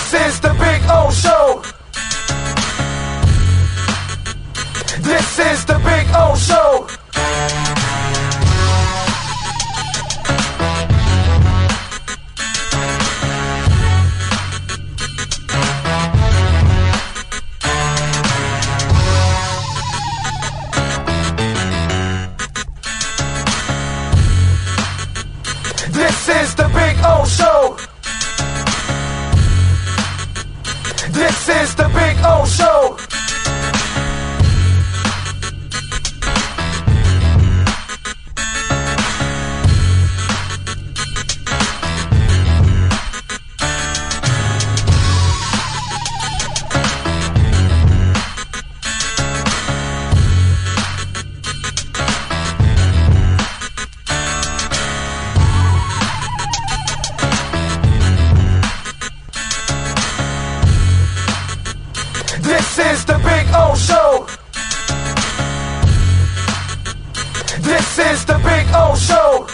This is the Big O Show. This is the Big O Show. This is the Big O Show. This is the Big O Show. This is the Big O Show. This is the Big O Show.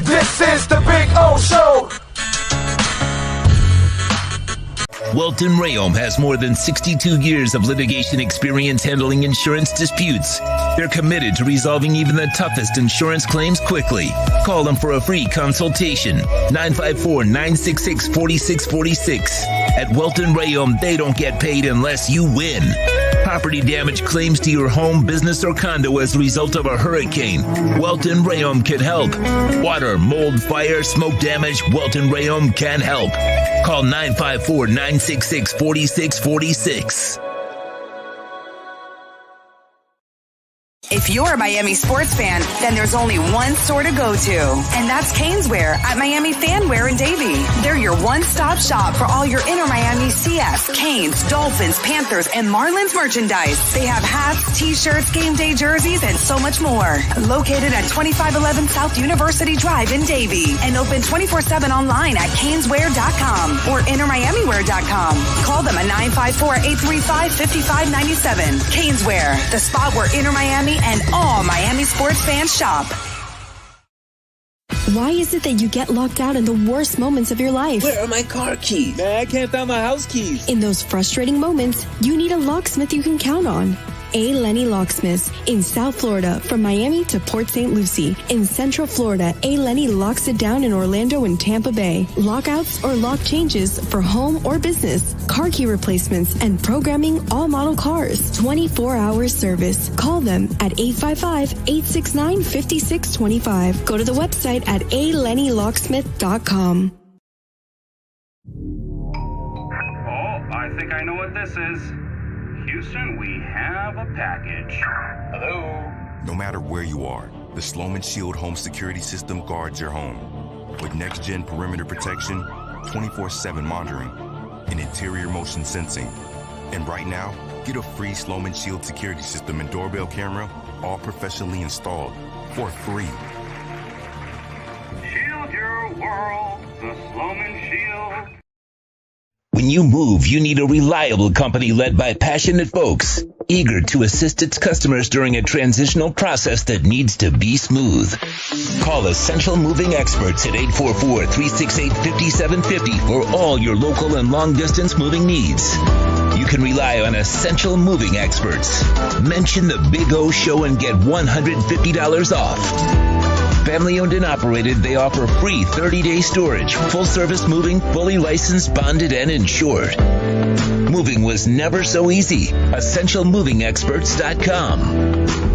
This is the Big O Show. Welton Rayom has more than 62 years of litigation experience handling insurance disputes. They're committed to resolving even the toughest insurance claims quickly. Call them for a free consultation. 954-966-4646. At Welton Rayom, they don't get paid unless you win. Property damage claims to your home, business, or condo as a result of a hurricane. Welton Rayom can help. Water, mold, fire, smoke damage, Welton Rayom can help. Call 954-966-4646. If you're a Miami sports fan, then there's only one store to go to, and that's Caneswear at Miami Fanwear in Davie. They're your one-stop shop for all your inner Miami CF, Canes, Dolphins, Panthers, and Marlins merchandise. They have hats, t-shirts, game day jerseys, and so much more. Located at 2511 South University Drive in Davie, and open 24/7 online at caneswear.com or innermiamiwear.com. Call them at 954-835-5597. Caneswear, the spot where inner Miami and all Miami sports fans shop. Why is it that you get locked out in the worst moments of your life? Where are my car keys? Man, I can't find my house keys. In those frustrating moments, you need a locksmith you can count on. A. Lenny Locksmiths in South Florida, from Miami to Port St. Lucie. In Central Florida, A. Lenny locks it down in Orlando and Tampa Bay. Lockouts or lock changes for home or business, car key replacements, and programming all model cars. 24-hour service. Call them at 855-869-5625. Go to the website at alennylocksmith.com. Oh, I think I know what this is. Houston, we have a package. Hello? No matter where you are, the Sloman Shield home security system guards your home. With next-gen perimeter protection, 24/7 monitoring, and interior motion sensing. And right now, get a free Sloman Shield security system and doorbell camera, all professionally installed, for free. Shield your world, the Sloman Shield. When you move, you need a reliable company led by passionate folks, eager to assist its customers during a transitional process that needs to be smooth. Call Essential Moving Experts at 844-368-5750 for all your local and long-distance moving needs. You can rely on Essential Moving Experts. Mention the Big O Show and get $150 off. Family owned and operated, they offer free 30-day storage, full service moving, fully licensed, bonded, and insured. Moving was never so easy. EssentialMovingExperts.com.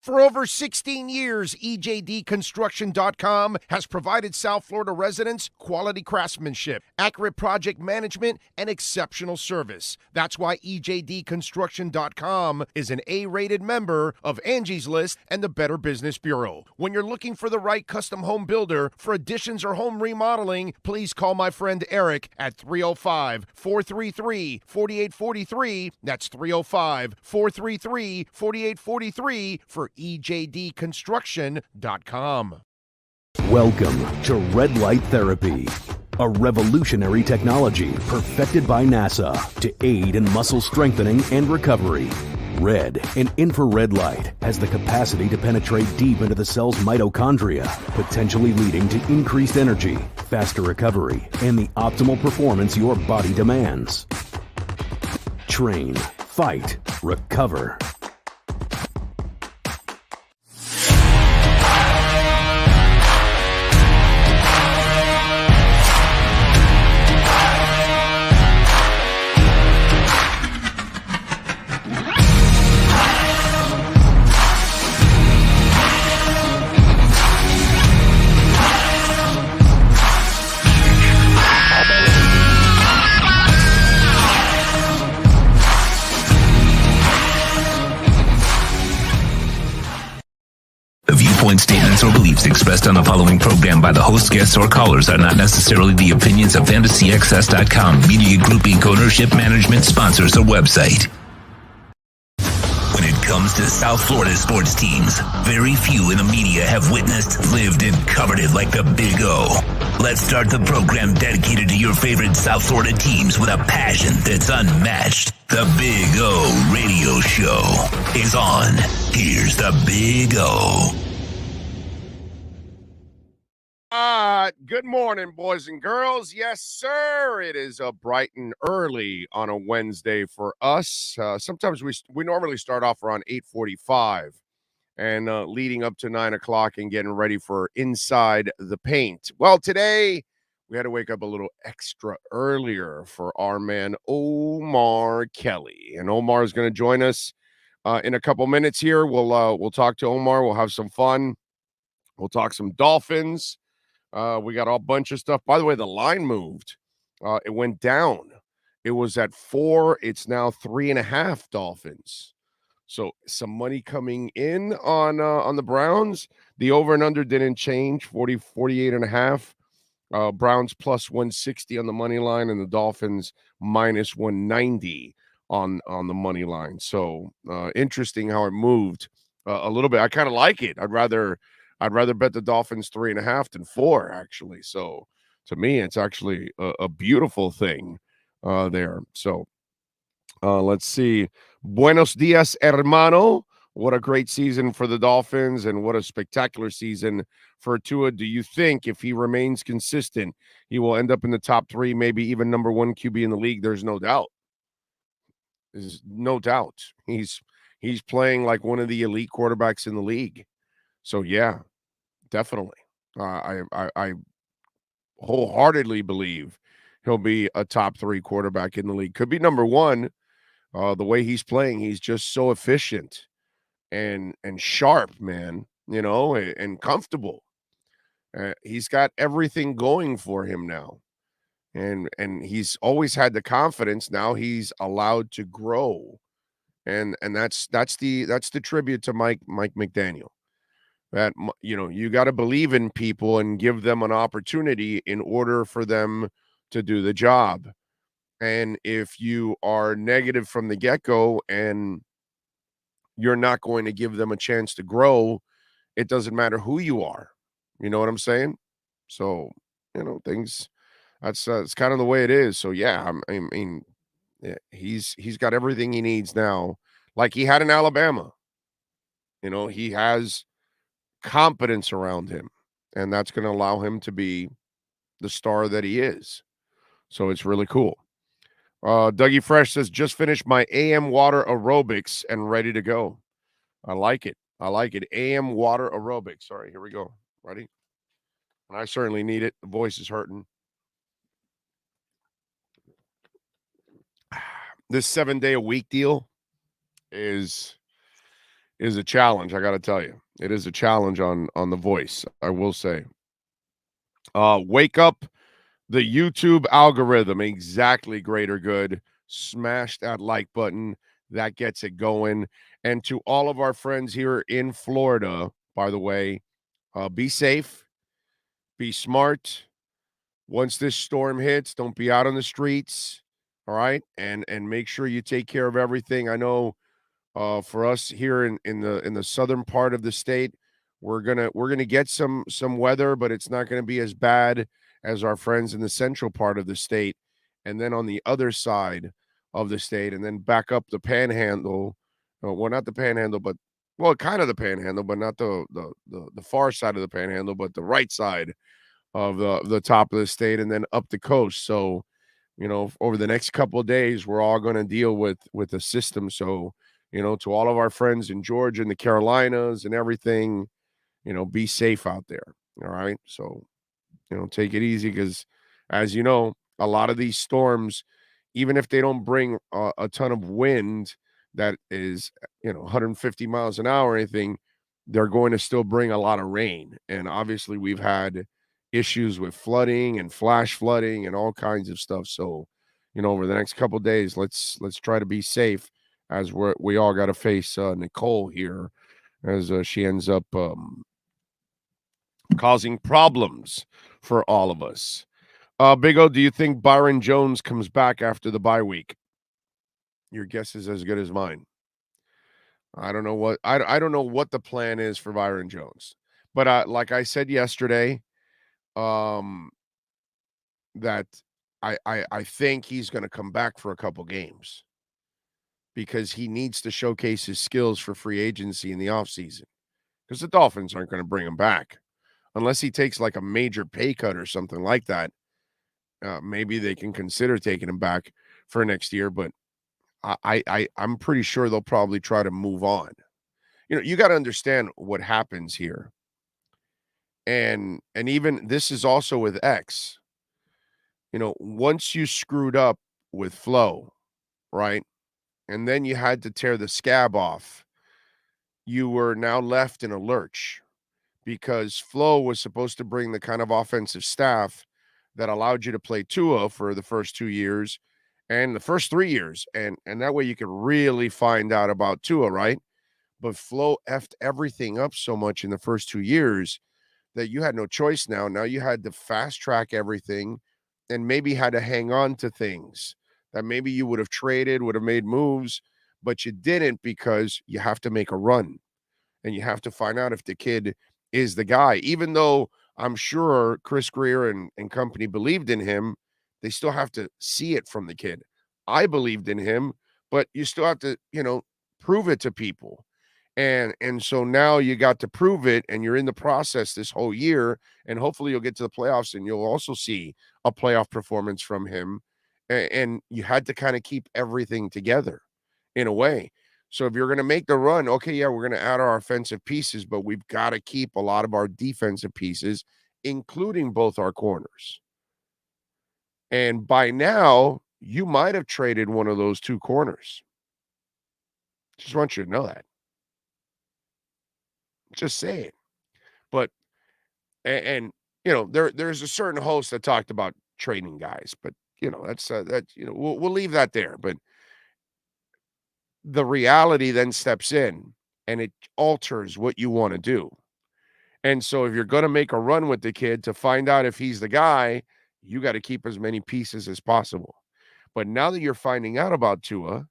For over 16 years, EJDConstruction.com has provided South Florida residents quality craftsmanship, accurate project management, and exceptional service. That's why EJDConstruction.com is an A-rated member of Angie's List and the Better Business Bureau. When you're looking for the right custom home builder for additions or home remodeling, please call my friend Eric at 305-433-4843. That's 305-433-4843 for EJDConstruction.com. Welcome to Red Light Therapy, a revolutionary technology perfected by NASA to aid in muscle strengthening and recovery. Red, an infrared light, has the capacity to penetrate deep into the cell's mitochondria, potentially leading to increased energy, faster recovery, and the optimal performance your body demands. Train, fight, recover. Statements or beliefs expressed on the following program by the host, guests, or callers are not necessarily the opinions of FantasyXS.com, Media Group Inc. ownership, management, sponsors, or website. When it comes to South Florida sports teams, very few in the media have witnessed, lived, and covered it like the Big O. Let's start the program dedicated to your favorite South Florida teams with a passion that's unmatched. The Big O Radio Show is on. Here's the Big O. Good morning, boys and girls. Yes, sir. It is bright and early on a Wednesday for us. Sometimes we normally start off around 8:45 and leading up to 9 o'clock and getting ready for Inside the Paint. Well, today we had to wake up a little extra earlier for our man Omar Kelly. And Omar is going to join us in a couple minutes here. We'll talk to Omar. We'll have some fun. We'll talk some Dolphins. We got a bunch of stuff. By the way, the line moved. It went down. It was at 4. It's now 3.5 Dolphins. So some money coming in on the Browns. The over and under didn't change. 48.5. Browns plus 160 on the money line, and the Dolphins minus 190 on the money line. So interesting how it moved a little bit. I kind of like it. I'd rather bet the Dolphins 3.5 than 4, actually. So to me, it's actually a beautiful thing there. So let's see. Buenos dias, hermano. What a great season for the Dolphins and what a spectacular season for Tua. Do you think if he remains consistent, he will end up in the top 3, maybe even number 1 QB in the league? There's no doubt. There's no doubt. He's playing like one of the elite quarterbacks in the league. So, yeah. Definitely. I wholeheartedly believe he'll be a top 3 quarterback in the league. Could be number 1. The way he's playing, he's just so efficient and sharp, man, and comfortable. He's got everything going for him now. And he's always had the confidence. Now he's allowed to grow. And that's the tribute to Mike McDaniel. That, you got to believe in people and give them an opportunity in order for them to do the job. And if you are negative from the get-go and you're not going to give them a chance to grow, it doesn't matter who you are. You know what I'm saying? So, things, that's it's kind of the way it is. So, yeah, I mean, yeah, he's got everything he needs now, like he had in Alabama. He has competence around him, and that's going to allow him to be the star that he is. So it's really cool. Dougie Fresh says, just finished my AM water aerobics and ready to go. I like it. AM water aerobics. All right, here we go. Ready? And I certainly need it. The voice is hurting. This 7-day-a-week deal is a challenge, I got to tell you. It is a challenge on the voice, I will say. Wake up the YouTube algorithm. Exactly, Greater Good. Smash that like button. That gets it going. And to all of our friends here in Florida, by the way, be safe. Be smart. Once this storm hits, don't be out on the streets. All right? And make sure you take care of everything. I know for us here in the southern part of the state, we're gonna get some weather, but it's not gonna be as bad as our friends in the central part of the state, and then on the other side of the state, and then back up the Panhandle Well, not the Panhandle, but well, kind of the Panhandle, but not the far side of the Panhandle, but the right side of the top of the state, and then up the coast. So, over the next couple of days, we're all going to deal with the system. So, to all of our friends in Georgia and the Carolinas and everything, be safe out there. All right. So, take it easy because, as you know, a lot of these storms, even if they don't bring a ton of wind that is, 150 miles an hour or anything, they're going to still bring a lot of rain. And obviously, we've had issues with flooding and flash flooding and all kinds of stuff. So, over the next couple of days, let's try to be safe as we all got to face Nicole here as she ends up causing problems for all of us. Big O, do you think Byron Jones comes back after the bye week? Your guess is as good as mine. I don't know what I don't know what the plan is for Byron Jones, but like I said yesterday, that I think he's going to come back for a couple games because he needs to showcase his skills for free agency in the offseason because the Dolphins aren't going to bring him back unless he takes like a major pay cut or something like that. Maybe they can consider taking him back for next year, but I'm pretty sure they'll probably try to move on. You got to understand what happens here. And even this is also with X. Once you screwed up with Flo, right? And then you had to tear the scab off. You were now left in a lurch because Flo was supposed to bring the kind of offensive staff that allowed you to play Tua for the first 2 years and the first 3 years. And that way you could really find out about Tua, right? But Flo effed everything up so much in the first 2 years that you had no choice now. Now you had to fast track everything and maybe had to hang on to things that maybe you would have traded, would have made moves, but you didn't because you have to make a run and you have to find out if the kid is the guy. Even though I'm sure Chris Greer and company believed in him, they still have to see it from the kid. I believed in him, but you still have to, prove it to people. And so now you got to prove it, and you're in the process this whole year, and hopefully you'll get to the playoffs and you'll also see a playoff performance from him. And you had to kind of keep everything together in a way. So if you're going to make the run, okay, yeah, we're going to add our offensive pieces, but we've got to keep a lot of our defensive pieces, including both our corners. And by now, you might have traded one of those two corners. Just want you to know that. Just say it. But, and there's a certain host that talked about trading guys, but, that's we'll leave that there. But the reality then steps in and it alters what you want to do. And so if you're going to make a run with the kid to find out if he's the guy, you got to keep as many pieces as possible. But now that you're finding out about Tua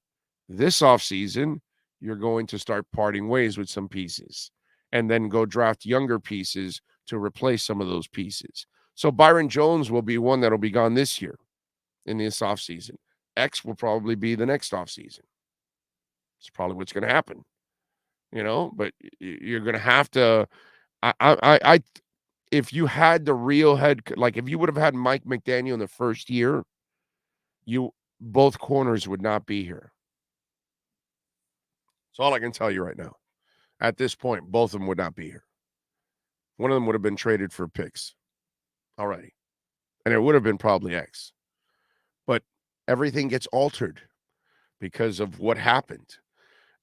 this offseason, you're going to start parting ways with some pieces and then go draft younger pieces to replace some of those pieces. So Byron Jones will be one that'll be gone this year in this offseason. X will probably be the next offseason. It's probably what's going to happen, but you're going to have to, if you had the real head, like if you would have had Mike McDaniel in the first year, both corners would not be here. That's all I can tell you right now. At this point, both of them would not be here. One of them would have been traded for picks already. And it would have been probably X. But everything gets altered because of what happened.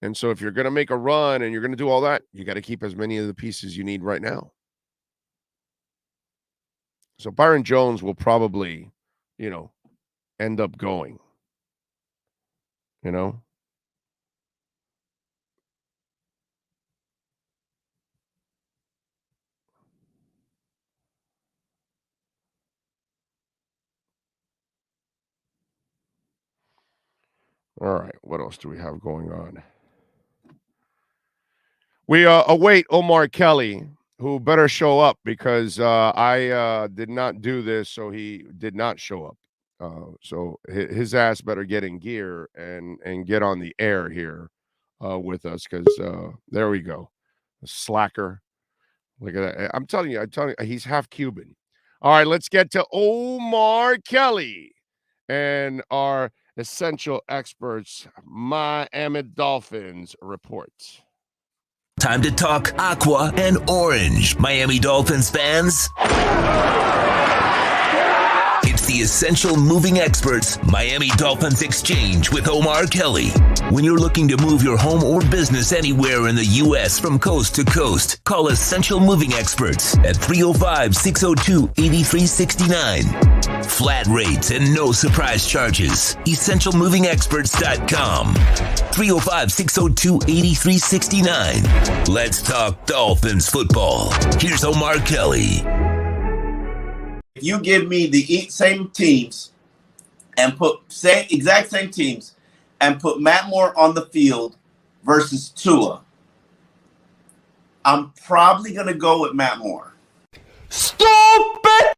And so if you're going to make a run and you're going to do all that, you got to keep as many of the pieces you need right now. So Byron Jones will probably, end up going. All right, what else do we have going on? We await Omar Kelly, who better show up because I did not do this, so he did not show up. So his ass better get in gear and get on the air here with us because there we go. A slacker. Look at that. I'm telling you, he's half Cuban. All right, let's get to Omar Kelly and our essential experts, Miami Dolphins report. Time to talk aqua and orange, Miami Dolphins fans. It's the Essential Moving Experts Miami Dolphins Exchange with Omar Kelly. When you're looking to move your home or business anywhere in the U.S. from coast to coast, call Essential Moving Experts at 305-602-8369. Flat rates and no surprise charges. EssentialMovingExperts.com. 305-602-8369. Let's talk Dolphins football. Here's Omar Kelly. If you give me the same teams and put exact same teams and put Matt Moore on the field versus Tua, I'm probably going to go with Matt Moore. Stupid!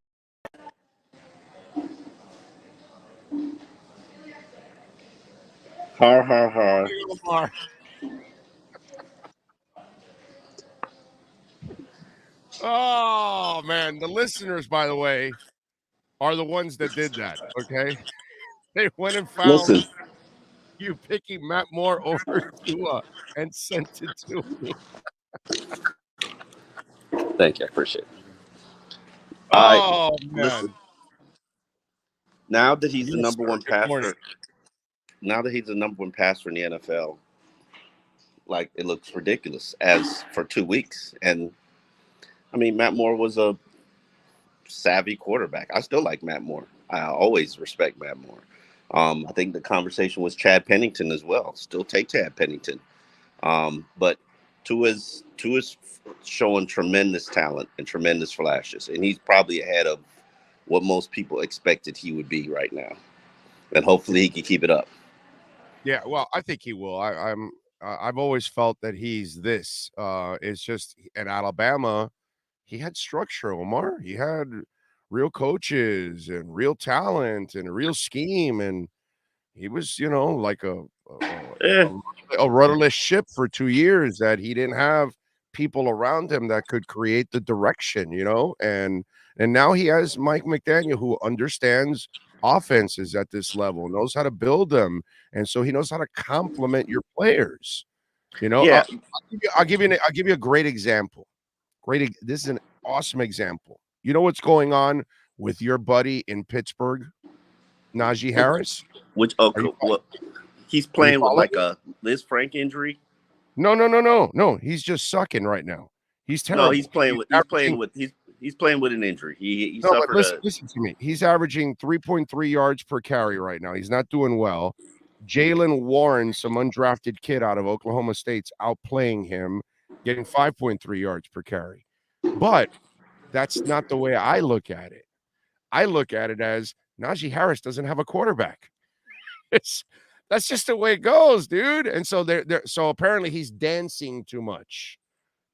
Har, har, har. Oh, man. The listeners, by the way, are the ones that did that, okay? They went and found you picking Matt Moore over Tua and sent it to me. Thank you. I appreciate it. Oh, man. Listen, now that he's the number one passer, in the NFL, like, it looks ridiculous as for 2 weeks. And I mean, Matt Moore was a savvy quarterback. I still like Matt Moore. I always respect Matt Moore. I think the conversation was Chad Pennington as well. Still take Chad Pennington. But Tua's showing tremendous talent and tremendous flashes. And he's probably ahead of what most people expected he would be right now. And hopefully he can keep it up. Yeah, well, I think he will. I've always felt that he's this. It's just at Alabama, he had structure, Omar. He had real coaches and real talent and a real scheme, and he was, like a rudderless ship for 2 years that he didn't have people around him that could create the direction, and now he has Mike McDaniel, who understands offenses at this level, knows how to build them, and so he knows how to complement your players. Yeah. I'll give you a great example. This is an awesome example. You know what's going on with your buddy in Pittsburgh, Najee Harris? He's playing with like a Liz Frank injury. No. He's just sucking right now. He's terrible. No, he's playing with an injury. He no, suffered. Listen to me. He's averaging 3.3 yards per carry right now. He's not doing well. Jalen Warren, some undrafted kid out of Oklahoma State's outplaying him, getting 5.3 yards per carry. But that's not the way I look at it. I look at it as Najee Harris doesn't have a quarterback. That's just the way it goes, dude. And so so apparently he's dancing too much.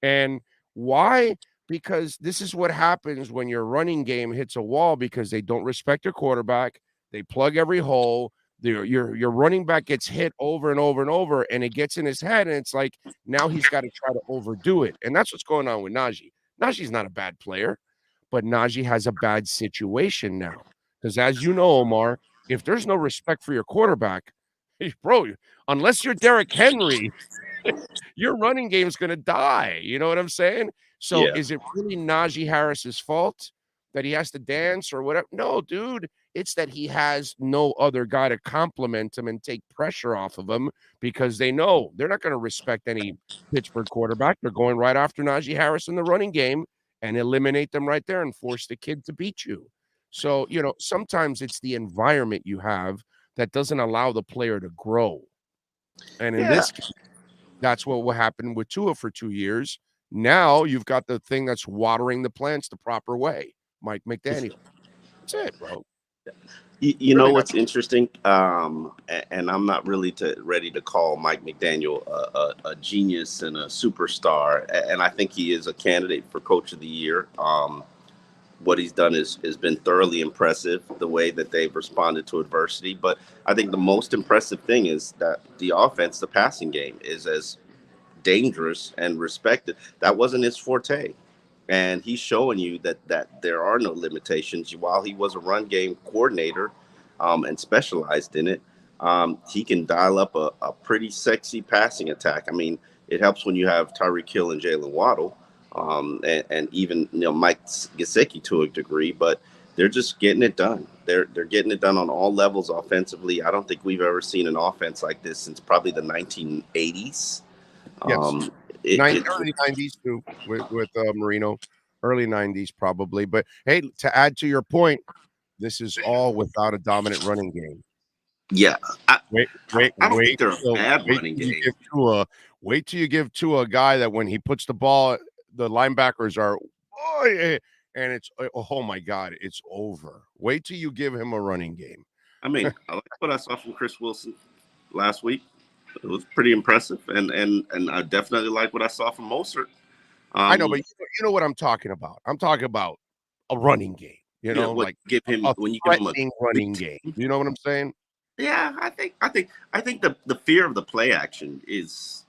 And why? Because this is what happens when your running game hits a wall because they don't respect your quarterback. They plug every hole. Your running back gets hit over and over and over, and it gets in his head, and it's like now he's got to try to overdo it. And that's what's going on with Najee. Najee's not a bad player, but Najee has a bad situation now. Because as you know, Omar, if there's no respect for your quarterback, bro, unless you're Derrick Henry, your running game's going to die. You know what I'm saying? So Is it really Najee Harris's fault that he has to dance or whatever? No, dude. It's that he has no other guy to compliment him and take pressure off of him because they know they're not going to respect any Pittsburgh quarterback. They're going right after Najee Harris in the running game and eliminate them right there and force the kid to beat you. So, sometimes it's the environment you have that doesn't allow the player to grow. And in this case, that's what will happen with Tua for 2 years. Now you've got the thing that's watering the plants the proper way, Mike McDaniel. That's it, bro. You know what's interesting, and I'm not really ready to call Mike McDaniel a genius and a superstar, and I think he is a candidate for Coach of the Year. what he's done has been thoroughly impressive, the way that they've responded to adversity. But I think the most impressive thing is that the offense, the passing game, is as dangerous and respected. That wasn't his forte. And he's showing you that there are no limitations. While he was a run game coordinator and specialized in it, he can dial up a pretty sexy passing attack. I mean, it helps when you have Tyreek Hill and Jalen Waddle, and even Mike Gesicki to a degree, but they're just getting it done. They're getting it done on all levels offensively. I don't think we've ever seen an offense like this since probably the 1980s. Yes. Early 90s too with Marino, early 90s probably. But hey, to add to your point, this is all without a dominant running game. Yeah. I don't think they're a bad running game. Wait till you give Tua a guy that when he puts the ball, the linebackers are, and it's, oh my God, it's over. Wait till you give him a running game. I mean, I like what I saw from Chris Wilson last week. It was pretty impressive, and I definitely like what I saw from Mostert. I know, but you know what I'm talking about. I'm talking about a running game. Like give him when you give him a running game. You know what I'm saying? Yeah, I think the fear of the play action is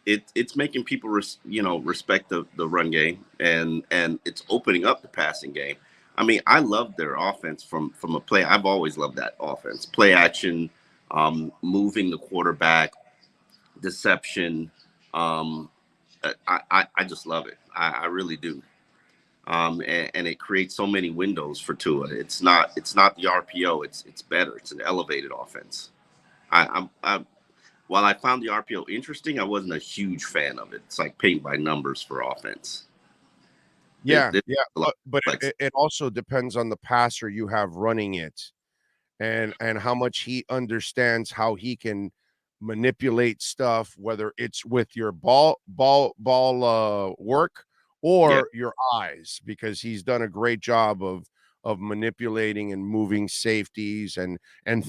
it's making people respect the run game, and it's opening up the passing game. I mean, I love their offense from a play. I've always loved that offense, play action, moving the quarterback, deception. I just love it. I really do. And it creates so many windows for Tua. It's not the RPO. It's better. It's an elevated offense. While I found the RPO interesting, I wasn't a huge fan of it. It's like paint by numbers for offense. Yeah, but it also depends on the passer you have running it, and how much he understands how he can manipulate stuff, whether it's with your ball work or your eyes, because he's done a great job of manipulating and moving safeties and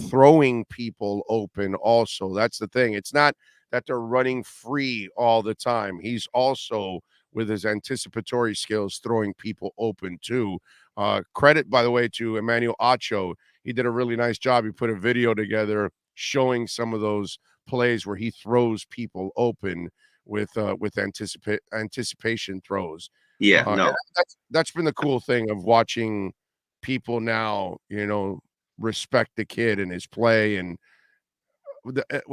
throwing people open also. That's the thing. It's not that they're running free all the time. He's also, with his anticipatory skills, throwing people open too. Credit, by the way, to Emmanuel Acho. He did a really nice job. He put a video together showing some of those plays where he throws people open with anticipation throws. That's been the cool thing of watching people now, respect the kid and his play. And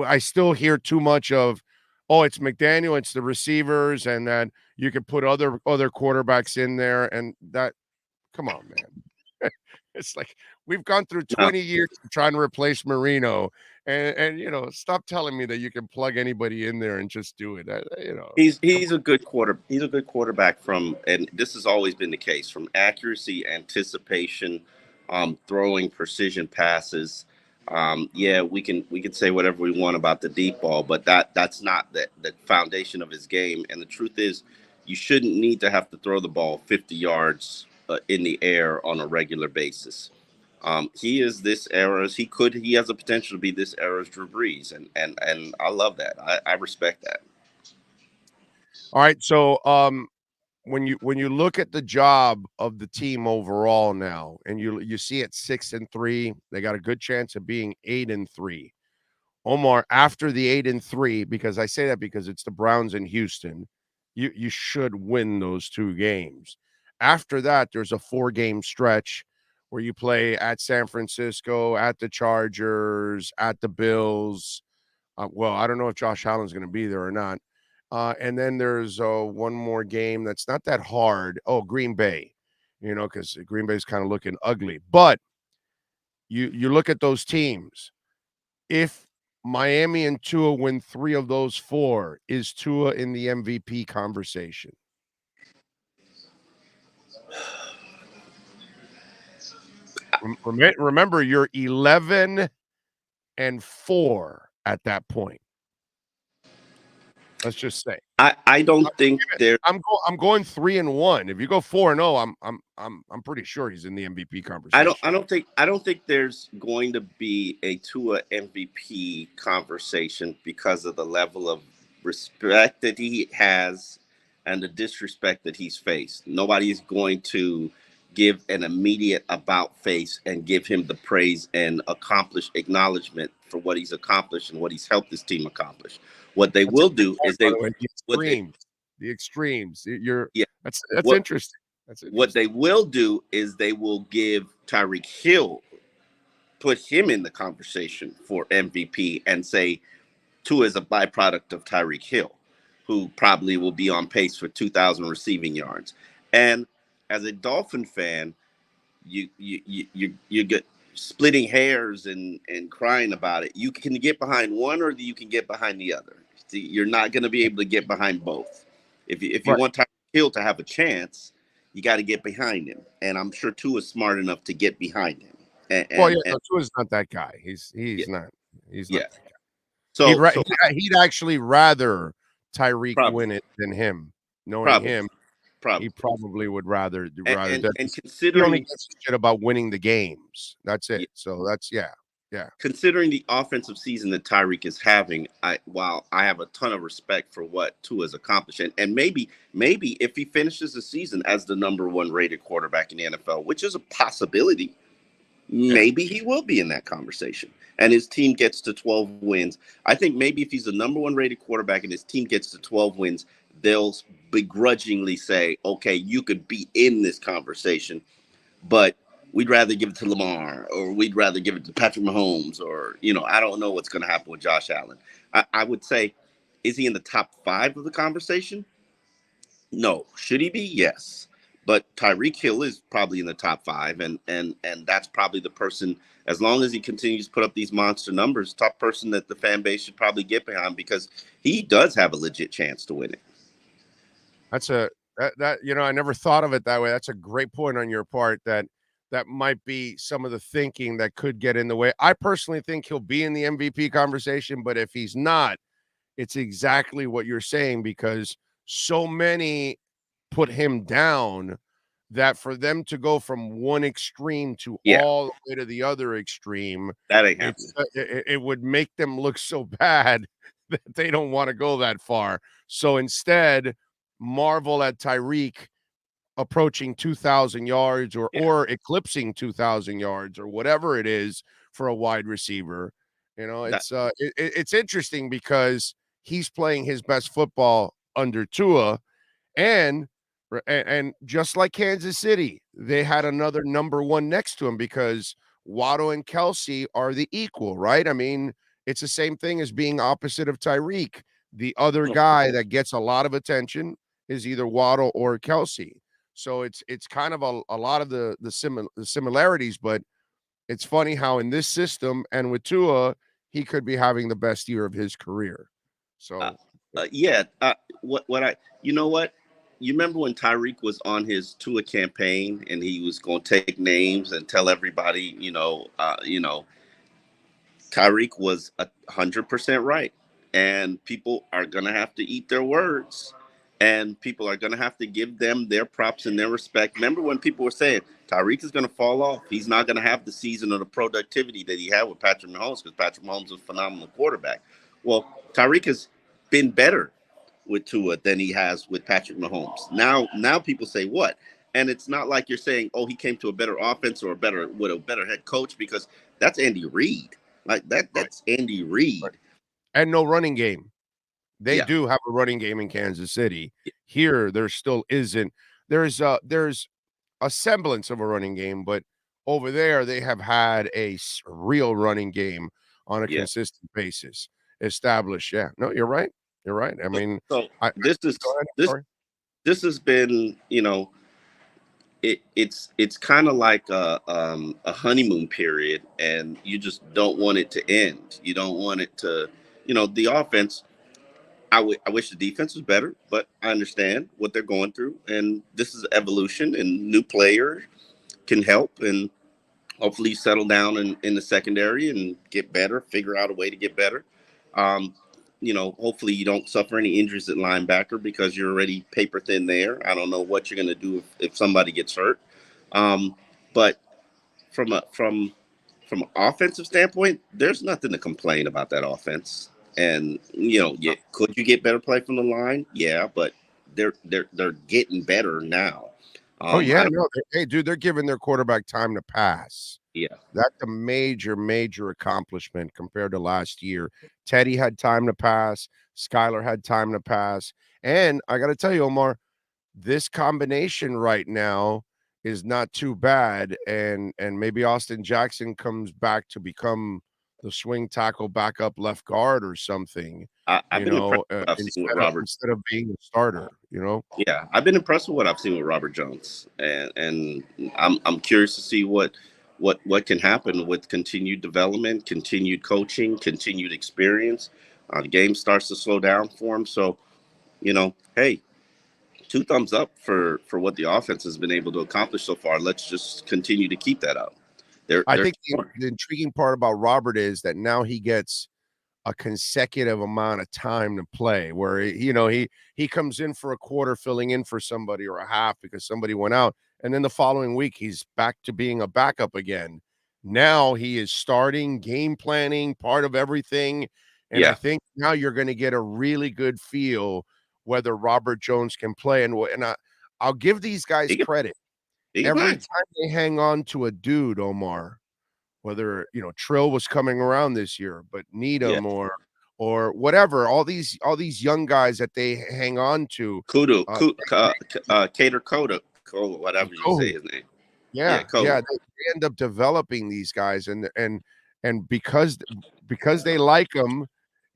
I still hear too much of, it's McDaniel, it's the receivers, and that you can put other quarterbacks in there, and that, come on, man. It's like we've gone through 20 years trying to replace Marino, and stop telling me that you can plug anybody in there and just do it. He's a good quarterback and this has always been the case, from accuracy, anticipation, throwing precision passes. We can say whatever we want about the deep ball, but that's not the foundation of his game. And the truth is, you shouldn't need to have to throw the ball 50 yards in the air on a regular basis. He is this era's. He has the potential to be this era's Drew Brees, and I love that. I respect that. All right, so when you look at the job of the team overall now, and you see it 6-3, they got a good chance of being 8-3. Omar, after the 8-3, because I say that because it's the Browns in Houston, you should win those two games. After that, there's a 4-game stretch where you play at San Francisco, at the Chargers, at the Bills. Well, I don't know if Josh Allen's going to be there or not. And then there's one more game that's not that hard. Oh, Green Bay, because Green Bay's kind of looking ugly. But you look at those teams. If Miami and Tua win 3 of those 4, is Tua in the MVP conversation? Remember, you're 11-4 at that point. Let's just say I don't think there. I'm going 3-1. If you go 4-0, I'm pretty sure he's in the MVP conversation. I don't think there's going to be a Tua MVP conversation because of the level of respect that he has and the disrespect that he's faced. Nobody's going to give an immediate about face and give him the praise and acknowledgement for what he's accomplished and what he's helped his team accomplish. What they will do is the extremes. That's what, interesting. What they will do is they will give Tyreek Hill, put him in the conversation for MVP and say Tua is a byproduct of Tyreek Hill, who probably will be on pace for 2,000 receiving yards. And as a Dolphin fan, you get splitting hairs and crying about it. You can get behind one or you can get behind the other. See, you're not going to be able to get behind both. If you want Tyreek Hill to have a chance, you got to get behind him. And I'm sure Tua is smart enough to get behind him. Tua's not that guy. He's not. He's not that guy. So he'd actually rather Tyreek win it than him. Knowing him, he probably would rather and considering he only gives a shit about winning the games. That's it. So that's yeah. Considering the offensive season that Tyreek is having, while I have a ton of respect for what Tua has accomplished, and maybe if he finishes the season as the number 1 rated quarterback in the NFL, which is a possibility, maybe he will be in that conversation. And his team gets to 12 wins. I think maybe if he's the number 1 rated quarterback and his team gets to 12 wins, they'll begrudgingly say, okay, you could be in this conversation, but we'd rather give it to Lamar, or we'd rather give it to Patrick Mahomes, or, I don't know what's going to happen with Josh Allen. I would say, is he in the top 5 of the conversation? No. Should he be? Yes. But Tyreek Hill is probably in the top 5, and that's probably the person, as long as he continues to put up these monster numbers, top person that the fan base should probably get behind, because he does have a legit chance to win it. I never thought of it that way. That's a great point on your part, that might be some of the thinking that could get in the way. I personally think he'll be in the MVP conversation, but if he's not, it's exactly what you're saying, because so many put him down that for them to go from one extreme to all the way to the other extreme, that ain't happening. It would make them look so bad that they don't want to go that far. So instead, marvel at Tyreek approaching 2,000 yards or eclipsing 2,000 yards or whatever it is for a wide receiver. It's interesting because he's playing his best football under Tua, and just like Kansas City, they had another number 1 next to him, because Waddle and Kelce are the equal, right? I mean, it's the same thing as being opposite of Tyreek. The other guy that gets a lot of attention is either Waddle or Kelce. So it's kind of a lot of the similarities, but it's funny how in this system and with Tua, he could be having the best year of his career. So you remember when Tyreek was on his Tua campaign and he was going to take names and tell everybody, Tyreek was 100% right, and people are going to have to eat their words. And people are going to have to give them their props and their respect. Remember when people were saying Tyreek is going to fall off? He's not going to have the season or the productivity that he had with Patrick Mahomes, because Patrick Mahomes is a phenomenal quarterback. Well, Tyreek has been better with Tua than he has with Patrick Mahomes. Now people say what? And it's not like you're saying, oh, he came to a better offense or with a better head coach, because that's Andy Reid. Like that's Andy Reid. And no running game. They do have a running game in Kansas City. Here, there still isn't. There's a semblance of a running game, but over there, they have had a real running game on a consistent basis established. Yeah, no, you're right. You're right. I mean, this has been, it's kind of like a honeymoon period, and you just don't want it to end. You don't want it to, the offense. I wish the defense was better, but I understand what they're going through, and this is evolution, and new players can help, and hopefully settle down in the secondary and get better, figure out a way to get better. Hopefully you don't suffer any injuries at linebacker, because you're already paper thin there. I don't know what you're going to do if somebody gets hurt. But from an offensive standpoint, there's nothing to complain about that offense. And, could you get better play from the line? Yeah, but they're getting better now. Oh yeah, no, hey dude, they're giving their quarterback time to pass. Yeah, that's a major accomplishment compared to last year. Teddy had time to pass, Skylar had time to pass, and I got to tell you, Omar, this combination right now is not too bad, and maybe Austin Jackson comes back to become the swing tackle backup left guard or something. I've been impressed with what I've seen with Robert instead of being a starter. Yeah, I've been impressed with what I've seen with Robert Jones, and I'm curious to see what can happen with continued development, continued coaching, continued experience. The game starts to slow down for him, so hey, 2 thumbs up for what the offense has been able to accomplish so far. Let's just continue to keep that up. I think the intriguing part about Robert is that now he gets a consecutive amount of time to play, where he comes in for a quarter filling in for somebody, or a half because somebody went out, and then the following week he's back to being a backup again. Now he is starting, game planning, part of everything, and I think now you're going to get a really good feel whether Robert Jones can play. And I'll give these guys credit. Every time they hang on to a dude, Omar, whether Trill was coming around this year, but Needham or whatever, all these young guys that they hang on to, Cater Coda, whatever you say his name. They end up developing these guys, and because they like them,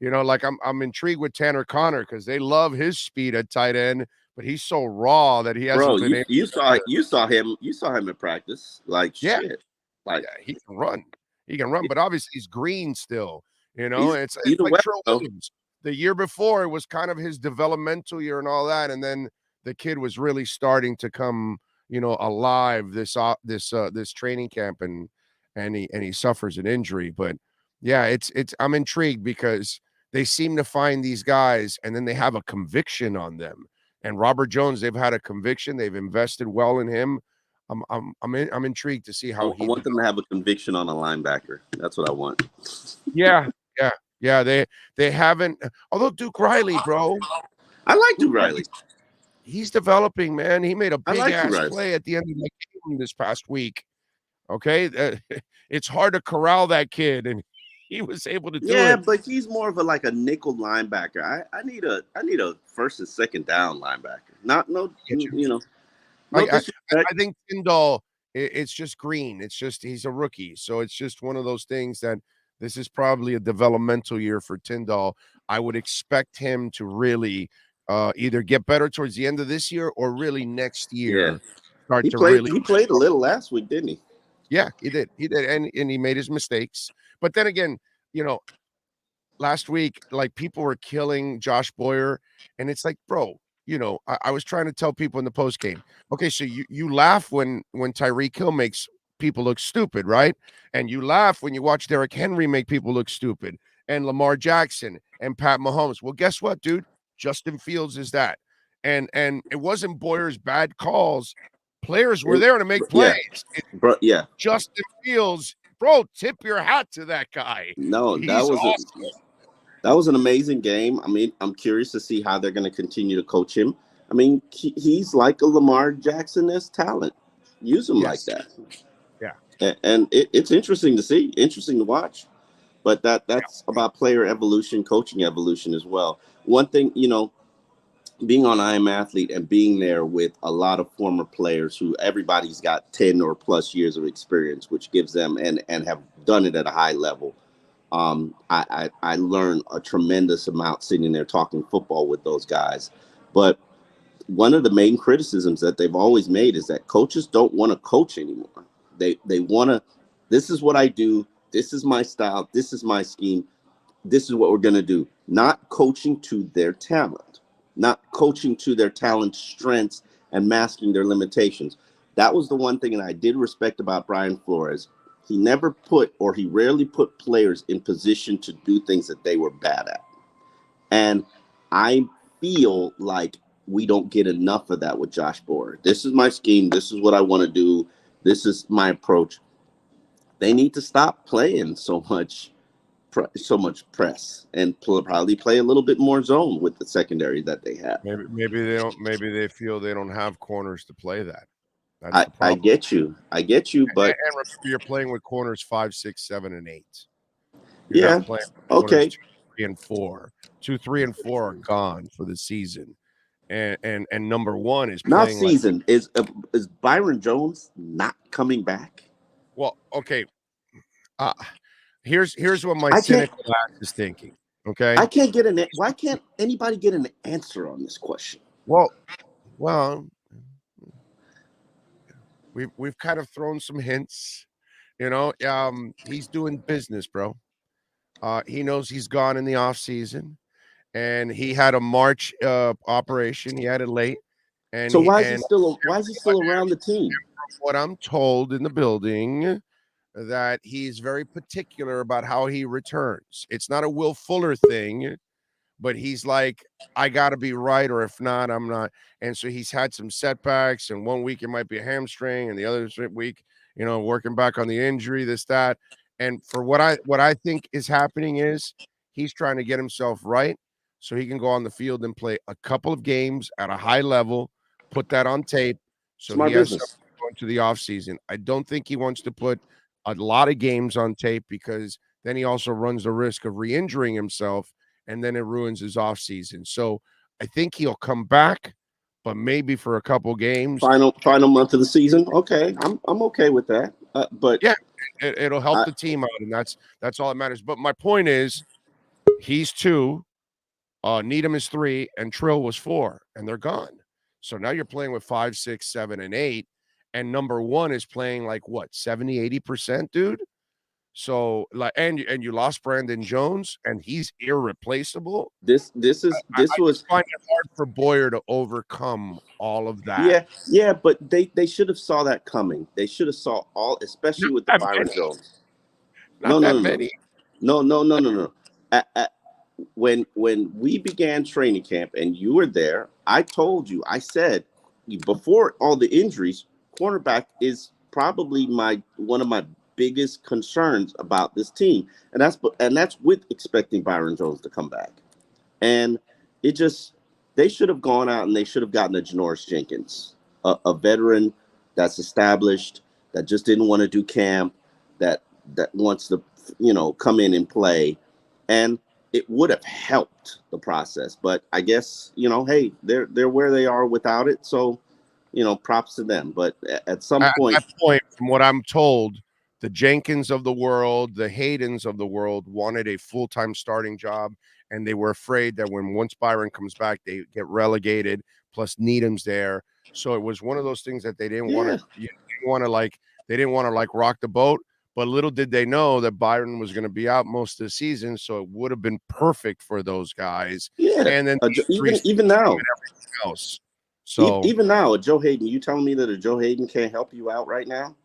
like I'm intrigued with Tanner Connor because they love his speed at tight end, but he's so raw that he hasn't been able. You saw him in practice, shit. Like he can run, but obviously he's green still. It's like Trill Williams. The year before it was kind of his developmental year and all that, and then the kid was really starting to come, alive this training camp, and he suffers an injury. But yeah, I'm intrigued because they seem to find these guys and then they have a conviction on them. And Robert Jones, they've had a conviction. They've invested well in him. I'm intrigued to see how I want them to have a conviction on a linebacker. That's what I want. Yeah. They haven't. Although Duke Riley, bro, I like Duke Riley. He's developing, man. He made a big ass play at the end of the game this past week. Okay, it's hard to corral that kid, and he was able to do it. Yeah, but he's more of a nickel linebacker. I need a first and second down linebacker. I think Tyndall, it's just green. It's just he's a rookie. So it's just one of those things that this is probably a developmental year for Tyndall. I would expect him to really either get better towards the end of this year or really next year. Yeah. He played a little last week, didn't he? Yeah, he did. And he made his mistakes. But then again, last week, like, people were killing Josh Boyer, and it's like, bro, I was trying to tell people in the post game, okay, so you laugh when Tyreek Hill makes people look stupid, right? And you laugh when you watch Derrick Henry make people look stupid, and Lamar Jackson and Pat Mahomes. Well, guess what, dude? Justin Fields is that. And it wasn't Boyer's bad calls. Players were there to make plays. Yeah. Justin Fields, bro, tip your hat to that guy. No, that was an amazing game. I mean, I'm curious to see how they're going to continue to coach him. I mean, he's like a Lamar Jackson-esque talent. Use him like that. Yeah. And it's interesting to see, interesting to watch. But that's about player evolution, coaching evolution as well. One thing, being on I Am Athlete and being there with a lot of former players who everybody's got 10 or plus years of experience, which gives them and have done it at a high level. I learned a tremendous amount sitting there talking football with those guys. But one of the main criticisms that they've always made is that coaches don't want to coach anymore. They want to, this is what I do. This is my style. This is my scheme. This is what we're going to do. Not coaching to their talent, not coaching to their talent strengths and masking their limitations. That was the one thing that I did respect about Brian Flores. He he rarely put players in position to do things that they were bad at. And I feel like we don't get enough of that with Josh Boyer. This is my scheme. This is what I want to do. This is my approach. They need to stop playing so much press and probably play a little bit more zone with the secondary that they have. Maybe they don't. Maybe they feel they don't have corners to play that. That's the I problem. get you. I get you, but and remember, you're playing with corners 5, 6, 7, and 8. You're yeah, not playing with corners okay. 2, 3, and 4. 2, 3, and 4 are gone for the season. And number one is Not playing season. Is Byron Jones not coming back? Well, okay. Here's what my cynical ass is thinking. Okay. I can't get why can't anybody get an answer on this question? Well, we've kind of thrown some hints. He's doing business, bro. He knows he's gone in the off season, and he had a March operation. He had it late, and so why is he still around the team? From what I'm told in the building, that he's very particular about how he returns. It's not a Will Fuller thing, but he's like, I got to be right, or if not, I'm not. And so he's had some setbacks, and 1 week it might be a hamstring, and the other week, working back on the injury, this, that. And for what I think is happening is he's trying to get himself right so he can go on the field and play a couple of games at a high level, put that on tape, so Smart he has business. something going to the offseason. I don't think he wants to put a lot of games on tape, because then he also runs the risk of re-injuring himself, and then it ruins his offseason. So I think he'll come back, but maybe for a couple games. Final month of the season. Okay, I'm okay with that. But yeah, it'll help the team out, and that's all that matters. But my point is, he's 2, Needham is 3, and Trill was 4, and they're gone. So now you're playing with 5, 6, 7, and 8. And number 1 is playing like what, 70-80%, dude. So and you lost Brandon Jones, and he's irreplaceable. This was finding it hard for Boyer to overcome all of that. Yeah, but they should have saw that coming. They should have saw all, especially with the Byron Jones. Not that many. No. When we began training camp and you were there, I told you, I said before all the injuries, cornerback is probably one of my biggest concerns about this team, and that's with expecting Byron Jones to come back. And they should have gone out and they should have gotten a Janoris Jenkins, a veteran that's established, that just didn't want to do camp, that wants to come in and play, and it would have helped the process. But I guess hey, they're where they are without it, so props to them. But at some point, from what I'm told, the Jenkins of the world, the Haydens of the world wanted a full-time starting job, and they were afraid that once Byron comes back, they get relegated. Plus Needham's there, so it was one of those things that they didn't want to. They didn't want to rock the boat. But little did they know that Byron was going to be out most of the season, so it would have been perfect for those guys. Yeah, and then even now, and everything else. So even now, Joe Hayden, you telling me that a Joe Hayden can't help you out right now?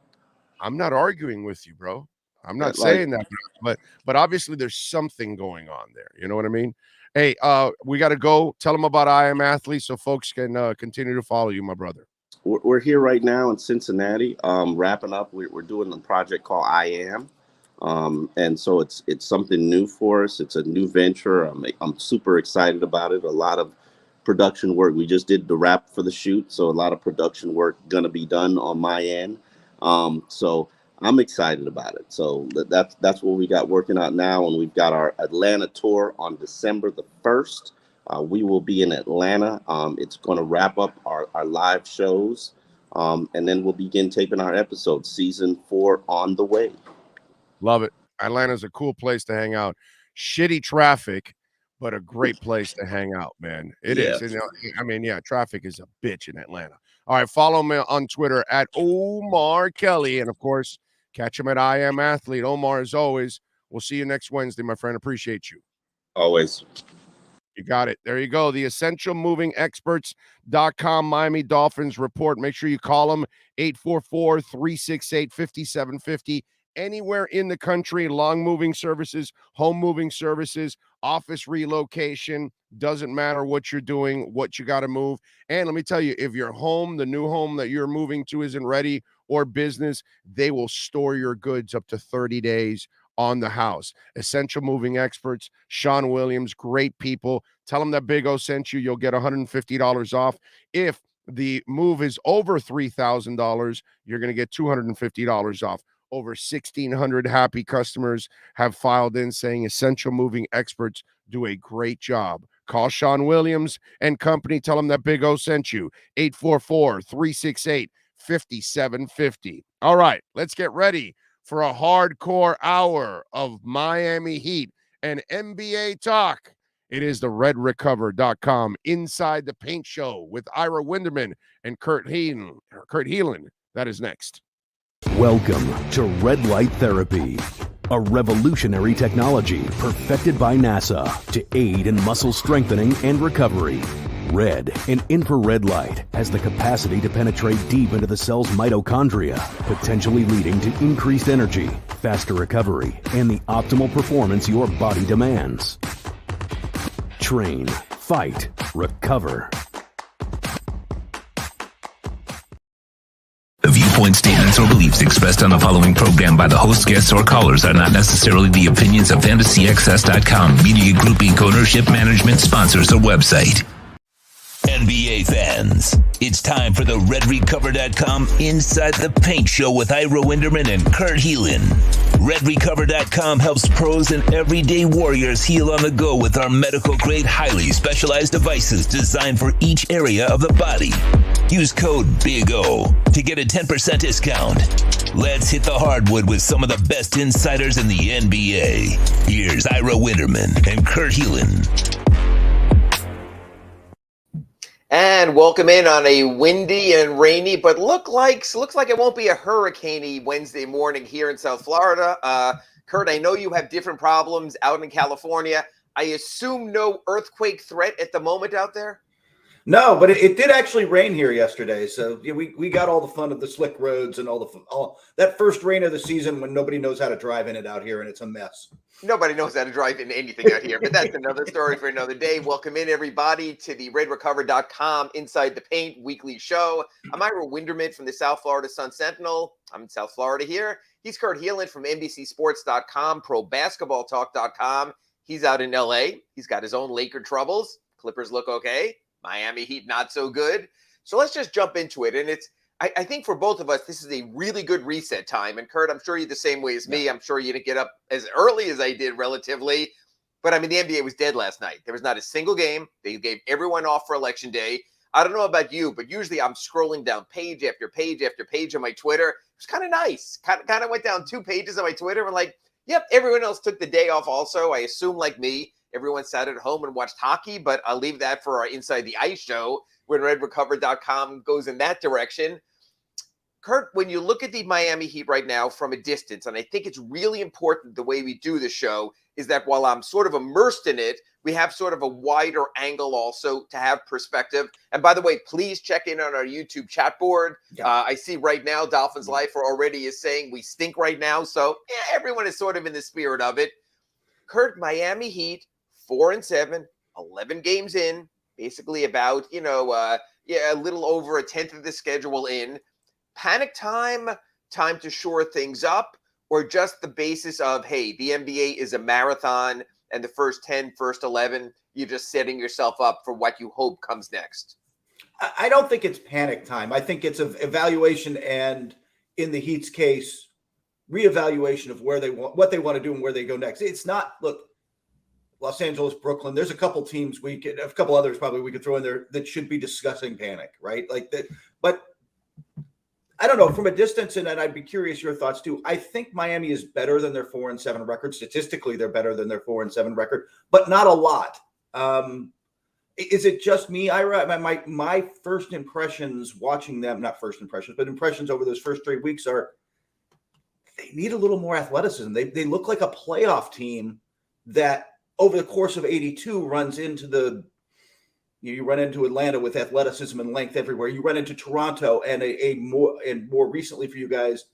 I'm not arguing with you, bro. I'm not saying that, but obviously there's something going on there. You know what I mean? Hey, we got to go. Tell them about I Am Athlete so folks can continue to follow you, my brother. We're here right now in Cincinnati, wrapping up. We're doing a project called I Am, and so it's something new for us. It's a new venture. I'm super excited about it. A lot of production work. We just did the wrap for the shoot, so a lot of production work gonna be done on my end. So I'm excited about it. So that's what we got working out now, and we've got our Atlanta tour on December the 1st. We will be in Atlanta. It's going to wrap up our live shows, and then we'll begin taping our episodes. Season 4 on the way. Love it. Atlanta's a cool place to hang out. Shitty traffic, but a great place to hang out, man. It is. Traffic is a bitch in Atlanta. All right, follow me on Twitter at Omar Kelly, and of course, catch him at I Am Athlete. Omar, as always, we'll see you next Wednesday, my friend. Appreciate you. Always. You got it. There you go. The EssentialMovingExperts.com Miami Dolphins report. Make sure you call them 844-368-5750. Anywhere in the country, long moving services, home moving services, office relocation, doesn't matter what you're doing, what you got to move. And let me tell you, if your home, the new home that you're moving to isn't ready, or business, they will store your goods up to 30 days on the house. Essential Moving Experts, Sean Williams, great people. Tell them that Big O sent you. You'll get $150 off if the move is over $3,000, you're going to get $250 off. Over 1,600 happy customers have filed in saying Essential Moving experts do a great job. Call Sean Williams and company. Tell them that Big O sent you. 844-368-5750. All right, let's get ready for a hardcore hour of Miami Heat and NBA talk. It is the RedRecover.com Inside the Paint Show with Ira Winderman and Kurt Helin. That is next. Welcome to Red Light Therapy, a revolutionary technology perfected by NASA to aid in muscle strengthening and recovery. Red and infrared light has the capacity to penetrate deep into the cell's mitochondria, potentially leading to increased energy, faster recovery, and the optimal performance your body demands. Train, fight, recover. The viewpoints, statements, or beliefs expressed on the following program by the host, guests, or callers are not necessarily the opinions of FantasyXS.com, Media Group Inc. ownership, management, sponsors, or website. NBA fans, it's time for the RedRecover.com Inside the Paint Show with Ira Winderman and Kurt Helin. RedRecover.com helps pros and everyday warriors heal on the go with our medical-grade, highly specialized devices designed for each area of the body. Use code BIG-O to get a 10% discount. Let's hit the hardwood with some of the best insiders in the NBA. Here's Ira Winderman and Kurt Helin. And welcome in on a windy and rainy, but looks like it won't be a hurricane-y Wednesday morning here in South Florida. Kurt, I know you have different problems out in California. I assume no earthquake threat at the moment out there? No, but it did actually rain here yesterday, so we got all the fun of the slick roads and all that first rain of the season when nobody knows how to drive in it out here, and it's a mess. Nobody knows how to drive in anything out here, but that's another story for another day. Welcome in, everybody, to the RedRecover.com Inside the Paint weekly show. I'm Ira Winderman from the South Florida Sun-Sentinel. I'm in South Florida here. He's Kurt Helin from NBCSports.com, ProBasketballTalk.com. He's out in L.A. He's got his own Laker troubles. Clippers look okay. Miami Heat not so good. So let's just jump into it. And I think for both of us, this is a really good reset time. And Kurt, I'm sure you're the same way as me. I'm sure you didn't get up as early as I did relatively. But I mean, the NBA was dead last night. There was not a single game. They gave everyone off for Election Day. I don't know about you, but usually I'm scrolling down page after page after page on my Twitter. It was kind of nice. Kind of went down 2 pages on my Twitter and like, yep, everyone else took the day off also. I assume like me. Everyone sat at home and watched hockey, but I'll leave that for our Inside the Ice show when RedRecover.com goes in that direction. Kurt, when you look at the Miami Heat right now from a distance, and I think it's really important the way we do the show, is that while I'm sort of immersed in it, we have sort of a wider angle also to have perspective. And by the way, please check in on our YouTube chat board. Yeah. I see right now Dolphins Lifer already is saying we stink right now. So yeah, everyone is sort of in the spirit of it. Kurt, Miami Heat, 4-7, 11 games in, basically about, a little over a tenth of the schedule in. Panic time to shore things up, or just the basis of, hey, the NBA is a marathon and the first 10, first 11, you're just setting yourself up for what you hope comes next? I don't think it's panic time. I think it's an evaluation and, in the Heat's case, reevaluation of where they want, what they want to do and where they go next. It's not, look, Los Angeles, Brooklyn, there's a couple teams a couple others probably we could throw in there that should be discussing panic, right? Like that. But I don't know, from a distance, and I'd be curious your thoughts too. I think Miami is better than their 4-7 record. Statistically, they're better than their 4-7 record, but not a lot. Is it just me, Ira? My first impressions watching them, not first impressions, but impressions over those first 3 weeks are they need a little more athleticism. They look like a playoff team that over the course of 82 runs into you run into Atlanta with athleticism and length everywhere. You run into Toronto and more recently for you guys,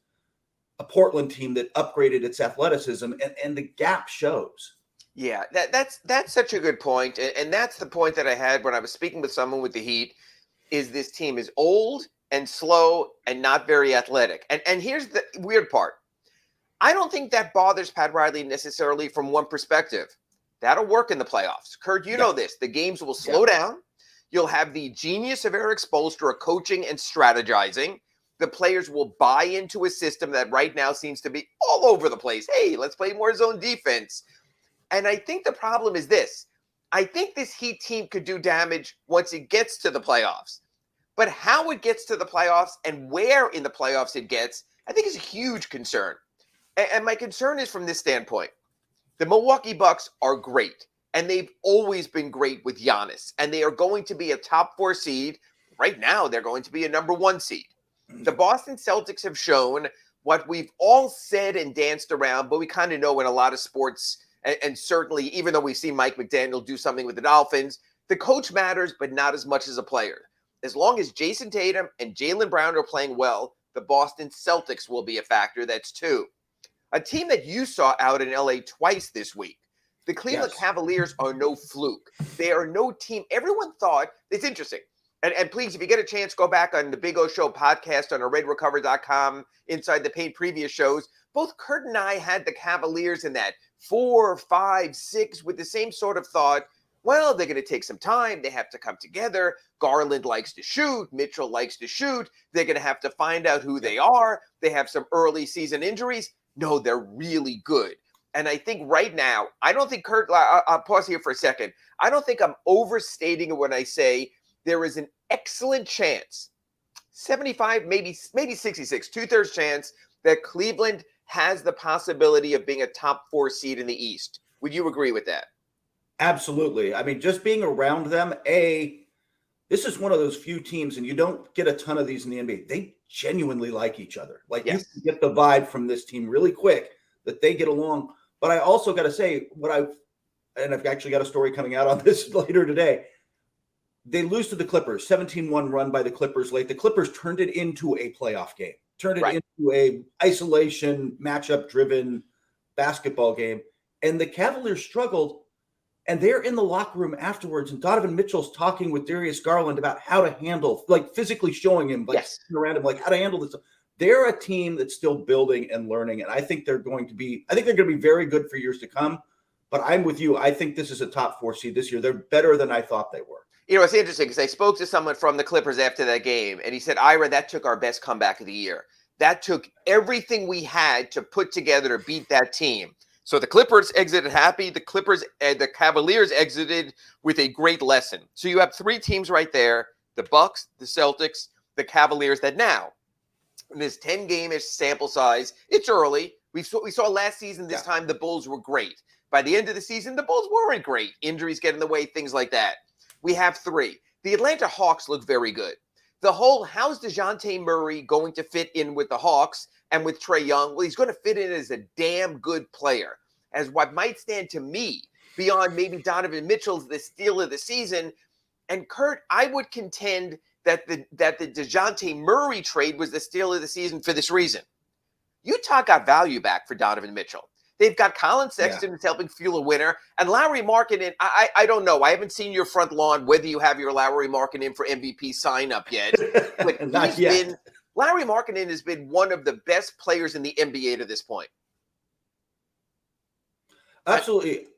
a Portland team that upgraded its athleticism, and the gap shows. Yeah, that's such a good point. And that's the point that I had when I was speaking with someone with the Heat, is this team is old and slow and not very athletic. And here's the weird part. I don't think that bothers Pat Riley necessarily from one perspective. That'll work in the playoffs. Kurt, you know this. The games will slow down. You'll have the genius of Eric Spoelstra coaching and strategizing. The players will buy into a system that right now seems to be all over the place. Hey, let's play more zone defense. And I think the problem is this. I think this Heat team could do damage once it gets to the playoffs. But how it gets to the playoffs and where in the playoffs it gets, I think is a huge concern. And my concern is from this standpoint. The Milwaukee Bucks are great, and they've always been great with Giannis, and they are going to be a top 4 seed. Right now, they're going to be a number 1 seed. The Boston Celtics have shown what we've all said and danced around, but we kind of know in a lot of sports, and certainly even though we've seen Mike McDaniel do something with the Dolphins, the coach matters, but not as much as a player. As long as Jason Tatum and Jaylen Brown are playing well, the Boston Celtics will be a factor. That's 2. A team that you saw out in LA twice this week. The Cleveland Cavaliers are no fluke. They are no team. Everyone thought, it's interesting. And please, if you get a chance, go back on the Big O Show podcast on our RedRecover.com, Inside the Paint previous shows. Both Kurt and I had the Cavaliers in that 4, 5, 6 with the same sort of thought. Well, they're going to take some time. They have to come together. Garland likes to shoot. Mitchell likes to shoot. They're going to have to find out who they are. They have some early season injuries. No, they're really good. And I think right now, I don't think Kurt, I'll pause here for a second. I don't think I'm overstating it when I say there is an excellent chance, 75, maybe 66, 2/3 chance that Cleveland has the possibility of being a top 4 seed in the East. Would you agree with that? Absolutely. I mean, just being around them, this is one of those few teams, and you don't get a ton of these in the NBA. They genuinely like each other. Like, you can get the vibe from this team really quick that they get along. But I also got to say, I've actually got a story coming out on this later today. They lose to the Clippers, 17-1 run by the Clippers late. The Clippers turned it into a playoff game, turned it into a isolation, matchup-driven basketball game. And the Cavaliers struggled, and they're in the locker room afterwards, and Donovan Mitchell's talking with Darius Garland about how to handle, like physically showing him, like around him, like how to handle this. They're a team that's still building and learning, and I think they're going to be very good for years to come. But I'm with you. I think this is a top 4 seed this year. They're better than I thought they were. You know, it's interesting because I spoke to someone from the Clippers after that game, and he said, Ira, that took our best comeback of the year. That took everything we had to put together to beat that team. So the Clippers exited happy. The Cavaliers exited with a great lesson. So you have 3 teams right there, the Bucks, the Celtics, the Cavaliers, that now, in this 10-game-ish sample size, it's early. We saw last season, this time, the Bulls were great. By the end of the season, the Bulls weren't great. Injuries get in the way, things like that. We have 3. The Atlanta Hawks look very good. The whole, how's DeJounte Murray going to fit in with the Hawks and with Trae Young? Well, he's going to fit in as a damn good player. As what might stand to me, beyond maybe Donovan Mitchell's the steal of the season. And Kurt, I would contend that the DeJounte Murray trade was the steal of the season for this reason. Utah got value back for Donovan Mitchell. They've got Colin Sexton who's helping fuel a winner. And Lauri Markkanen, I don't know. I haven't seen your front lawn, whether you have your Lauri Markkanen for MVP sign up yet. But Not yet. Lauri Markkanen has been one of the best players in the NBA to this point. Absolutely.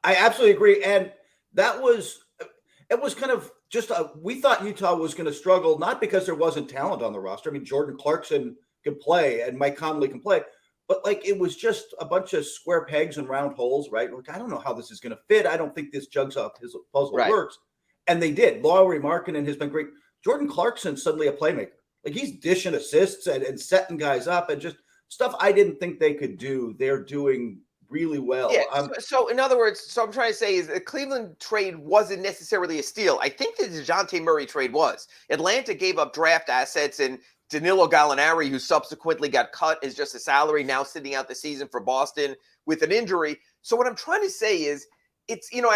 I absolutely agree. And it was kind of just we thought Utah was going to struggle, not because there wasn't talent on the roster. I mean, Jordan Clarkson can play and Mike Conley can play, but like it was just a bunch of square pegs and round holes, right? Like, I don't know how this is going to fit. I don't think this jugs up his puzzle works. And they did. Lauri Markkanen has been great. Jordan Clarkson's suddenly a playmaker. Like, he's dishing assists and setting guys up and just stuff I didn't think they could do. They're doing really well. Yeah. So in other words, so I'm trying to say is the Cleveland trade wasn't necessarily a steal. I think the DeJounte Murray trade was. Atlanta gave up draft assets and Danilo Gallinari, who subsequently got cut as just a salary, now sitting out the season for Boston with an injury. So what I'm trying to say is it's, you know,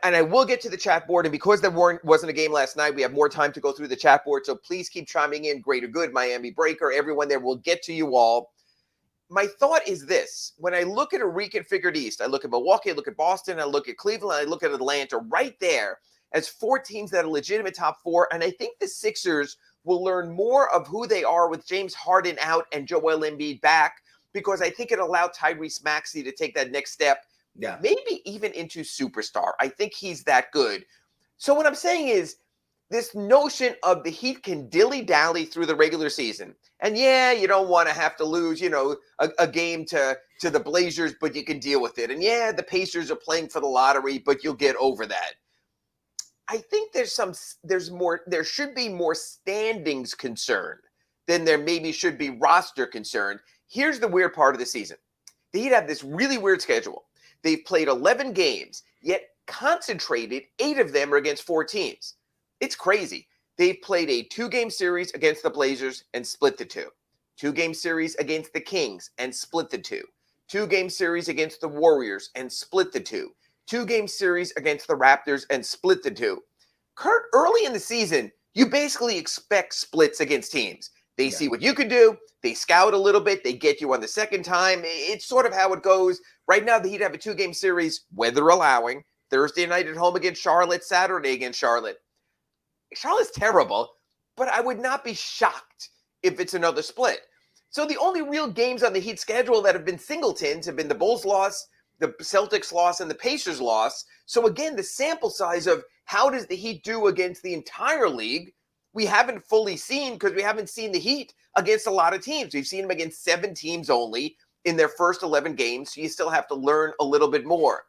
and I will get to the chat board, and because there wasn't a game last night, we have more time to go through the chat board. So please keep chiming in. Greater Good, Miami Breaker, everyone there, will get to you all. My thought is this: when I look at a reconfigured East, I look at Milwaukee, I look at Boston, I look at Cleveland, I look at Atlanta right there as 4 teams that are legitimate top 4. And I think the Sixers will learn more of who they are with James Harden out and Joel Embiid back, because I think it allowed Tyrese Maxey to take that next step, maybe even into superstar. I think he's that good. So what I'm saying is this notion of the Heat can dilly-dally through the regular season. And yeah, you don't want to have to lose, a game to the Blazers, but you can deal with it. And yeah, the Pacers are playing for the lottery, but you'll get over that. I think there should be more standings concern than there maybe should be roster concern. Here's the weird part of the season. The Heat have this really weird schedule. They've played 11 games, yet concentrated 8 of them are against 4 teams. It's crazy. They've played a 2-game series against the Blazers and split the 2. 2-game series against the Kings and split the 2. 2-game series against the Warriors and split the 2. 2-game series against the Raptors and split the 2. Kurt, early in the season, you basically expect splits against teams. They see what you can do. They scout a little bit. They get you on the second time. It's sort of how it goes. Right now, the Heat have a 2-game series, weather allowing. Thursday night at home against Charlotte, Saturday against Charlotte. Charlotte's terrible, but I would not be shocked if it's another split. So the only real games on the Heat schedule that have been singletons have been the Bulls loss, the Celtics loss, and the Pacers loss. So again, the sample size of how does the Heat do against the entire league, we haven't fully seen because we haven't seen the Heat against a lot of teams. We've seen them against 7 teams only in their first 11 games, so you still have to learn a little bit more.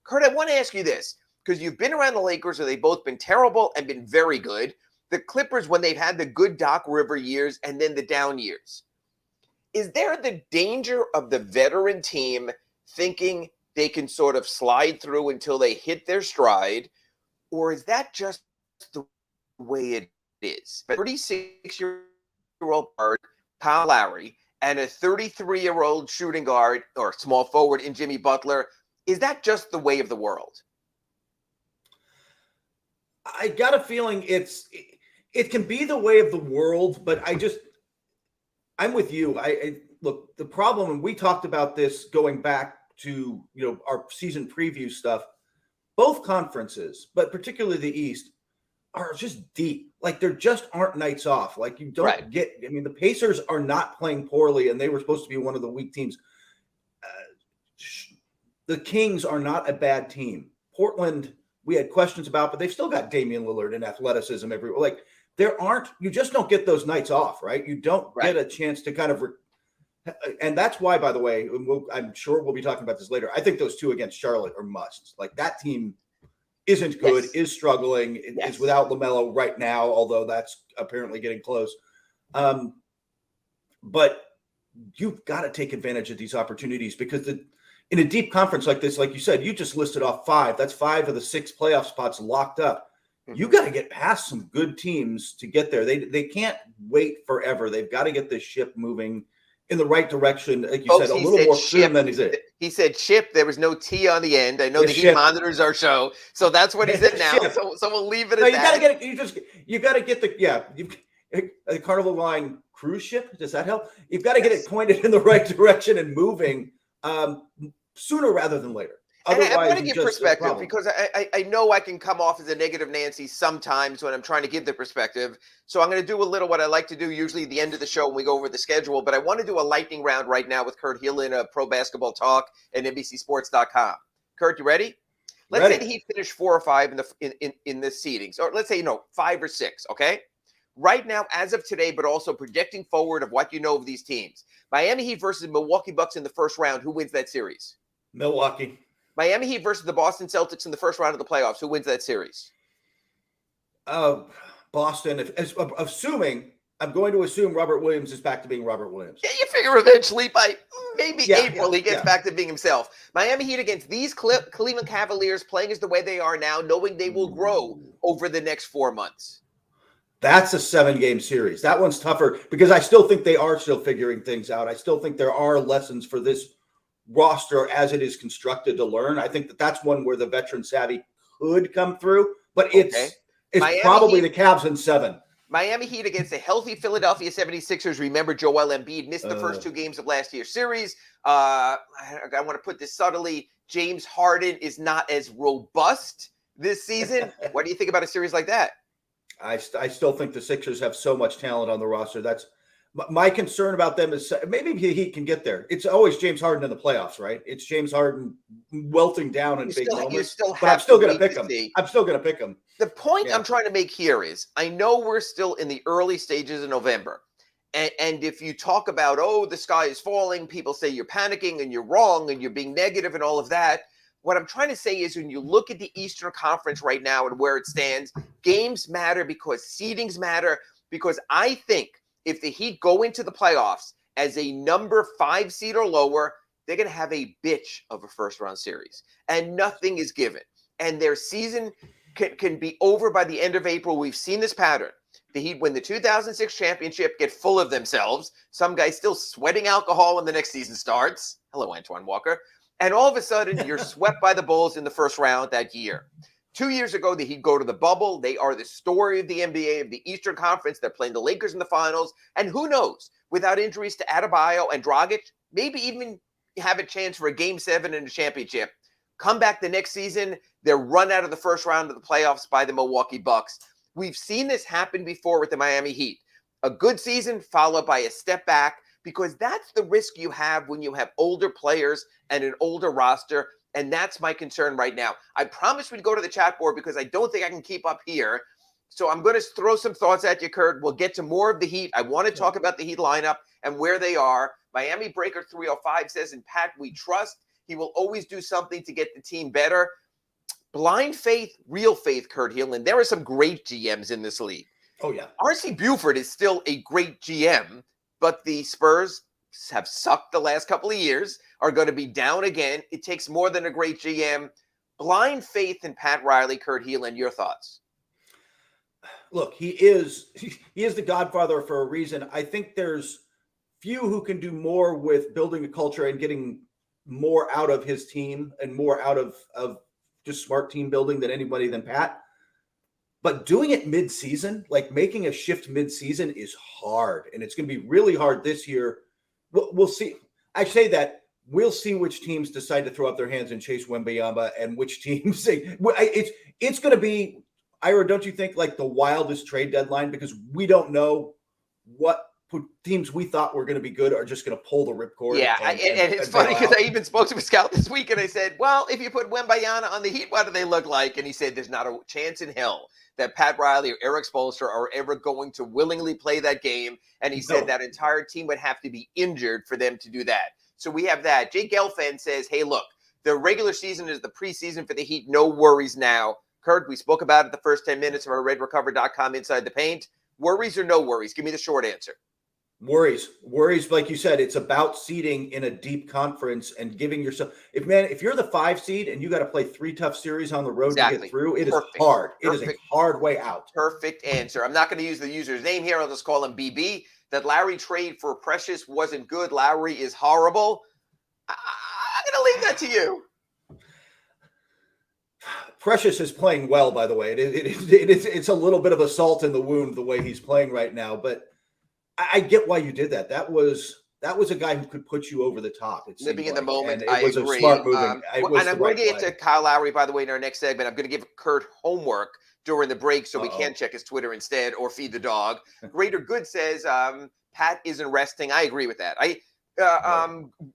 Kurt, I want to ask you this, because you've been around the Lakers where they've both been terrible and been very good. The Clippers when they've had the good Doc River years and then the down years. Is there the danger of the veteran team thinking they can sort of slide through until they hit their stride? Or is that just the way it is? A 36-year-old guard, Kyle Lowry, and a 33-year-old shooting guard or small forward in Jimmy Butler, is that just the way of the world? I got a feeling it can be the way of the world, but I'm with you. I look, the problem, and we talked about this going back to, our season preview stuff, both conferences, but particularly the East, are just deep. Like there just aren't nights off. Like you don't the Pacers are not playing poorly and they were supposed to be one of the weak teams. The Kings are not a bad team. Portland, we had questions about, but they've still got Damian Lillard and athleticism everywhere. Like you just don't get those nights off, right? You don't get a chance to kind of, and that's why, by the way, I'm sure we'll be talking about this later. I think those 2 against Charlotte are musts. Like that team isn't good, is struggling, is without LaMelo right now, although that's apparently getting close. But you've got to take advantage of these opportunities because in a deep conference like this, like you said, you just listed off 5. That's 5 of the 6 playoff spots locked up. Mm-hmm. You got to get past some good teams to get there. They can't wait forever. They've got to get this ship moving in the right direction. Like you said, a little more firm than he's it. He said ship. There was no T on the end. I know Heat monitors our show, so that's what he said now. So we'll leave it at that. You got to get it. You got to get the Carnival Line cruise ship. Does that help? You've got to get it pointed in the right direction and moving sooner rather than later. Otherwise, I'm going to give perspective because I know I can come off as a negative Nancy sometimes when I'm trying to give the perspective. So I'm going to do a little what I like to do usually at the end of the show when we go over the schedule. But I want to do a lightning round right now with Kurt Heelan of Pro Basketball Talk and NBCSports.com. Kurt, you ready? Let's say he finished 4 or 5 in the seedings, or let's say 5 or 6. Okay. Right now, as of today, but also projecting forward of what you know of these teams. Miami Heat versus Milwaukee Bucks in the first round. Who wins that series? Milwaukee. Miami Heat versus the Boston Celtics in the first round of the playoffs. Who wins that series? Boston. Assuming I'm going to assume Robert Williams is back to being Robert Williams. Yeah, you figure eventually by maybe April he gets back to being himself. Miami Heat against these Cleveland Cavaliers playing as the way they are now, knowing they will grow over the next 4 months. That's a 7-game series. That one's tougher because I still think they are still figuring things out. I still think there are lessons for this roster as it is constructed to learn. I think that's one where the veteran savvy could come through, but it's probably the Cavs in 7. Miami Heat against the healthy Philadelphia 76ers. Remember, Joel Embiid missed the first 2 games of last year's series. I want to put this subtly. James Harden is not as robust this season. What do you think about a series like that? I still think the Sixers have so much talent on the roster. That's My concern about them is maybe he can get there. It's always James Harden in the playoffs, right? It's James Harden welting down in big moments. But I'm still going to pick him. I'm still going to pick him. The point I'm trying to make here is I know we're still in the early stages of November. And if you talk about, oh, the sky is falling, people say you're panicking and you're wrong and you're being negative and all of that. What I'm trying to say is when you look at the Eastern Conference right now and where it stands, games matter because seedings matter. Because I think if the Heat go into the playoffs as a number 5 seed or lower, they're going to have a bitch of a first-round series. And nothing is given. And their season can be over by the end of April. We've seen this pattern. The Heat win the 2006 championship, get full of themselves. Some guy's still sweating alcohol when the next season starts. Hello, Antoine Walker. And all of a sudden, you're swept by the Bulls in the first round that year. 2 years ago, the Heat go to the bubble. They are the story of the NBA, of the Eastern Conference. They're playing the Lakers in the finals. And who knows, without injuries to Adebayo and Dragic, maybe even have a chance for a Game 7 in a championship. Come back the next season, they're run out of the first round of the playoffs by the Milwaukee Bucks. We've seen this happen before with the Miami Heat. A good season followed by a step back, because that's the risk you have when you have older players and an older roster. And that's my concern right now. I promised we'd go to the chat board because I don't think I can keep up here. So I'm going to throw some thoughts at you, Kurt. We'll get to more of the Heat. I want to talk about the Heat lineup and where they are. Miami Breaker 305 says, in Pat, we trust. He will always do something to get the team better. Blind faith, real faith, Kurt Heelan. There are some great GMs in this league. Oh, yeah. R.C. Buford is still a great GM, but the Spurs have sucked the last couple of years, are going to be down again. It takes more than a great GM. Blind faith in Pat Riley, Kurt Heelan, your thoughts? Look, he is the godfather for a reason. I think there's few who can do more with building a culture and getting more out of his team and more out of just smart team building than Pat. But doing it mid-season, like making a shift mid-season, is hard. And it's going to be really hard this year. We'll see. I say that we'll see which teams decide to throw up their hands and chase Wembanyama and which teams say it's going to be, Ira, don't you think, like the wildest trade deadline? Because we don't know what teams we thought were going to be good are just going to pull the ripcord. Yeah, and it's funny because I even spoke to a scout this week and I said, well, if you put Wembanyama on the Heat, what do they look like? And he said, there's not a chance in hell that Pat Riley or Eric Spoelstra are ever going to willingly play that game. And he said that entire team would have to be injured for them to do that. So we have that. Jake Gelfand says, hey, look, the regular season is the preseason for the Heat. No worries now. Kurt, we spoke about it the first 10 minutes of our RedRecover.com Inside the Paint. Worries or no worries? Give me the short answer. Worries, like you said, it's about seeding in a deep conference and giving yourself. If you're the 5 seed and you got to play 3 tough series on the road to get through, it is hard. It is a hard way out. Perfect answer. I'm not going to use the user's name here. I'll just call him BB. That Lowry trade for Precious wasn't good. Lowry is horrible. I'm going to leave that to you. Precious is playing well, by the way. It's a little bit of a salt in the wound the way he's playing right now, but I get why you did that. That was a guy who could put you over the top. Living in the moment, I agree. A smart moving. And I'm going to get to Kyle Lowry, by the way, in our next segment. I'm going to give Kurt homework during the break so we can check his Twitter instead or feed the dog. Greater Good says Pat isn't resting. I agree with that.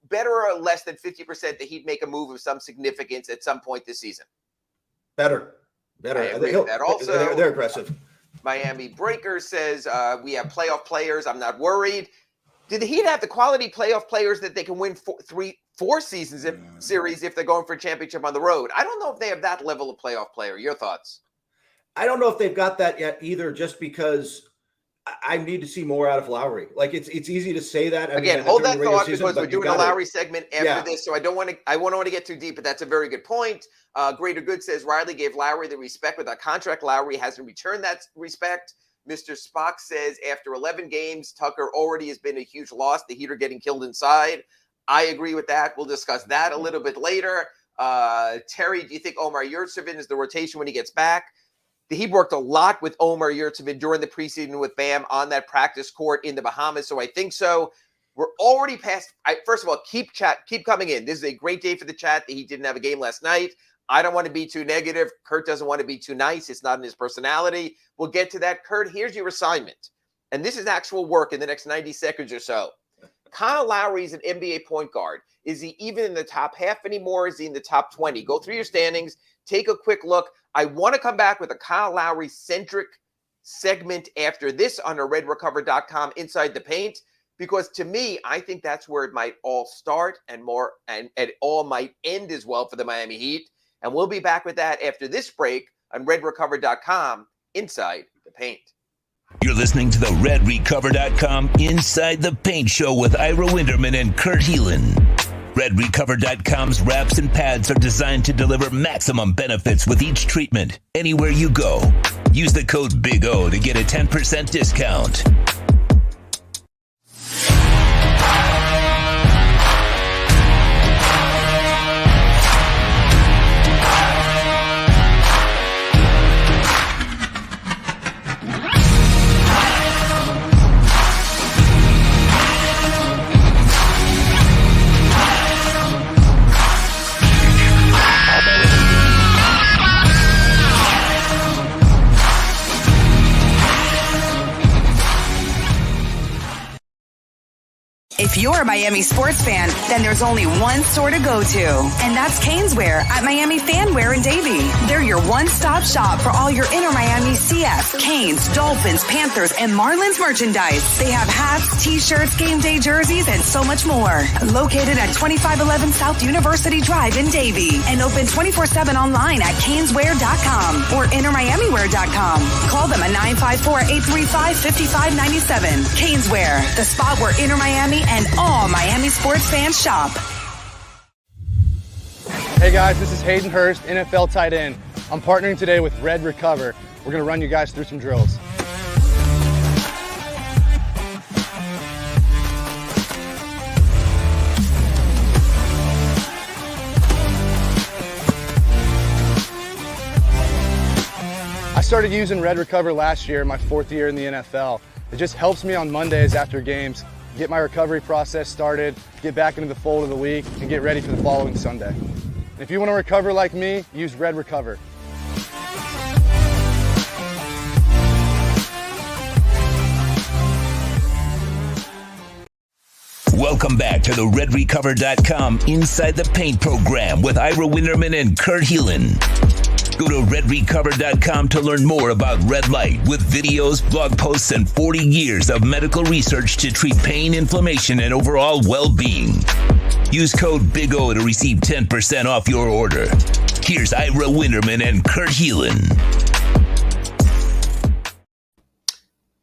Better or less than 50% that he'd make a move of some significance at some point this season. Better. I agree with that. Also, they're aggressive. Miami Breaker says we have playoff players. I'm not worried. Did the Heat have the quality playoff players that they can win 4 seasons series if they're going for a championship on the road? I don't know if they have that level of playoff player. Your thoughts? I don't know if they've got that yet either, just because I need to see more out of Lowry. Like it's easy to say that. Hold that thought because we're doing a Lowry segment after this, so I don't want to get too deep, but that's a very good point. Greater Good says Riley gave Lowry the respect with that contract. Lowry hasn't returned that respect. Mr. Spock says after 11 games, Tucker already has been a huge loss. The Heat are getting killed inside. I agree with that. We'll discuss that a little bit later. Terry, do you think Omar Yurtseven is the rotation when he gets back? The Heat worked a lot with Omar Yurtseven during the preseason with Bam on that practice court in the Bahamas, so I think so. We're already past. First of all, keep coming in. This is a great day for the chat. The Heat didn't have a game last night. I don't want to be too negative. Kurt doesn't want to be too nice. It's not in his personality. We'll get to that. Kurt, here's your assignment. and this is actual work in the next 90 seconds or so. Kyle Lowry is an NBA point guard. Is he even in the top half anymore? Is he in the top 20? Go through your standings. Take a quick look. I want to come back with a Kyle Lowry-centric segment after this on our redrecover.com Inside the Paint, because to me, I think that's where it might all start and it all might end as well for the Miami Heat. And we'll be back with that after this break on redrecover.com Inside the Paint. You're listening to the redrecover.com Inside the Paint show with Ira Winderman and Kurt Heelan. Redrecover.com's wraps and pads are designed to deliver maximum benefits with each treatment, anywhere you go. Use the code Big O to get a 10% discount. If you're a Miami sports fan, then there's only one store to go to, and that's Caneswear at Miami Fanwear in Davie. They're your one-stop shop for all your inner Miami CF, Canes, Dolphins, Panthers, and Marlins merchandise. They have hats, t-shirts, game day jerseys, and so much more. Located at 2511 South University Drive in Davie, and open 24/7 online at caneswear.com or innermiamiwear.com. Call them at 954-835-5597. Caneswear, the spot where inner Miami and all Miami sports fans shop. Hey guys, this is Hayden Hurst, NFL tight end. I'm partnering today with Red Recover. We're going to run you guys through some drills. I started using Red Recover last year, my 4th year in the NFL. It just helps me on Mondays after games, get my recovery process started, get back into the fold of the week, and get ready for the following Sunday. And if you want to recover like me, use Red Recover. Welcome back to the redrecover.com Inside the Paint program with Ira Winderman and Kurt Heelan. Go to redrecover.com to learn more about red light with videos, blog posts, and 40 years of medical research to treat pain, inflammation, and overall well-being. Use code Big O to receive 10% off your order. Here's Ira Winderman and Kurt Heelan.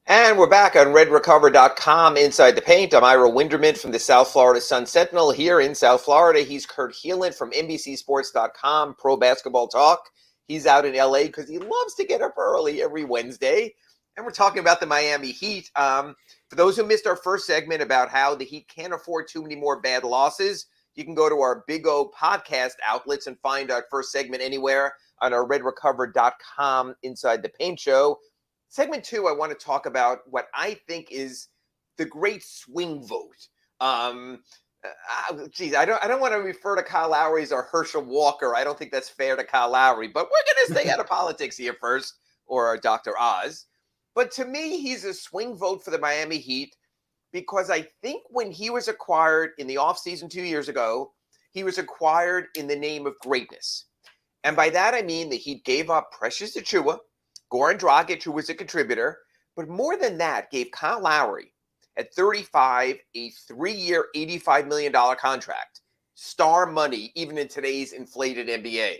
And we're back on redrecover.com Inside the Paint. I'm Ira Winderman from the South Florida Sun Sentinel here in South Florida. He's Kurt Heelan from NBCSports.com, Pro Basketball Talk. He's out in LA because he loves to get up early every Wednesday. And we're talking about the Miami Heat. For those who missed our first segment about how the Heat can't afford too many more bad losses, you can go to our Big O podcast outlets and find our first segment anywhere on our redrecover.com Inside the Paint show. Segment 2, I want to talk about what I think is the great swing vote. I don't want to refer to Kyle Lowry as our Herschel Walker. I don't think that's fair to Kyle Lowry, but we're going to stay out of politics here first, or Dr. Oz. But to me, he's a swing vote for the Miami Heat because I think when he was acquired in the offseason 2 years ago, he was acquired in the name of greatness. And by that, I mean the Heat gave up Precious Achiuwa, Goran Dragic, who was a contributor, but more than that, gave Kyle Lowry at 35, a 3-year, $85 million contract. Star money, even in today's inflated NBA.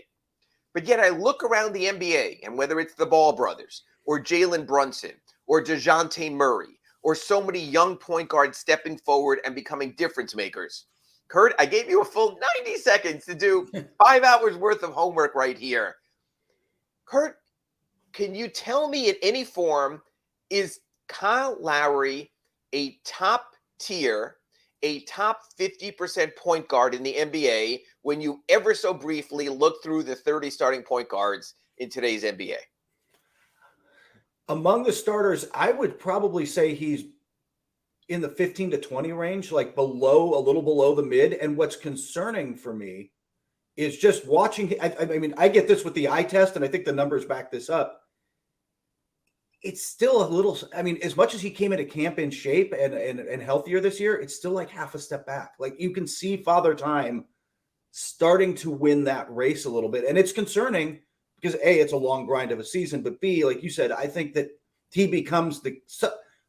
But yet I look around the NBA, and whether it's the Ball brothers, or Jalen Brunson, or DeJounte Murray, or so many young point guards stepping forward and becoming difference makers. Kurt, I gave you a full 90 seconds to do 5 hours worth of homework right here. Kurt, can you tell me in any form, is Kyle Lowry a top tier, a top 50% point guard in the NBA when you ever so briefly look through the 30 starting point guards in today's NBA? Among the starters, I would probably say he's in the 15 to 20 range, like a little below the mid. And what's concerning for me is just watching. I mean, I get this with the eye test, and I think the numbers back this up. it's still a little, I mean, as much as he came into camp in shape and healthier this year, it's still like half a step back. Like you can see Father Time starting to win that race a little bit. And it's concerning because A, it's a long grind of a season, but B, like you said, I think that he becomes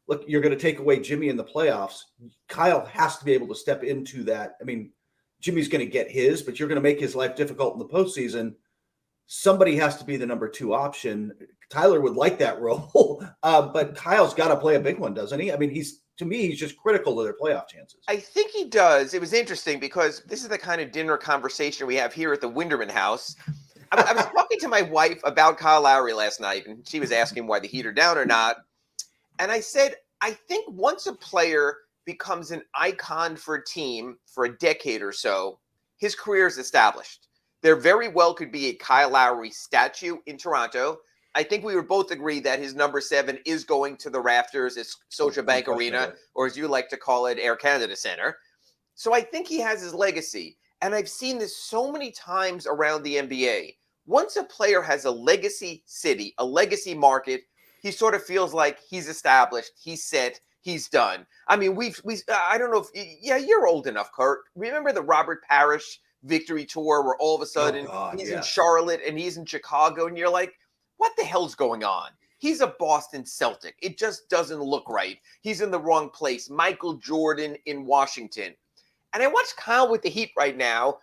look, you're going to take away Jimmy in the playoffs. Kyle has to be able to step into that. I mean, Jimmy's going to get his, but you're going to make his life difficult in the postseason. Somebody has to be the number 2 option. Tyler would like that role, but Kyle's got to play a big one, doesn't he? I mean, to me, he's just critical to their playoff chances. I think he does. It was interesting because this is the kind of dinner conversation we have here at the Winderman house. I was talking to my wife about Kyle Lowry last night, and she was asking why the Heat are down or not. And I said, I think once a player becomes an icon for a team for a decade or so, his career is established. There very well could be a Kyle Lowry statue in Toronto. I think we would both agree that his number 7 is going to the rafters at Scotiabank Arena, or as you like to call it, Air Canada Center. So I think he has his legacy. And I've seen this so many times around the NBA. Once a player has a legacy city, a legacy market, he sort of feels like he's established, he's set, he's done. I mean, I don't know if, you're old enough, Kurt. Remember the Robert Parrish victory tour where all of a sudden he's in Charlotte and he's in Chicago and you're like, what the hell's going on? He's a Boston Celtic. It just doesn't look right. He's in the wrong place. Michael Jordan in Washington. And I watch Kyle with the Heat right now.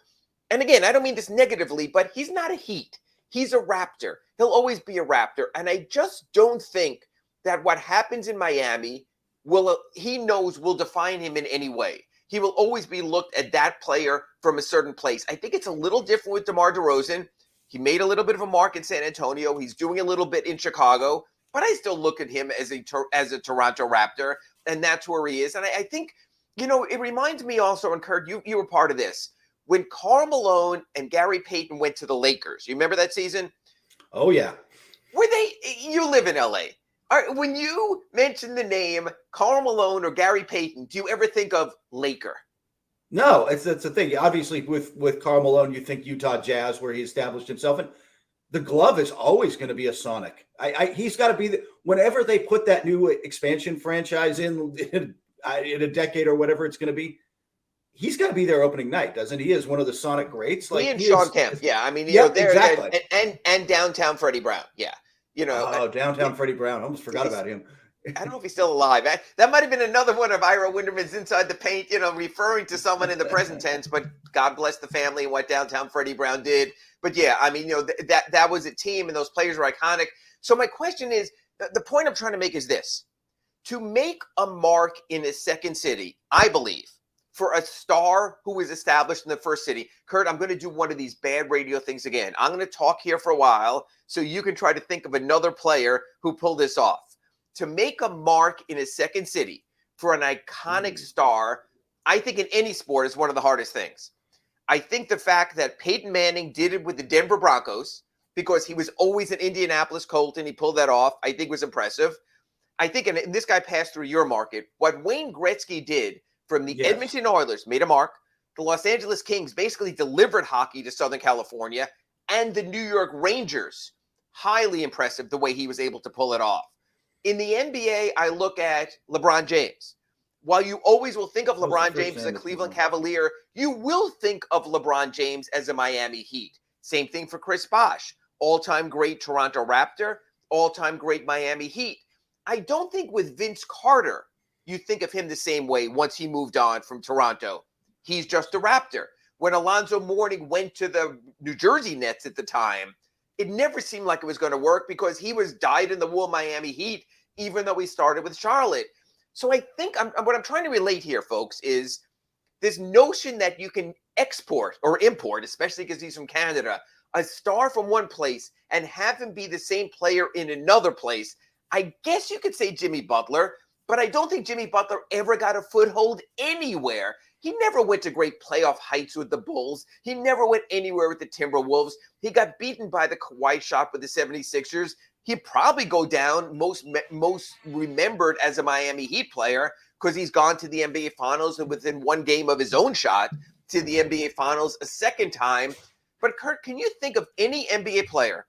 And again, I don't mean this negatively, but he's not a Heat. He's a Raptor. He'll always be a Raptor. And I just don't think that what happens in Miami will define him in any way. He will always be looked at that player from a certain place. I think it's a little different with DeMar DeRozan. He made a little bit of a mark in San Antonio. He's doing a little bit in Chicago, but I still look at him as a Toronto Raptor, and that's where he is. And I think, it reminds me also, and Kurt, you were part of this, when Karl Malone and Gary Payton went to the Lakers. You remember that season? Oh, yeah. You live in L.A. When you mention the name Karl Malone or Gary Payton, do you ever think of Laker? No, it's the thing. Obviously, with Karl Malone, you think Utah Jazz, where he established himself, and the glove is always going to be a Sonic. He's got to be whenever they put that new expansion franchise in a decade or whatever it's going to be. He's got to be there opening night, doesn't he? He is one of the Sonic greats. Like he and Sean Kemp, yeah. I mean, exactly. And downtown Freddie Brown, yeah. Downtown Freddie Brown. I almost forgot about him. I don't know if he's still alive. That might have been another one of Ira Winderman's Inside the Paint, referring to someone in the present tense, but God bless the family and what downtown Freddie Brown did. But yeah, I mean, that was a team and those players were iconic. So my question is, the point I'm trying to make is this. To make a mark in a second city, I believe, for a star who was established in the first city. Kurt, I'm going to do one of these bad radio things again. I'm going to talk here for a while so you can try to think of another player who pulled this off. To make a mark in a second city for an iconic star, I think in any sport is one of the hardest things. I think the fact that Peyton Manning did it with the Denver Broncos because he was always an Indianapolis Colt and he pulled that off, I think was impressive. I think, and this guy passed through your market, what Wayne Gretzky did from the Edmonton Oilers made a mark. The Los Angeles Kings basically delivered hockey to Southern California, and the New York Rangers, highly impressive the way he was able to pull it off. In the NBA, I look at LeBron James. While you always will think of LeBron James as a Cleveland Cavalier, you will think of LeBron James as a Miami Heat. Same thing for Chris Bosh, all-time great Toronto Raptor, all-time great Miami Heat. I don't think with Vince Carter, you think of him the same way once he moved on from Toronto. He's just a Raptor. When Alonzo Mourning went to the New Jersey Nets at the time, it never seemed like it was going to work because he was dyed-in-the-wool Miami Heat, even though he started with Charlotte. So I think what I'm trying to relate here, folks, is this notion that you can export or import, especially because he's from Canada, a star from one place and have him be the same player in another place. I guess you could say Jimmy Butler, but I don't think Jimmy Butler ever got a foothold anywhere. He never went to great playoff heights with the Bulls. He never went anywhere with the Timberwolves. He got beaten by the Kawhi shot with the 76ers. He'd probably go down most remembered as a Miami Heat player because he's gone to the NBA Finals and within one game of his own shot to the NBA Finals a second time. But Kurt, can you think of any NBA player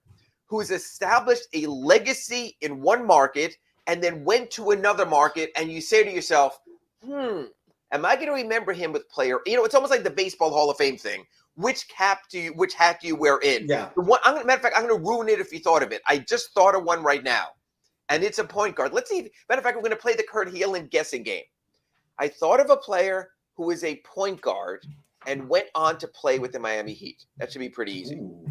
who's established a legacy in one market and then went to another market, and you say to yourself, am I going to remember him with player? You know, it's almost like the Baseball Hall of Fame thing. Which hat do you wear in? Yeah. Matter of fact, I'm going to ruin it if you thought of it. I just thought of one right now, and it's a point guard. Let's see. Matter of fact, we're going to play the Kurt Helin guessing game. I thought of a player who is a point guard and went on to play with the Miami Heat. That should be pretty easy. Ooh.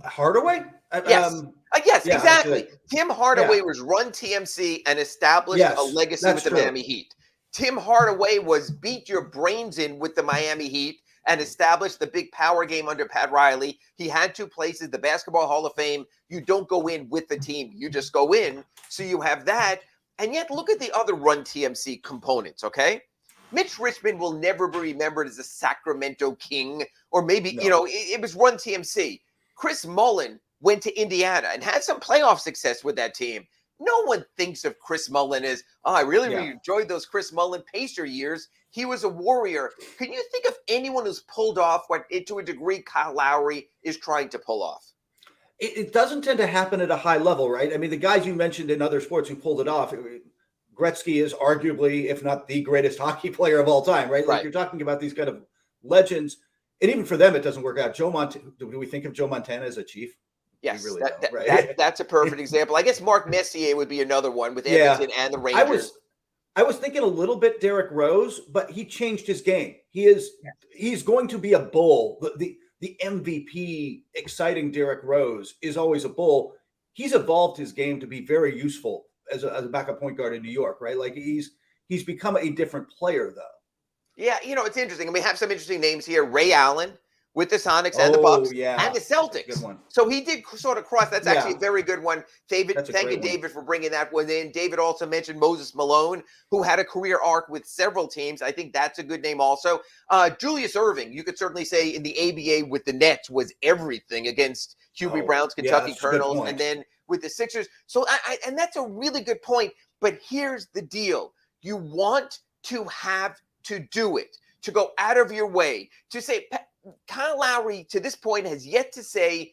Hardaway? Yes. Yes, yeah, exactly. Tim Hardaway was run TMC and established a legacy with the Miami Heat. Tim Hardaway was beat your brains in with the Miami Heat and established the big power game under Pat Riley. He had two places, the Basketball Hall of Fame. You don't go in with the team. You just go in. So you have that. And yet look at the other run TMC components, okay? Mitch Richmond will never be remembered as a Sacramento King, or maybe, it was run TMC. Chris Mullin went to Indiana and had some playoff success with that team. No one thinks of Chris Mullin as, I really enjoyed those Chris Mullin Pacer years. He was a warrior. Can you think of anyone who's pulled off what, to a degree, Kyle Lowry is trying to pull off? It doesn't tend to happen at a high level, right? I mean, the guys you mentioned in other sports who pulled it off, Gretzky is arguably, if not the greatest hockey player of all time, right? Like you're talking about these kind of legends. And even for them, it doesn't work out. Do we think of Joe Montana as a Chief? Yes, really that's a perfect example. I guess Mark Messier would be another one with Edmonton and the Rangers. I was thinking a little bit Derrick Rose, but he changed his game. He's going to be a Bull. The MVP, exciting Derrick Rose is always a Bull. He's evolved his game to be very useful as a backup point guard in New York, right? Like he's become a different player, though. Yeah, it's interesting. And we have some interesting names here. Ray Allen with the Sonics and the Bucks and the Celtics. So he did sort of cross. That's actually a very good one. Thank you, David, for bringing that one in. David also mentioned Moses Malone, who had a career arc with several teams. I think that's a good name also. Julius Erving, you could certainly say in the ABA with the Nets was everything against Hubie Brown's Kentucky Colonels, and then with the Sixers. So, and that's a really good point. But here's the deal. You want to have to do it, to go out of your way, to say, Kyle Lowry to this point has yet to say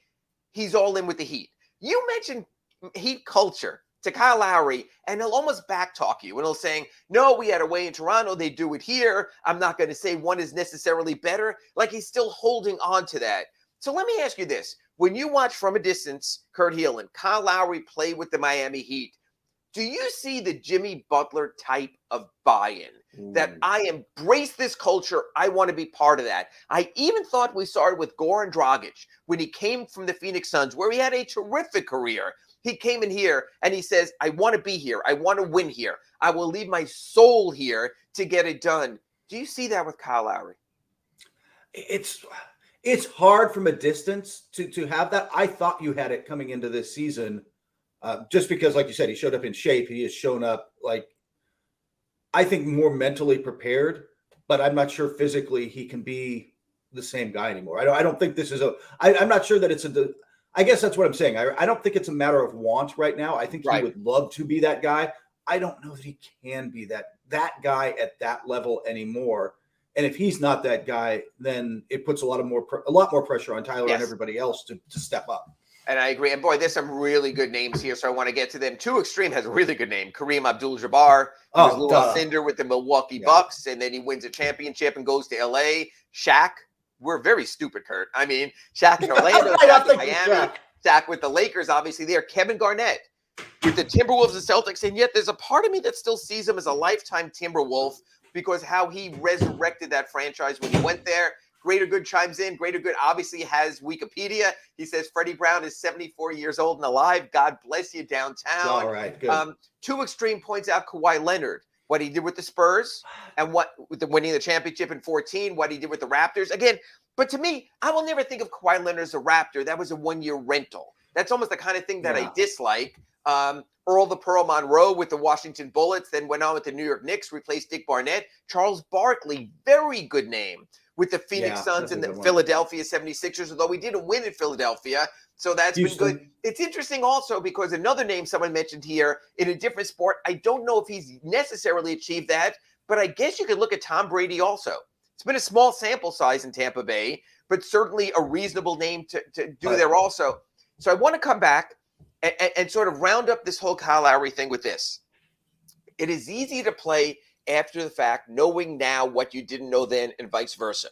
he's all in with the Heat. You mentioned Heat culture to Kyle Lowry, and he'll almost backtalk you, and he'll saying, no, we had a way in Toronto, they do it here. I'm not going to say one is necessarily better. Like he's still holding on to that. So let me ask you this. When you watch from a distance Kurt Helin, Kyle Lowry play with the Miami Heat, do you see the Jimmy Butler type of buy-in? That I embrace this culture, I want to be part of that. I even thought we started with Goran Dragic when he came from the Phoenix Suns, where he had a terrific career. He came in here and he says, I want to be here. I want to win here. I will leave my soul here to get it done. Do you see that with Kyle Lowry? It's hard from a distance to have that. I thought you had it coming into this season. Just because, like you said, he showed up in shape. He has shown up, I think, more mentally prepared, but I'm not sure physically he can be the same guy anymore. I don't think this is I'm not sure that it's I guess that's what I'm saying. I don't think it's a matter of want right now. I think he would love to be that guy. I don't know that he can be that guy at that level anymore. And if he's not that guy, then it puts a lot more pressure on Tyler and everybody else to step up. And I agree. And boy, there's some really good names here, so I want to get to them. Two Extreme has a really good name. Kareem Abdul-Jabbar. He was Lou Alcindor with the Milwaukee Bucks, and then he wins a championship and goes to L.A. Shaq. We're very stupid, Kurt. I mean, Shaq in Orlando, Shaq in Miami, Shaq with the Lakers, obviously there. Kevin Garnett with the Timberwolves and Celtics. And yet there's a part of me that still sees him as a lifetime Timberwolf because how he resurrected that franchise when he went there. Greater Good chimes in. Greater Good obviously has Wikipedia. He says Freddie Brown is 74 years old and alive. God bless you downtown. All right, good. Two Extreme points out Kawhi Leonard, what he did with the Spurs and what with the winning the championship in 2014, what he did with the Raptors. Again, but to me, I will never think of Kawhi Leonard as a Raptor. That was a one-year rental. That's almost the kind of thing that I dislike. Earl the Pearl Monroe with the Washington Bullets, then went on with the New York Knicks, replaced Dick Barnett. Charles Barkley, very good name, with the Phoenix Suns and the Philadelphia 76ers, although he didn't win in Philadelphia. So that's been good. It's interesting also because another name someone mentioned here in a different sport, I don't know if he's necessarily achieved that, but I guess you could look at Tom Brady also. It's been a small sample size in Tampa Bay, but certainly a reasonable name to do there also. So I want to come back and sort of round up this whole Kyle Lowry thing with this. It is easy to play after the fact, knowing now what you didn't know then and vice versa.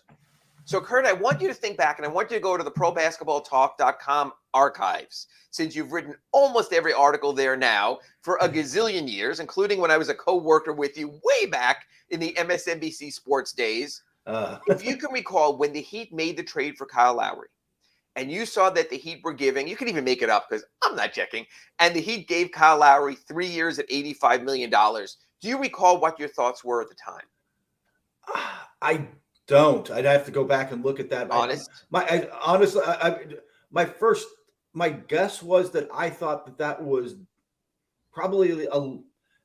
So, Kurt, I want you to think back, and I want you to go to the ProBasketballTalk.com archives, since you've written almost every article there now for a gazillion years, including when I was a co-worker with you way back in the MSNBC sports days. If you can recall when the Heat made the trade for Kyle Lowry, and you saw that the Heat were giving, you can even make it up because I'm not checking, and the Heat gave Kyle Lowry 3 years at $85 million. Do you recall what your thoughts were at the time? I don't. I'd have to go back and look at that. Honestly, my guess was that I thought that was probably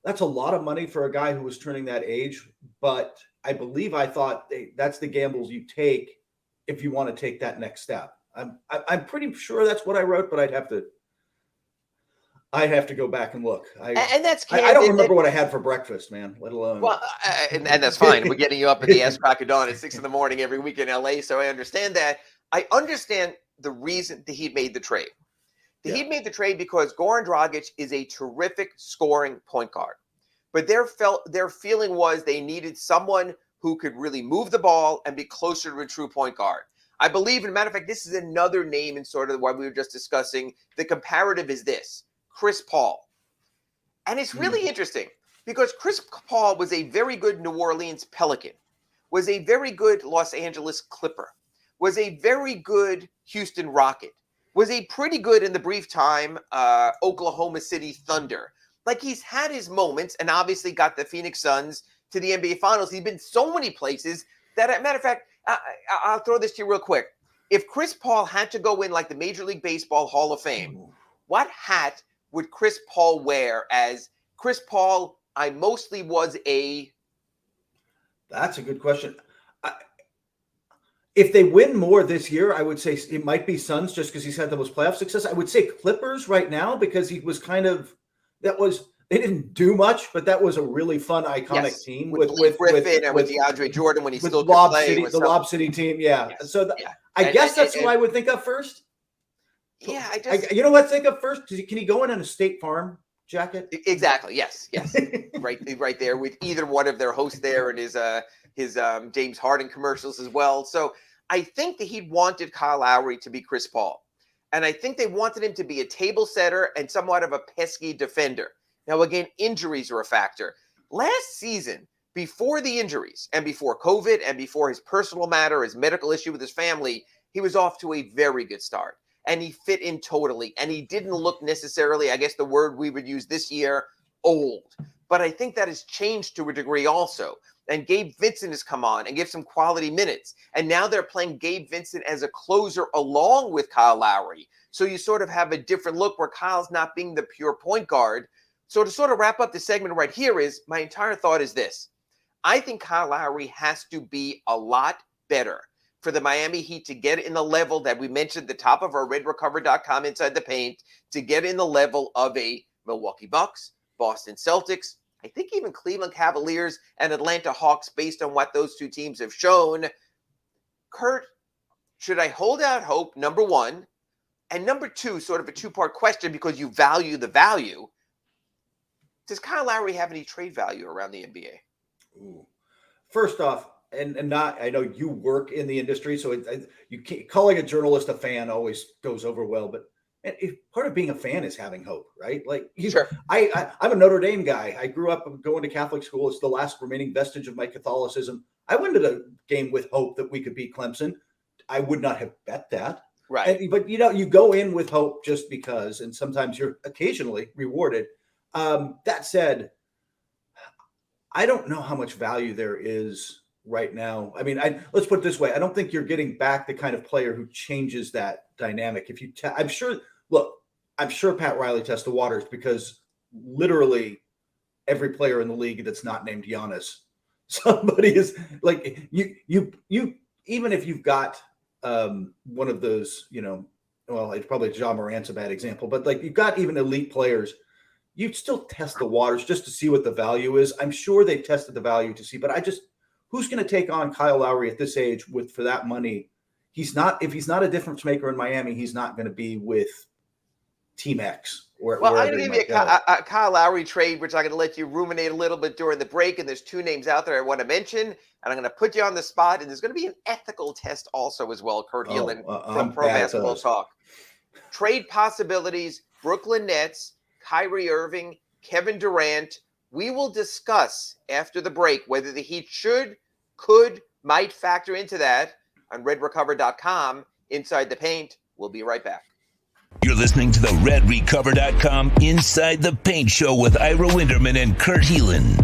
that's a lot of money for a guy who was turning that age. But I believe I thought that's the gambles you take if you want to take that next step. I'm pretty sure that's what I wrote, but I'd have to go back and look. I don't remember what I had for breakfast, man, let alone. Well, and that's fine. We're getting you up at the ass crack of dawn at 6 a.m. every week in LA, so I understand that. I understand the reason the Heat made the trade. The Heat made the trade because Goran Dragic is a terrific scoring point guard. But their feeling was they needed someone who could really move the ball and be closer to a true point guard. I believe, as a matter of fact, this is another name in sort of what we were just discussing. The comparative is this. Chris Paul. And it's really interesting because Chris Paul was a very good New Orleans Pelican, was a very good Los Angeles Clipper, was a very good Houston Rocket, was a pretty good in the brief time Oklahoma City Thunder. Like he's had his moments and obviously got the Phoenix Suns to the NBA Finals. He's been so many places that, as a matter of fact, I'll throw this to you real quick. If Chris Paul had to go in like the Major League Baseball Hall of Fame, what hat would Chris Paul wear as Chris Paul? I mostly was a. That's a good question. If they win more this year, I would say it might be Suns just because he's had the most playoff success. I would say Clippers right now because he was they didn't do much, but that was a really fun, iconic team with Griffin and with DeAndre Jordan when he still could Lob play. City, the Lob City team, yeah. Yes. So I guess that's who I would think of first. Yeah, you know what I think of first? Can he go in a State Farm jacket? Exactly. Yes. right there with either one of their hosts there and his James Harden commercials as well. So I think that he wanted Kyle Lowry to be Chris Paul, and I think they wanted him to be a table setter and somewhat of a pesky defender. Now, again, injuries are a factor. Last season, before the injuries and before COVID and before his personal matter, his medical issue with his family, he was off to a very good start. And he fit in totally. And he didn't look necessarily, I guess the word we would use this year, old. But I think that has changed to a degree also. And Gabe Vincent has come on and give some quality minutes. And now they're playing Gabe Vincent as a closer along with Kyle Lowry. So you sort of have a different look where Kyle's not being the pure point guard. So to sort of wrap up the segment right here is, my entire thought is this. I think Kyle Lowry has to be a lot better for the Miami Heat to get in the level that we mentioned at the top of our RedRecover.com Inside the Paint, to get in the level of a Milwaukee Bucks, Boston Celtics, I think even Cleveland Cavaliers and Atlanta Hawks based on what those two teams have shown. Kurt, should I hold out hope, number one? And number two, sort of a two-part question because you value the value. Does Kyle Lowry have any trade value around the NBA? Ooh. First off, and not, I know you work in the industry, so you can't, calling a journalist a fan always goes over well, but part of being a fan is having hope, right? Like, sure. I'm a Notre Dame guy. I grew up going to Catholic school. It's the last remaining vestige of my Catholicism. I went to the game with hope that we could beat Clemson. I would not have bet that. Right. But, you go in with hope just because, and sometimes you're occasionally rewarded. That said, I don't know how much value there is right now. I mean, let's put it this way. I don't think you're getting back the kind of player who changes that dynamic. If you, I'm sure Pat Riley tests the waters because literally every player in the league that's not named Giannis, somebody is like you, even if you've got one of those, well, it's probably Ja Morant's a bad example, but like you've got even elite players, you'd still test the waters just to see what the value is. I'm sure they've tested the value to see, but who's going to take on Kyle Lowry at this age for that money? If he's not a difference maker in Miami, he's not going to be with Team X. I'm going to give you a Kyle Lowry trade, which I'm going to let you ruminate a little bit during the break. And there's 2 names out there I want to mention. And I'm going to put you on the spot. And there's going to be an ethical test also as well, Kurt Heelan from Pro Basketball Talk. Trade possibilities, Brooklyn Nets, Kyrie Irving, Kevin Durant. We will discuss after the break whether the Heat should, could, might factor into that on redrecover.com. Inside the Paint. We'll be right back. You're listening to the RedRecover.com Inside the Paint Show with Ira Winderman and Kurt Heelan.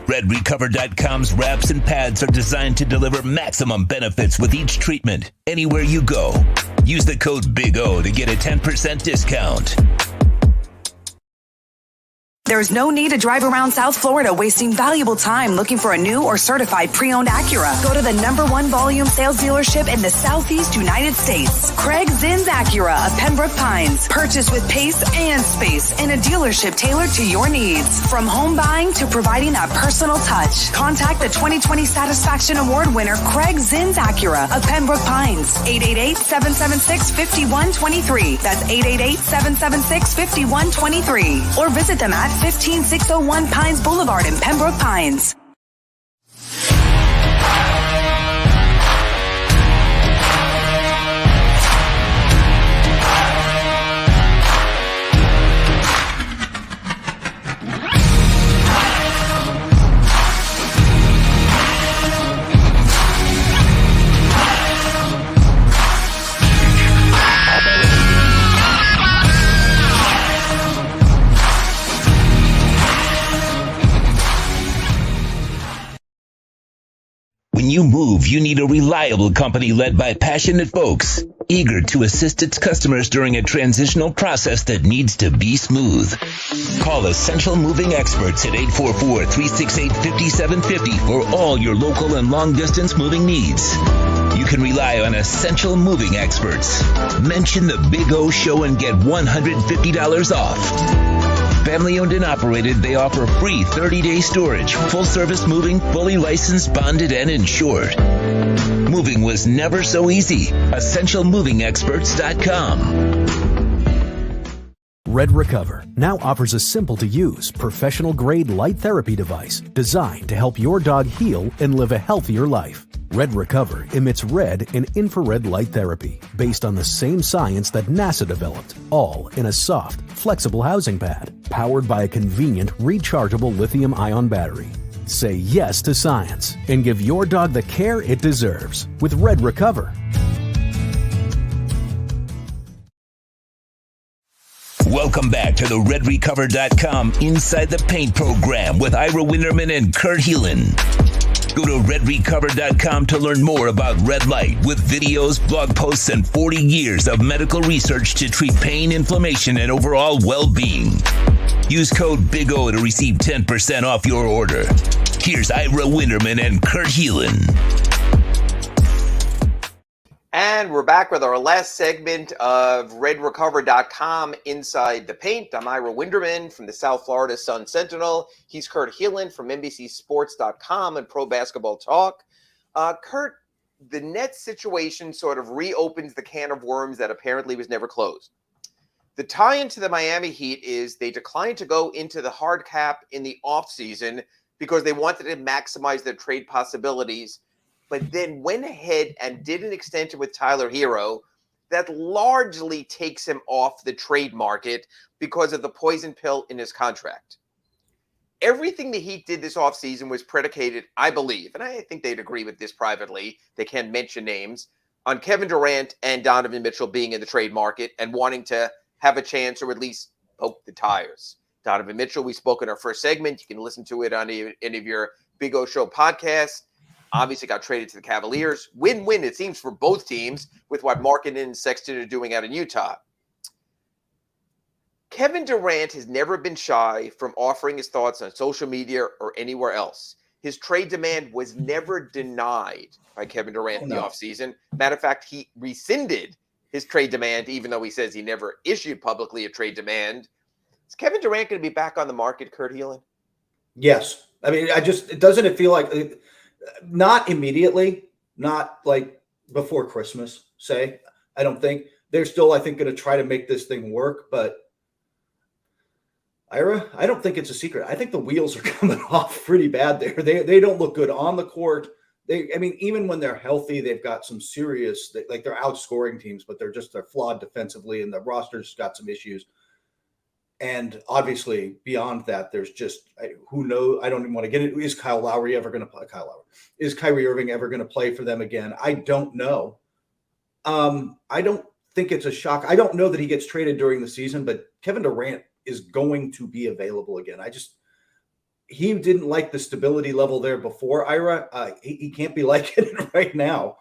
RedRecover.com's wraps and pads are designed to deliver maximum benefits with each treatment, anywhere you go. Use the code Big O to get a 10% discount. There's no need to drive around South Florida wasting valuable time looking for a new or certified pre-owned Acura. Go to the #1 volume sales dealership in the Southeast United States. Craig Zinn's Acura of Pembroke Pines. Purchase with pace and space in a dealership tailored to your needs. From home buying to providing that personal touch. Contact the 2020 Satisfaction Award winner Craig Zinn's Acura of Pembroke Pines. 888-776-5123. That's 888-776-5123. Or visit them at 15601 Pines Boulevard in Pembroke Pines. When you move, you need a reliable company led by passionate folks, eager to assist its customers during a transitional process that needs to be smooth. Call Essential Moving Experts at 844-368-5750 for all your local and long-distance moving needs. You can rely on Essential Moving Experts. Mention the Big O Show and get $150 off. Family owned and operated, they offer free 30-day storage, full-service moving, fully licensed, bonded, and insured. Moving was never so easy. EssentialMovingExperts.com. Red Recover now offers a simple-to-use, professional-grade light therapy device designed to help your dog heal and live a healthier life. Red Recover emits red and infrared light therapy based on the same science that NASA developed, all in a soft, flexible housing pad powered by a convenient, rechargeable lithium-ion battery. Say yes to science and give your dog the care it deserves with Red Recover. Welcome back to the RedRecover.com Inside the Paint program with Ira Winderman and Kurt Heelan. Go to RedRecover.com to learn more about red light with videos, blog posts, and 40 years of medical research to treat pain, inflammation, and overall well-being. Use code Big O to receive 10% off your order. Here's Ira Winderman and Kurt Heelan. And we're back with our last segment of RedRecover.com Inside the Paint. I'm Ira Winderman from the South Florida Sun Sentinel. He's Kurt Heelan from NBCSports.com and Pro Basketball Talk. Kurt, the Nets situation sort of reopens the can of worms that apparently was never closed. The tie-in to the Miami Heat is they declined to go into the hard cap in the offseason because they wanted to maximize their trade possibilities, but then went ahead and did an extension with Tyler Hero that largely takes him off the trade market because of the poison pill in his contract. Everything the Heat did this offseason was predicated, I believe, and I think they'd agree with this privately, they can't mention names, on Kevin Durant and Donovan Mitchell being in the trade market and wanting to have a chance or at least poke the tires. Donovan Mitchell, we spoke in our first segment. You can listen to it on any of your Big O Show podcasts. Obviously got traded to the Cavaliers. Win-win, it seems, for both teams with what Markkanen and Sexton are doing out in Utah. Kevin Durant has never been shy from offering his thoughts on social media or anywhere else. His trade demand was never denied by Kevin Durant in the offseason. Matter of fact, he rescinded his trade demand, even though he says he never issued publicly a trade demand. Is Kevin Durant going to be back on the market, Kurt Heelan? Yes. I mean, doesn't it feel like... Not immediately, not like before Christmas, say. I don't think. They're still, I think, going to try to make this thing work. But Ira, I don't think it's a secret. I think the wheels are coming off pretty bad there. They don't look good on the court. Even when they're healthy, they've got some serious, like they're outscoring teams, but they're flawed defensively, and the roster's got some issues. And obviously, beyond that, there's just who knows. I don't even want to get it. Is Kyle Lowry ever going to play? Is Kyrie Irving ever going to play for them again? I don't know. I don't think it's a shock. I don't know that he gets traded during the season, but Kevin Durant is going to be available again. He didn't like the stability level there before, Ira. He can't be liking it right now.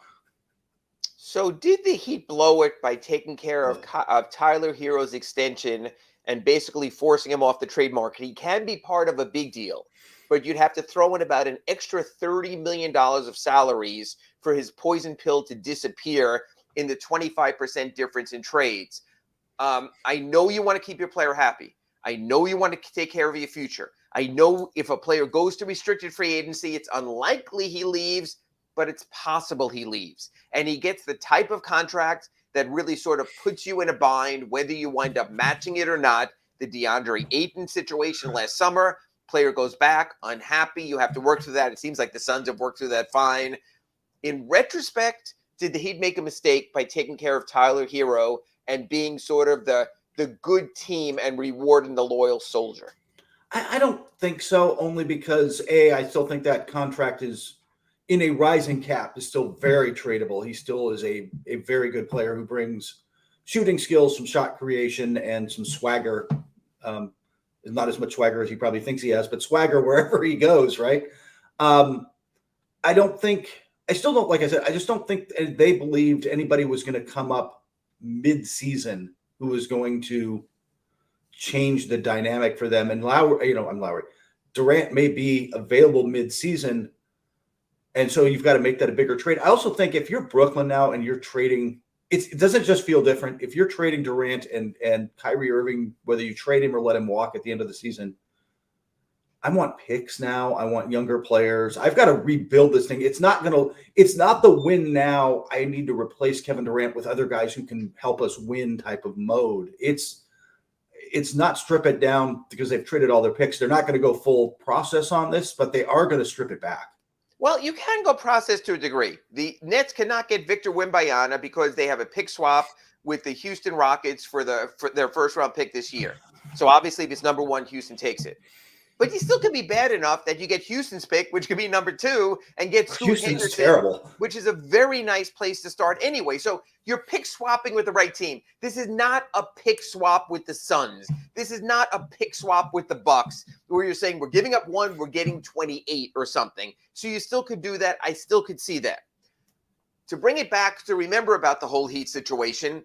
So did the Heat blow it by taking care of Tyler Hero's extension and basically forcing him off the trade market? He can be part of a big deal, but you'd have to throw in about an extra $30 million of salaries for his poison pill to disappear in the 25% difference in trades. I know you want to keep your player happy. I know you want to take care of your future. I know if a player goes to restricted free agency, it's unlikely he leaves, but it's possible he leaves. And he gets the type of contract that really sort of puts you in a bind, whether you wind up matching it or not. The DeAndre Ayton situation last summer, player goes back, unhappy. You have to work through that. It seems like the Suns have worked through that fine. In retrospect, did the Heat make a mistake by taking care of Tyler Hero and being sort of the good team and rewarding the loyal soldier? I don't think so, only because, I still think that contract is in a rising cap, is still very tradable. He still is a very good player who brings shooting skills, some shot creation, and some swagger. Not as much swagger as he probably thinks he has, but swagger wherever he goes, right? I still don't, like I said, I just don't think they believed anybody was going to come up mid-season who was going to change the dynamic for them. And Lowry, Durant may be available mid-season, and so you've got to make that a bigger trade. I also think if you're Brooklyn now and you're trading, it doesn't just feel different. If you're trading Durant and Kyrie Irving, whether you trade him or let him walk at the end of the season, I want picks now. I want younger players. I've got to rebuild this thing. It's not the win now. I need to replace Kevin Durant with other guys who can help us win type of mode. It's not strip it down because they've traded all their picks. They're not going to go full process on this, but they are going to strip it back. Well, you can go process to a degree. The Nets cannot get Victor Wembanyama because they have a pick swap with the Houston Rockets for their first round pick this year. So obviously if it's number one, Houston takes it. But you still could be bad enough that you get Houston's pick, which could be number 2, and get Scoot Henderson, terrible, which is a very nice place to start anyway. So you're pick swapping with the right team. This is not a pick swap with the Suns. This is not a pick swap with the Bucks, where you're saying we're giving up 1, we're getting 28 or something. So you still could do that. I still could see that. To bring it back to remember about the whole Heat situation,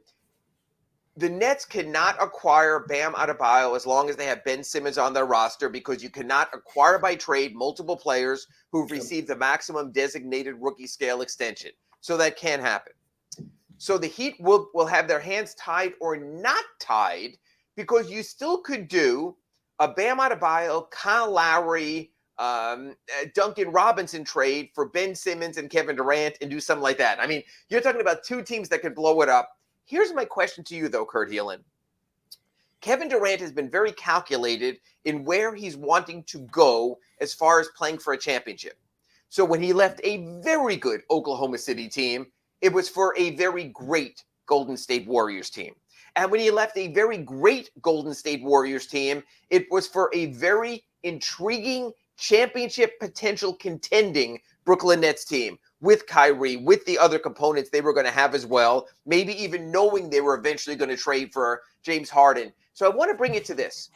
the Nets cannot acquire Bam Adebayo as long as they have Ben Simmons on their roster, because you cannot acquire by trade multiple players who've received the maximum designated rookie scale extension. So that can happen. So the Heat will have their hands tied or not tied, because you still could do a Bam Adebayo, Kyle Lowry, Duncan Robinson trade for Ben Simmons and Kevin Durant and do something like that. I mean, you're talking about 2 teams that could blow it up. Here's my question to you, though, Kurt Helin. Kevin Durant has been very calculated in where he's wanting to go as far as playing for a championship. So when he left a very good Oklahoma City team, it was for a very great Golden State Warriors team. And when he left a very great Golden State Warriors team, it was for a very intriguing championship potential contending Brooklyn Nets team, with Kyrie, with the other components they were going to have as well, maybe even knowing they were eventually going to trade for James Harden. So I want to bring it to this.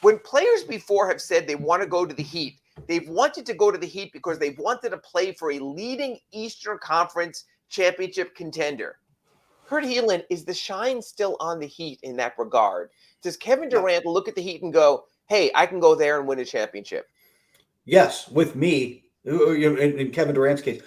When players before have said they want to go to the Heat, they've wanted to go to the Heat because they've wanted to play for a leading Eastern Conference championship contender. Kurt Helin, is the shine still on the Heat in that regard? Does Kevin Durant look at the Heat and go, hey, I can go there and win a championship? Yes, with me, in Kevin Durant's case,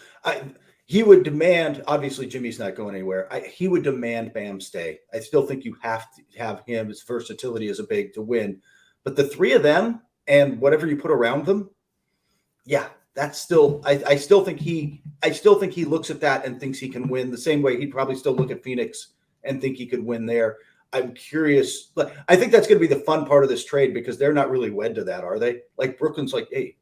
he would demand, obviously Jimmy's not going anywhere. He would demand Bam stay. I still think you have to have him, his versatility as a big to win. But the 3 of them and whatever you put around them, yeah, that's still, I still think he looks at that and thinks he can win the same way he'd probably still look at Phoenix and think he could win there. I'm curious. But I think that's going to be the fun part of this trade because they're not really wed to that, are they? Like Brooklyn's like, hey,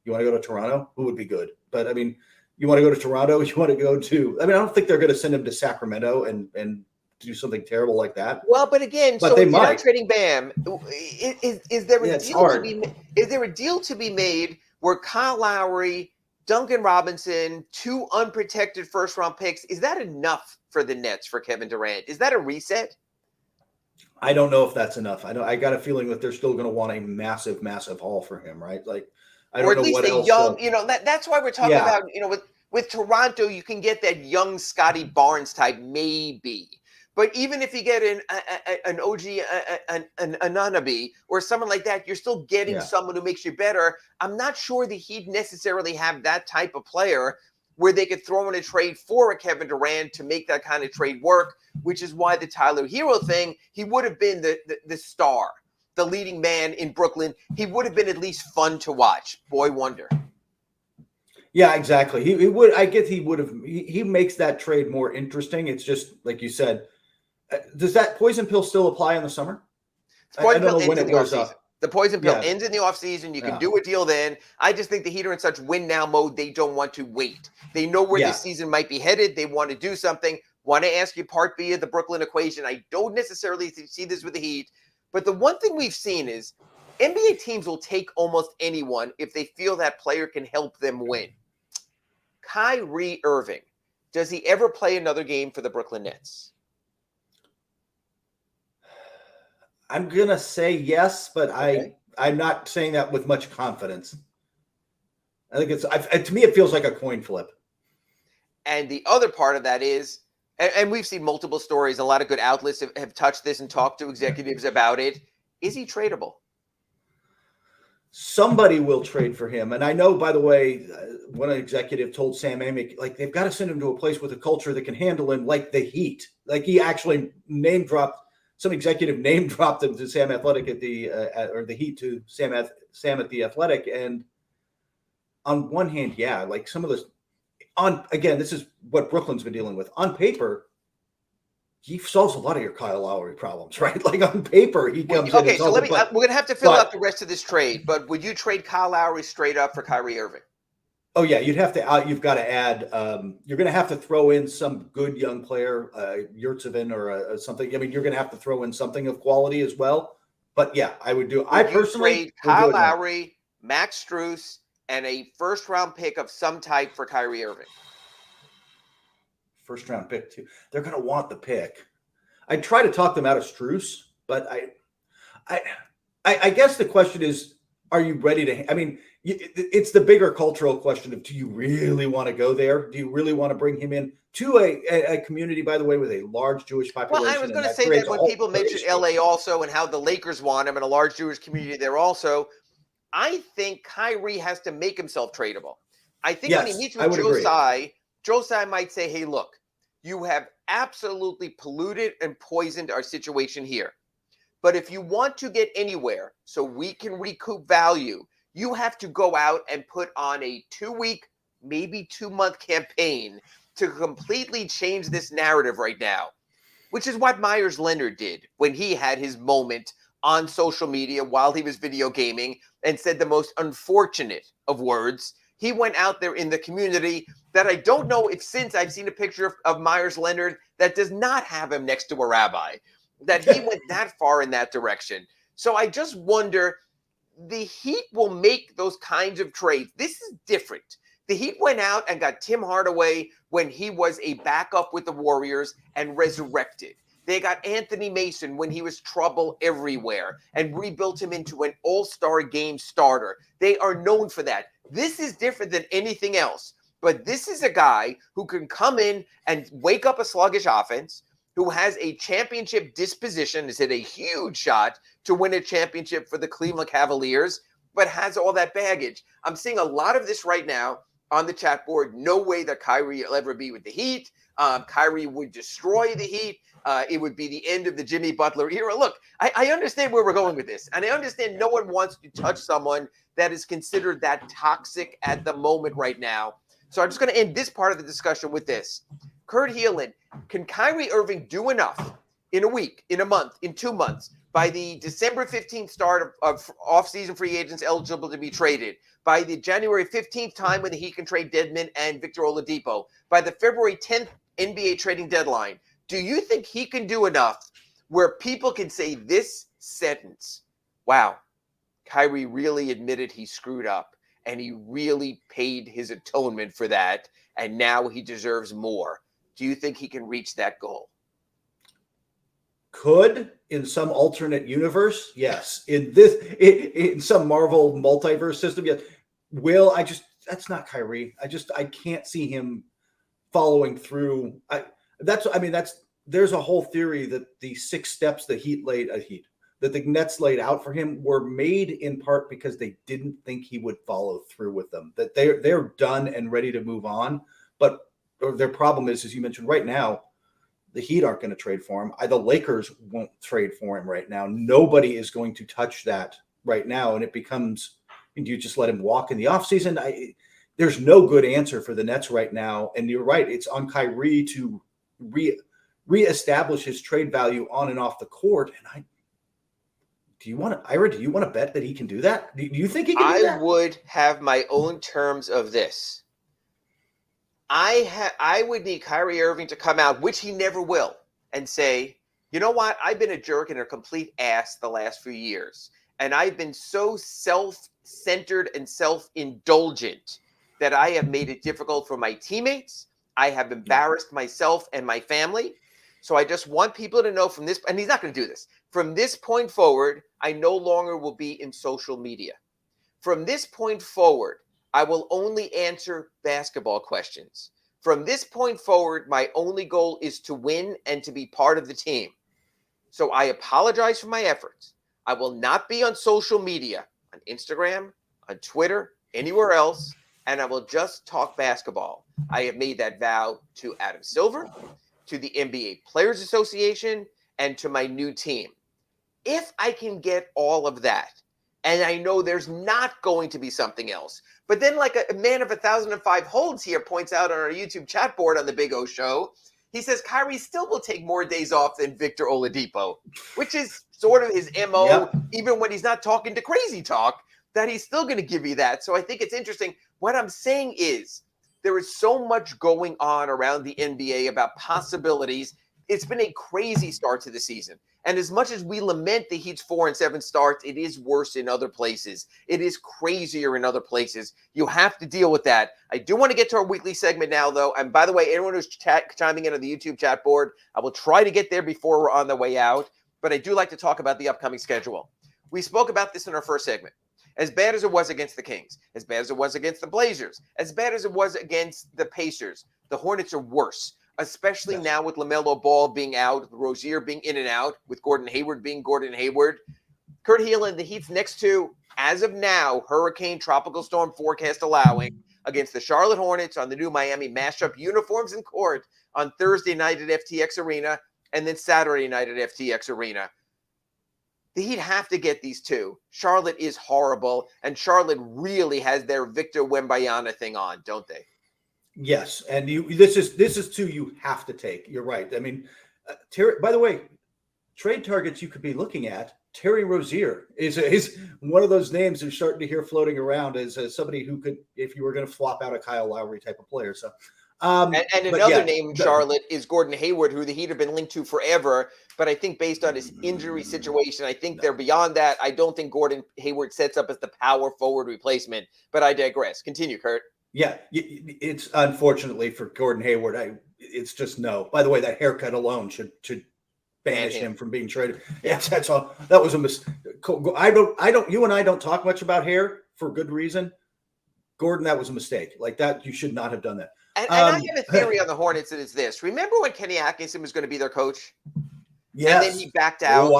you want to go to Toronto? Who would be good? But I mean, you want to go to Toronto? You want to go to? I mean, I don't think they're going to send him to Sacramento and do something terrible like that. Well, but again, but so they if you're might. not trading Bam, is there a deal to be? Is there a deal to be made where Kyle Lowry, Duncan Robinson, 2 unprotected first-round picks, is that enough for the Nets for Kevin Durant? Is that a reset? I don't know if that's enough. I got a feeling that they're still going to want a massive, massive haul for him, right? Like, I don't know what else. Young, that's why we're talking about, with Toronto, you can get that young Scotty Barnes type, maybe. But even if you get an OG, an Anunoby or someone like that, you're still getting someone who makes you better. I'm not sure the Heat necessarily have that type of player where they could throw in a trade for a Kevin Durant to make that kind of trade work, which is why the Tyler Hero thing, he would have been the star, the leading man in Brooklyn. He would have been at least fun to watch. Boy wonder. Yeah, exactly. He would. I guess he would have. He makes that trade more interesting. It's just like you said. Does that poison pill still apply in the summer? I don't know when it wears up. The poison pill ends in the offseason. You can do a deal then. I just think the Heat are in such win-now mode, they don't want to wait. They know where this season might be headed. They want to do something. Want to ask you part B of the Brooklyn equation. I don't necessarily see this with the Heat, but the one thing we've seen is NBA teams will take almost anyone if they feel that player can help them win. Kyrie Irving, does he ever play another game for the Brooklyn Nets? I'm going to say yes, but I'm not saying that with much confidence. I think to me, it feels like a coin flip. And the other part of that is, and we've seen multiple stories, a lot of good outlets have touched this and talked to executives about it. Is he tradable? Somebody will trade for him. And I know, by the way, one executive told Sam Amick, like, they've got to send him to a place with a culture that can handle him like the Heat. Like, he actually some executive name dropped him to Sam Athletic at or the Heat to Sam at the Athletic. And on one hand, like some of this again, this is what Brooklyn's been dealing with. On paper, he solves a lot of your Kyle Lowry problems, right? Like on paper, he comes in. Okay, so we're going to have to fill out the rest of this trade, but would you trade Kyle Lowry straight up for Kyrie Irving? Oh yeah, you'd have to. You've got to add. You're going to have to throw in some good young player, Yurtsevin or something. I mean, you're going to have to throw in something of quality as well. But yeah, I would do. I personally trade Kyle Lowry, Max Strus, and a first-round pick of some type for Kyrie Irving. First-round pick too. They're going to want the pick. I'd try to talk them out of Strus, but I guess the question is, are you ready to? I mean. It's the bigger cultural question of, do you really want to go there? Do you really want to bring him in to a community, by the way, with a large Jewish population? Well, I was going to say that when people mention LA also and how the Lakers want him and a large Jewish community there also, I think Kyrie has to make himself tradable. I think when he meets with Joe Tsai might say, hey, look, you have absolutely polluted and poisoned our situation here. But if you want to get anywhere so we can recoup value, you have to go out and put on a 2-week, maybe 2-month campaign to completely change this narrative right now, which is what Myers Leonard did when he had his moment on social media while he was video gaming and said the most unfortunate of words. He went out there in the community that I don't know if since I've seen a picture of Myers Leonard that does not have him next to a rabbi, that he went that far in that direction. So I just wonder, the Heat will make those kinds of trades. This is different. The Heat went out and got Tim Hardaway when he was a backup with the Warriors and resurrected. They got Anthony Mason when he was trouble everywhere and rebuilt him into an all-star game starter. They are known for that. This is different than anything else. But this is a guy who can come in and wake up a sluggish offense, who has a championship disposition, has hit a huge shot to win a championship for the Cleveland Cavaliers, but has all that baggage. I'm seeing a lot of this right now on the chat board. No way that Kyrie will ever be with the Heat. Kyrie would destroy the Heat. It would be the end of the Jimmy Butler era. Look, I understand where we're going with this, and I understand no one wants to touch someone that is considered that toxic at the moment right now. So I'm just going to end this part of the discussion with this. Kurt Heelan, can Kyrie Irving do enough in a week, in a month, in 2 months, by the December 15th start of off-season free agents eligible to be traded, by the January 15th time when the Heat can trade Dedmon and Victor Oladipo, by the February 10th NBA trading deadline, do you think he can do enough where people can say this sentence, wow, Kyrie really admitted he screwed up and he really paid his atonement for that, and now he deserves more? Do you think he can reach that goal? Could in some alternate universe, yes. In some Marvel multiverse system, yes. That's not Kyrie. I can't see him following through. There's a whole theory that the 6 steps that the Nets laid out for him were made in part because they didn't think he would follow through with them. That they're done and ready to move on, but their problem is, as you mentioned, right now, the Heat aren't going to trade for him. The Lakers won't trade for him right now. Nobody is going to touch that right now. And it becomes, do you just let him walk in the offseason? There's no good answer for the Nets right now. And you're right. It's on Kyrie to reestablish his trade value on and off the court. And do you want to bet that he can do that? Do you think he can do that? I would have my own terms of this. I would need Kyrie Irving to come out, which he never will, and say, you know what? I've been a jerk and a complete ass the last few years. And I've been so self-centered and self-indulgent that I have made it difficult for my teammates. I have embarrassed myself and my family. So I just want people to know from this, and he's not going to do this. From this point forward, I no longer will be in social media. From this point forward, I will only answer basketball questions. From this point forward, my only goal is to win and to be part of the team. So I apologize for my efforts. I will not be on social media, on Instagram, on Twitter, anywhere else, and I will just talk basketball. I have made that vow to Adam Silver, to the NBA Players Association, and to my new team. If I can get all of that, and I know there's not going to be something else. But then, like a man of 1,005 holds here points out on our YouTube chat board on the Big O Show, he says Kyrie still will take more days off than Victor Oladipo, which is sort of his MO, even when he's not talking to crazy talk, that he's still going to give you that. So I think it's interesting. What I'm saying is there is so much going on around the NBA about possibilities. It's been a crazy start to the season. And as much as we lament the Heat's 4-7 starts, it is worse in other places. It is crazier in other places. You have to deal with that. I do want to get to our weekly segment now, though. And by the way, anyone who's chiming in on the YouTube chat board, I will try to get there before we're on the way out. But I do like to talk about the upcoming schedule. We spoke about this in our first segment. As bad as it was against the Kings, as bad as it was against the Blazers, as bad as it was against the Pacers, the Hornets are worse. Especially now with LaMelo Ball being out, Rozier being in and out, with Gordon Hayward being Gordon Hayward. Kurt Helin, the Heat's next 2, as of now, hurricane, tropical storm forecast allowing, against the Charlotte Hornets on the new Miami mashup uniforms in court on Thursday night at FTX Arena and then Saturday night at FTX Arena. The Heat have to get these 2. Charlotte is horrible, and Charlotte really has their Victor Wembanyama thing on, don't they? Yes, and this is 2 you have to take. You're right. I mean, Terry. By the way, trade targets you could be looking at. Terry Rozier is one of those names you're starting to hear floating around as somebody who could, if you were going to flop out a Kyle Lowry type of player. So, and another name in Charlotte is Gordon Hayward, who the Heat have been linked to forever. But I think based on his injury situation, I think they're beyond that. I don't think Gordon Hayward sets up as the power forward replacement. But I digress. Continue, Kurt. Yeah, it's unfortunately for Gordon Hayward. It's just no. By the way, that haircut alone should banish him from being traded. Yes, that's all. That was a mistake. You and I don't talk much about hair for good reason. Gordon, that was a mistake. Like that, you should not have done that. And I have a theory on the Hornets, and it's this. Remember when Kenny Atkinson was going to be their coach? Yes. And then he backed out. Oh,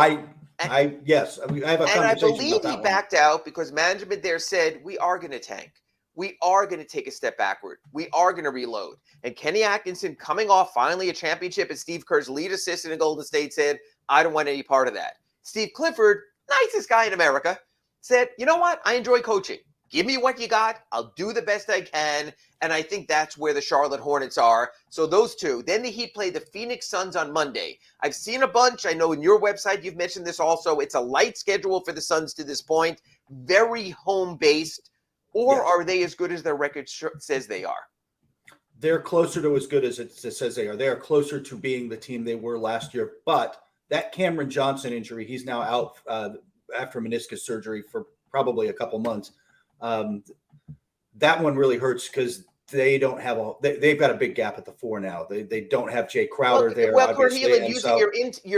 yes. I have a conversation I believe about that he backed out because management there said, we are going to tank. We are going to take a step backward. We are going to reload. And Kenny Atkinson, coming off finally a championship as Steve Kerr's lead assistant in Golden State, said, I don't want any part of that. Steve Clifford, nicest guy in America, said, you know what? I enjoy coaching. Give me what you got. I'll do the best I can. And I think that's where the Charlotte Hornets are. So those two. Then the Heat play the Phoenix Suns on Monday. I've seen a bunch. I know in your website you've mentioned this also. It's a light schedule for the Suns to this point. Very home-based. Or are they as good as their record says they are? They're closer to as good as it says they are. They are closer to being the team they were last year. But that Cameron Johnson injury, he's now out after meniscus surgery for probably a couple months. That one really hurts because they don't have they've got a big gap at the 4 now. They don't have Jay Crowder there. Well, Kurt Helin, using your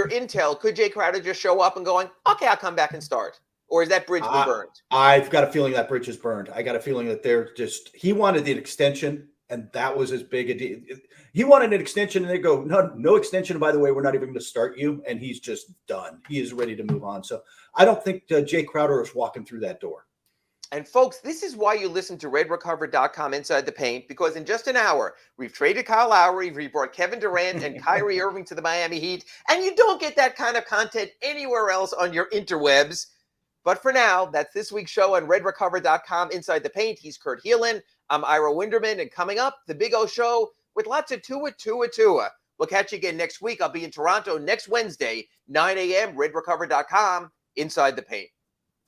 intel, could Jay Crowder just show up and going, okay, I'll come back and start? Or is that bridge been burned? I've got a feeling that bridge is burned. I got a feeling that he wanted the extension, and that was as big a deal. He wanted an extension, and they go, no extension. By the way, we're not even going to start you. And he's just done. He is ready to move on. So I don't think Jay Crowder is walking through that door. And folks, this is why you listen to RedRecover.com Inside the Paint, because in just an hour, we've traded Kyle Lowry, we brought Kevin Durant and Kyrie Irving to the Miami Heat, and you don't get that kind of content anywhere else on your interwebs. But for now, that's this week's show on RedRecover.com Inside the Paint. He's Kurt Helin. I'm Ira Winderman, and coming up, the Big O Show with lots of Tua. We'll catch you again next week. I'll be in Toronto next Wednesday, 9 a.m., RedRecover.com Inside the Paint.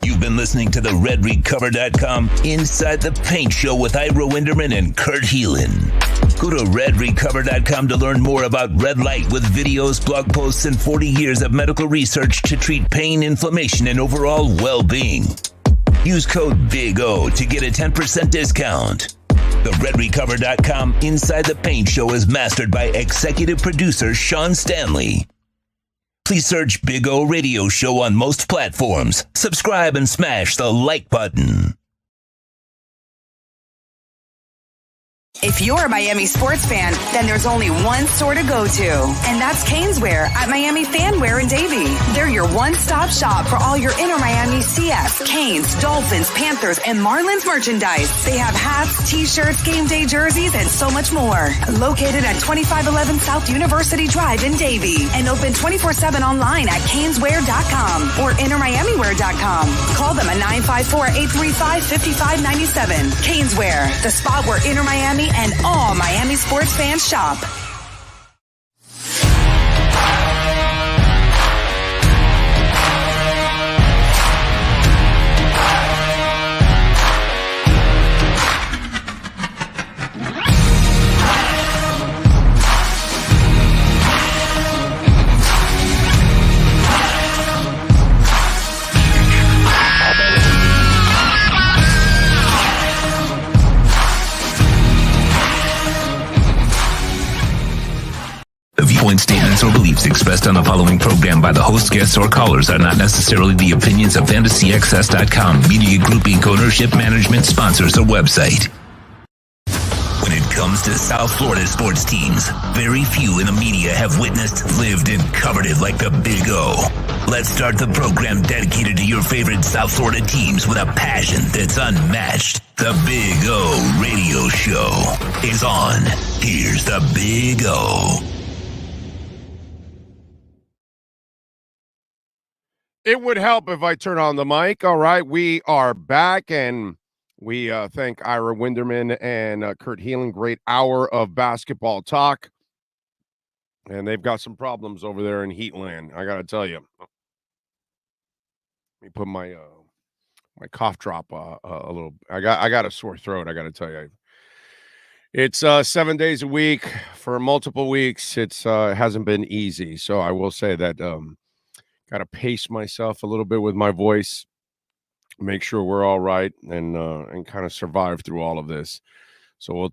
You've been listening to the RedRecover.com Inside the Paint Show with Ira Winderman and Kurt Helin. Go to RedRecover.com to learn more about Red Light with videos, blog posts, and 40 years of medical research to treat pain, inflammation, and overall well-being. Use code BIG-O to get a 10% discount. The RedRecover.com Inside the Paint Show is mastered by executive producer Sean Stanley. Please search Big O Radio Show on most platforms. Subscribe and smash the like button. If you're a Miami sports fan, then there's only one store to go to, and that's Caneswear at Miami Fanwear in Davie. They're your one-stop shop for all your inner Miami CFs, Canes, Dolphins, Panthers, and Marlins merchandise. They have hats, t-shirts, game day jerseys, and so much more. Located at 2511 South University Drive in Davie, and open 24/7 online at caneswear.com or innermiamiwear.com. Call them at 954-835-5597. Caneswear, the spot where inner Miami and all Miami sports fans shop. Point statements or beliefs expressed on the following program by the host, guests, or callers are not necessarily the opinions of FantasyXS.com, Media Group Inc. ownership, management, sponsors, or website. When it comes to South Florida sports teams, very few in the media have witnessed, lived, and covered it like the Big O. Let's start the program dedicated to your favorite South Florida teams with a passion that's unmatched. The Big O Radio Show is on. Here's the Big O. It would help if I turn on the mic. All right, we are back, and we thank Ira Winderman and Kurt Helin. Great hour of basketball talk, and they've got some problems over there in Heatland. I got to tell you. Let me put my my cough drop a little. I got a sore throat. I got to tell you. It's 7 days a week for multiple weeks. It hasn't been easy, so I will say that. Got to pace myself a little bit with my voice, make sure we're all right, and kind of survive through all of this. So we'll,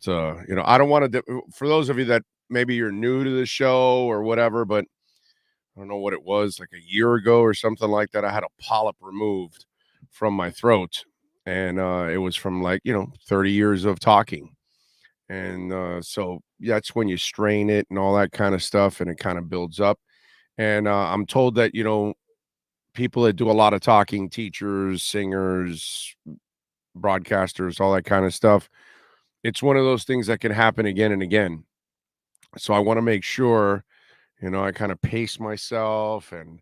I don't want to. For those of you that maybe you're new to the show or whatever, but I don't know what it was, like a year ago or something like that. I had a polyp removed from my throat, and it was from 30 years of talking, and so that's when you strain it and all that kind of stuff, and it kind of builds up. And I'm told that, people that do a lot of talking, teachers, singers, broadcasters, all that kind of stuff, it's one of those things that can happen again and again. So I want to make sure, I kind of pace myself. And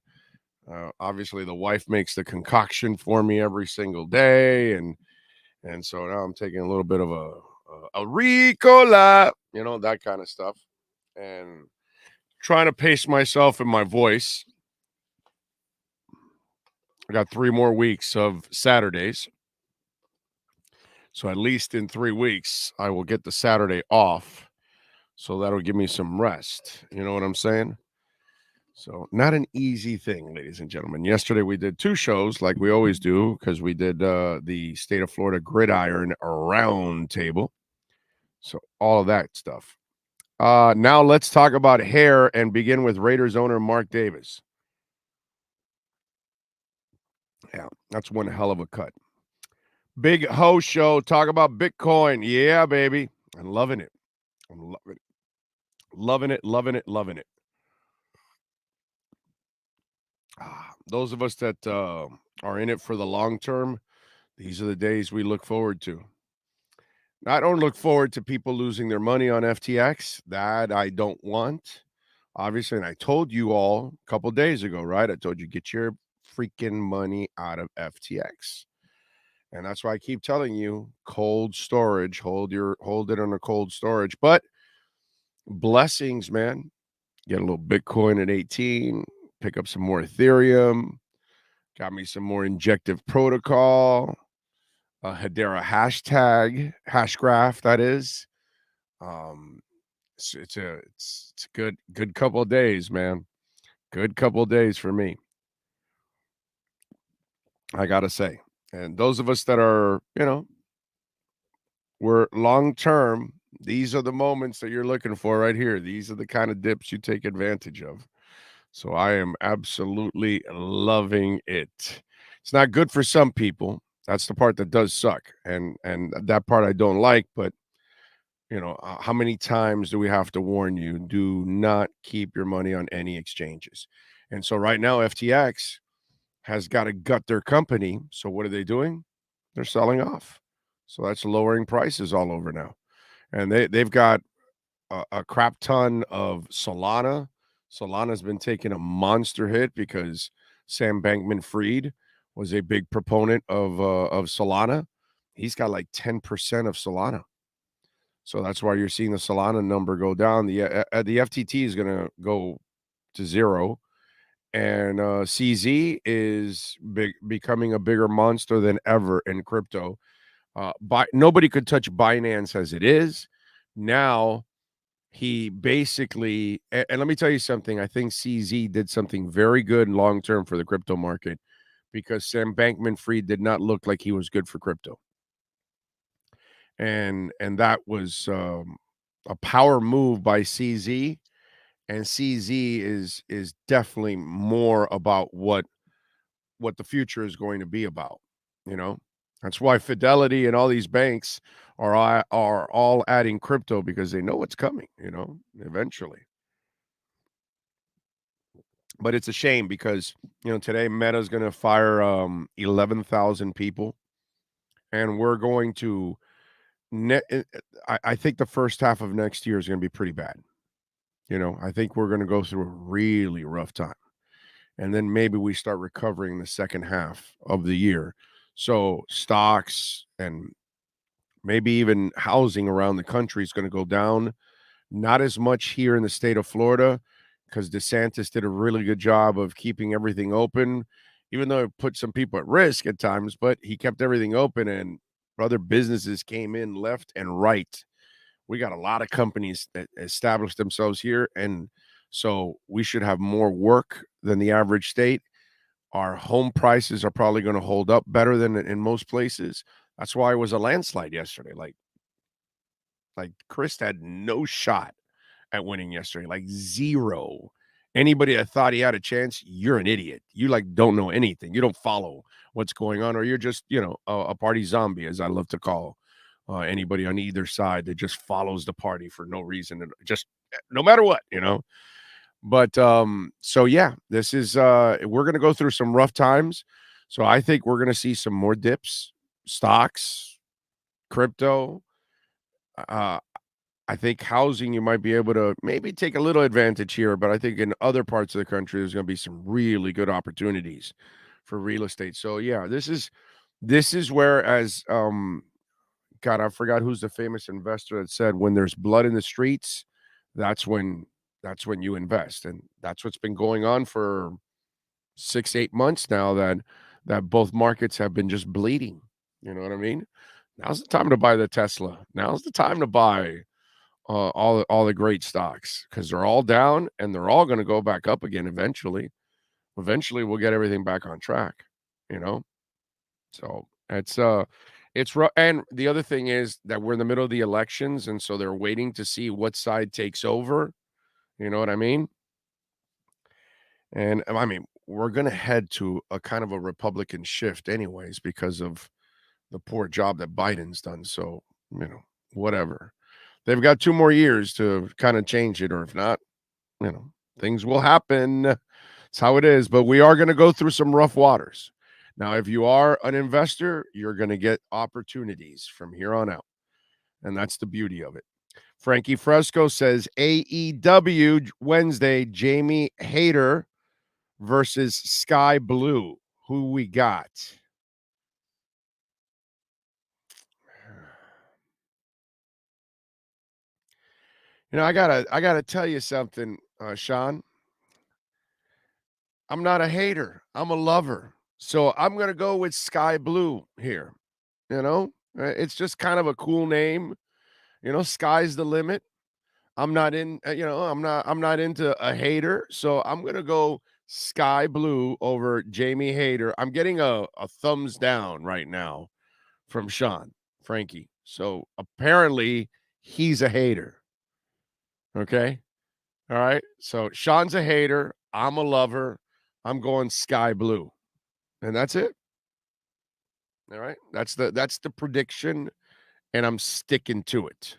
obviously the wife makes the concoction for me every single day. And And so now I'm taking a little bit of a Ricola, that kind of stuff, and trying to pace myself in my voice. I got 3 more weeks of Saturdays. So at least in 3 weeks, I will get the Saturday off. So that'll give me some rest. You know what I'm saying? So not an easy thing, ladies and gentlemen. Yesterday we did 2 shows like we always do because we did the State of Florida Gridiron Round Table. So all of that stuff. Now let's talk about hair and begin with Raiders owner Mark Davis. Yeah, that's one hell of a cut. Big Ho Show, talk about Bitcoin. Yeah, baby. I'm loving it. I'm loving it. Loving it, loving it, loving it. Those of us that are in it for the long term, these are the days we look forward to. I don't look forward to people losing their money on FTX. That I don't want. Obviously, and I told you all a couple days ago, right? I told you, get your freaking money out of FTX. And that's why I keep telling you, cold storage, hold it under cold storage. But blessings, man. Get a little Bitcoin at 18, pick up some more Ethereum, got me some more injective protocol, Hedera hashgraph, that is. It's a good couple of days, man. Good couple of days for me, I gotta say. And those of us that are, we're long term, these are the moments that you're looking for right here. These are the kind of dips you take advantage of. So I am absolutely loving it. It's not good for some people. That's the part that does suck. And that part I don't like, but how many times do we have to warn you? Do not keep your money on any exchanges. And so right now, FTX has got to gut their company. So what are they doing? They're selling off. So that's lowering prices all over now. And they've got a crap ton of Solana. Solana's been taking a monster hit because Sam Bankman-Fried was a big proponent of Solana. He's got like 10% of Solana. So that's why you're seeing the Solana number go down. The FTT is going to go to 0. And CZ is becoming a bigger monster than ever in crypto. Nobody could touch Binance as it is. Now, he basically, and let me tell you something, I think CZ did something very good long-term for the crypto market because Sam Bankman-Fried did not look like he was good for crypto. And that was a power move by CZ. And CZ is definitely more about what the future is going to be about. That's why Fidelity and all these banks are all adding crypto because they know what's coming, eventually. But it's a shame because, today Meta's going to fire 11,000 people. And we're going to I think the first half of next year is going to be pretty bad. I think we're going to go through a really rough time. And then maybe we start recovering the second half of the year. So stocks and maybe even housing around the country is going to go down. Not as much here in the state of Florida because DeSantis did a really good job of keeping everything open, even though it put some people at risk at times, but he kept everything open and other businesses came in left and right. We got a lot of companies that established themselves here, and so we should have more work than the average state. Our home prices are probably going to hold up better than in most places. That's why it was a landslide yesterday. Like Chris had no shot at winning yesterday, like 0. Anybody that thought he had a chance, you're an idiot. You don't know anything. You don't follow what's going on, or you're just, a party zombie, as I love to call anybody on either side that just follows the party for no reason, and just no matter what, But so yeah, this is we're going to go through some rough times. So I think we're going to see some more dips, stocks, crypto. I think housing, you might be able to maybe take a little advantage here, but I think in other parts of the country, there's going to be some really good opportunities for real estate. So yeah, this is where, as God, I forgot who's the famous investor that said when there's blood in the streets, that's when you invest. And that's what's been going on for 6-8 months now, that both markets have been just bleeding. You know what I mean? Now's the time to buy the Tesla. Now's the time to buy all the great stocks, because they're all down and they're all going to go back up again eventually. Eventually, we'll get everything back on track. So it's rough. And the other thing is that we're in the middle of the elections, and so they're waiting to see what side takes over. You know what I mean? And I mean, we're going to head to a kind of a Republican shift anyways because of the poor job that Biden's done. So, whatever. They've got 2 more years to kind of change it, or if not, things will happen. It's how it is. But we are going to go through some rough waters. Now, if you are an investor, you're going to get opportunities from here on out. And that's the beauty of it. Frankie Fresco says AEW Wednesday, Jamie Hayter versus Sky Blue. Who we got? I gotta tell you something, Sean. I'm not a hater. I'm a lover. So I'm gonna go with Sky Blue here. It's just kind of a cool name. Sky's the limit. I'm not in. I'm not into a hater. So I'm gonna go Sky Blue over Jamie Hayter. I'm getting a thumbs down right now from Sean Frankie. So apparently he's a hater. Okay. All right. So Sean's a hater. I'm a lover. I'm going Sky Blue. And that's it. All right. That's the prediction. And I'm sticking to it.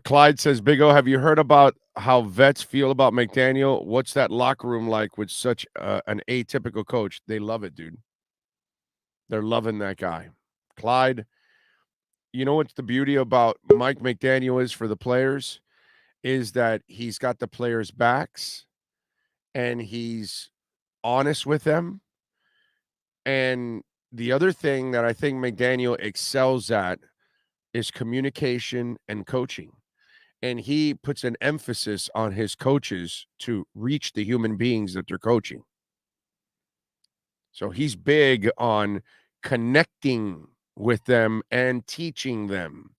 Clyde says, Big O, have you heard about how vets feel about McDaniel? What's that locker room like with such an atypical coach? They love it, dude. They're loving that guy. Clyde, you know what's the beauty about Mike McDaniel is for the players? Is that he's got the players' backs and he's honest with them. And the other thing that I think McDaniel excels at is communication and coaching. And he puts an emphasis on his coaches to reach the human beings that they're coaching. So he's big on connecting with them and teaching them.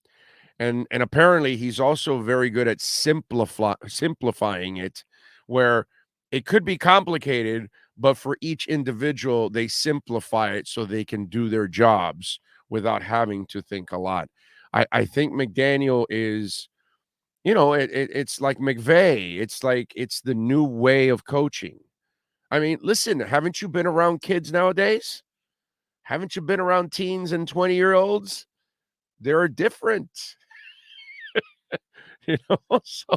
And apparently he's also very good at simplifying it, where it could be complicated, but for each individual, they simplify it so they can do their jobs without having to think a lot. I think McDaniel is, it's like McVay. It's the new way of coaching. I mean, listen, haven't you been around kids nowadays? Haven't you been around teens and 20-year-olds? They're different. So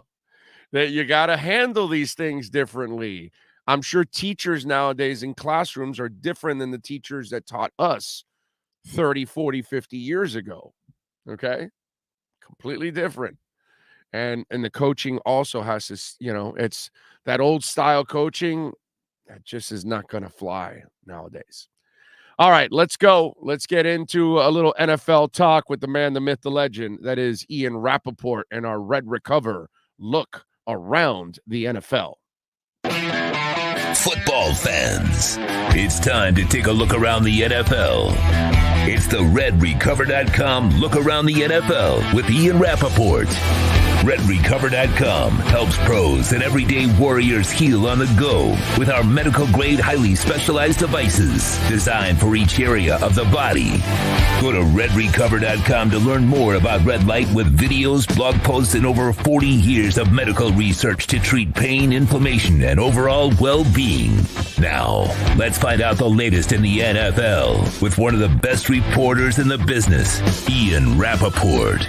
that you got to handle these things differently. I'm sure teachers nowadays in classrooms are different than the teachers that taught us 30, 40, 50 years ago. Okay? Completely different. And the coaching also has this, it's that old style coaching that just is not going to fly nowadays. All right, let's go. Let's get into a little NFL talk with the man, the myth, the legend. That is Ian Rappaport and our Red Recover look around the NFL. Football fans, it's time to take a look around the NFL. It's the RedRecover.com look around the NFL with Ian Rappaport. RedRecover.com helps pros and everyday warriors heal on the go with our medical-grade, highly specialized devices designed for each area of the body. Go to RedRecover.com to learn more about red light with videos, blog posts, and over 40 years of medical research to treat pain, inflammation, and overall well-being. Now, let's find out the latest in the NFL with one of the best reporters in the business, Ian Rappaport.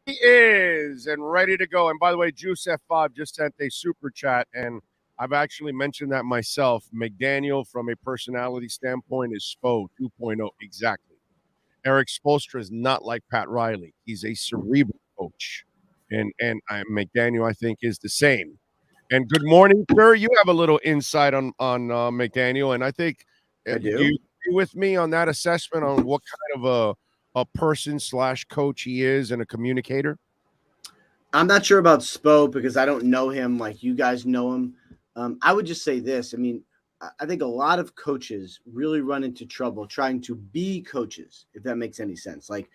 He is and ready to go. And by the way, Juice F5 just sent a super chat, and I've actually mentioned that myself. McDaniel, from a personality standpoint, is Spo 2.0. Exactly. Eric Spoelstra is not like Pat Riley. He's a cerebral coach. And McDaniel, I think, is the same. And good morning, sir. You have a little insight on McDaniel, and I think I do. You agree with me on that assessment on what kind of a person / coach he is and a communicator? I'm not sure about Spo because I don't know him like you guys know him. I would just say this. I mean, I think a lot of coaches really run into trouble trying to be coaches, if that makes any sense. Like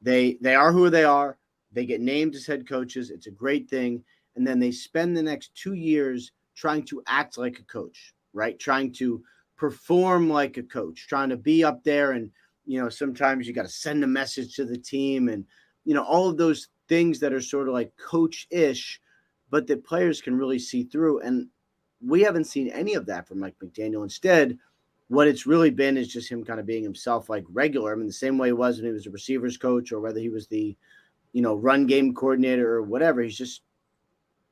they are who they are. They get named as head coaches. It's a great thing. And then they spend the next 2 years trying to act like a coach, right? Trying to perform like a coach, trying to be up there. And, sometimes you got to send a message to the team and, all of those things that are sort of like coach-ish, but that players can really see through. And we haven't seen any of that from Mike McDaniel. Instead, what it's really been is just him kind of being himself, like regular. I mean, the same way he was when he was a receivers coach or whether he was the, run game coordinator or whatever. He's just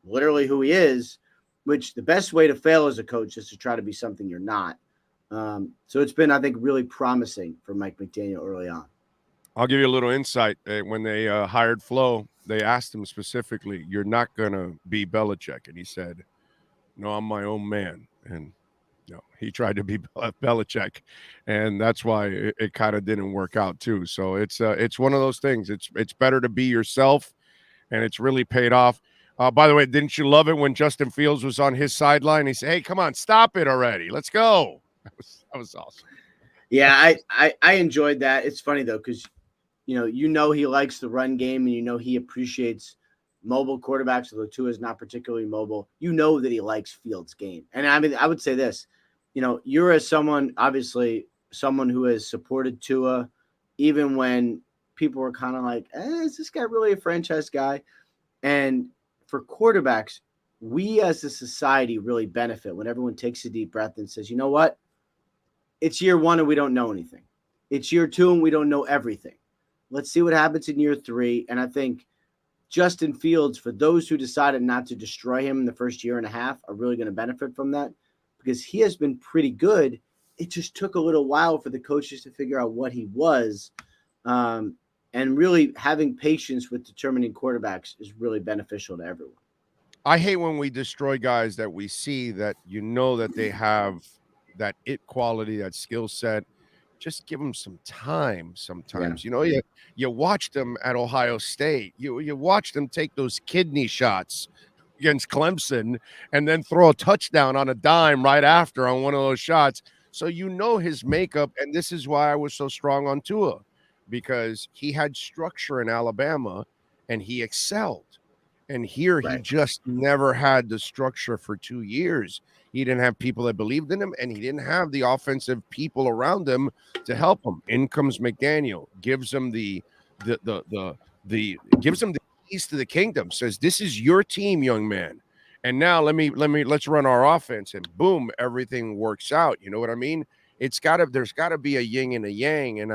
literally who he is, which the best way to fail as a coach is to try to be something you're not. So it's been, I think, really promising for Mike McDaniel early on. I'll give you a little insight. When they hired Flo, they asked him specifically, "You're not going to be Belichick." And he said, "No, I'm my own man." And he tried to be Belichick, and that's why it kind of didn't work out too. So it's one of those things. It's better to be yourself, and it's really paid off. By the way, didn't you love it when Justin Fields was on his sideline? He said, "Hey, come on, stop it already. Let's go." That was awesome. Yeah, I enjoyed that. It's funny though because he likes the run game and he appreciates mobile quarterbacks, although Tua is not particularly mobile. That he likes Fields' game. And I mean, I would say this, you're as someone who has supported Tua, even when people were kind of like, is this guy really a franchise guy? And for quarterbacks, we as a society really benefit when everyone takes a deep breath and says, you know what? It's year 1 and we don't know anything. It's year 2 and we don't know everything. Let's see what happens in year 3. And I think Justin Fields, for those who decided not to destroy him in the first year and a half, are really going to benefit from that because he has been pretty good. It just took a little while for the coaches to figure out what he was. And really having patience with determining quarterbacks is really beneficial to everyone. I hate when we destroy guys that we see that that they have that it quality, that skill set. Just give them some time sometimes. Yeah. You watch them at Ohio State. You watch them take those kidney shots against Clemson and then throw a touchdown on a dime right after on one of those shots. So his makeup, and this is why I was so strong on Tua, because he had structure in Alabama and he excelled. And here he just never had the structure for 2 years. He didn't have people that believed in him, and he didn't have the offensive people around him to help him. In comes McDaniel, gives him the keys to the kingdom. Says, "This is your team, young man, and now let's run our offense." And boom, everything works out. You know what I mean? There's got to be a yin and a yang, and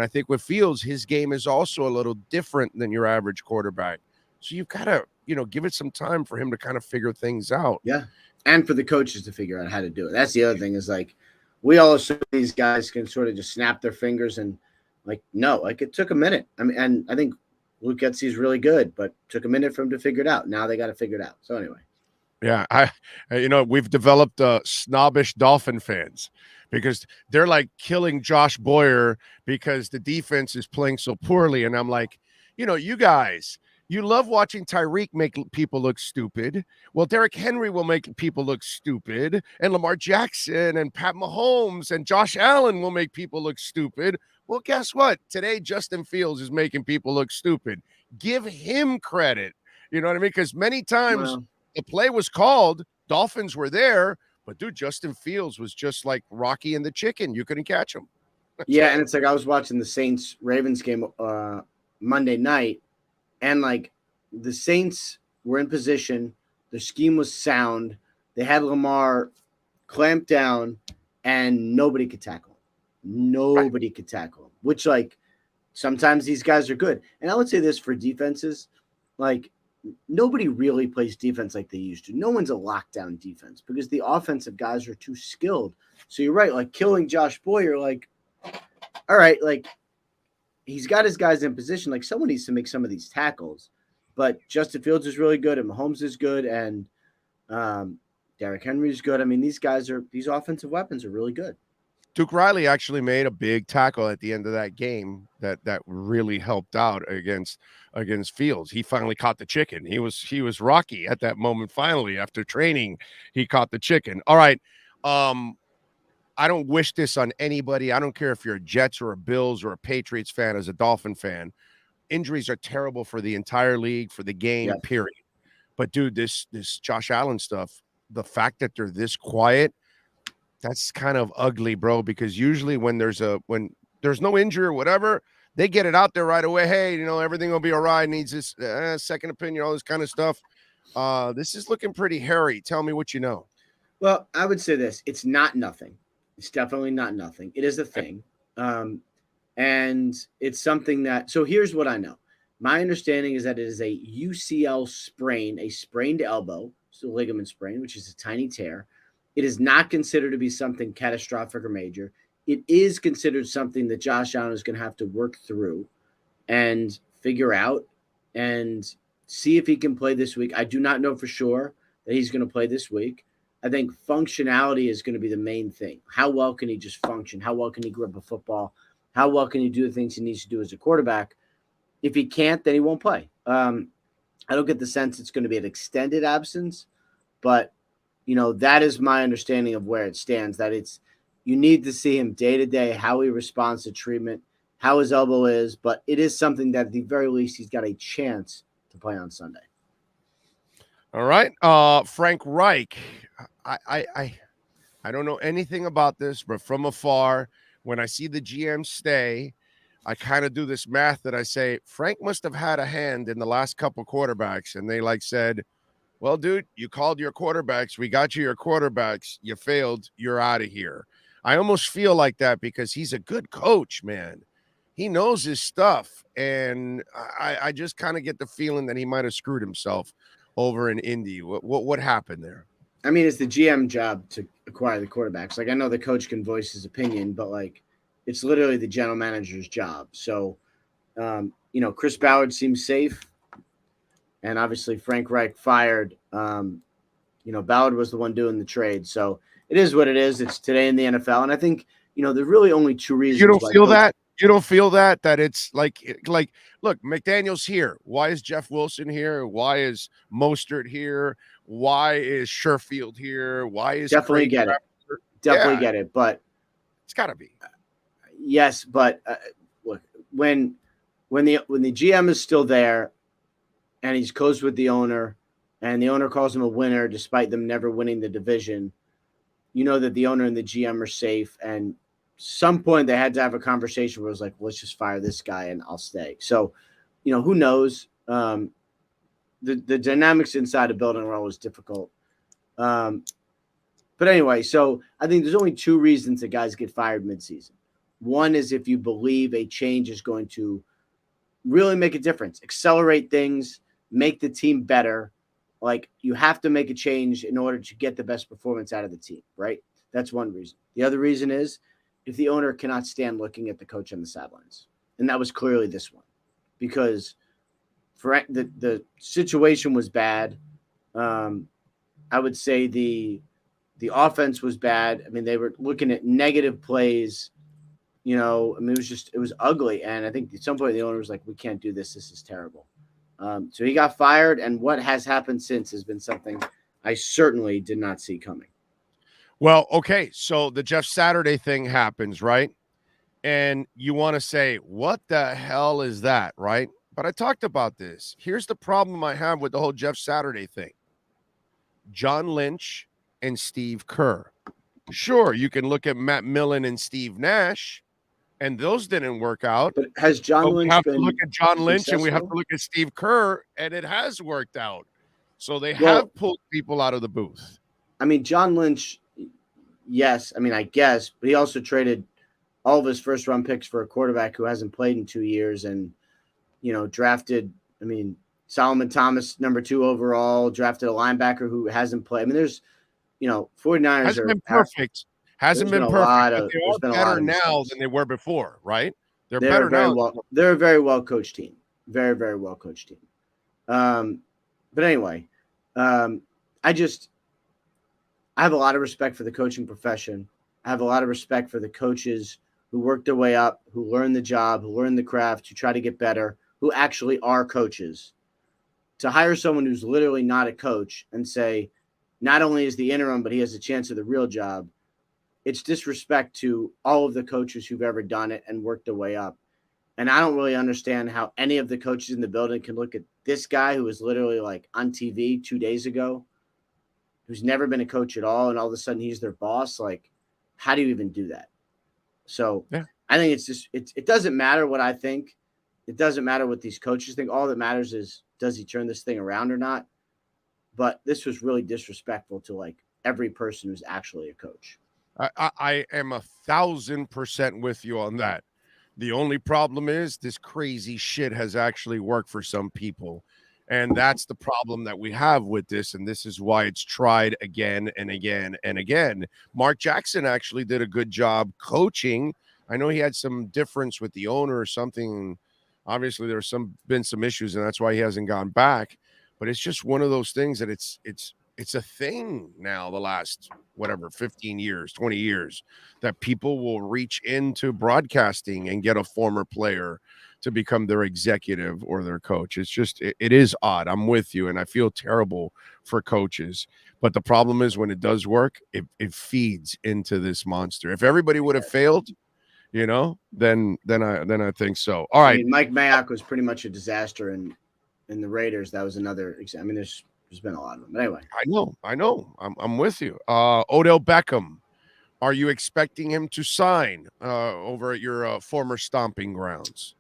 I think with Fields, his game is also a little different than your average quarterback. So you've got to give it some time for him to kind of figure things out. Yeah. And for the coaches to figure out how to do it. That's the other thing is like, we all assume these guys can sort of just snap their fingers and no, it took a minute. I mean, and I think Luke Getsy is really good, but took a minute for him to figure it out. Now they got to figure it out. So anyway. Yeah. We've developed snobbish Dolphin fans because they're like killing Josh Boyer because the defense is playing so poorly. And I'm like, you guys, you love watching Tyreek make people look stupid. Well, Derrick Henry will make people look stupid, and Lamar Jackson and Pat Mahomes and Josh Allen will make people look stupid. Well, guess what? Today, Justin Fields is making people look stupid. Give him credit. You know what I mean? Because many times the play was called, Dolphins were there, but dude, Justin Fields was just like Rocky and the Chicken. You couldn't catch him. Yeah, and it's like I was watching the Saints-Ravens game Monday night, and the Saints were in position. The scheme was sound. They had Lamar clamped down, and nobody could tackle him. Nobody could tackle him, which sometimes these guys are good. And I would say this for defenses, nobody really plays defense like they used to. No one's a lockdown defense because the offensive guys are too skilled. So you're right, killing Josh Boyer, all right, he's got his guys in position. Someone needs to make some of these tackles. But Justin Fields is really good, and Mahomes is good, and Derrick Henry's good. I mean, these offensive weapons are really good. Duke Riley actually made a big tackle at the end of that game that really helped out against Fields. He finally caught the chicken. He was Rocky at that moment. Finally, after training, he caught the chicken. All right. I don't wish this on anybody. I don't care if you're a Jets or a Bills or a Patriots fan, as a Dolphin fan. Injuries are terrible for the entire league, for the game, period. But dude, this Josh Allen stuff, the fact that they're this quiet, that's kind of ugly, bro, because usually when there's no injury or whatever, they get it out there right away. Hey, everything will be all right. Needs this second opinion, all this kind of stuff. This is looking pretty hairy. Tell me what you know. Well, I would say this. It's not nothing. It's definitely not nothing. It is a thing. And it's something that – so here's what I know. My understanding is that it is a UCL sprain, a sprained elbow, so ligament sprain, which is a tiny tear. It is not considered to be something catastrophic or major. It is considered something that Josh Allen is going to have to work through and figure out and see if he can play this week. I do not know for sure that he's going to play this week. I think functionality is going to be the main thing. How well can he just function? How well can he grip a football? How well can he do the things he needs to do as a quarterback? If he can't, then he won't play. I don't get the sense it's going to be an extended absence, but that is my understanding of where it stands, that you need to see him day to day, how he responds to treatment, how his elbow is, but it is something that at the very least he's got a chance to play on Sunday. All right. Frank Reich. I don't know anything about this, but from afar, when I see the GM stay, I kind of do this math that I say, Frank must have had a hand in the last couple quarterbacks. And they said, well, dude, you called your quarterbacks. We got you your quarterbacks. You failed. You're out of here. I almost feel like that because he's a good coach, man. He knows his stuff. And I just kind of get the feeling that he might have screwed himself over in Indy. What happened there? I mean, it's the GM job to acquire the quarterbacks. I know the coach can voice his opinion, but it's literally the general manager's job. So, Chris Ballard seems safe. And obviously Frank Reich fired. Ballard was the one doing the trade. So it is what it is. It's today in the NFL. And I think, there's really only two reasons. You don't feel that? You don't feel that it's like, look, McDaniel's here. Why is Jeff Wilson here? Why is Mostert here? Why is Sherfield here? Why is definitely get it? Definitely get it. But it's got to be. Yes, but look, when the GM is still there and he's close with the owner and the owner calls him a winner despite them never winning the division, that the owner and the GM are safe. And some point they had to have a conversation where it was like, let's just fire this guy and I'll stay. So, who knows? The dynamics inside a building are always difficult. But anyway, so I think there's only two reasons that guys get fired midseason. One is if you believe a change is going to really make a difference, accelerate things, make the team better. You have to make a change in order to get the best performance out of the team, right? That's one reason. The other reason is if the owner cannot stand looking at the coach on the sidelines. And that was clearly this one because the situation was bad. I would say the offense was bad. I mean, they were looking at negative plays. It was ugly. And I think at some point the owner was like, we can't do this. This is terrible. So he got fired. And what has happened since has been something I certainly did not see coming. Well, okay. So the Jeff Saturday thing happens, right? And you want to say, what the hell is that, right? But I talked about this. Here's the problem I have with the whole Jeff Saturday thing. John Lynch and Steve Kerr. Sure, you can look at Matt Millen and Steve Nash, and those didn't work out. But has John Lynch have been to look at John Lynch successful? and we have to look at Steve Kerr, and it has worked out. So they have pulled people out of the booth. I mean, John Lynch, yes. I mean, I guess, but he also traded all of his first-round picks for a quarterback who hasn't played in 2 years and, drafted, Solomon Thomas, number 2 overall, drafted a linebacker who hasn't played. I mean, there's, 49ers hasn't been perfect. Hasn't been perfect. But they are better now than they were before, right? They're better now. They're a very well-coached team. Very, very well-coached team. But anyway, I have a lot of respect for the coaching profession. I have a lot of respect for the coaches who work their way up, who learn the job, who learn the craft, who try to get better, who actually are coaches. To hire someone who's literally not a coach and say, not only is the interim, but he has a chance of the real job, it's disrespect to all of the coaches who've ever done it and worked their way up. And I don't really understand how any of the coaches in the building can look at this guy who was literally like on TV 2 days ago, who's never been a coach at all, and all of a sudden he's their boss. Like, how do you even do that? So yeah. I think it's just it doesn't matter what I think. It doesn't matter what these coaches think. All that matters is, does he turn this thing around or not? But this was really disrespectful to like every person who's actually a coach. I am 1,000% with you on that. The only problem is this crazy shit has actually worked for some people. And that's the problem that we have with this. And this is why it's tried again and again and again. Mark Jackson actually did a good job coaching. I know he had some difference with the owner or something. Obviously, there's been some issues, and that's why he hasn't gone back. But it's just one of those things that it's a thing now, the last, 15 years, 20 years, that people will reach into broadcasting and get a former player to become their executive or their coach. It's just, it is odd. I'm with you, and I feel terrible for coaches. But the problem is when it does work, it feeds into this monster. If everybody would have failed, then I think so. All right. I mean, Mike Mayock was pretty much a disaster, and the Raiders, that was another example. I mean, there's been a lot of them. But anyway. I know. I'm with you. Odell Beckham, are you expecting him to sign over at your former stomping grounds?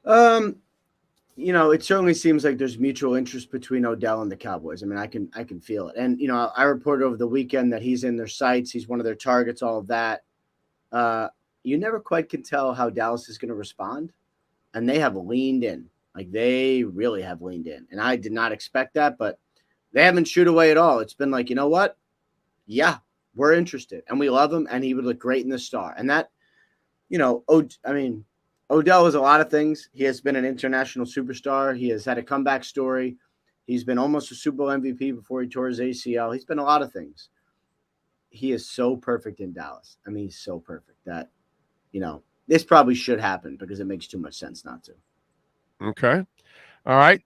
It certainly seems like there's mutual interest between Odell and the Cowboys. I mean, I can feel it. And, I reported over the weekend that he's in their sights. He's one of their targets, all of that. You never quite can tell how Dallas is going to respond. And they have leaned in. Like, they really have leaned in. And I did not expect that, but they haven't shooed away at all. It's been like, you know what? Yeah, we're interested. And we love him. And he would look great in the star. And that, Odell is a lot of things. He has been an international superstar. He has had a comeback story. He's been almost a Super Bowl MVP before he tore his ACL. He's been a lot of things. He is so perfect in Dallas. I mean, he's so perfect that, this probably should happen because it makes too much sense not to. Okay. All right.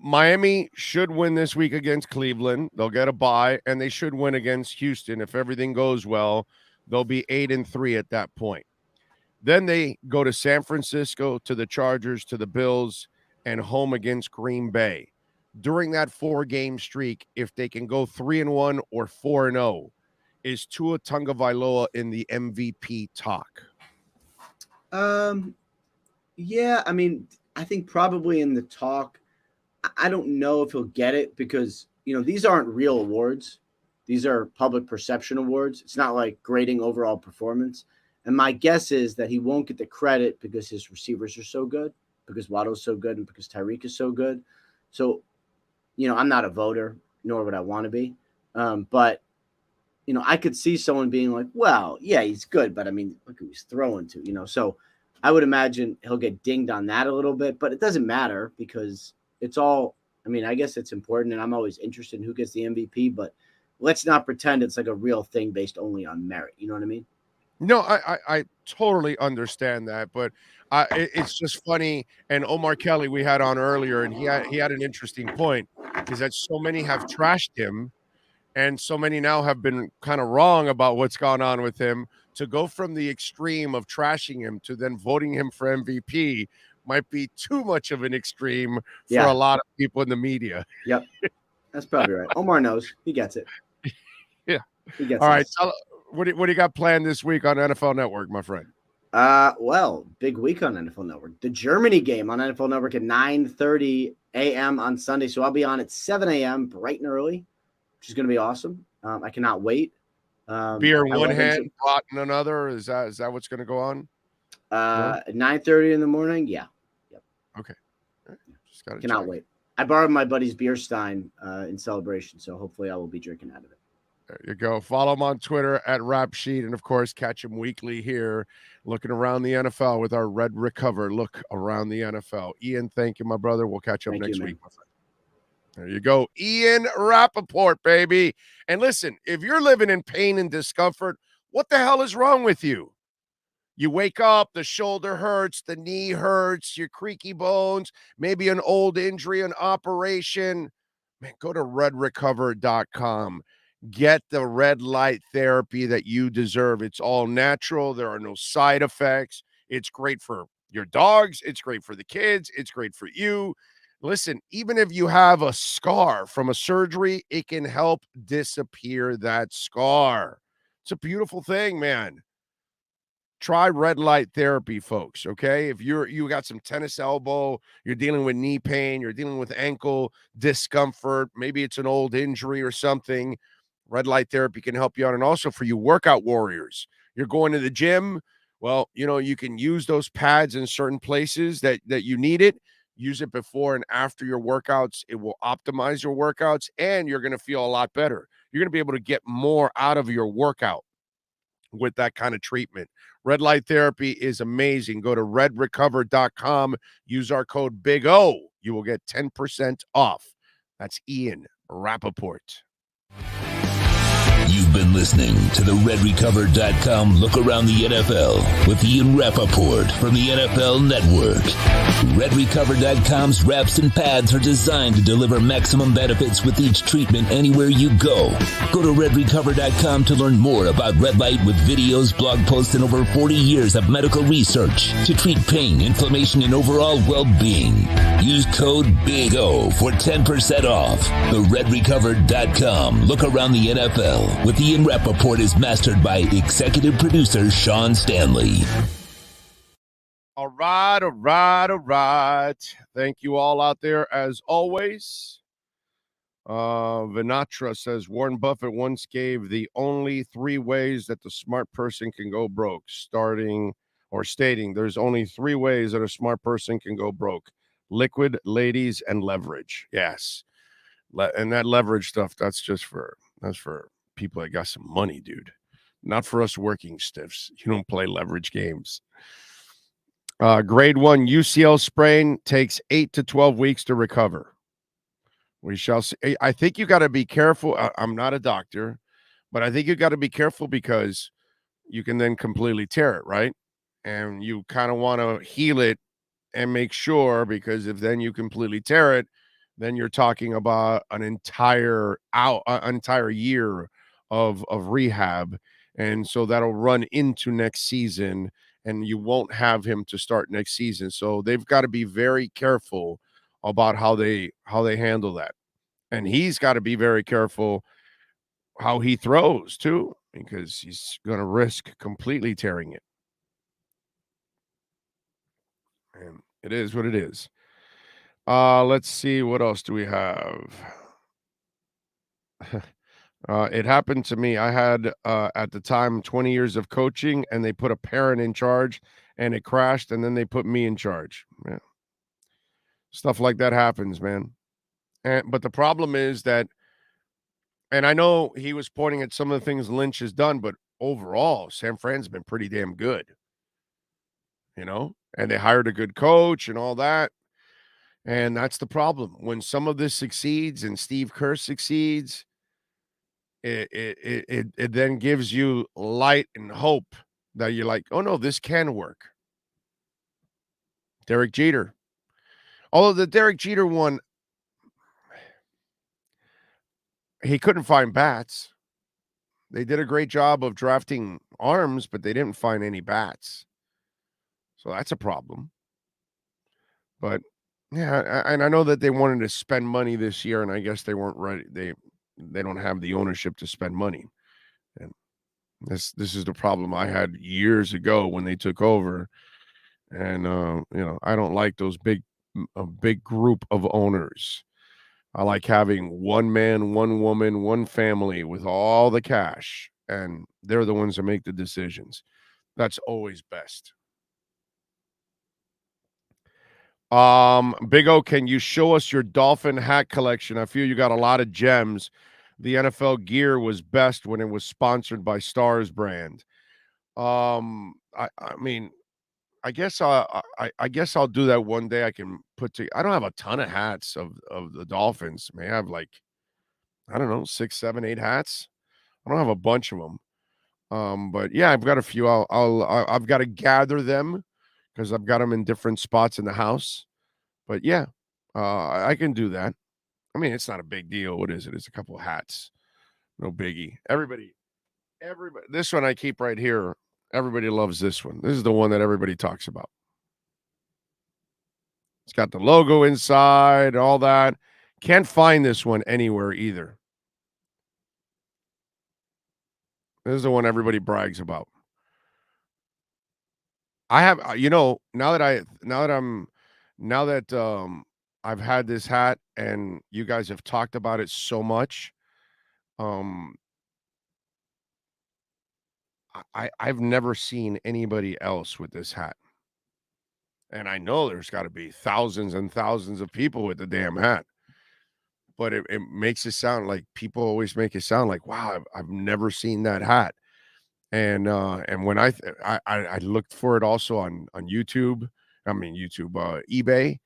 Miami should win this week against Cleveland. They'll get a bye, and they should win against Houston. If everything goes well, they'll be 8-3 at that point. Then they go to San Francisco, to the Chargers, to the Bills, and home against Green Bay. During that 4-game streak, if they can go 3-1 or 4-0, is Tua Tagovailoa in the MVP talk? Yeah, I mean, I think probably in the talk. I don't know if he'll get it because, these aren't real awards. These are public perception awards. It's not like grading overall performance. And my guess is that he won't get the credit because his receivers are so good, because Waddle's so good, and because Tyreek is so good. So, I'm not a voter, nor would I want to be. But, I could see someone being like, well, yeah, he's good, but I mean, look who he's throwing to, So I would imagine he'll get dinged on that a little bit, but it doesn't matter because it's all, I guess it's important, and I'm always interested in who gets the MVP, but let's not pretend it's like a real thing based only on merit. You know what I mean? No, I totally understand that, but it's just funny. And Omar Kelly we had on earlier, and he had an interesting point, is that so many have trashed him, and so many now have been kind of wrong about what's gone on with him. To go from the extreme of trashing him to then voting him for MVP might be too much of an extreme for a lot of people in the media. Yep, that's probably right. Omar knows. He gets it. Yeah. He gets All it. right. So what do you got planned this week on NFL Network, my friend? Well, big week on NFL Network. The Germany game on NFL Network at 9:30 a.m. on Sunday. So I'll be on at 7 a.m. bright and early, which is going to be awesome. I cannot wait. Beer in one hand, pot in another. Is that what's going to go on? At 9:30 in the morning. Yeah. Yep. Okay. Just cannot wait. I borrowed my buddy's beer stein in celebration, so hopefully I will be drinking out of it. There you go. Follow him on Twitter at Rap Sheet, and of course, catch him weekly here, looking around the NFL with our Red Recover look around the NFL. Ian, thank you, my brother. We'll catch up next week, my friend. There you go. Ian Rappaport, baby. And listen, if you're living in pain and discomfort, what the hell is wrong with you? You wake up, the shoulder hurts, the knee hurts, your creaky bones, maybe an old injury, an operation. Man, go to redrecover.com. Get the red light therapy that you deserve. It's all natural. There are no side effects. It's great for your dogs. It's great for the kids. It's great for you. Listen, even if you have a scar from a surgery, it can help disappear that scar. It's a beautiful thing, man. Try red light therapy, folks, okay? If you got some tennis elbow, you're dealing with knee pain, you're dealing with ankle discomfort, maybe it's an old injury or something, red light therapy can help you out. And also for you workout warriors, you're going to the gym, well, you can use those pads in certain places that you need it. Use it before and after your workouts. It will optimize your workouts, and you're going to feel a lot better. You're going to be able to get more out of your workout with that kind of treatment. Red light therapy is amazing. Go to redrecover.com. Use our code Big O. You will get 10% off. That's Ian Rappaport. You've been listening to the redrecover.com look around the NFL with Ian Rappaport from the NFL Network. Redrecover.com's wraps and pads are designed to deliver maximum benefits with each treatment anywhere you go. Go to redrecover.com to learn more about red light with videos, blog posts, and over 40 years of medical research to treat pain, inflammation, and overall well-being. Use code Big O for 10% off. The redrecover.com look around the NFL with Ian Rappaport is mastered by executive producer Sean Stanley. All right. Thank you all out there as always. Vinatra says Warren Buffett once gave the only 3 ways that the smart person can go broke, stating there's only 3 ways that a smart person can go broke: liquid, ladies, and leverage. Yes. And that leverage stuff, that's for people that got some money, dude. Not for us working stiffs. You don't play leverage games. Grade 1 UCL sprain takes 8 to 12 weeks to recover. We shall see. I think you got to be careful. I'm not a doctor, but I think you got to be careful because you can then completely tear it, right? And you kind of want to heal it and make sure, because if then you completely tear it, then you're talking about an entire year of rehab. And so that'll run into next season, and you won't have him to start next season. So they've got to be very careful about how they handle that. And he's got to be very careful how he throws too, because he's going to risk completely tearing it. And it is what it is. Let's see, what else do we have? It happened to me. I had at the time 20 years of coaching, and they put a parent in charge, and it crashed, and then they put me in charge. Yeah. Stuff like that happens, man. But the problem is that, and I know he was pointing at some of the things Lynch has done, but overall, San Fran's been pretty damn good. And they hired a good coach and all that. And that's the problem. When some of this succeeds and Steve Kerr succeeds, it then gives you light and hope that you're like, oh no, this can work. Derek Jeter. Although the Derek Jeter one, he couldn't find bats. They did a great job of drafting arms, but they didn't find any bats. So that's a problem. But yeah, and I know that they wanted to spend money this year, and I guess they weren't ready. They don't have the ownership to spend money. And this is the problem I had years ago when they took over. And I don't like those big group of owners. I like having one man, one woman, one family with all the cash, and they're the ones that make the decisions. That's always best. Big O, can you show us your Dolphin hat collection? I feel you got a lot of gems. The NFL gear was best when it was sponsored by Stars brand. I mean, I guess I'll do that one day. I can I don't have a ton of hats of the Dolphins. I may have like, I don't know, 6, 7, 8 hats. I don't have a bunch of them. But yeah, I've got a few. I've got to gather them because I've got them in different spots in the house. But yeah, I can do that. I mean, it's not a big deal. What is it? It's a couple of hats. No biggie. Everybody. This one I keep right here. Everybody loves this one. This is the one that everybody talks about. It's got the logo inside, all that. Can't find this one anywhere either. This is the one everybody brags about. I have, now that I've had this hat and you guys have talked about it so much, I've never seen anybody else with this hat. And I know there's got to be thousands and thousands of people with the damn hat. But it makes it sound like people always make it sound like, wow, I've never seen that hat. And when I looked for it also on YouTube, eBay.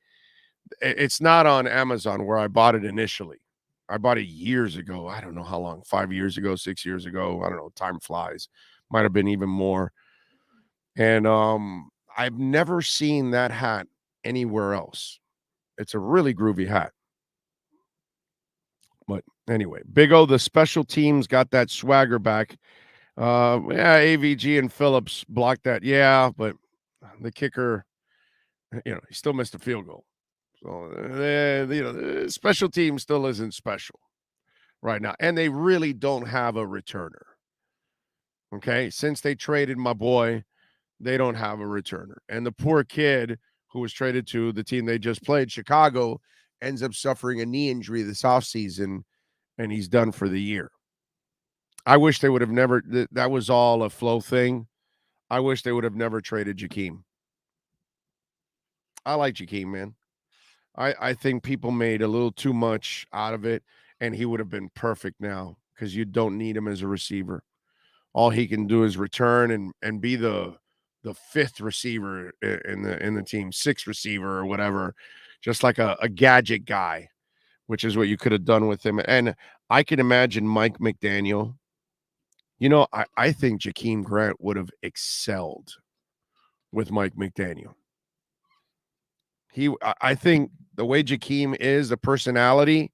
It's not on Amazon where I bought it initially. I bought it years ago. I don't know how long, 5 years ago, 6 years ago. I don't know. Time flies. Might have been even more. And I've never seen that hat anywhere else. It's a really groovy hat. But anyway, Big O, the special teams got that swagger back. AVG and Phillips blocked that. Yeah, but the kicker, he still missed a field goal. So, the special team still isn't special right now. And they really don't have a returner. Okay? Since they traded my boy, they don't have a returner. And the poor kid who was traded to the team they just played, Chicago, ends up suffering a knee injury this offseason, and he's done for the year. I wish they would have never – that was all a flow thing. I wish they would have never traded Jakeem. I like Jakeem, man. I think people made a little too much out of it, and he would have been perfect now because you don't need him as a receiver. All he can do is return and be the fifth receiver in the team, sixth receiver or whatever, just like a gadget guy, which is what you could have done with him. And I can imagine Mike McDaniel. I think Jakeem Grant would have excelled with Mike McDaniel. I think the way Jakeem is, the personality,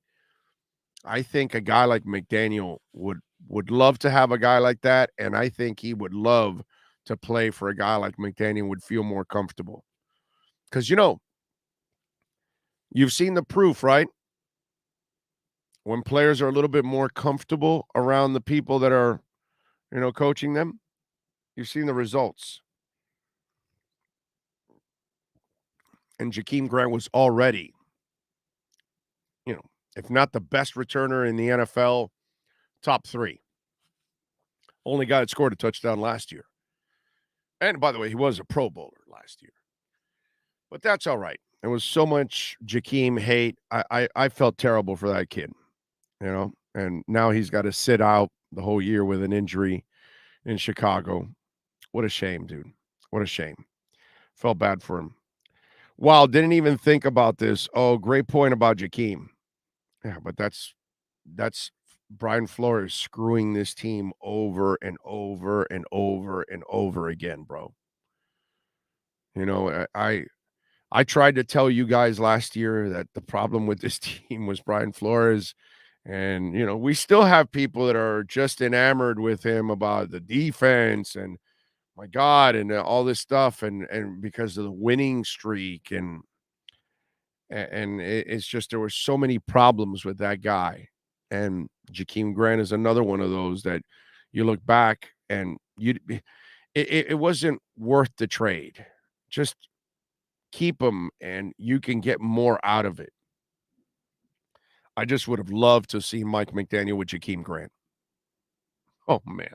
I think a guy like McDaniel would love to have a guy like that, and I think he would love to play for a guy like McDaniel, would feel more comfortable. Because, you've seen the proof, right? When players are a little bit more comfortable around the people that are, coaching them, you've seen the results. And Jakeem Grant was already, if not the best returner in the NFL, top 3. Only guy that scored a touchdown last year. And by the way, he was a Pro Bowler last year. But that's all right. There was so much Jakeem hate. I felt terrible for that kid, and now he's got to sit out the whole year with an injury in Chicago. What a shame, dude. What a shame. Felt bad for him. Wow, didn't even think about this. Oh, great point about Jakeem. Yeah, but that's Brian Flores screwing this team over and over and over and over again, bro. I tried to tell you guys last year that the problem with this team was Brian Flores. And, we still have people that are just enamored with him about the defense and, my God, and all this stuff. And because of the winning streak and it's just, there were so many problems with that guy. And Jakeem Grant is another one of those that you look back and it wasn't worth the trade. Just keep him and you can get more out of it. I just would have loved to see Mike McDaniel with Jakeem Grant. Oh, man.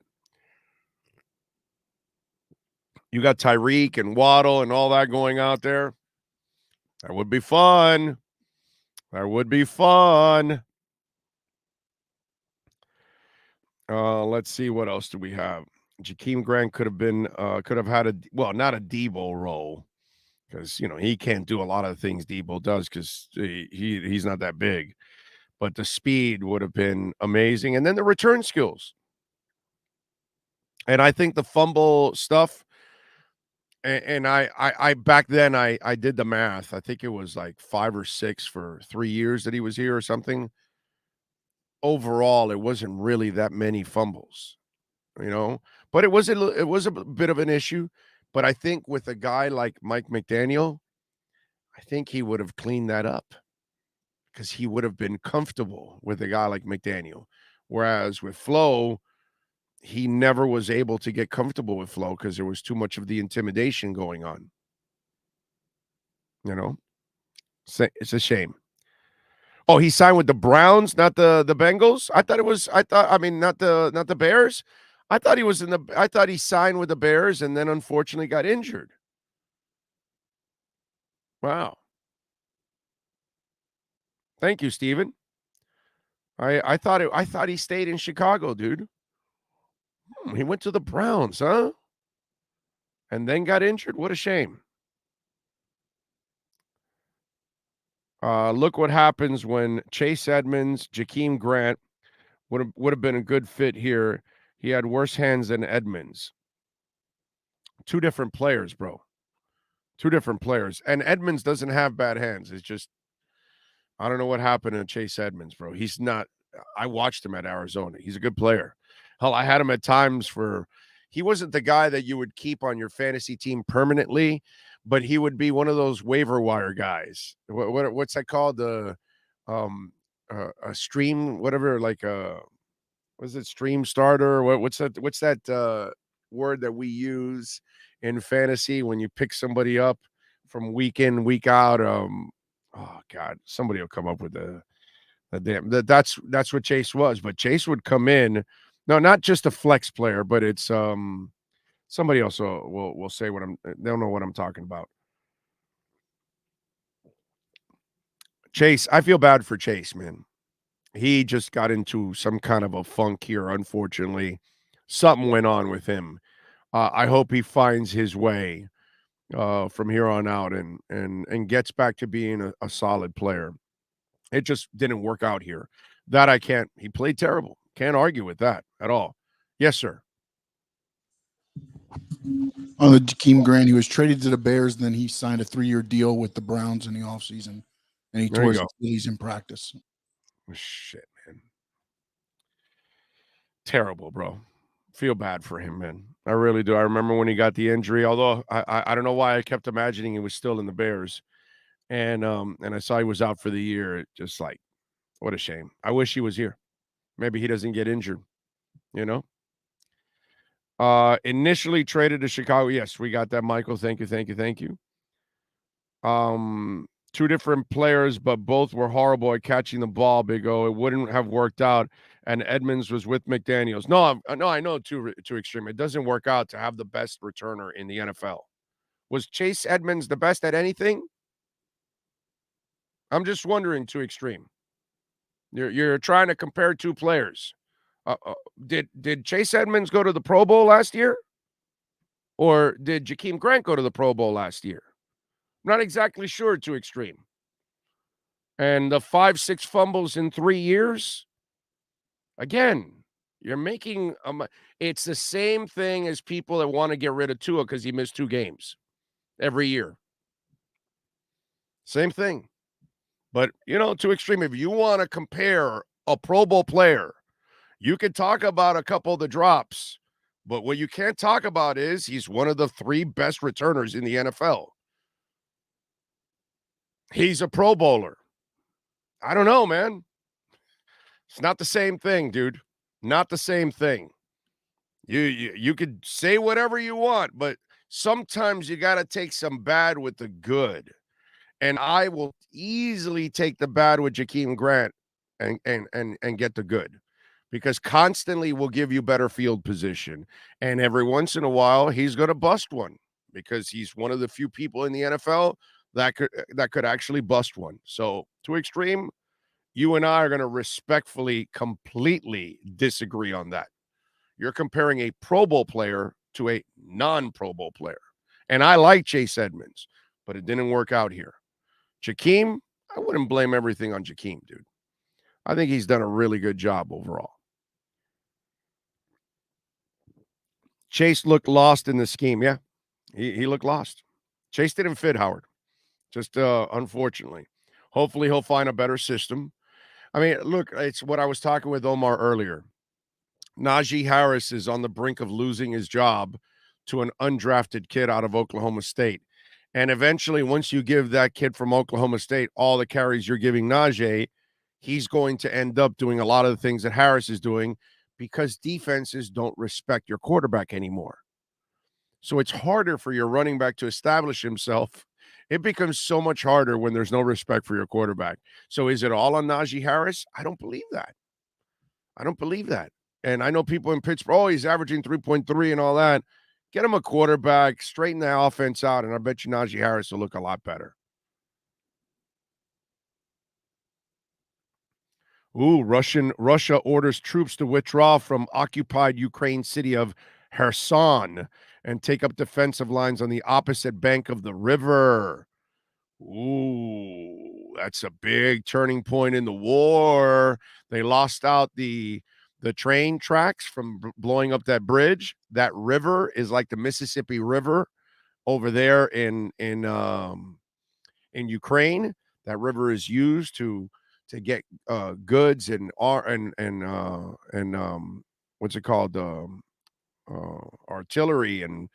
You got Tyreek and Waddle and all that going out there. That would be fun. That would be fun. Let's see, what else do we have? Jakeem Grant could have had not a Debo role, because he can't do a lot of the things Debo does because he's not that big. But the speed would have been amazing, and then the return skills. And I think the fumble stuff. And I back then I did the math. I think it was like 5 or 6 for 3 years that he was here or something. Overall, it wasn't really that many fumbles, but it was a bit of an issue. But I think with a guy like Mike McDaniel, I think he would have cleaned that up because he would have been comfortable with a guy like McDaniel. Whereas with Flo, he never was able to get comfortable with Flo because there was too much of the intimidation going on. It's a shame. Oh, he signed with the Browns, not the Bengals. Not the Bears. I thought he signed with the Bears and then unfortunately got injured. Wow. Thank you, Steven. I thought he stayed in Chicago, dude. He went to the Browns, huh? And then got injured. What a shame. Look what happens when Chase Edmonds, Jakeem Grant would have been a good fit here. He had worse hands than Edmonds. 2 different players, bro. 2 different players. And Edmonds doesn't have bad hands. It's just, I don't know what happened to Chase Edmonds, bro. He's not, I watched him at Arizona. He's a good player. Hell, I had him at times he wasn't the guy that you would keep on your fantasy team permanently, but he would be one of those waiver wire guys. What's that called? A stream, whatever, what's it, stream starter? What's that word that we use in fantasy when you pick somebody up from week in, week out? Oh God, somebody will come up with that's what Chase was. But Chase would come in. No, not just a flex player, but it's somebody else will say they'll know what I'm talking about. Chase, I feel bad for Chase, man. He just got into some kind of a funk here, unfortunately. Something went on with him. I hope he finds his way from here on out and gets back to being a solid player. It just didn't work out here. He played terrible. Can't argue with that at all. Yes, sir. On the Jakeem Grant, he was traded to the Bears, then he signed a 3-year deal with the Browns in the offseason, and he tore his Achilles in practice. Shit, man. Terrible, bro. Feel bad for him, man. I really do. I remember when he got the injury, although I don't know why I kept imagining he was still in the Bears. And I saw he was out for the year. Just like, what a shame. I wish he was here. Maybe he doesn't get injured, Initially traded to Chicago. Yes, we got that, Michael. Thank you. 2 different players, but both were horrible at catching the ball, Big O. It wouldn't have worked out, and Edmonds was with McDaniels. No, I know too extreme. It doesn't work out to have the best returner in the NFL. Was Chase Edmonds the best at anything? I'm just wondering, too extreme. You're trying to compare 2 players. Did Chase Edmonds go to the Pro Bowl last year? Or did Jakeem Grant go to the Pro Bowl last year? I'm not exactly sure, too extreme. And the 5-6 fumbles in 3 years? Again, you're making it's the same thing as people that want to get rid of Tua because he missed 2 games every year. Same thing. But, too extreme. If you want to compare a Pro Bowl player, you can talk about a couple of the drops. But what you can't talk about is he's one of the 3 best returners in the NFL. He's a Pro Bowler. I don't know, man. It's not the same thing, dude. Not the same thing. You could say whatever you want, but sometimes you got to take some bad with the good. And I will easily take the bad with Jakeem Grant and get the good, because constantly will give you better field position. And every once in a while, he's going to bust one because he's one of the few people in the NFL that could actually bust one. So too extreme, you and I are going to respectfully, completely disagree on that. You're comparing a Pro Bowl player to a non-Pro Bowl player. And I like Chase Edmonds. but it didn't work out here. Jakeem, I wouldn't blame everything on Jakeem, dude. I think he's done a really good job overall. Chase looked lost in the scheme. Yeah, he looked lost. Chase didn't fit, Howard. Just unfortunately. Hopefully he'll find a better system. I mean, look, it's what I was talking with Omar earlier. Najee Harris is on the brink of losing his job to an undrafted kid out of Oklahoma State. And eventually, once you give that kid from Oklahoma State all the carries you're giving Najee, he's going to end up doing a lot of the things that Harris is doing because defenses don't respect your quarterback anymore. So it's harder for your running back to establish himself. It becomes so much harder when there's no respect for your quarterback. So is it all on Najee Harris? I don't believe that. I don't believe that. And I know people in Pittsburgh, oh, he's averaging 3.3 and all that. Get him a quarterback, straighten the offense out, and I bet you Najee Harris will look a lot better. Ooh, Russia orders troops to withdraw from occupied Ukraine city of Kherson and take up defensive lines on the opposite bank of the river. Ooh, that's a big turning point in the war. They lost out the train tracks from blowing up that bridge. That river is like the Mississippi River over there in Ukraine. That river is used to get goods and what's it called, artillery and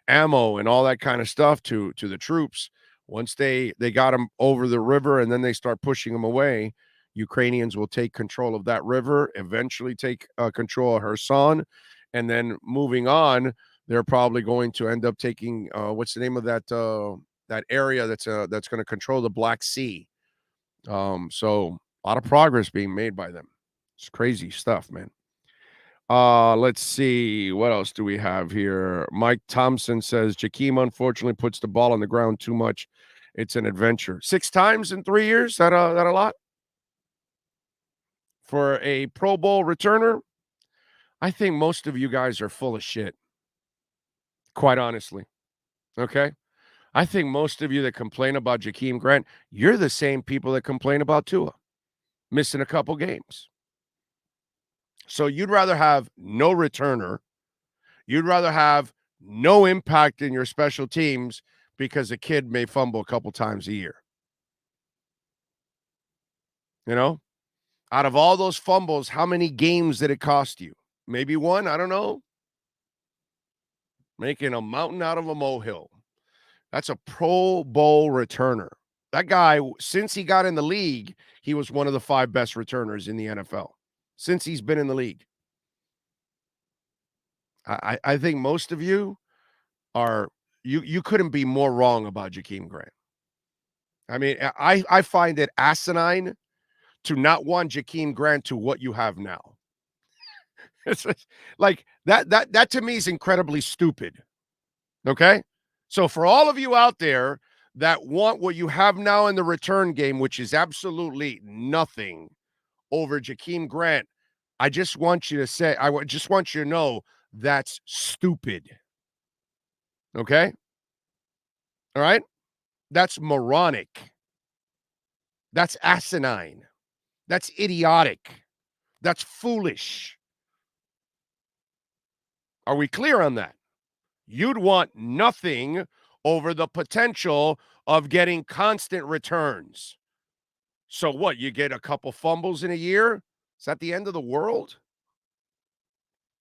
ammo and all that kind of stuff to the troops. Once they got them over the river and then they start pushing them away, Ukrainians will take control of that river, eventually take control of Kherson, and then moving on, they're probably going to end up taking what's the name of that area that's going to control the Black Sea. So a lot of progress being made by them. It's crazy stuff, man. Let's see. What else do we have here? Mike Thompson says, Jakeem unfortunately puts the ball on the ground too much. It's an adventure. 6 times in 3 years? That a lot? For a Pro Bowl returner? I think most of you guys are full of shit. Quite honestly. Okay? I think most of you that complain about Jakeem Grant, you're the same people that complain about Tua missing a couple games. So you'd rather have no returner. You'd rather have no impact in your special teams because a kid may fumble a couple times a year. You know? Out of all those fumbles, how many games did it cost you? Maybe one? I don't know. Making a mountain out of a molehill. That's a Pro Bowl returner. That guy, since he got in the league, he was one of the 5 best returners in the NFL. Since he's been in the league. I think most of you are, you couldn't be more wrong about Jakeem Grant. I mean, I find it asinine to not want Jakeem Grant to what you have now. It's like that to me is incredibly stupid. Okay? So for all of you out there that want what you have now in the return game, which is absolutely nothing over Jakeem Grant, I just want you to say, I just want you to know that's stupid. Okay? All right? That's moronic. That's asinine. That's idiotic. That's foolish. Are we clear on that? You'd want nothing over the potential of getting constant returns. So what? You get a couple fumbles in a year? Is that the end of the world?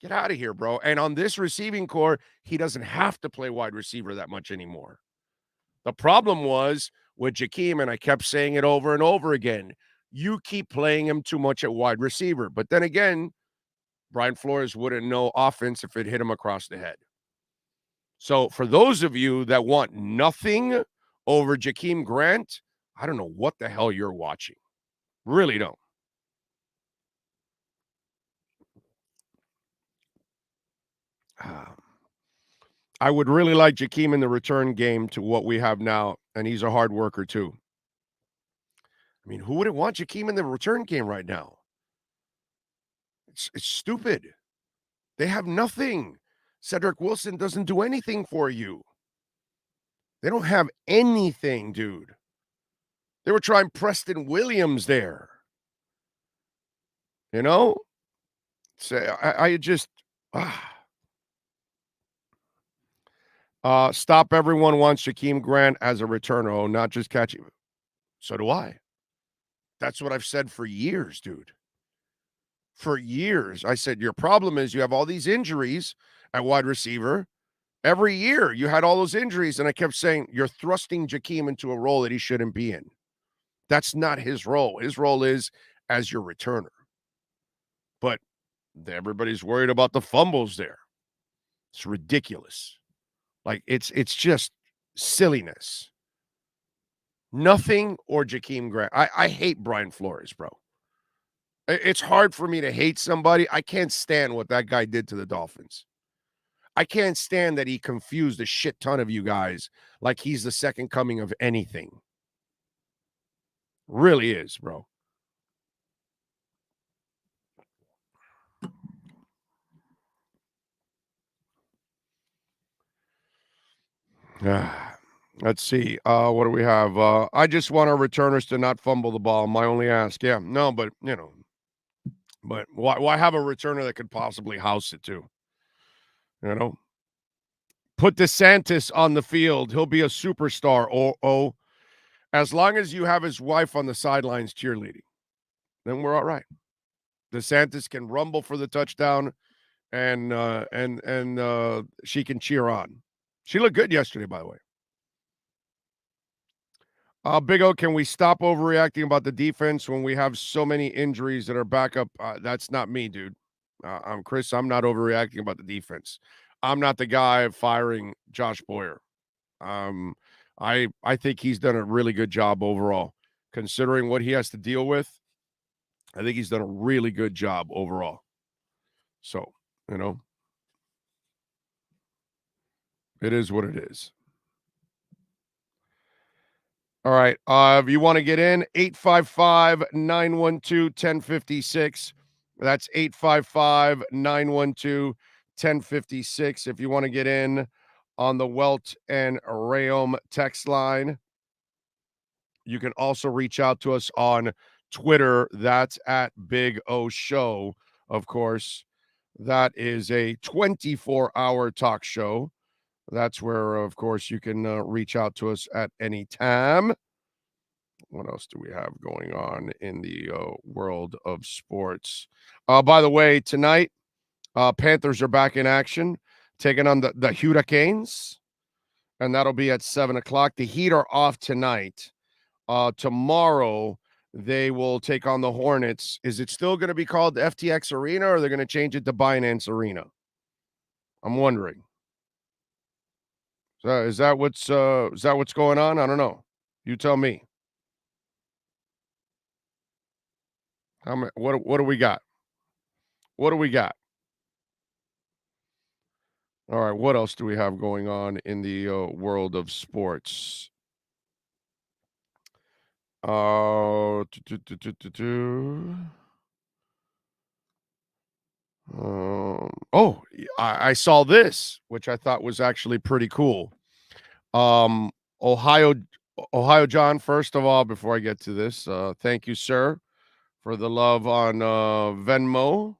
Get out of here, bro. And on this receiving core, he doesn't have to play wide receiver that much anymore. The problem was with Jakeem, and I kept saying it over and over again, you keep playing him too much at wide receiver. But then again, Brian Flores wouldn't know offense if it hit him across the head. So for those of you that want nothing over Jakeem Grant, I don't know what the hell you're watching. Really don't. I would really like Jakeem in the return game to what we have now, and he's a hard worker too. I mean, who wouldn't want Jakeem in the return game right now? It's stupid. They have nothing. Cedric Wilson doesn't do anything for you. They don't have anything, dude. They were trying Preston Williams there. You know? So I just stop everyone wants Jakeem Grant as a returner. Oh, not just catching. So do I. That's what I've said for years, dude. For years. I said, your problem is you have all these injuries at wide receiver. Every year you had all those injuries, and I kept saying, you're thrusting Jakeem into a role that he shouldn't be in. That's not his role. His role is as your returner. But everybody's worried about the fumbles there. It's ridiculous. Like, it's just silliness. Nothing or Jakeem Grant. I hate Brian Flores, bro. It's hard for me to hate somebody. I can't stand what that guy did to the Dolphins. I can't stand that he confused a shit ton of you guys like he's the second coming of anything. Really is, bro. Let's see. What do we have? I just want our returners to not fumble the ball. My only ask. Yeah, no, but you know, but why have a returner that could possibly house it too? You know, put DeSantis on the field. He'll be a superstar. Oh, as long as you have his wife on the sidelines cheerleading, then we're all right. DeSantis can rumble for the touchdown, and she can cheer on. She looked good yesterday, by the way. Big O, can we stop overreacting about the defense when we have so many injuries that are backup? That's not me, dude. I'm Chris. I'm not overreacting about the defense. I'm not the guy firing Josh Boyer. I think he's done a really good job overall, considering what he has to deal with. I think he's done a really good job overall. So, you know, it is what it is. All right. If you want to get in, 855-912-1056. That's 855-912-1056. If you want to get in on the Welt and Rayom text line, you can also reach out to us on Twitter. That's at Big O Show. Of course, that is a 24-hour talk show. That's where, of course, you can reach out to us at any time. What else do we have going on in the world of sports? By the way, tonight, Panthers are back in action, taking on the Hurricanes, and that'll be at 7 o'clock. The Heat are off tonight. Tomorrow, they will take on the Hornets. Is it still going to be called the FTX Arena, or are they going to change it to Binance Arena? I'm wondering. So is that what's going on? I don't know. You tell me. What do we got? What do we got? All right. What else do we have going on in the world of sports? I saw this, which I thought was actually pretty cool. Ohio John, first of all, before I get to this, thank you, sir, for the love on Venmo.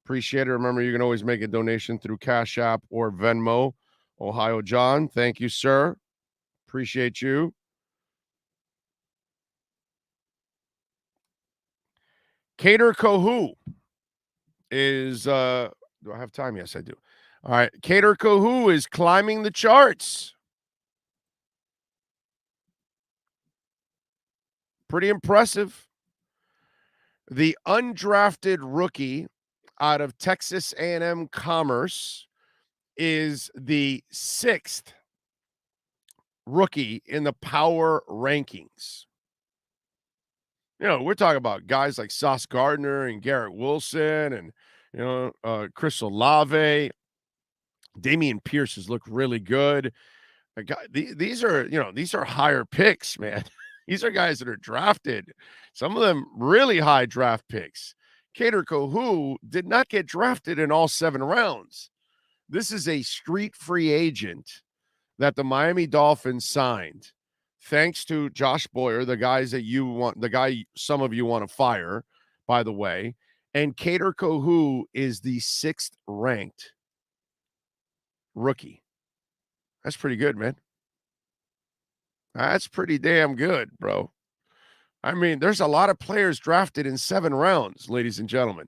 Appreciate it. Remember, you can always make a donation through Cash App or Venmo. Ohio John, thank you, sir. Appreciate you. Kader Kohu is do I have time? Yes, I do. All right. Kader Kohu is climbing the charts. Pretty impressive. The undrafted rookie out of Texas A&M Commerce is the 6th rookie in the power rankings. You know, we're talking about guys like Sauce Gardner and Garrett Wilson and, you know, Chris Olave. Dameon Pierce has looked really good. These are higher picks, man. These are guys that are drafted. Some of them really high draft picks. Kader Kohu did not get drafted in all 7 rounds. This is a street free agent that the Miami Dolphins signed, thanks to Josh Boyer, the guy some of you want to fire, by the way, and Kader Kohou is the 6th ranked rookie. That's pretty good, man. That's pretty damn good, bro. I mean, there's a lot of players drafted in 7 rounds, ladies and gentlemen.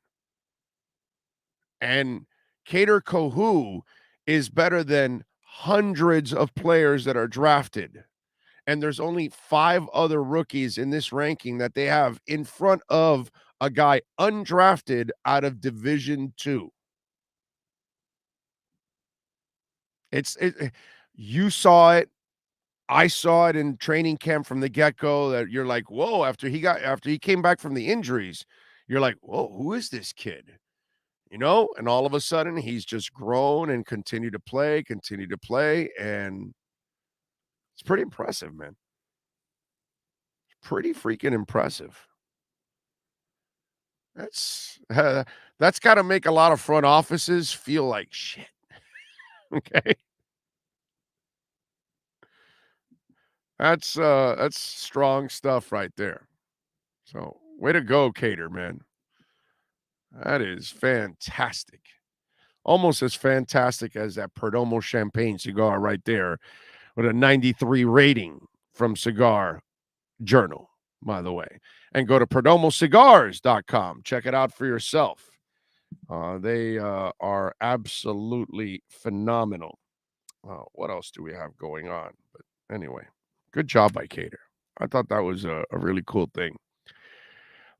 And Kader Kohou is better than hundreds of players that are drafted. And there's only 5 other rookies in this ranking that they have in front of a guy undrafted out of Division II. You saw it. I saw it in training camp from the get-go that you're like, whoa, after he came back from the injuries, you're like, whoa, who is this kid? You know, and all of a sudden he's just grown and continued to play, and it's pretty impressive, man. Pretty freaking impressive. That's got to make a lot of front offices feel like shit. Okay. That's strong stuff right there. So way to go, Kader, man. That is fantastic. Almost as fantastic as that Perdomo Champagne cigar right there with a 93 rating from Cigar Journal, by the way. And go to perdomocigars.com. Check it out for yourself. They are absolutely phenomenal. What else do we have going on? But anyway, good job by Kader. I thought that was a really cool thing.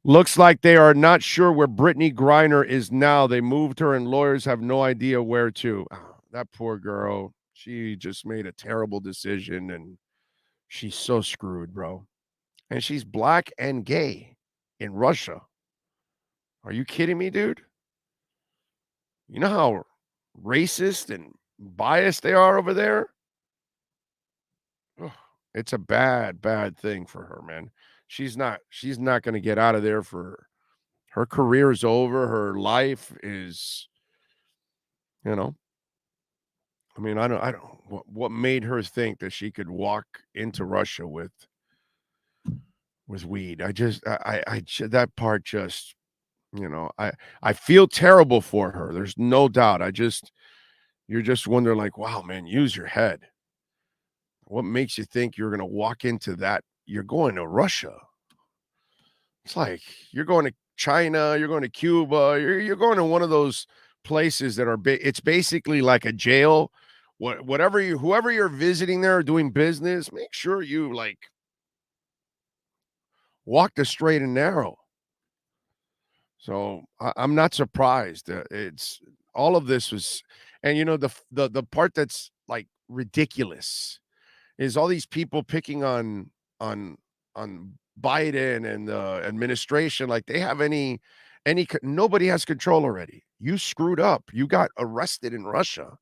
Looks like they are not sure where Brittany Griner is now. They moved her and lawyers have no idea where to. Oh, that poor girl. She just made a terrible decision and she's so screwed, bro. And she's black and gay in Russia. Are you kidding me, dude? You know how racist and biased they are over there? Oh, it's a bad thing for her, man. She's not going to get out of there. For her career is over. Her life is, you know, I mean, I don't what made her think that she could walk into Russia with weed. I that part just, you know, I feel terrible for her. There's no doubt. You're just wondering like, wow, man, use your head. What makes you think you're going to walk into that? You're going to Russia. It's like you're going to China, you're going to Cuba, you're going to one of those places that are it's basically like a jail. Whoever you're visiting there or doing business, make sure you like walk the straight and narrow. So I'm not surprised. It's all of this was, and you know the part that's like ridiculous is all these people picking on Biden and the administration like they have any nobody has control already. You screwed up. You got arrested in Russia.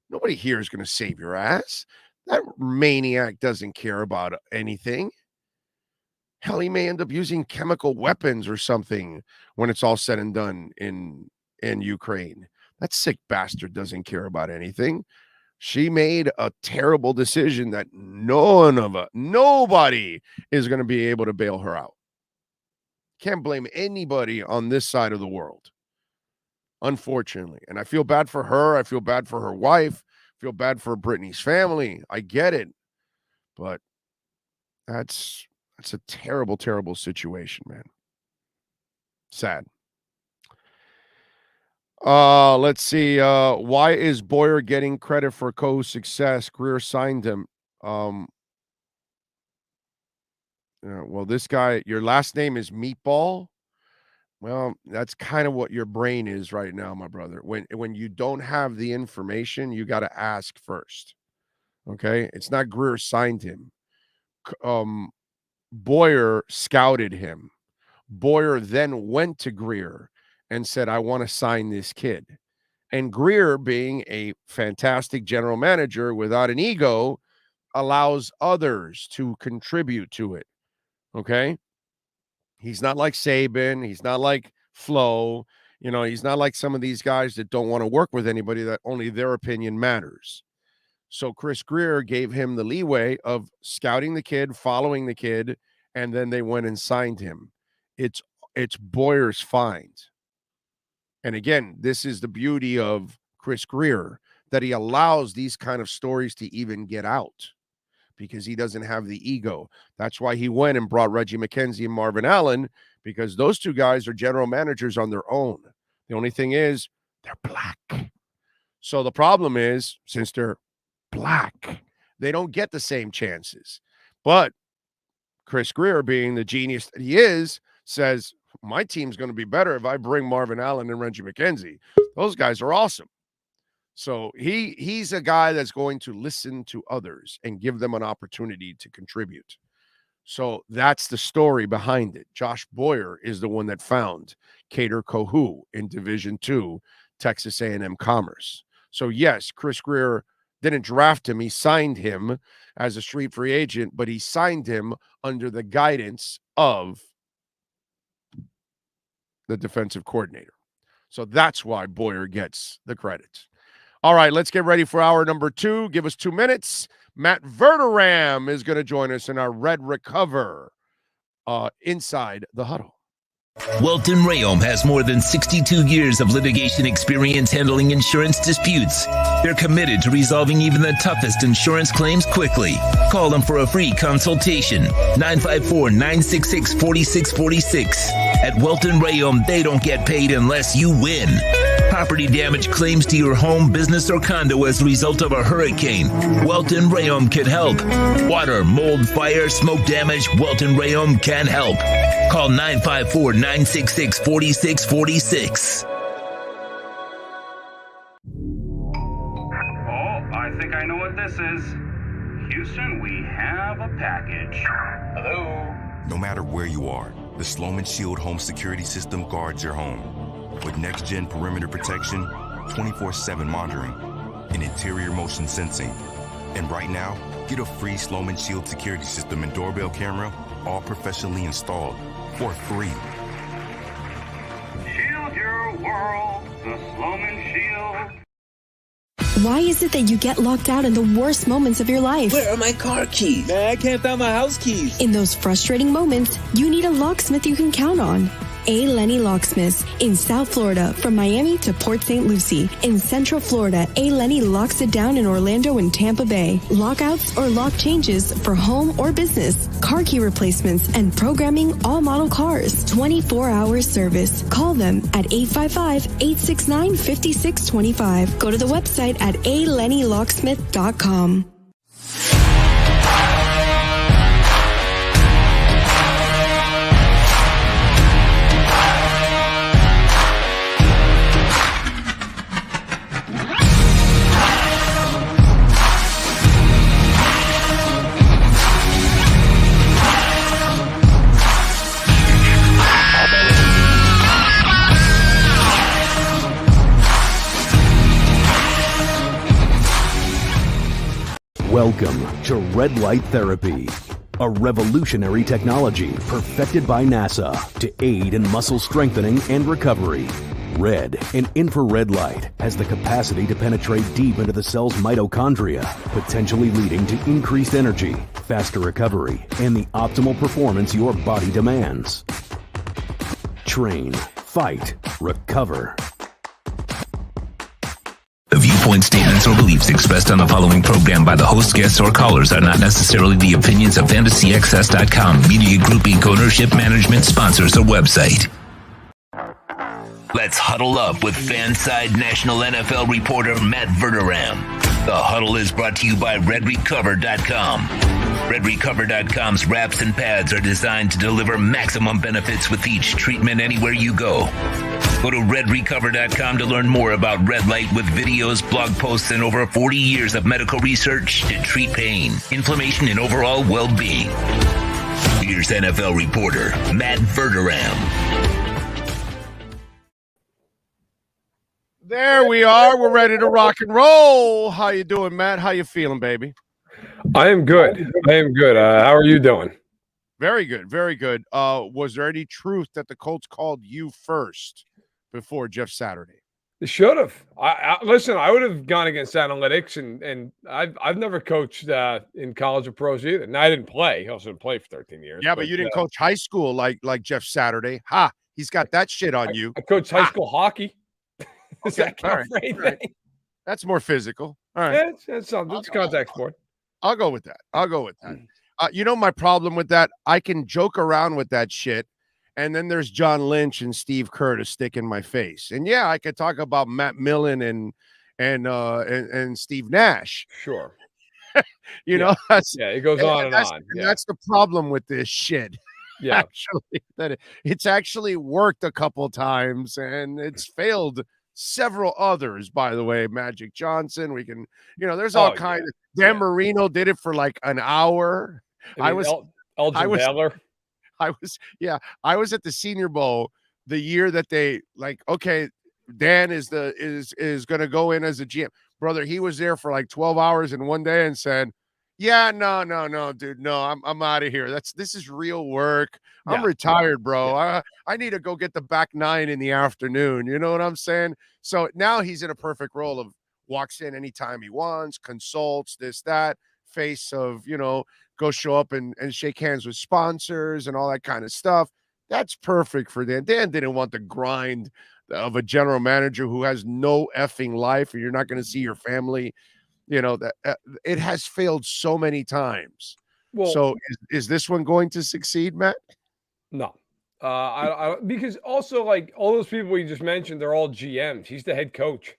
Nobody here is going to save your ass. That maniac doesn't care about anything. Hell, he may end up using chemical weapons or something when it's all said and done in Ukraine. That sick bastard doesn't care about anything. She made a terrible decision that nobody is going to be able to bail her out. Can't blame anybody on this side of the world, unfortunately. And I feel bad for her. I feel bad for her wife. I feel bad for Brittany's family. I get it. But that's a terrible, terrible situation, man. Sad. Let's see. Why is Boyer getting credit for Kohou's success? Greer signed him. Well, this guy, your last name is Meatball. Well, that's kind of what your brain is right now, my brother. When you don't have the information, you got to ask first. Okay? It's not Greer signed him. Boyer scouted him. Boyer then went to Greer and said, I want to sign this kid. And Greer, being a fantastic general manager without an ego, allows others to contribute to it. Okay? He's not like Saban. He's not like Flo. You know, he's not like some of these guys that don't want to work with anybody, that only their opinion matters. So Chris Greer gave him the leeway of scouting the kid, following the kid, and then they went and signed him. It's Boyer's find. And again, this is the beauty of Chris Greer, that he allows these kind of stories to even get out because he doesn't have the ego. That's why he went and brought Reggie McKenzie and Marvin Allen, because those two guys are general managers on their own. The only thing is they're black. So the problem is, since they're black, they don't get the same chances. But Chris Greer, being the genius that he is, says, my team's going to be better if I bring Marvin Allen and Reggie McKenzie. Those guys are awesome. So he's a guy that's going to listen to others and give them an opportunity to contribute. So that's the story behind it. Josh Boyer is the one that found Kader Kohou in Division II, Texas A&M Commerce. So yes, Chris Greer didn't draft him. He signed him as a street free agent, but he signed him under the guidance of the defensive coordinator. So that's why Boyer gets the credit. All right, let's get ready for hour number 2. Give us 2 minutes. Matt Verderam is going to join us in our Red Recover Inside the Huddle. Welton Rayom has more than 62 years of litigation experience handling insurance disputes. They're committed to resolving even the toughest insurance claims quickly. Call them for a free consultation. 954-966-4646. At Welton Rayom, they don't get paid unless you win. Property damage claims to your home, business, or condo as a result of a hurricane. Welton Rayom can help. Water, mold, fire, smoke damage, Welton Rayom can help. Call 954-966-4646. I think I know what this is. Houston, we have a package. Hello? No matter where you are, the Sloman Shield home security system guards your home. With next-gen perimeter protection, 24/7 monitoring, and interior motion sensing. And right now, get a free Sloman Shield security system and doorbell camera, all professionally installed, for free. Shield your world, the Sloman Shield. Why is it that you get locked out in the worst moments of your life? Where are my car keys? Man, I can't find my house keys. In those frustrating moments, you need a locksmith you can count on. A. Lenny Locksmiths in South Florida, from Miami to Port St. Lucie. In Central Florida, A. Lenny locks it down in Orlando and Tampa Bay. Lockouts or lock changes for home or business. Car key replacements and programming all model cars. 24-hour service. Call them at 855-869-5625. Go to the website at alennylocksmith.com. Welcome to Red Light Therapy, a revolutionary technology perfected by NASA to aid in muscle strengthening and recovery. Red and infrared light has the capacity to penetrate deep into the cell's mitochondria, potentially leading to increased energy, faster recovery, and the optimal performance your body demands. Train, fight, recover. The viewpoint, statements, or beliefs expressed on the following program by the host, guests, or callers are not necessarily the opinions of FantasyAccess.com, Media Group Inc., ownership, management, sponsors, or website. Let's huddle up with Fanside National NFL reporter Matt Verderam. The Huddle is brought to you by RedRecover.com. RedRecover.com's wraps and pads are designed to deliver maximum benefits with each treatment anywhere you go. Go to RedRecover.com to learn more about red light with videos, blog posts, and over 40 years of medical research to treat pain, inflammation, and overall well-being. Here's NFL reporter Matt Verderam. There we are. We're ready to rock and roll. How you doing, Matt? How you feeling, baby? I am good. How are you doing? Very good. Very good. Was there any truth that the Colts called you first before Jeff Saturday? They should have. Listen. I would have gone against analytics, and I've never coached in college or pros either. And I didn't play. I also didn't play for 13 years. Yeah, but you didn't coach high school like Jeff Saturday. Ha! He's got that shit on you. I coached high school hockey. Does Okay, that count for anything? right. That's more physical. All right. Yeah, it's something. It's a contact sport. I'll go with that. You know my problem with that? I can joke around with that shit, and then there's John Lynch and Steve Kerr to stick in my face. And yeah, I could talk about Matt Millen and Steve Nash. Sure. You know, it goes on and on. And that's the problem with this shit. Yeah. Actually, that it's actually worked a couple times and it's failed several others, by the way. Magic Johnson, we can, there's all kinds of Dan Marino did it for like an hour. I was at the Senior Bowl the year that they okay, Dan is going to go in as a GM. Brother, he was there for like 12 hours in one day and said, yeah, no, dude, no, I'm out of here. This is real work. I'm retired, bro. I need to go get the back nine in the afternoon. You know what I'm saying? So now he's in a perfect role of walks in anytime he wants, consults, this, that, face of, go show up and shake hands with sponsors and all that kind of stuff. That's perfect for Dan. Dan didn't want the grind of a general manager who has no effing life and you're not going to see your family. That it has failed so many times. Well, so is this one going to succeed, Matt? No. I because also like all those people you just mentioned, they're all GMs. He's the head coach.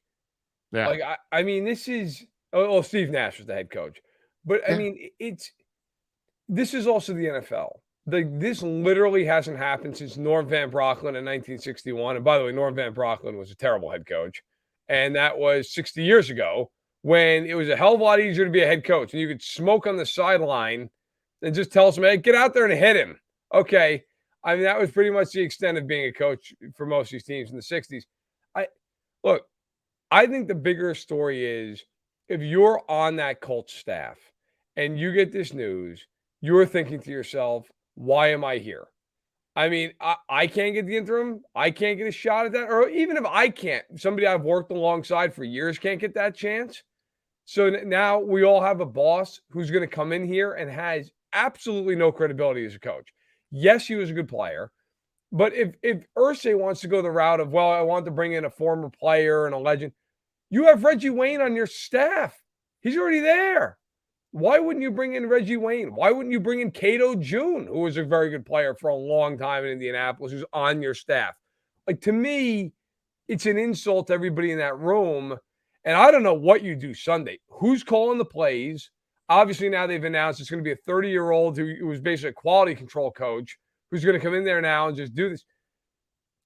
Yeah. Like I mean, this is Steve Nash was the head coach. But I mean, this is also the NFL. This literally hasn't happened since Norm Van Brocklin in 1961. And by the way, Norm Van Brocklin was a terrible head coach. And that was 60 years ago when it was a hell of a lot easier to be a head coach. And you could smoke on the sideline and just tell somebody, hey, get out there and hit him. Okay. I mean, that was pretty much the extent of being a coach for most of these teams in the 60s. I think the bigger story is if you're on that Colts staff and you get this news, you're thinking to yourself, why am I here? I mean, I can't get the interim. I can't get a shot at that. Or even if I can't, somebody I've worked alongside for years can't get that chance. So now we all have a boss who's going to come in here and has absolutely no credibility as a coach. Yes, he was a good player. But if Irsay wants to go the route of, well, I want to bring in a former player and a legend, you have Reggie Wayne on your staff. He's already there. Why wouldn't you bring in Reggie Wayne? Why wouldn't you bring in Cato June, who was a very good player for a long time in Indianapolis, who's on your staff? Like, to me, it's an insult to everybody in that room. And I don't know what you do Sunday. Who's calling the plays? Obviously, now they've announced it's going to be a 30-year-old who was basically a quality control coach who's going to come in there now and just do this.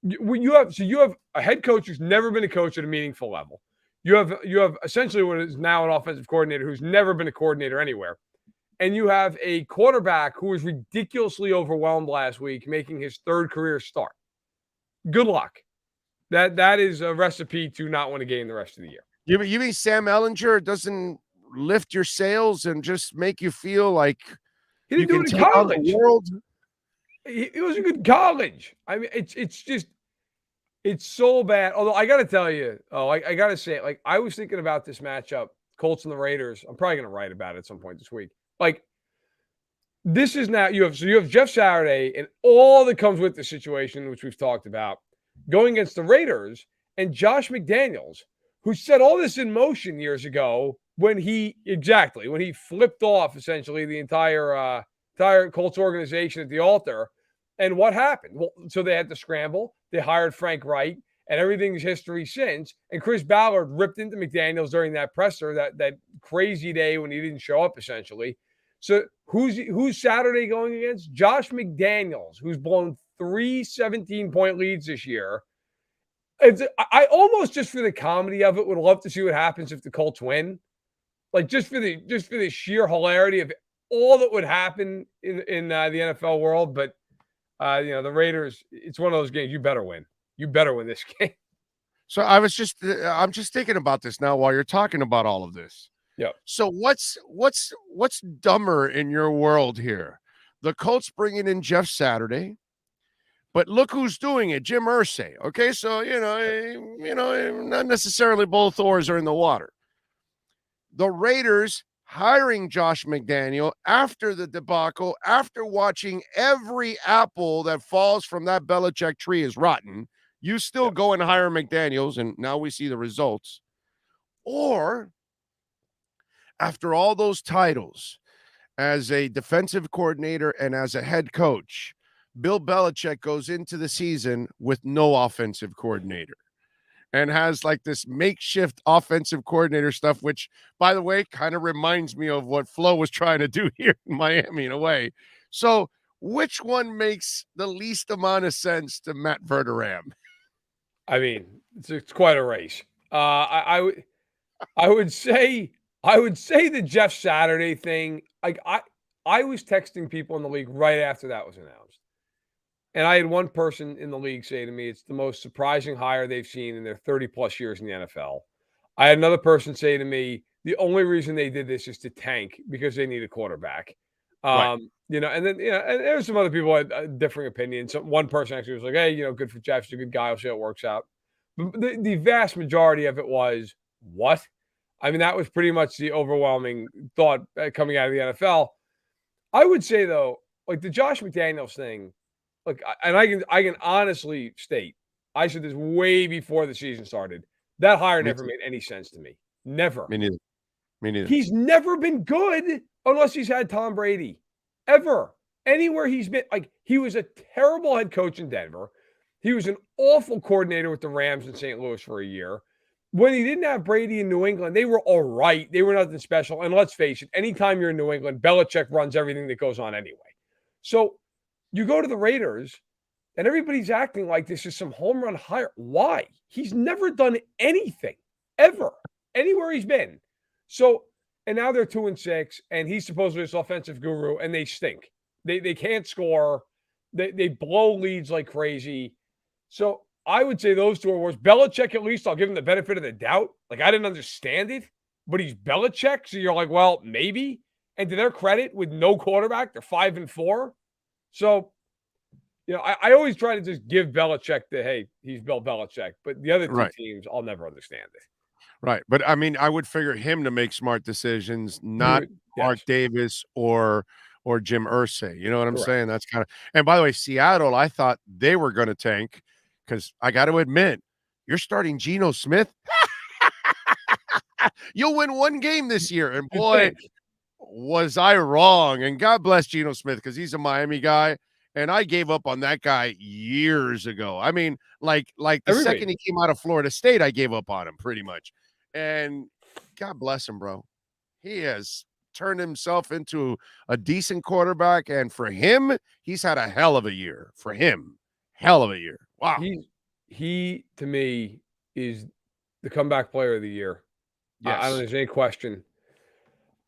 You have a head coach who's never been a coach at a meaningful level. You have essentially what is now an offensive coordinator who's never been a coordinator anywhere. And you have a quarterback who was ridiculously overwhelmed last week, making his third career start. Good luck. That is a recipe to not win a game the rest of the year. You mean Sam Ehlinger doesn't lift your sails and just make you feel like he didn't do it in college? It was a good college. I mean, it's so bad. Although I got to tell you, I got to say it. Like, I was thinking about this matchup, Colts and the Raiders. I'm probably going to write about it at some point this week. Like, this is now you have Jeff Saturday and all that comes with the situation, which we've talked about, going against the Raiders and Josh McDaniels, who set all this in motion years ago when he flipped off essentially the entire Colts organization at the altar. And what happened? Well, so they had to scramble. They hired Frank Reich, and everything's history since. And Chris Ballard ripped into McDaniels during that presser, that crazy day when he didn't show up, essentially. So who's Saturday going against? Josh McDaniels, who's blown 3 17-point leads this year. I almost, just for the comedy of it, would love to see what happens if the Colts win. Like, just for the sheer hilarity of all that would happen in the NFL world. But the Raiders, it's one of those games you better win. You better win this game. So I'm just thinking about this now while you're talking about all of this. Yeah. So what's dumber in your world here? The Colts bringing in Jeff Saturday, But look who's doing it, Jim Irsay. Okay, so not necessarily both oars are in the water. The Raiders hiring Josh McDaniel after the debacle, after watching every apple that falls from that Belichick tree is rotten, you still go and hire McDaniels, and now we see the results. Or after all those titles as a defensive coordinator and as a head coach, Bill Belichick goes into the season with no offensive coordinator and has like this makeshift offensive coordinator stuff, which, by the way, kind of reminds me of what Flo was trying to do here in Miami in a way. So which one makes the least amount of sense to Matt Verderame? I mean, it's quite a race. I would say the Jeff Saturday thing. Like I was texting people in the league right after that was announced. And I had one person in the league say to me, it's the most surprising hire they've seen in their 30-plus years in the NFL. I had another person say to me, the only reason they did this is to tank because they need a quarterback. Right. And then, and there were some other people who had differing opinions. So one person actually was like, hey, good for Jeff. He's a good guy. I'll see how it works out. But the vast majority of it was, what? I mean, that was pretty much the overwhelming thought coming out of the NFL. I would say, though, like the Josh McDaniels thing, look, and I can honestly state, I said this way before the season started. That hire never made any sense to me. Never. Me neither. He's never been good unless he's had Tom Brady. Ever. Anywhere he's been. Like, he was a terrible head coach in Denver. He was an awful coordinator with the Rams in St. Louis for a year. When he didn't have Brady in New England, they were all right. They were nothing special. And let's face it, anytime you're in New England, Belichick runs everything that goes on anyway. So you go to the Raiders, and everybody's acting like this is some home run hire. Why? He's never done anything, ever, anywhere he's been. So, and now they're 2-6, and he's supposedly this offensive guru, and they stink. They can't score. They blow leads like crazy. So I would say those two are worse. Belichick, at least, I'll give him the benefit of the doubt. Like, I didn't understand it, but he's Belichick, so you're like, well, maybe. And to their credit, with no quarterback, they're 5-4. So, I always try to just give Belichick hey, he's Bill Belichick. But the other two teams, I'll never understand it. Right. But, I mean, I would figure him to make smart decisions, not Mark Davis or Jim Irsay. You know what I'm saying? That's kind of – and, by the way, Seattle, I thought they were going to tank because I got to admit, you're starting Geno Smith. You'll win one game this year. And, boy, was I wrong. And God bless Geno Smith because he's a Miami guy. And I gave up on that guy years ago. I mean, like the second he came out of Florida State, I gave up on him pretty much. And God bless him, bro. He has turned himself into a decent quarterback. And for him, he's had a hell of a year. For him, hell of a year. Wow. He to me, is the comeback player of the year. Yes. I don't think there's any question.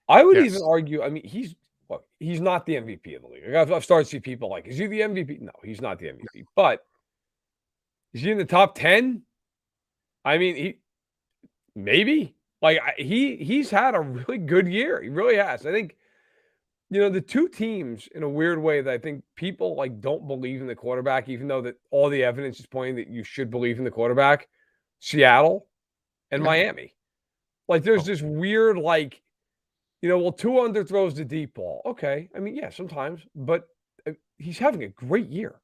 I would even argue, I mean, he's not the MVP of the league. I've started to see people like, is he the MVP? No, he's not the MVP. But is he in the top 10? I mean, he's had a really good year. He really has. I think, the two teams in a weird way that I think people don't believe in the quarterback, even though that all the evidence is pointing that you should believe in the quarterback, Seattle and Miami. Like there's this weird, Tua underthrows the deep ball. Okay. I mean, yeah, sometimes, but he's having a great year.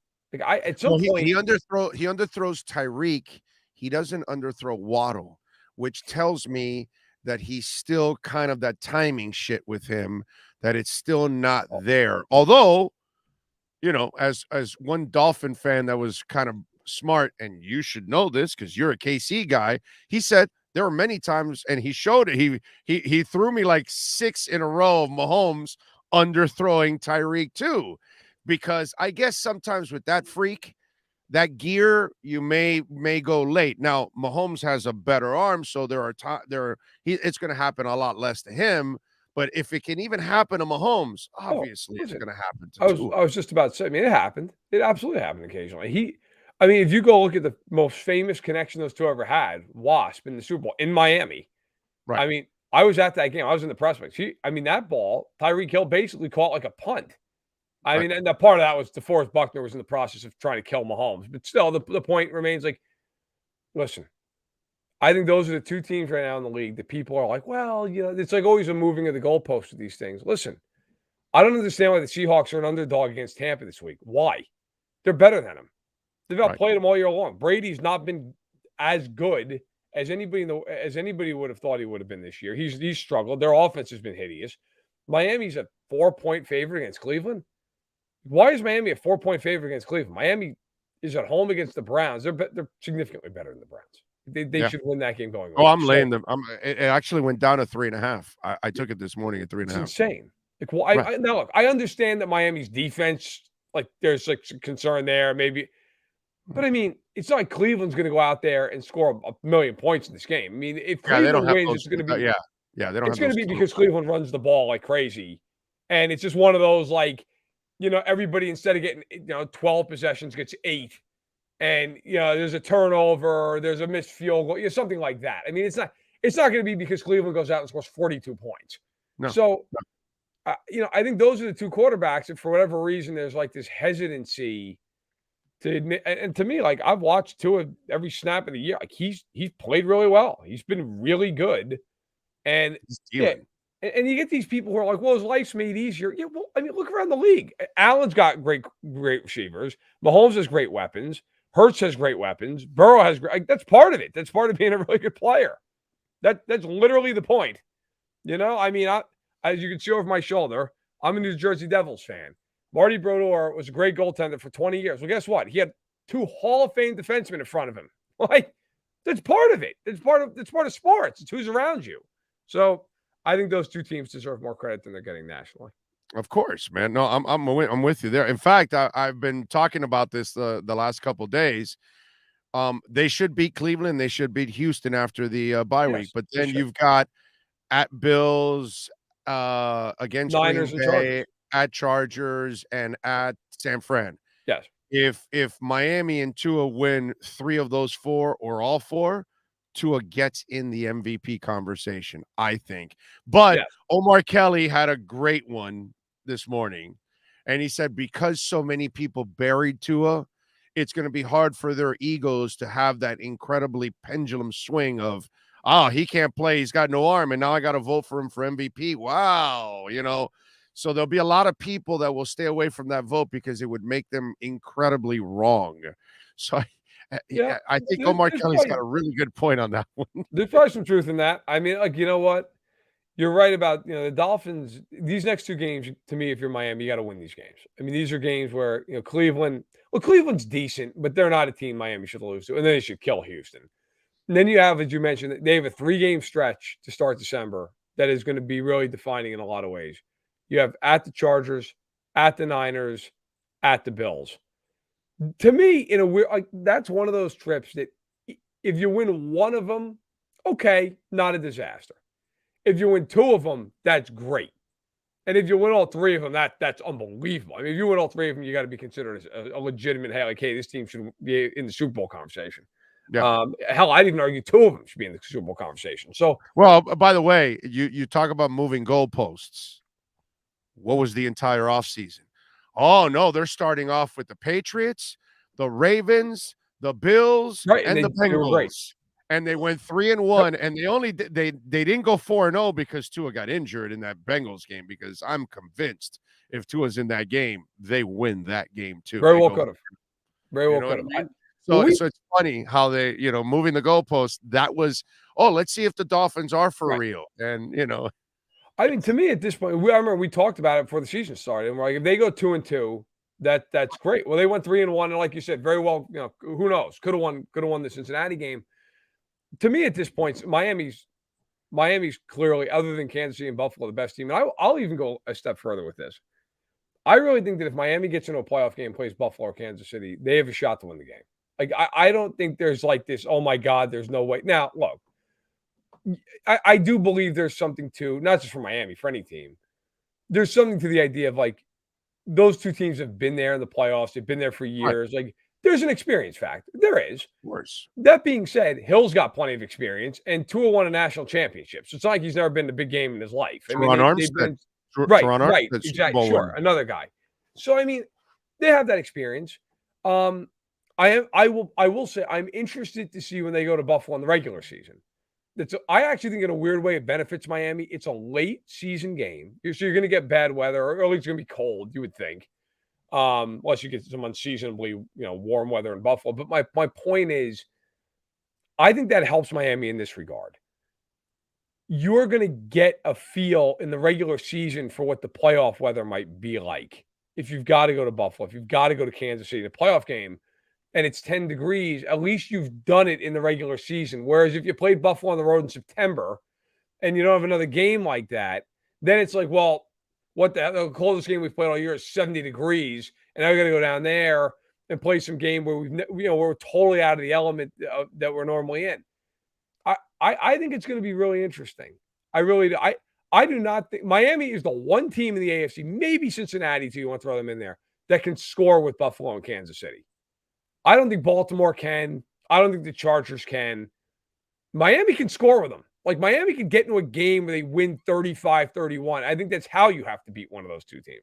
At some point he underthrows Tyreek. He doesn't underthrow Waddle, which tells me that he's still kind of that timing shit with him, that it's still not there. Although, as one Dolphin fan that was kind of smart, and you should know this because you're a KC guy, he said there were many times, and he showed it. He threw me like 6 in a row of Mahomes underthrowing Tyreek too, because I guess sometimes with that freak, that gear, you may go late. Now, Mahomes has a better arm, so it's going to happen a lot less to him. But if it can even happen to Mahomes, obviously it's going to happen to Tua. I was just about to say, I mean, it happened. It absolutely happened occasionally. If you go look at the most famous connection those two ever had, Wasp in the Super Bowl in Miami. Right. I mean, I was at that game. I was in the press box. That ball, Tyreek Hill basically caught like a punt. I mean, and the part of that was DeForest Buckner was in the process of trying to kill Mahomes. But still, the point remains like, listen, I think those are the two teams right now in the league that people are like, well, it's like always a moving of the goalposts with these things. Listen, I don't understand why the Seahawks are an underdog against Tampa this week. Why? They're better than them. They've outplayed them all year long. Brady's not been as good as anybody would have thought he would have been this year. He's struggled. Their offense has been hideous. Miami's a 4-point favorite against Cleveland. Why is Miami a 4-point favorite against Cleveland? Miami is at home against the Browns. They're significantly better than the Browns. They should win that game going. Oh, I'm laying them. It actually went down to 3.5. I took it this morning at 3.5. It's insane. Like, well, now look, I understand that Miami's defense, like, there's like some concern there, maybe. But I mean, it's not like Cleveland's going to go out there and score 1 million points in this game. I mean, if Cleveland wins, it's going to be they don't. It's going to be because Cleveland runs the ball like crazy, and it's just one of those like, everybody instead of getting 12 possessions gets 8, and there's a turnover, there's a missed field goal, something like that. I mean, it's not going to be because Cleveland goes out and scores 42 points. No. So, I think those are the two quarterbacks, and for whatever reason, there's like this hesitancy to admit. And to me, like, I've watched Tua every snap of the year. Like, he's played really well. He's been really good, and and you get these people who are like, well, his life's made easier. Yeah, well, I mean, look around the league. Allen's got great receivers. Mahomes has great weapons. Hurts has great weapons. Burrow has great. Like, that's part of it. That's part of being a really good player. That's literally the point. I mean, as you can see over my shoulder, I'm a New Jersey Devils fan. Marty Brodeur was a great goaltender for 20 years. Well, guess what? He had 2 Hall of Fame defensemen in front of him. Like, that's part of it. It's part of sports. It's who's around you. So I think those two teams deserve more credit than they're getting nationally. Of course, man. No, I'm with you there. In fact, I've been talking about this the last couple of days. They should beat Cleveland. They should beat Houston after the bye week. But then you've got at Bills, against Niners Green Bay, at Chargers, and at San Fran. Yes. If Miami and Tua win 3 of those 4 or all 4, Tua gets in the MVP conversation, I think. But Omar Kelly had a great one this morning, and he said because so many people buried Tua, it's going to be hard for their egos to have that incredibly pendulum swing of, he can't play, he's got no arm, and now I got to vote for him for MVP. Wow, So there'll be a lot of people that will stay away from that vote because it would make them incredibly wrong. So I think Omar Kelly's got a really good point on that one. There's probably some truth in that. I mean, like, you know what? You're right about, the Dolphins. These next 2 games, to me, if you're Miami, you got to win these games. I mean, these are games where, Cleveland's decent, but they're not a team Miami should lose to. And then they should kill Houston. And then you have, as you mentioned, they have a 3-game stretch to start December that is going to be really defining in a lot of ways. You have at the Chargers, at the Niners, at the Bills. To me, in a weird, that's one of those trips that if you win one of them, okay, not a disaster. If you win 2 of them, that's great. And if you win all 3 of them, that's unbelievable. I mean, if you win all 3 of them, you got to be considered a legitimate, hey, this team should be in the Super Bowl conversation. Yeah. Hell, I'd even argue 2 of them should be in the Super Bowl conversation. So, well, by the way, you talk about moving goalposts. What was the entire offseason? Oh, no, they're starting off with the Patriots, the Ravens, the Bills, and the Bengals. And they went 3-1, and they didn't go 4-0 because Tua got injured in that Bengals game, because I'm convinced if Tua's in that game, they win that game too. Very well could have. Very well could have. So it's funny how they, moving the goalpost, that was, let's see if the Dolphins are for real. And, I mean, to me at this point, I remember we talked about it before the season started. And we're like, if they go 2-2, that's great. Well, they went 3-1, and like you said, very well. Who knows? Could have won the Cincinnati game. To me, at this point, Miami's clearly, other than Kansas City and Buffalo, the best team. And I'll even go a step further with this. I really think that if Miami gets into a playoff game, plays Buffalo or Kansas City, they have a shot to win the game. Like, I don't think there's like this, oh my God, there's no way. Now, look, I do believe there's something to, not just for Miami, for any team, there's something to the idea of like, those 2 teams have been there in the playoffs. They've been there for years. Right. Like, there's an experience factor. There is. Of course. That being said, Hill's got plenty of experience, and Tua won a national championship. So it's not like he's never been to a big game in his life. Teron Armstead. Right, exactly. Sure, another guy. So I mean, they have that experience. I will say I'm interested to see when they go to Buffalo in the regular season. I actually think in a weird way it benefits Miami. It's a late season game, so you're going to get bad weather, or at least it's going to be cold. You would think, unless you get some unseasonably warm weather in Buffalo. But my point is, I think that helps Miami in this regard. You're going to get a feel in the regular season for what the playoff weather might be like. If you've got to go to Buffalo, if you've got to go to Kansas City, the playoff game, and it's 10 degrees, at least you've done it in the regular season. Whereas if you played Buffalo on the road in September and you don't have another game like that, then it's like, well, what the coldest game we've played all year is 70 degrees, and now we got to go down there and play some game where we're totally out of the element that we're normally in. I think it's going to be really interesting. I do not think Miami is the one team in the AFC, maybe Cincinnati too, you want to throw them in there, that can score with Buffalo and Kansas City. I don't think Baltimore can. I don't think the Chargers can. Miami can score with them. Like, Miami can get into a game where they win 35-31. I think that's how you have to beat one of those two teams.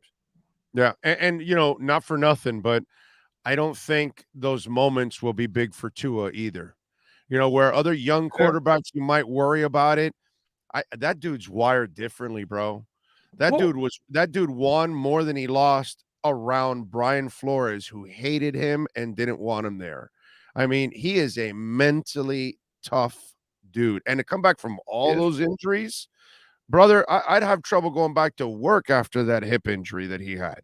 Yeah, and not for nothing, but I don't think those moments will be big for Tua either. Where other young quarterbacks, you might worry about it. That dude's wired differently, bro. That dude won more than he lost around Brian Flores, who hated him and didn't want him there. I mean, he is a mentally tough dude. And to come back from all those injuries, brother, I'd have trouble going back to work after that hip injury that he had.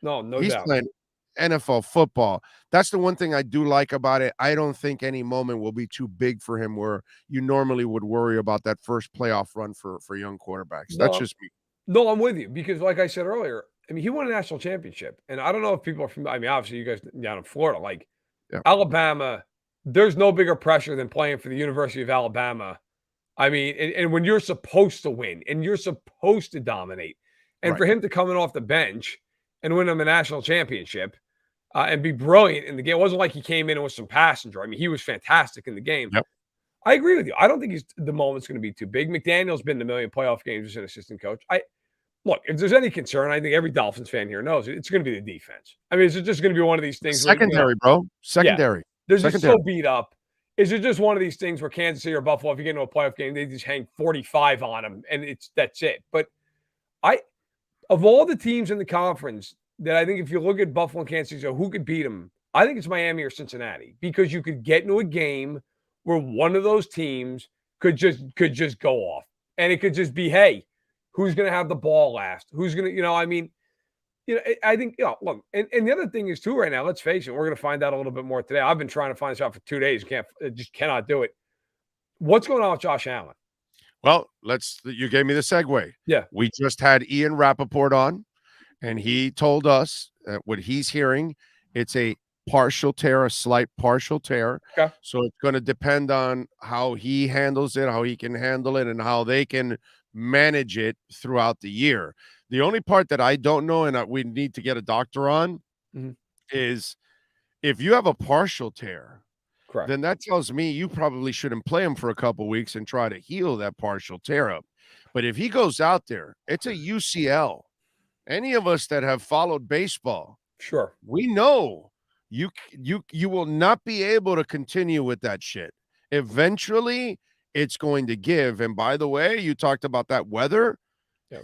No He's doubt. Playing NFL football. That's the one thing I do like about it. I don't think any moment will be too big for him where you normally would worry about that first playoff run for young quarterbacks. That's just me. No, I'm with you because, like I said earlier, I mean, he won a national championship. And I don't know if people are familiar. I mean, obviously, you guys down in Florida, like Alabama, there's no bigger pressure than playing for the University of Alabama. I mean, and when you're supposed to win and you're supposed to dominate, and for him to come in off the bench and win him a national championship and be brilliant in the game, it wasn't like he came in and was some passenger. I mean, he was fantastic in the game. Yep. I agree with you. I don't think the moment's going to be too big. McDaniel's been to a million playoff games as an assistant coach. Look, if there's any concern, I think every Dolphins fan here knows it's going to be the defense. I mean, is it just going to be one of these things? Secondary, bro. Secondary. They're just so beat up. Is it just one of these things where Kansas City or Buffalo, if you get into a playoff game, they just hang 45 on them and that's it? But of all the teams in the conference that I think if you look at Buffalo and Kansas City, so who could beat them? I think it's Miami or Cincinnati because you could get into a game where one of those teams could just go off, and it could just be, hey, who's going to have the ball last? Who's going to, I think, look, and the other thing is too right now, let's face it, we're going to find out a little bit more today. I've been trying to find this out for 2 days. Just cannot do it. What's going on with Josh Allen? Well, you gave me the segue. Yeah. We just had Ian Rappaport on, and he told us what he's hearing. It's a slight partial tear. Okay. So it's going to depend on how he handles it, how he can handle it, and how they can manage it throughout the year. The only part that I don't know, and we need to get a doctor on, is if you have a partial tear, correct, then that tells me you probably shouldn't play him for a couple weeks and try to heal that partial tear up. But if he goes out there, it's a UCL. Any of us that have followed baseball, sure, we know you will not be able to continue with that shit. Eventually, it's going to give. And by the way, you talked about that weather. Yeah.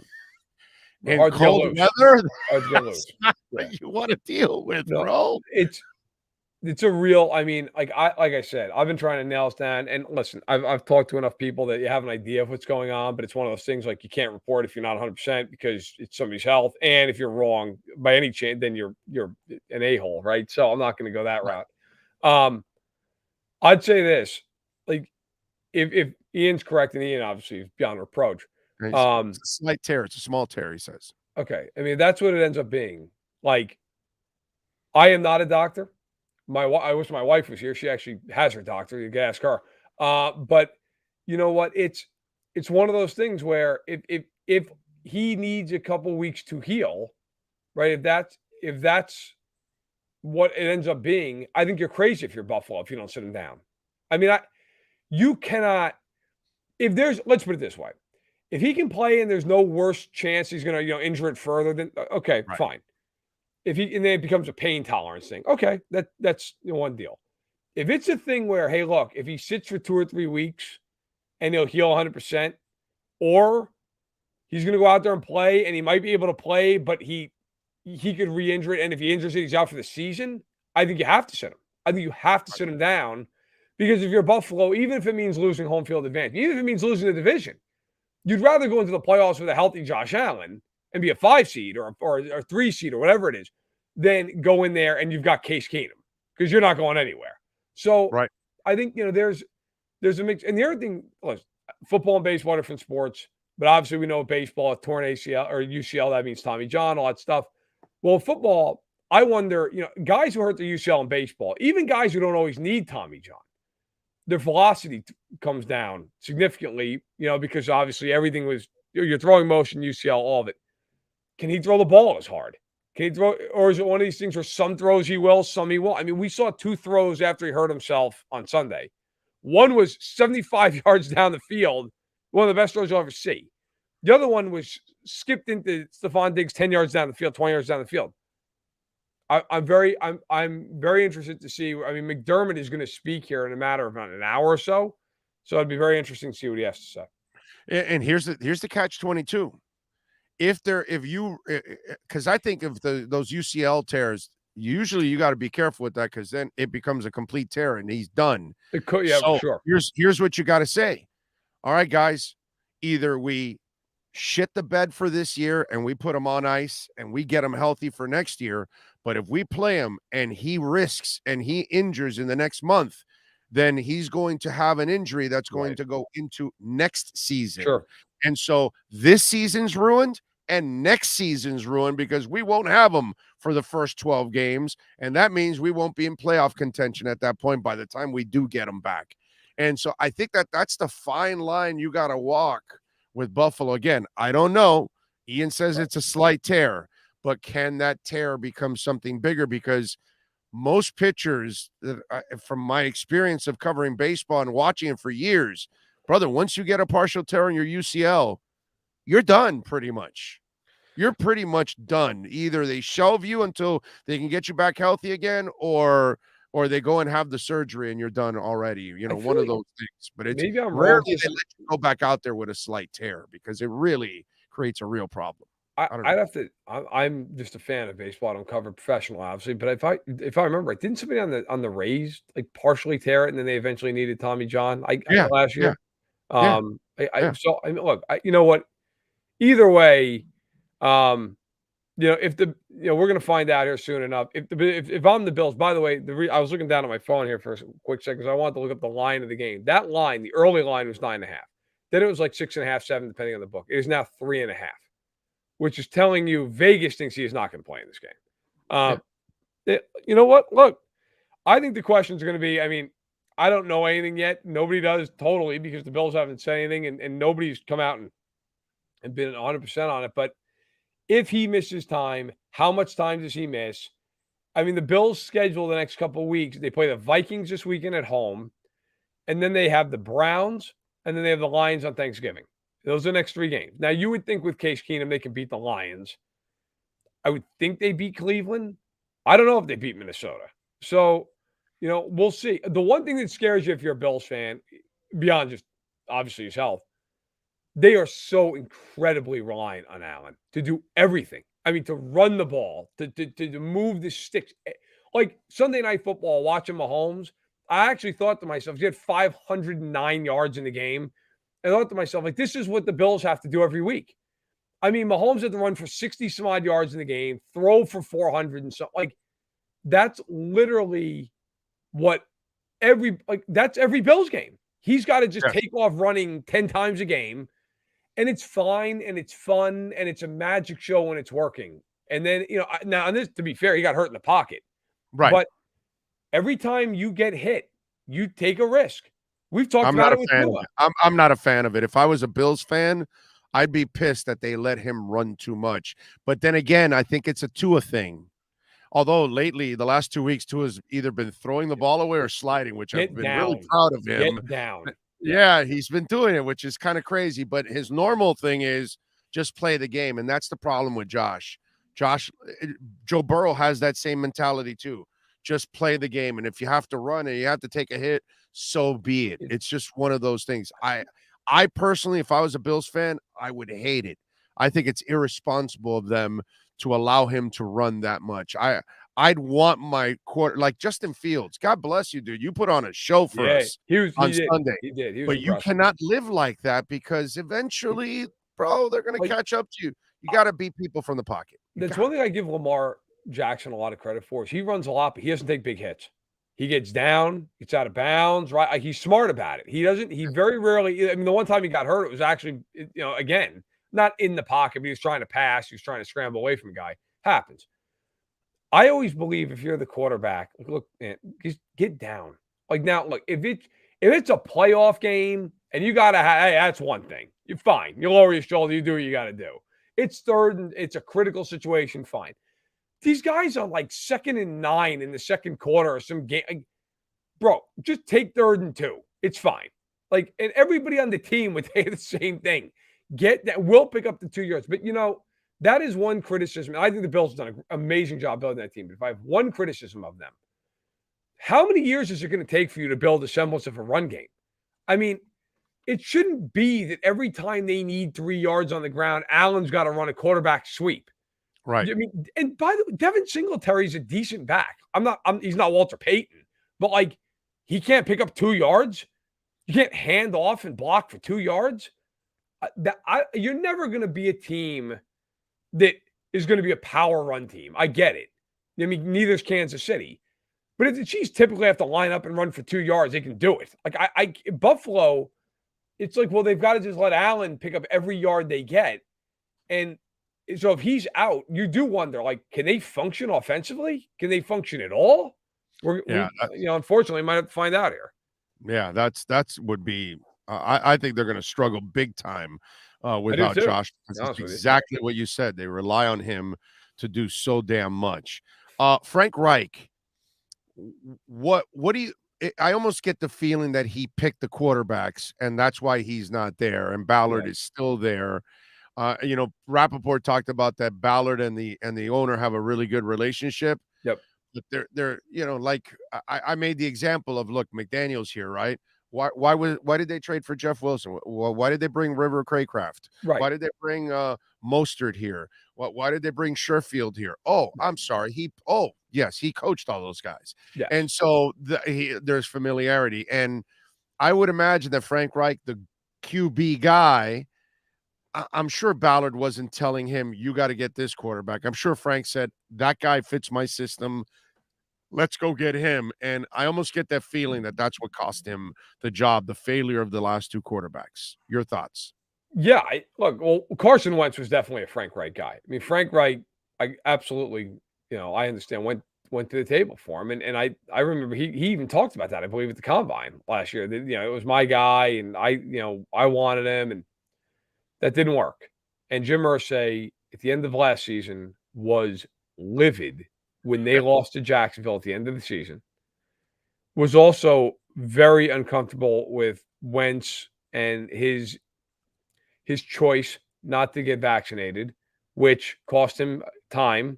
In cold weather, that's not what you want to deal with, bro. It's a real. I mean, like I said, I've been trying to nail this down. And listen, I've talked to enough people that you have an idea of what's going on, but it's one of those things like you can't report if you're not 100% because it's somebody's health. And if you're wrong by any chance, then you're an a-hole, right? So I'm not going to go that route. I'd say this, like if Ian's correct, and Ian obviously is beyond reproach. It's a slight tear. It's a small tear, he says. Okay. I mean, that's what it ends up being. Like, I am not a doctor. I wish my wife was here. She actually has her doctor. You can ask her. But you know what? It's one of those things where if he needs a couple weeks to heal, right? If that's what it ends up being, I think you're crazy if you're Buffalo if you don't sit him down. I mean, you cannot. Let's put it this way. If he can play and there's no worse chance he's going to injure it further, then okay, fine. and then it becomes a pain tolerance thing. Okay, that's one deal. If it's a thing where, hey, look, if he sits for 2 or 3 weeks and he'll heal 100%, or he's going to go out there and play, and he might be able to play, but he could re-injure it, and if he injures it, he's out for the season. I think you have to sit him. I think you have to sit him down, because if you're Buffalo, even if it means losing home field advantage, even if it means losing the division, you'd rather go into the playoffs with a healthy Josh Allen and be a 5 seed or a 3 seed or whatever it is, than go in there and you've got Case Keenum, because you're not going anywhere. So I think, there's a mix. And the other thing, listen, football and baseball are different sports, but obviously we know baseball, torn ACL or UCL, that means Tommy John, all that stuff. Well, football, I wonder, guys who hurt their UCL in baseball, even guys who don't always need Tommy John, their velocity comes down significantly, because obviously everything was, you're throwing motion, UCL, all of it. Can he throw the ball as hard? Can he throw, or is it one of these things where some throws he will, some he won't? I mean, we saw 2 throws after he hurt himself on Sunday. One was 75 yards down the field, one of the best throws you'll ever see. The other one was skipped into Stephon Diggs 10 yards down the field, 20 yards down the field. I'm very interested to see. I mean, McDermott is going to speak here in a matter of about an hour or so, so it'd be very interesting to see what he has to say. And here's the catch-22. Because I think of those UCL tears, usually you got to be careful with that, because then it becomes a complete tear and he's done. It could, yeah, so sure. Here's what you got to say. All right, guys, either we shit the bed for this year and we put him on ice and we get him healthy for next year. But if we play him and he risks and he injures in the next month, then he's going to have an injury that's going to go into next season. Sure. And so this season's ruined and next season's ruined, because we won't have him for the first 12 games. And that means we won't be in playoff contention at that point by the time we do get him back. And so I think that's the fine line you got to walk with Buffalo. Again, I don't know. Ian says it's a slight tear, but can that tear become something bigger? Because most pitchers, from my experience of covering baseball and watching it for years, brother, once you get a partial tear in your UCL, you're done pretty much. You're pretty much done. Either they shelve you until they can get you back healthy again, or they go and have the surgery and you're done already. One of those things. But it's rarely they let you go back out there with a slight tear, because it really creates a real problem. I'm just a fan of baseball. I don't cover professional, obviously, but if I remember right, didn't somebody on the Rays like partially tear it, and then they eventually needed Tommy John last year? Yeah. So I mean, look, you know what? Either way, if we're going to find out here soon enough. If I'm the Bills, by the way, I was looking down at my phone here for a quick second, because I wanted to look up the line of the game. That line, the early line, was 9.5. Then it was like 6.5, 7, depending on the book. It is now 3.5, which is telling you Vegas thinks he is not going to play in this game. You know what? Look, I think the questions are going to be, I mean, I don't know anything yet. Nobody does totally, because the Bills haven't said anything, and nobody's come out and been 100% on it. But if he misses time, how much time does he miss? I mean, the Bills schedule the next couple of weeks. They play the Vikings this weekend at home, and then they have the Browns, and then they have the Lions on Thanksgiving. Those are the next 3 games. Now, you would think with Case Keenum, they can beat the Lions. I would think they beat Cleveland. I don't know if they beat Minnesota. So, we'll see. The one thing that scares you if you're a Bills fan, beyond just obviously his health, they are so incredibly reliant on Allen to do everything. I mean, to run the ball, to move the sticks. Like Sunday Night Football, watching Mahomes, I actually thought to myself, he had 509 yards in the game. I thought to myself, like, this is what the Bills have to do every week. I mean, Mahomes had to run for 60-some-odd yards in the game, throw for 400 and so. Like, that's literally that's every Bills game. He's got to just take off running 10 times a game. And it's fine, and it's fun, and it's a magic show when it's working. And then, now, and this, to be fair, he got hurt in the pocket. Right. But every time you get hit, you take a risk. We've talked about it with Tua. I'm not a fan of it. If I was a Bills fan, I'd be pissed that they let him run too much. But then again, I think it's a Tua thing. Although lately, the last 2 weeks, Tua's either been throwing the ball away or sliding, which I've been really proud of him. Get down. Yeah, he's been doing it, which is kind of crazy. But his normal thing is just play the game. And that's the problem with Josh. Joe Burrow has that same mentality too. Just play the game. And if you have to run and you have to take a hit, so be it. It's just one of those things. I personally, if I was a Bills fan, I would hate it. I think it's irresponsible of them to allow him to run that much. I'd want my quarter like Justin Fields. God bless you, dude. You put on a show for us on Sunday. He did. He was but you impressive. cannot live like that because eventually, bro, they're going to catch up to you. You got to beat people from the pocket. That's one thing I give Lamar Jackson a lot of credit for is he runs a lot, but he doesn't take big hits. He gets down, gets out of bounds, right? He's smart about it. He very rarely, I mean, the one time he got hurt, it was actually, again, not in the pocket, but he was trying to pass. He was trying to scramble away from a guy. Happens. I always believe if you're the quarterback, look, man, just get down. Like now, look, if it's a playoff game and you got to have, hey, that's one thing. You're fine. You lower your shoulder. You do what you got to do. It's third and it's a critical situation. Fine. These guys are like 2nd and 9 in the second quarter or some game. Like, bro, just take 3rd and 2. It's fine. Like, and everybody on the team would say the same thing. Get that. We'll pick up the 2 yards. But, that is one criticism. I think the Bills have done an amazing job building that team. But if I have one criticism of them, how many years is it going to take for you to build a semblance of a run game? I mean, it shouldn't be that every time they need 3 yards on the ground, Allen's got to run a quarterback sweep. Right. I mean, and by the way, Devin Singletary's a decent back. He's not Walter Payton, but like he can't pick up 2 yards. You can't hand off and block for 2 yards. You're never going to be a team that is going to be a power run team. I get it. I mean, neither is Kansas City. But if the Chiefs typically have to line up and run for 2 yards, they can do it. Like Buffalo, it's like, well, they've got to just let Allen pick up every yard they get. And so if he's out, you do wonder, like, can they function offensively? Can they function at all? Unfortunately, might have to find out here. Yeah, that's would be. I think they're going to struggle big time without Josh. That's exactly what you said. They rely on him to do so damn much. Frank Reich, what do you? I almost get the feeling that he picked the quarterbacks, and that's why he's not there, and Ballard is still there. Rappaport talked about that Ballard and the owner have a really good relationship. Yep. But they're like I made the example of, look, McDaniel's here, right? Why did they trade for Jeff Wilson? Why did they bring River Craycraft? Right. Why did they bring Mostert here? Why did they bring Sherfield here? Oh, I'm sorry. He coached all those guys. Yes. And so there's familiarity. And I would imagine that Frank Reich, the QB guy, I'm sure Ballard wasn't telling him, you got to get this quarterback. I'm sure Frank said, that guy fits my system. Let's go get him. And I almost get that feeling that that's what cost him the job, the failure of the last 2 quarterbacks. Your thoughts? Yeah. Carson Wentz was definitely a Frank Reich guy. I mean, Frank Reich, I absolutely, I understand, went to the table for him. And I remember he even talked about that, I believe, at the Combine last year. It was my guy, and I wanted him, and that didn't work. And Jim Irsay, at the end of last season, was livid when they lost to Jacksonville at the end of the season, was also very uncomfortable with Wentz and his choice not to get vaccinated, which cost him time.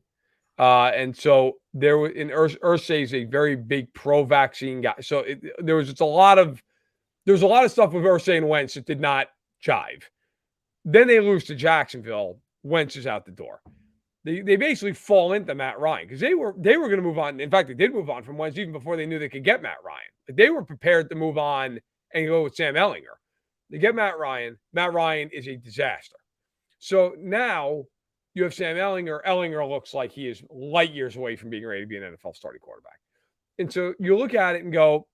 And so there was, in Irsay is a very big pro-vaccine guy. So there was a lot of stuff with Irsay and Wentz that did not jive. Then they lose to Jacksonville. Wentz is out the door. They basically fall into Matt Ryan because they were going to move on. In fact, they did move on from Wentz even before they knew they could get Matt Ryan. They were prepared to move on and go with Sam Ehlinger. They get Matt Ryan. Matt Ryan is a disaster. So now you have Sam Ehlinger. Ehlinger looks like he is light years away from being ready to be an NFL starting quarterback. And so you look at it and go,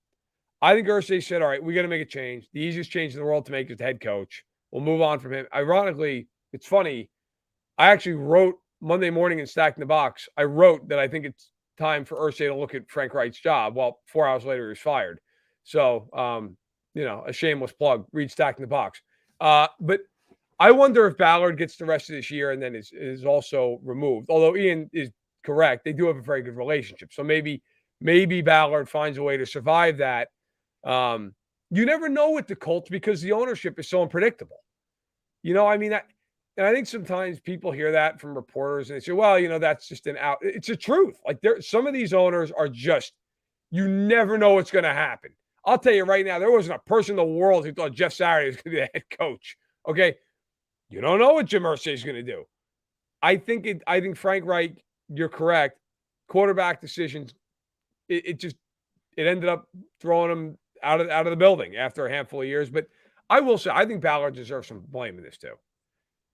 I think Irsay said, all right, we got to make a change. The easiest change in the world to make is the head coach. We'll move on from him. Ironically, it's funny. I actually wrote Monday morning in Stacking the Box. I wrote that I think it's time for Irsay to look at Frank Reich's job. Well, 4 hours later, he was fired. So, a shameless plug. Read Stacking the Box. But I wonder if Ballard gets the rest of this year and then is also removed. Although Ian is correct, they do have a very good relationship. So maybe Ballard finds a way to survive that. You never know with the Colts because the ownership is so unpredictable. And I think sometimes people hear that from reporters and they say, well, that's just an out. It's the truth. Like some of these owners are just, you never know what's going to happen. I'll tell you right now, there wasn't a person in the world who thought Jeff Saturday was going to be the head coach. Okay. You don't know what Jim Irsay is going to do. I think Frank Reich, you're correct. Quarterback decisions, it ended up throwing him out of the building after a handful of years. But I will say, I think Ballard deserves some blame in this too.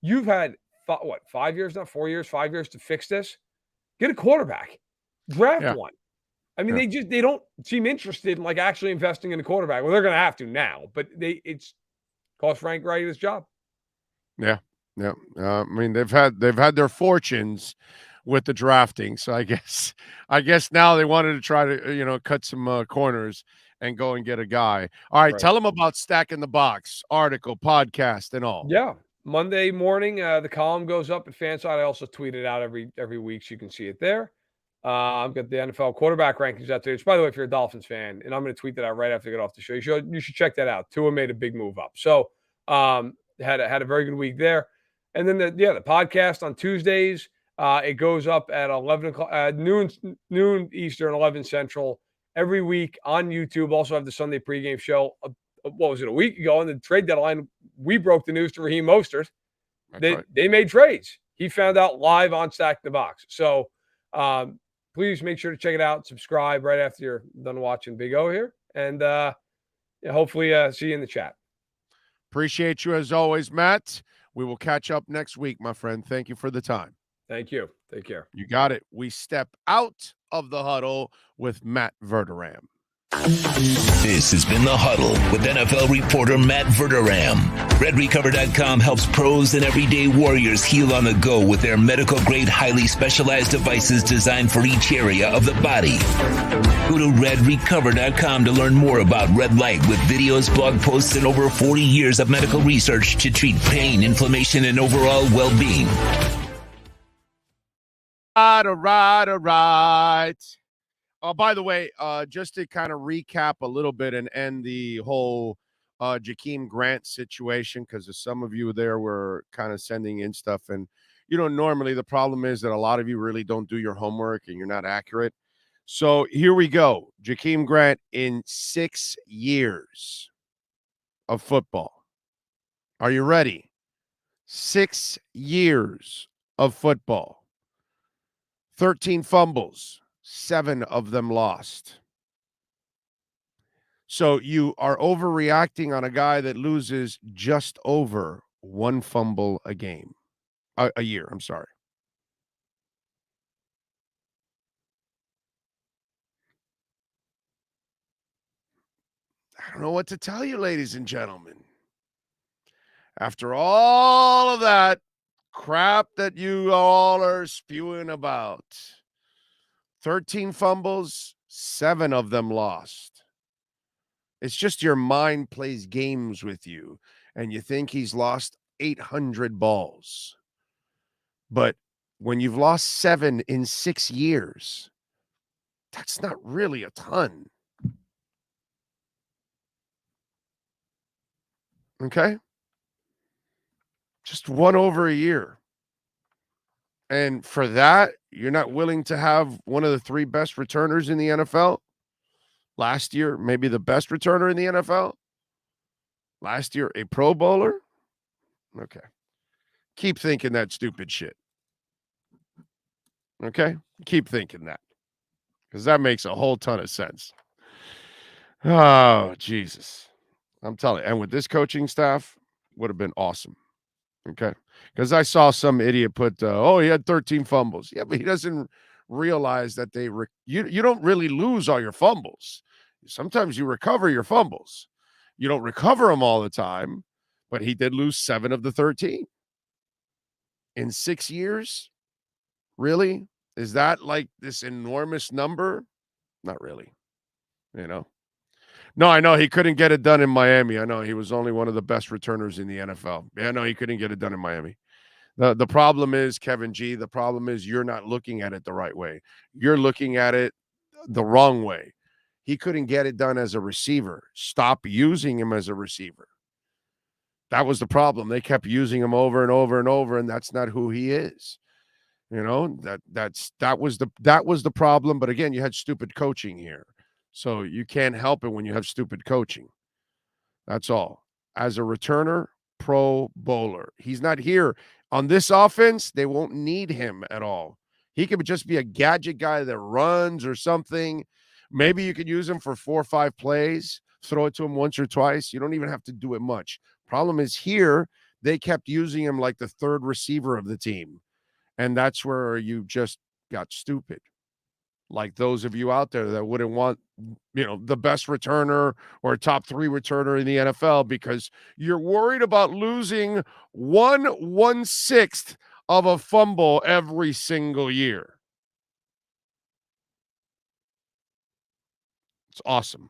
You've had 5 years now, 4 years, 5 years to fix this. Get a quarterback, draft one. I mean, they don't seem interested in like actually investing in a quarterback. Well, they're going to have to now, but it's cost Frank Reich his job. Yeah. I mean, they've had their fortunes with the drafting. So I guess now they wanted to try to cut some corners and go and get a guy. All right. Tell them about Stacking the Box article, podcast, and all. Yeah. Monday morning, the column goes up at Fanside. I also tweet it out every week, so you can see it there. I've got the NFL quarterback rankings out there. Which, by the way, if you're a Dolphins fan, and I'm going to tweet that out right after I get off the show, you should check that out. Tua made a big move up, so had a very good week there. And then the podcast on Tuesdays, it goes up at 11 o'clock, noon Eastern, 11 Central every week on YouTube. Also have the Sunday pregame show. What was it, a week ago on the trade deadline? We broke the news to Raheem Mostert. They made trades. He found out live on Stack the Box. So please make sure to check it out. Subscribe right after you're done watching Big O here. And hopefully see you in the chat. Appreciate you as always, Matt. We will catch up next week, my friend. Thank you for the time. Thank you. Take care. You got it. We step out of the huddle with Matt Verderam. This has been The Huddle with NFL reporter Matt Verderam. RedRecover.com helps pros and everyday warriors heal on the go with their medical-grade, highly specialized devices designed for each area of the body. Go to RedRecover.com to learn more about Red Light with videos, blog posts, and over 40 years of medical research to treat pain, inflammation, and overall well-being. All right. By the way, just to kind of recap a little bit and end the whole Jakeem Grant situation, because some of you there were kind of sending in stuff. And, normally the problem is that a lot of you really don't do your homework and you're not accurate. So here we go. Jakeem Grant in 6 years of football. Are you ready? 6 years of football. 13 fumbles. 7 of them lost. So you are overreacting on a guy that loses just over 1 fumble a game, a year. I'm sorry. I don't know what to tell you, ladies and gentlemen. After all of that crap that you all are spewing about, 13 fumbles, 7 of them lost. It's just your mind plays games with you, and you think he's lost 800 balls. But when you've lost 7 in 6 years, that's not really a ton. Okay? Just 1 over a year. And for that, you're not willing to have one of the 3 best returners in the NFL? Last year, maybe the best returner in the NFL? Last year, a Pro Bowler? Okay. Keep thinking that stupid shit. Okay? Keep thinking that. Because that makes a whole ton of sense. Oh, Jesus. I'm telling you. And with this coaching staff, would have been awesome. Okay. Because I saw some idiot put, he had 13 fumbles. Yeah, but he doesn't realize that you don't really lose all your fumbles. Sometimes you recover your fumbles. You don't recover them all the time, but he did lose 7 of the 13. In 6 years? Really? Is that like this enormous number? Not really. No, I know he couldn't get it done in Miami. I know he was only one of the best returners in the NFL. Yeah, no, he couldn't get it done in Miami. The problem is, Kevin G, the problem is you're not looking at it the right way. You're looking at it the wrong way. He couldn't get it done as a receiver. Stop using him as a receiver. That was the problem. They kept using him over and over and over, and that's not who he is. You know, that was the problem. But again, you had stupid coaching here. So you can't help it when you have stupid coaching. That's all. As a returner, Pro Bowler. He's not here. On this offense, they won't need him at all. He could just be a gadget guy that runs or something. Maybe you could use him for 4 or 5 plays, throw it to him once or twice. You don't even have to do it much. Problem is here, they kept using him like the third receiver of the team. And that's where you just got stupid. Like those of you out there that wouldn't want, the best returner or top 3 returner in the NFL because you're worried about losing 1/1/6 of a fumble every single year. It's awesome.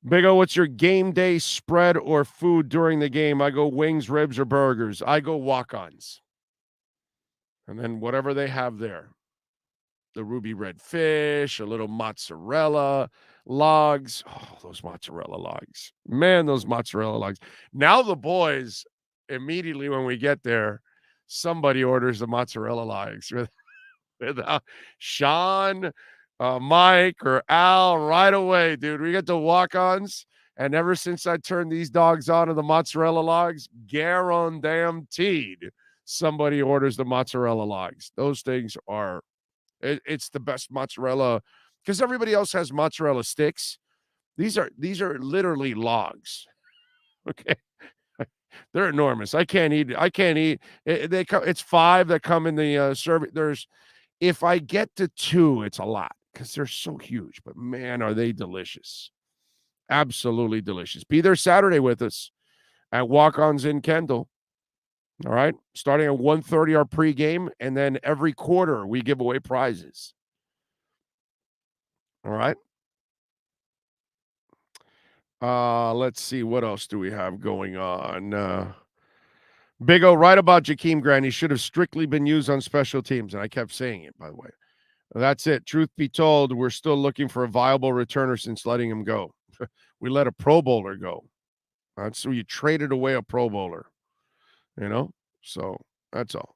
Big O, what's your game day spread or food during the game? I go wings, ribs, or burgers. I go walk-ons. And then whatever they have there. The ruby red fish, a little mozzarella logs. Oh, those mozzarella logs. Man, those mozzarella logs. Now the boys, immediately when we get there, somebody orders the mozzarella logs. Without Sean, Mike, or Al, right away, dude. We get the walk-ons, and ever since I turned these dogs on to the mozzarella logs, guaranteed somebody orders the mozzarella logs. Those things are, it's the best mozzarella because everybody else has mozzarella sticks. These are literally logs. Okay. They're enormous. I can't eat. It's 5 that come in the service. If I get to 2, it's a lot because they're so huge, but man, are they delicious. Absolutely delicious. Be there Saturday with us at Walk-Ons in Kendall. All right. Starting at 1:30 our pregame, and then every quarter we give away prizes. All right. Let's see. What else do we have going on? Big O, right about Jakeem Grant. He should have strictly been used on special teams, and I kept saying it, by the way. That's it. Truth be told, we're still looking for a viable returner since letting him go. We let a Pro Bowler go. So you traded away a Pro Bowler. So that's all.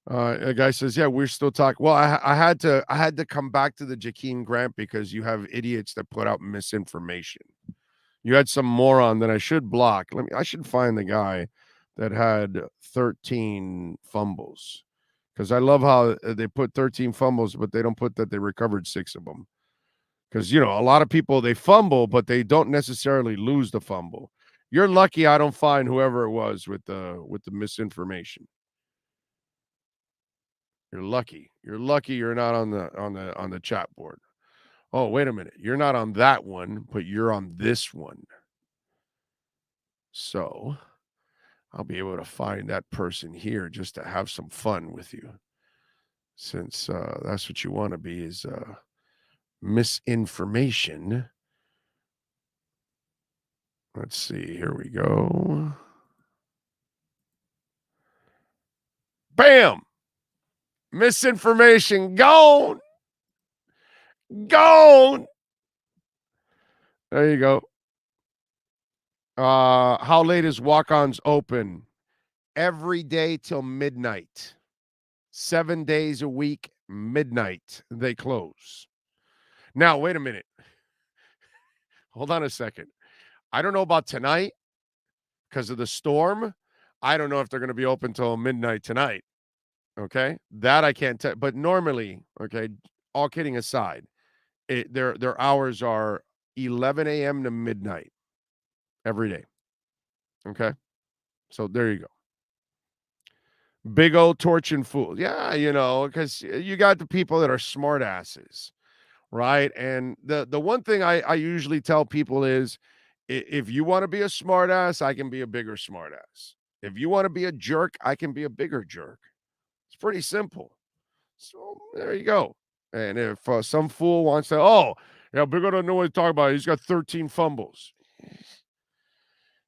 A guy says, yeah, we're still talking. Well, I had to come back to the Jakeem Grant because you have idiots that put out misinformation. You had some moron that I should block. I should find the guy that had 13 fumbles because I love how they put 13 fumbles, but they don't put that they recovered 6 of them. Because, a lot of people, they fumble, but they don't necessarily lose the fumble. You're lucky I don't find whoever it was with the misinformation. You're lucky. You're lucky you're not on the chat board. Oh, wait a minute. You're not on that one, but you're on this one. So I'll be able to find that person here just to have some fun with you. Since that's what you want to be is misinformation. Let's see. Here we go. Bam! Misinformation gone. Gone. There you go. How late is Walk-Ons open? Every day till midnight. 7 days a week, midnight, they close. Now, wait a minute. Hold on a second. I don't know about tonight because of the storm. I don't know if they're going to be open till midnight tonight. Okay? That I can't tell. But normally, okay, all kidding aside, their hours are 11 a.m. to midnight every day. Okay? So there you go. Big old torch and fool. Yeah, because you got the people that are smart asses, right? And the one thing I usually tell people is if you want to be a smart ass, I can be a bigger smart ass. If you want to be a jerk, I can be a bigger jerk. It's pretty simple. So there you go. And if some fool wants to, Big O doesn't know what he's talking about. He's got 13 fumbles.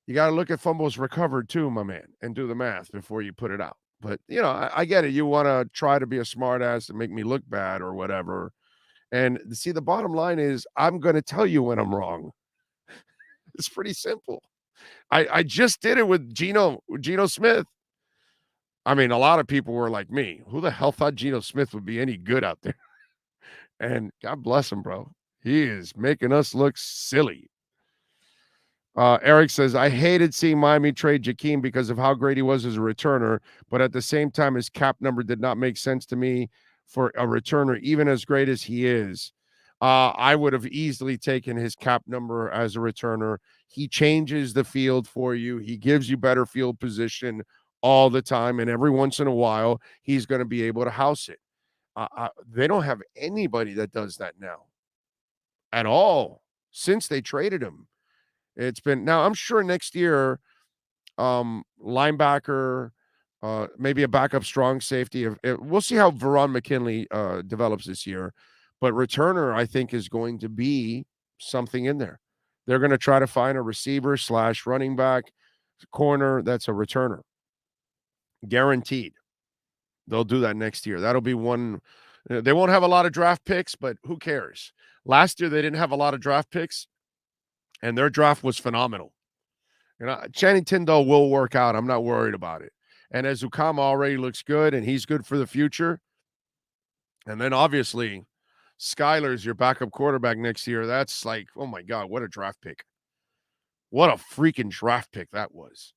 You got to look at fumbles recovered too, my man, and do the math before you put it out. But, I get it. You want to try to be a smart ass and make me look bad or whatever. And see, the bottom line is I'm going to tell you when I'm wrong. It's pretty simple. I just did it with Geno Smith. I mean, a lot of people were like me. Who the hell thought Geno Smith would be any good out there? And God bless him, bro. He is making us look silly. Eric says, I hated seeing Miami trade Jakeem because of how great he was as a returner, but at the same time, his cap number did not make sense to me for a returner, even as great as he is. I would have easily taken his cap number as a returner. He changes the field for you. He gives you better field position all the time, and every once in a while, he's going to be able to house it. They don't have anybody that does that now at all since they traded him. It's been now. I'm sure next year, linebacker, maybe a backup strong safety. We'll see how Veron McKinley develops this year, but returner I think is going to be something in there. They're going to try to find a receiver / running back, corner that's a returner. Guaranteed. They'll do that next year. That'll be one. They won't have a lot of draft picks, but who cares? Last year, they didn't have a lot of draft picks, and their draft was phenomenal. Channing Tindall will work out. I'm not worried about it. And Ezukanma already looks good, and he's good for the future. And then, obviously, Skyler's your backup quarterback next year. That's like, oh, my God, what a draft pick. What a freaking draft pick that was.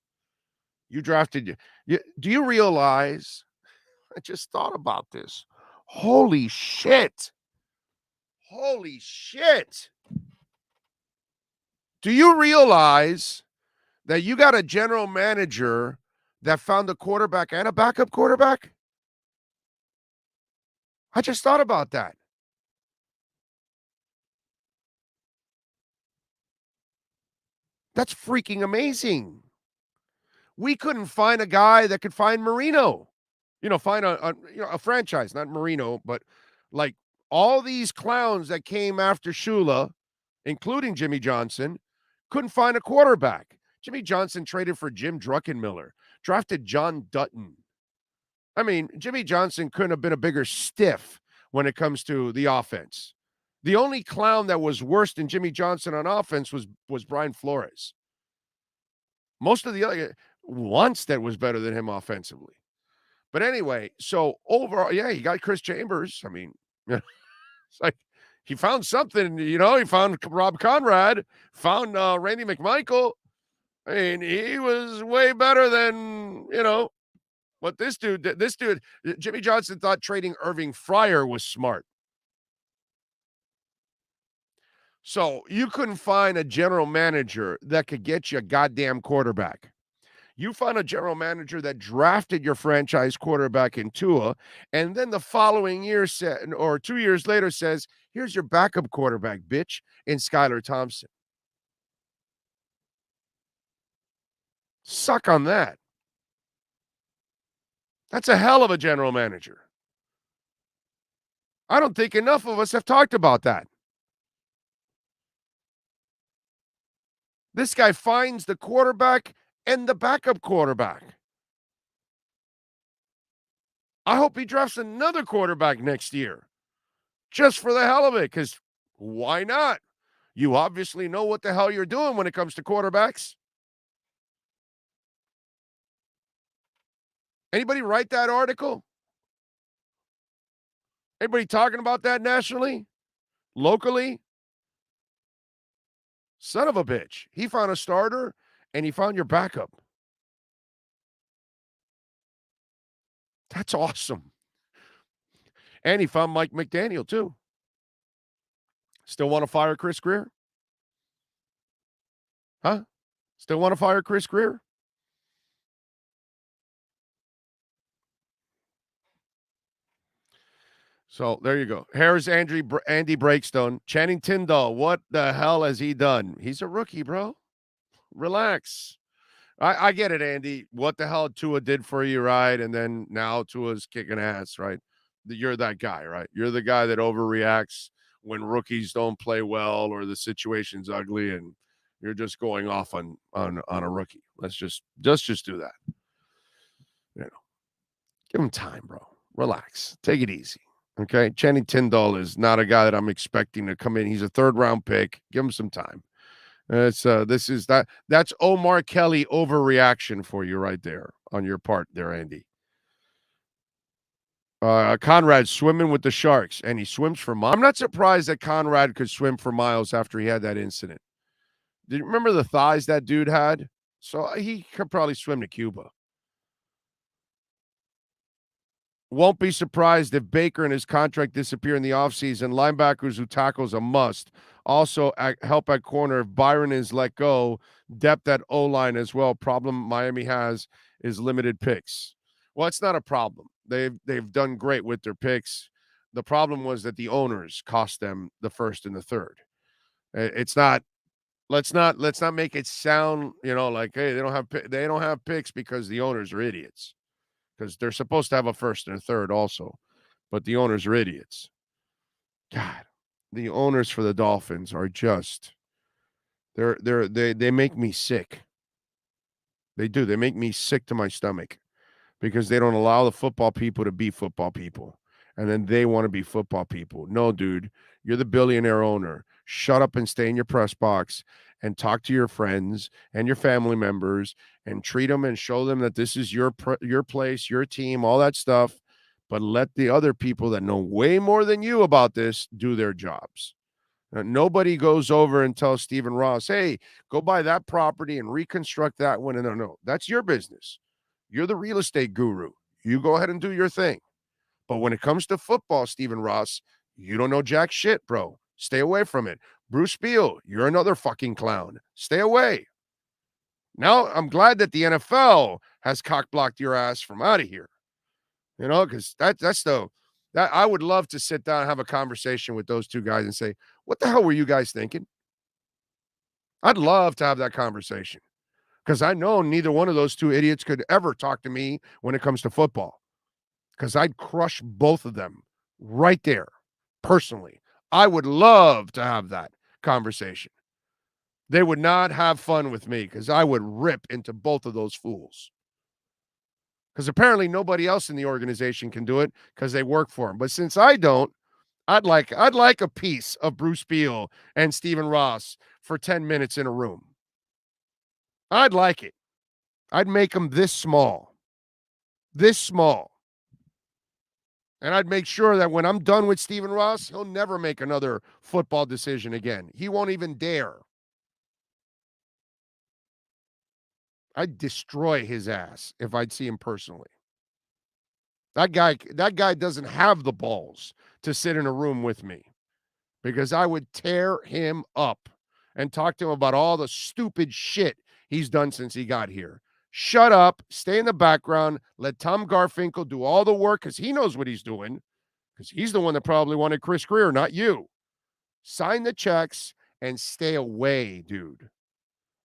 You drafted – do you realize – I just thought about this. Holy shit. Holy shit. Do you realize that you got a general manager that found a quarterback and a backup quarterback? I just thought about that. That's freaking amazing. We couldn't find a guy that could find Marino. Find a franchise, not Marino, but like all these clowns that came after Shula, including Jimmy Johnson, couldn't find a quarterback. Jimmy Johnson traded for Jim Druckenmiller, drafted John Dutton. I mean, Jimmy Johnson couldn't have been a bigger stiff when it comes to the offense. The only clown that was worse than Jimmy Johnson on offense was Brian Flores. Most of the other Wannstedt was better than him offensively. But anyway, so overall, yeah, he got Chris Chambers. I mean, it's like he found something, he found Rob Conrad, found Randy McMichael. I mean, he was way better than, what this dude did. This dude, Jimmy Johnson thought trading Irving Fryer was smart. So you couldn't find a general manager that could get you a goddamn quarterback. You found a general manager that drafted your franchise quarterback in Tua, and then the following year or 2 years later says, here's your backup quarterback, bitch, in Skylar Thompson. Suck on that. That's a hell of a general manager. I don't think enough of us have talked about that. This guy finds the quarterback and the backup quarterback. I hope he drafts another quarterback next year, just for the hell of it, because why not? You obviously know what the hell you're doing when it comes to quarterbacks. Anybody write that article? Anybody talking about that nationally? Locally? Son of a bitch. He found a starter and he found your backup. That's awesome. And he found Mike McDaniel too. Still want to fire Chris Grier? Huh? Still want to fire Chris Grier? So there you go. Here's Andy Breakstone. Channing Tindall, what the hell has he done? He's a rookie, bro. Relax. I get it, Andy. What the hell Tua did for you, right? And then now Tua's kicking ass, right? You're that guy, right? You're the guy that overreacts when rookies don't play well or the situation's ugly, and you're just going off on a rookie. Let's just do that. Give him time, bro. Relax. Take it easy. Okay, Channing Tindall is not a guy that I'm expecting to come in. He's a third-round pick. Give him some time. That's Omar Kelly overreaction for you right there on your part there, Andy. Conrad swimming with the Sharks, and he swims for miles. I'm not surprised that Conrad could swim for miles after he had that incident. Do you remember the thighs that dude had? So he could probably swim to Cuba. Won't be surprised if Baker and his contract disappear in the offseason. Linebackers who tackles a must. Also, help at corner if Byron is let go. Depth at O-line as well. Problem Miami has is limited picks. Well, it's not a problem. They've done great with their picks. The problem was that the owners cost them the first and the third. It's not. Let's not make it sound, like, hey, they don't have picks because the owners are idiots. Because they're supposed to have a first and a third also, but the owners are idiots. God, the owners for the Dolphins are just they make me sick. They do. They make me sick to my stomach because they don't allow the football people to be football people. And then they want to be football people. No, dude, you're the billionaire owner. Shut up and stay in your press box and talk to your friends and your family members and treat them and show them that this is your place, your team, all that stuff. But let the other people that know way more than you about this do their jobs. Now, nobody goes over and tells Stephen Ross, hey, go buy that property and reconstruct that one. And no, that's your business. You're the real estate guru. You go ahead and do your thing. But when it comes to football, Stephen Ross, you don't know jack shit, bro. Stay away from it. Bruce Beal, you're another fucking clown. Stay away. Now, I'm glad that the NFL has cock-blocked your ass from out of here. Because that I would love to sit down and have a conversation with those two guys and say, what the hell were you guys thinking? I'd love to have that conversation because I know neither one of those two idiots could ever talk to me when it comes to football. Because I'd crush both of them right there, personally. I would love to have that conversation. They would not have fun with me because I would rip into both of those fools. Because apparently nobody else in the organization can do it because they work for him. But since I don't, I'd like a piece of Bruce Beal and Stephen Ross for 10 minutes in a room. I'd like it. I'd make them this small. This small. And I'd make sure that when I'm done with Stephen Ross, he'll never make another football decision again. He won't even dare. I'd destroy his ass if I'd see him personally. That guy doesn't have the balls to sit in a room with me because I would tear him up and talk to him about all the stupid shit he's done since he got here. Shut up, stay in the background, let Tom Garfinkel do all the work because he knows what he's doing because he's the one that probably wanted Chris Greer, not you. Sign the checks and stay away, dude.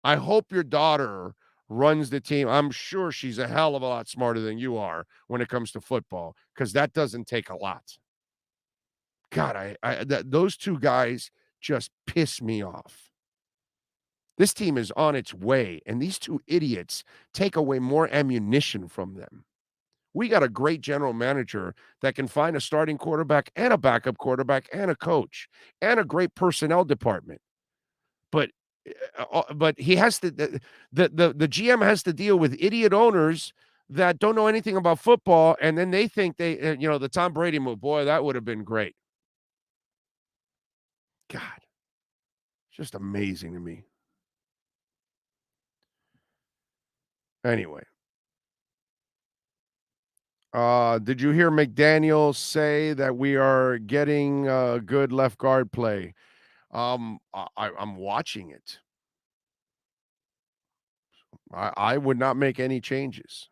I hope your daughter runs the team. I'm sure she's a hell of a lot smarter than you are when it comes to football because that doesn't take a lot. God, those two guys just piss me off. This team is on its way, and these two idiots take away more ammunition from them. We got a great general manager that can find a starting quarterback and a backup quarterback and a coach and a great personnel department. But he has to, the GM has to deal with idiot owners that don't know anything about football, and then they think the Tom Brady move, boy, that would have been great. God, it's just amazing to me. Anyway. Did you hear McDaniel say that we are getting good left guard play? I'm watching it. I would not make any changes.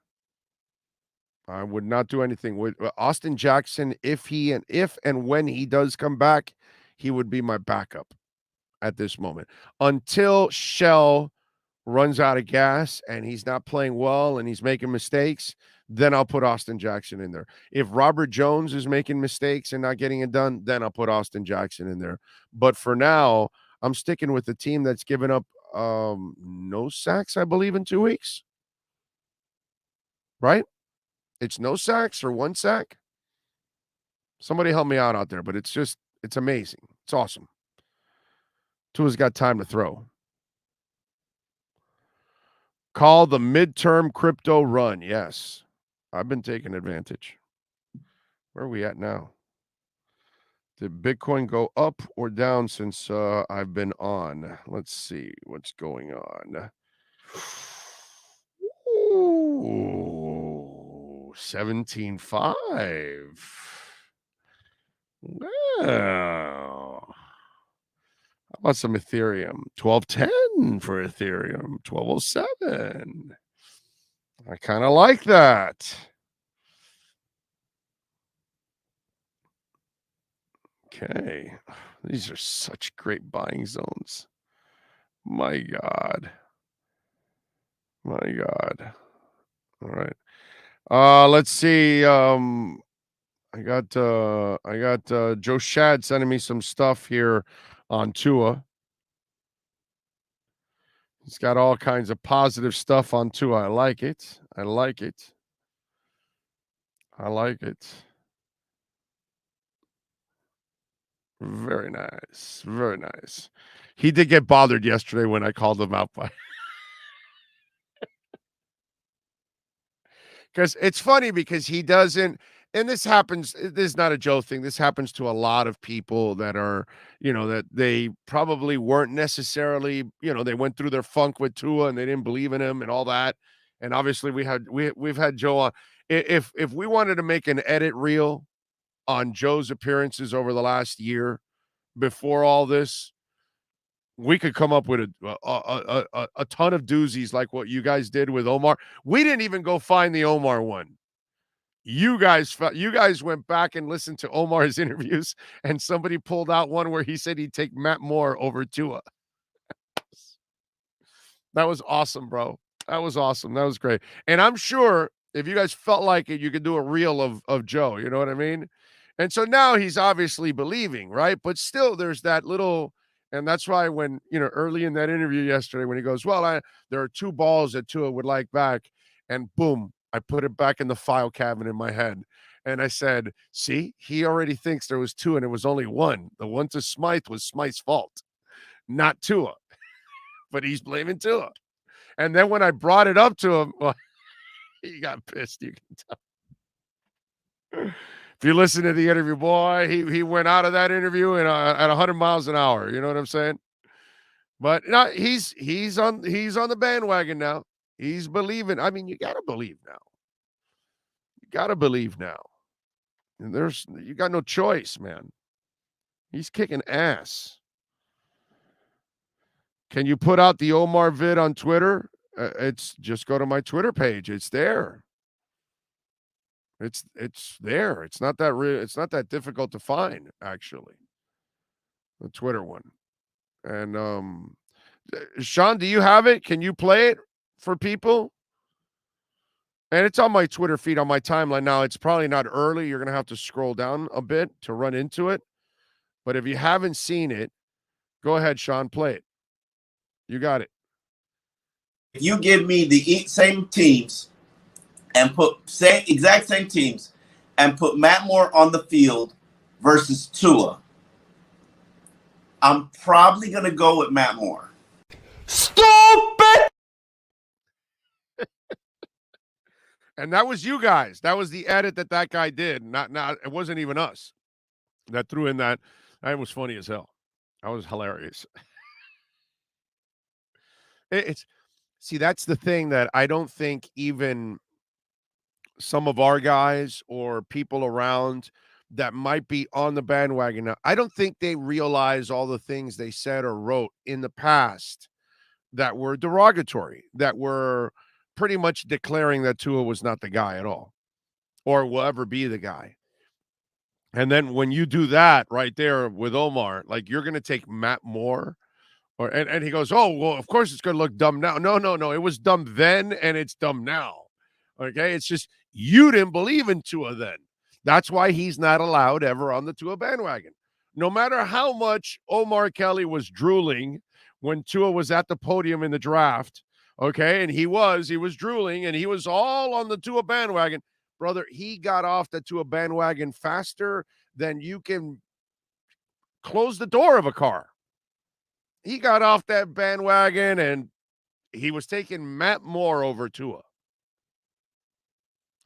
I would not do anything with Austin Jackson. If and when he does come back, he would be my backup at this moment until Shell runs out of gas and he's not playing well and he's making mistakes. Then I'll put Austin Jackson in there. If Robert Jones is making mistakes and not getting it done, then I'll put Austin Jackson in there. But for now, I'm sticking with the team that's given up no sacks, I believe, in 2 weeks. Right? It's no sacks or 1 sack. Somebody help me out there, but it's amazing. It's awesome. Tua's got time to throw. Call the midterm crypto run. Yes, I've been taking advantage. Where are we at now? Did Bitcoin go up or down since I've been on? Let's see what's going on. Ooh, 17.5. Wow. How about some Ethereum? 12.10 for Ethereum. 12.07. I kind of like that. Okay. These are such great buying zones. My God. My God. All right. Let's see. I got Joe Shad sending me some stuff here on Tua. He's got all kinds of positive stuff on Tua. I like it. I like it. I like it. Very nice. Very nice. He did get bothered yesterday when I called him out by. Because it's funny because he doesn't, and this happens, this is not a Joe thing. This happens to a lot of people that are, that they probably weren't necessarily, they went through their funk with Tua and they didn't believe in him and all that. And obviously we've had Joe on. If we wanted to make an edit reel on Joe's appearances over the last year before all this, we could come up with a ton of doozies like what you guys did with Omar. We didn't even go find the Omar one. You guys went back and listened to Omar's interviews, and somebody pulled out one where he said he'd take Matt Moore over Tua. That was awesome, bro. That was awesome. That was great. And I'm sure if you guys felt like it, you could do a reel of Joe. You know what I mean? And so now he's obviously believing, right? But still, there's that little. And that's why when, early in that interview yesterday, when he goes, well, there are 2 balls that Tua would like back, and boom, I put it back in the file cabinet in my head. And I said, see, he already thinks there was 2 and it was only 1. The one to Smythe was Smythe's fault, not Tua. But he's blaming Tua. And then when I brought it up to him, well, he got pissed, you can tell. If you listen to the interview, boy, he went out of that interview at 100 miles an hour. You know what I'm saying? But no, he's on the bandwagon now. He's believing. I mean, you gotta believe now. You gotta believe now. And you got no choice, man. He's kicking ass. Can you put out the Omar vid on Twitter? It's just go to my Twitter page. It's there. It's there. It's not that difficult to find, actually. The Twitter one. And Sean, do you have it? Can you play it for people? And it's on my Twitter feed on my timeline now. It's probably not early. You're gonna have to scroll down a bit to run into it. But if you haven't seen it, go ahead, Sean, play it. You got it. If you give me the same teams and put exact same teams and put Matt Moore on the field versus Tua, I'm probably going to go with Matt Moore. Stupid! And that was you guys. That was the edit that guy did. Not it wasn't even us that threw in that. That was funny as hell. That was hilarious. See, that's the thing that I don't think even some of our guys or people around that might be on the bandwagon now, I don't think they realize all the things they said or wrote in the past that were derogatory, that were pretty much declaring that Tua was not the guy at all or will ever be the guy. And then when you do that right there with Omar, like you're going to take Matt Moore and he goes, oh, well, of course it's going to look dumb now. No. It was dumb then and it's dumb now. Okay. It's just you didn't believe in Tua then. That's why he's not allowed ever on the Tua bandwagon. No matter how much Omar Kelly was drooling when Tua was at the podium in the draft, okay, and he was drooling and he was all on the Tua bandwagon. Brother, he got off the Tua bandwagon faster than you can close the door of a car. He got off that bandwagon and he was taking Matt Moore over Tua.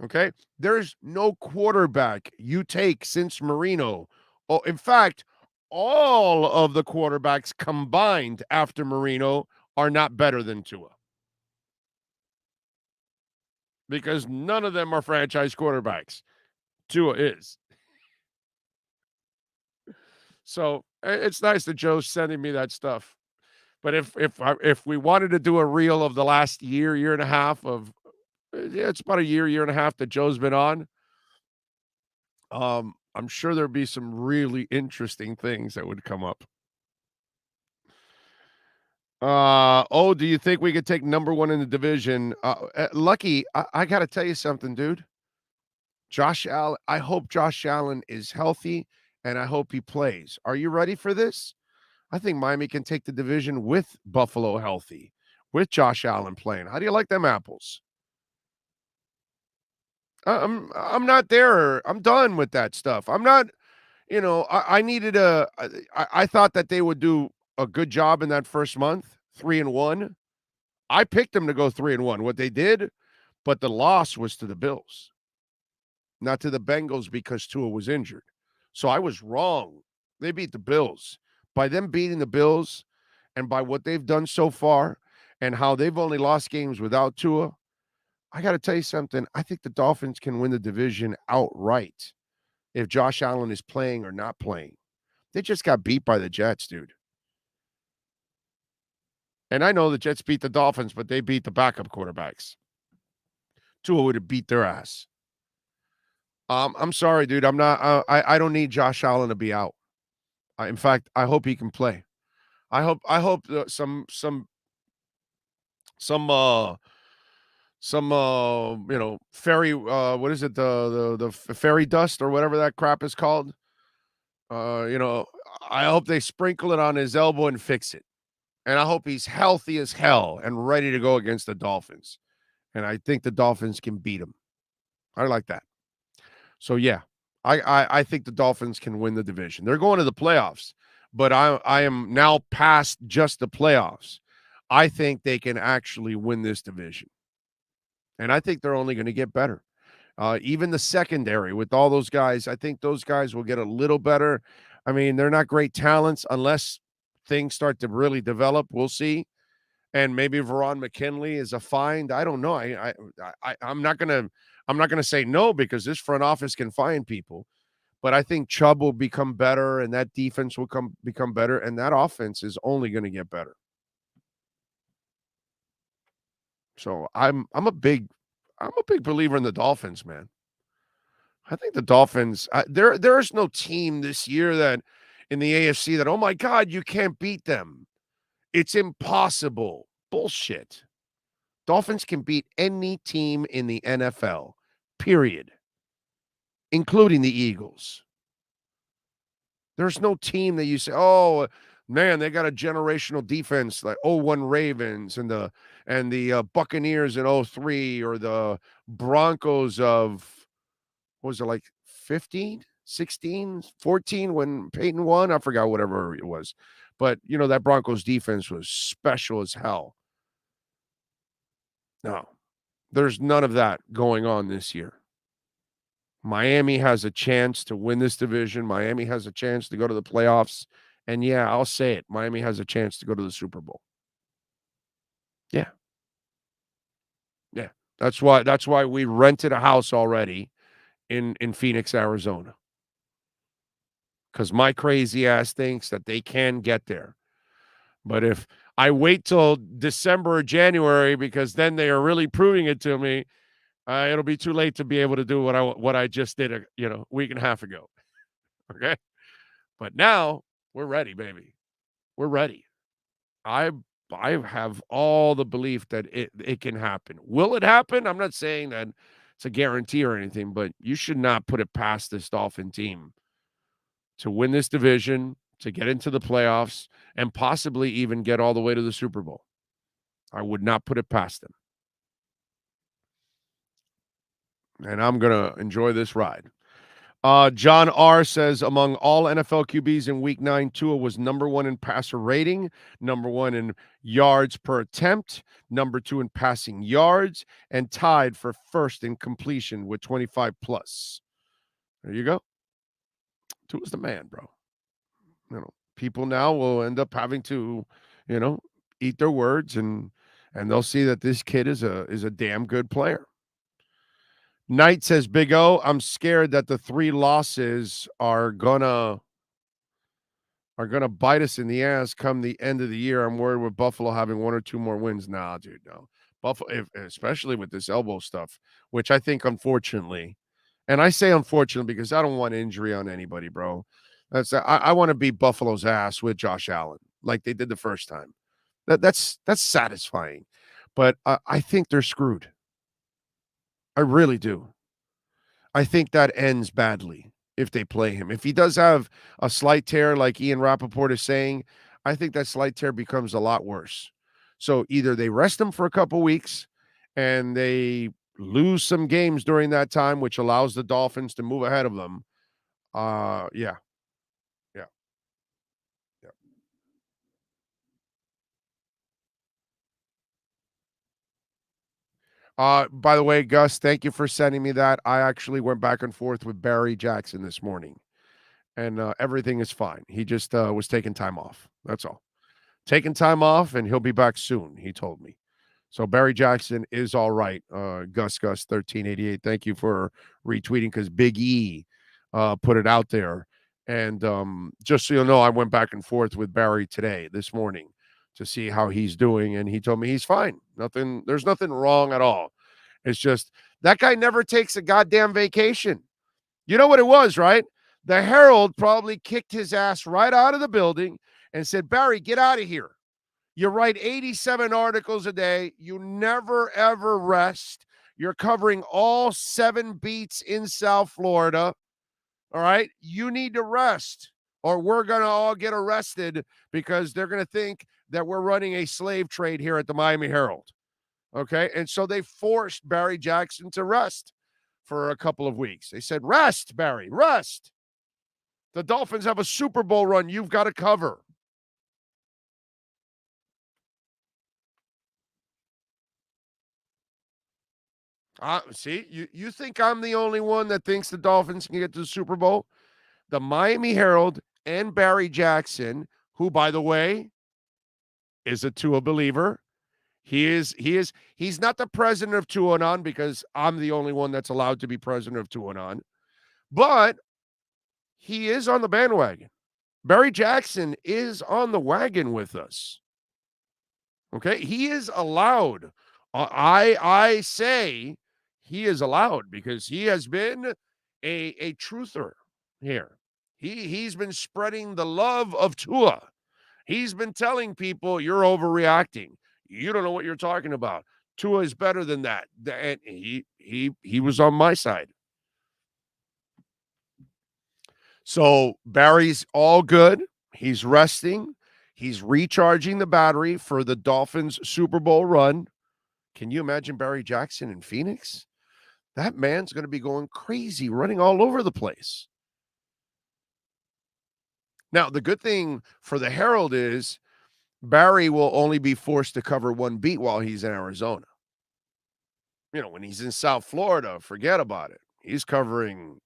Okay? There's no quarterback you take since Marino. Oh, in fact, all of the quarterbacks combined after Marino are not better than Tua. Because none of them are franchise quarterbacks. Tua is. So it's nice that Joe's sending me that stuff. But if we wanted to do a reel of the last year and a half of, it's about a year and a half that Joe's been on. I'm sure there'd be some really interesting things that would come up. Do you think we could take number one in the division? Lucky, I got to tell you something, dude. Josh Allen, I hope Josh Allen is healthy, and I hope he plays. Are you ready for this? I think Miami can take the division with Buffalo healthy, with Josh Allen playing. How do you like them apples? I'm not there. I'm done with that stuff. I'm not, I thought that they would do a good job in that first month, 3-1. I picked them to go 3-1. What they did, but the loss was to the Bills, not to the Bengals because Tua was injured. So I was wrong. They beat the Bills. By them beating the Bills and by what they've done so far and how they've only lost games without Tua, I got to tell you something. I think the Dolphins can win the division outright if Josh Allen is playing or not playing. They just got beat by the Jets, dude. And I know the Jets beat the Dolphins, but they beat the backup quarterbacks. Tua would have beat their ass. I'm sorry, dude. I'm not. I don't need Josh Allen to be out. In fact, I hope he can play. I hope some fairy what is it, the fairy dust or whatever that crap is called. I hope they sprinkle it on his elbow and fix it. And I hope he's healthy as hell and ready to go against the Dolphins. And I think the Dolphins can beat him. I like that. So yeah, I think the Dolphins can win the division. They're going to the playoffs, but I am now past just the playoffs. I think they can actually win this division. And I think they're only going to get better. Even the secondary with all those guys, I think those guys will get a little better. I mean, they're not great talents unless things start to really develop. We'll see. And maybe Veron McKinley is a find. I don't know. I'm not gonna say no because this front office can find people. But I think Chubb will become better and that defense will become better. And that offense is only going to get better. So I'm a big believer in the Dolphins, man. I think the Dolphins, there is no team this year that in the AFC that, oh my God, you can't beat them. It's impossible. Bullshit. Dolphins can beat any team in the NFL, period, including the Eagles. There's no team that you say, oh, man, they got a generational defense like 0-1 Ravens and the Buccaneers in 0-3 or the Broncos of, what was it, like 15, 16, 14 when Peyton won? I forgot, whatever it was. But, that Broncos defense was special as hell. No, there's none of that going on this year. Miami has a chance to win this division. Miami has a chance to go to the playoffs. And yeah, I'll say it. Miami has a chance to go to the Super Bowl. Yeah. Yeah. That's why we rented a house already in Phoenix, Arizona. Because my crazy ass thinks that they can get there. But if I wait till December or January, because then they are really proving it to me, it'll be too late to be able to do what I just did a week and a half ago. Okay? But now we're ready, baby. We're ready. I have all the belief that it can happen. Will it happen? I'm not saying that it's a guarantee or anything, but you should not put it past this Dolphin team to win this division, to get into the playoffs, and possibly even get all the way to the Super Bowl. I would not put it past them. And I'm going to enjoy this ride. John R. says, among all NFL QBs in Week 9, Tua was number 1 in passer rating, number 1 in yards per attempt, number 2 in passing yards, and tied for first in completion with 25 plus. There you go. Tua's the man, bro. You know, people now will end up having to, you know, eat their words, and they'll see that this kid is a damn good player. Knight says, Big O, I'm scared that the 3 losses are gonna bite us in the ass come the end of the year. I'm worried with Buffalo having 1 or 2 more wins. Nah, dude, no. Buffalo, especially with this elbow stuff, which I think, unfortunately, and I say unfortunately because I don't want injury on anybody, bro. I want to beat Buffalo's ass with Josh Allen like they did the first time. That's satisfying, but I think they're screwed. I really do. I think that ends badly if they play him. If he does have a slight tear, like Ian Rappaport is saying, I think that slight tear becomes a lot worse. So either they rest him for a couple weeks and they lose some games during that time, which allows the Dolphins to move ahead of them. Yeah. By the way, Gus, thank you for sending me that. I actually went back and forth with Barry Jackson this morning, and everything is fine. He just was taking time off. That's all. Taking time off, and he'll be back soon, he told me. So Barry Jackson is all right. Gus 1388. Thank you for retweeting, because Big E put it out there. And just so you know, I went back and forth with Barry this morning, to see how he's doing, and he told me he's fine. There's nothing wrong at all. It's just that guy never takes a goddamn vacation. You know what it was, right? The Herald probably kicked his ass right out of the building and said, Barry, get out of here. You write 87 articles a day. You never, ever rest. You're covering all 7 beats in South Florida. All right? You need to rest, or we're going to all get arrested, because they're going to think that we're running a slave trade here at the Miami Herald. Okay? And so they forced Barry Jackson to rest for a couple of weeks. They said, rest, Barry, rest. The Dolphins have a Super Bowl run you've got to cover. See, you think I'm the only one that thinks the Dolphins can get to the Super Bowl? The Miami Herald and Barry Jackson, who, by the way, is a Tua believer. He's not the president of Tuanon, because I'm the only one that's allowed to be president of Tuanon, but he is on the bandwagon. Barry Jackson is on the wagon with us. Okay, he is allowed. I say he is allowed, because he has been a truther here. He's been spreading the love of Tua. He's been telling people, you're overreacting. You don't know what you're talking about. Tua is better than that. And he was on my side. So Barry's all good. He's resting. He's recharging the battery for the Dolphins Super Bowl run. Can you imagine Barry Jackson in Phoenix? That man's going to be going crazy, running all over the place. Now, the good thing for the Herald is Barry will only be forced to cover 1 beat while he's in Arizona. You know, when he's in South Florida, forget about it. He's covering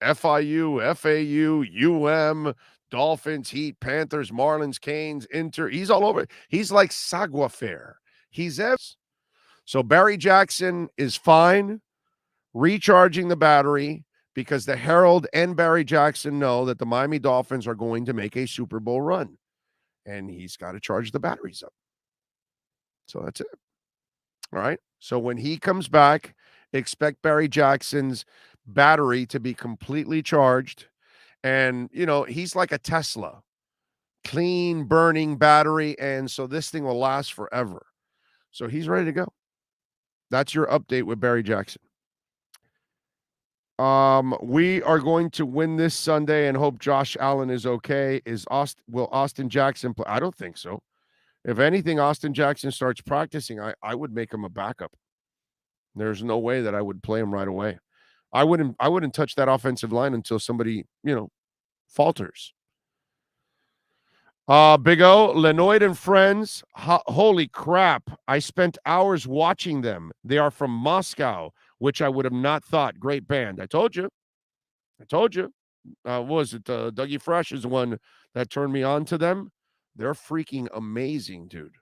FIU, FAU, UM, Dolphins, Heat, Panthers, Marlins, Canes, Inter. He's all over. He's like savoir-faire. So Barry Jackson is fine, recharging the battery, because the Herald and Barry Jackson know that the Miami Dolphins are going to make a Super Bowl run, and he's got to charge the batteries up. So that's it. All right. So when he comes back, expect Barry Jackson's battery to be completely charged. And, you know, he's like a Tesla, clean burning battery. And so this thing will last forever. So he's ready to go. That's your update with Barry Jackson. We are going to win this Sunday and hope Josh Allen is okay. Will Austin Jackson play? I don't think so. If anything, Austin Jackson starts practicing, I would make him a backup. There's no way that I would play him right away. I wouldn't touch that offensive line until somebody, falters. Big O, Lenoid and Friends. Holy crap. I spent hours watching them. They are from Moscow, which I would have not thought. Great band. I told you. What was it? Dougie Fresh is the one that turned me on to them. They're freaking amazing, dude.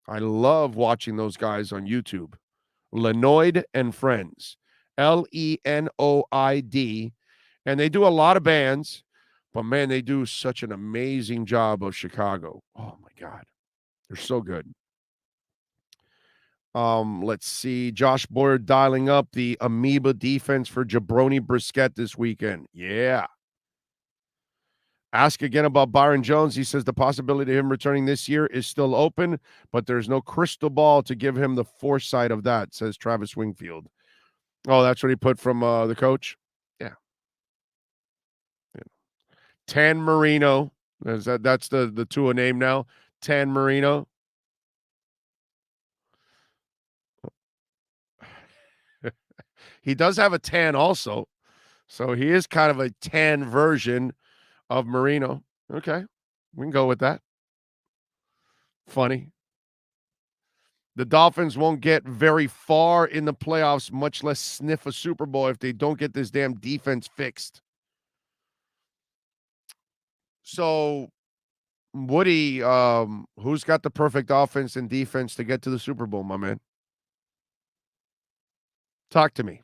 I love watching those guys on YouTube. Lenoid and Friends. Lenoid. And they do a lot of bands. But, man, they do such an amazing job of Chicago. Oh, my God. They're so good. Let's see. Josh Boyer dialing up the Amoeba defense for Jabroni Brissett this weekend. Yeah. Ask again about Byron Jones. He says the possibility of him returning this year is still open, but there's no crystal ball to give him the foresight of that, says Travis Wingfield. Oh, that's what he put from the coach? Yeah. Tan Marino. That's the Tua name now. Tan Marino. He does have a tan also. So he is kind of a tan version of Marino. Okay. We can go with that. Funny. The Dolphins won't get very far in the playoffs, much less sniff a Super Bowl if they don't get this damn defense fixed. So, Woody, who's got the perfect offense and defense to get to the Super Bowl, my man? Talk to me.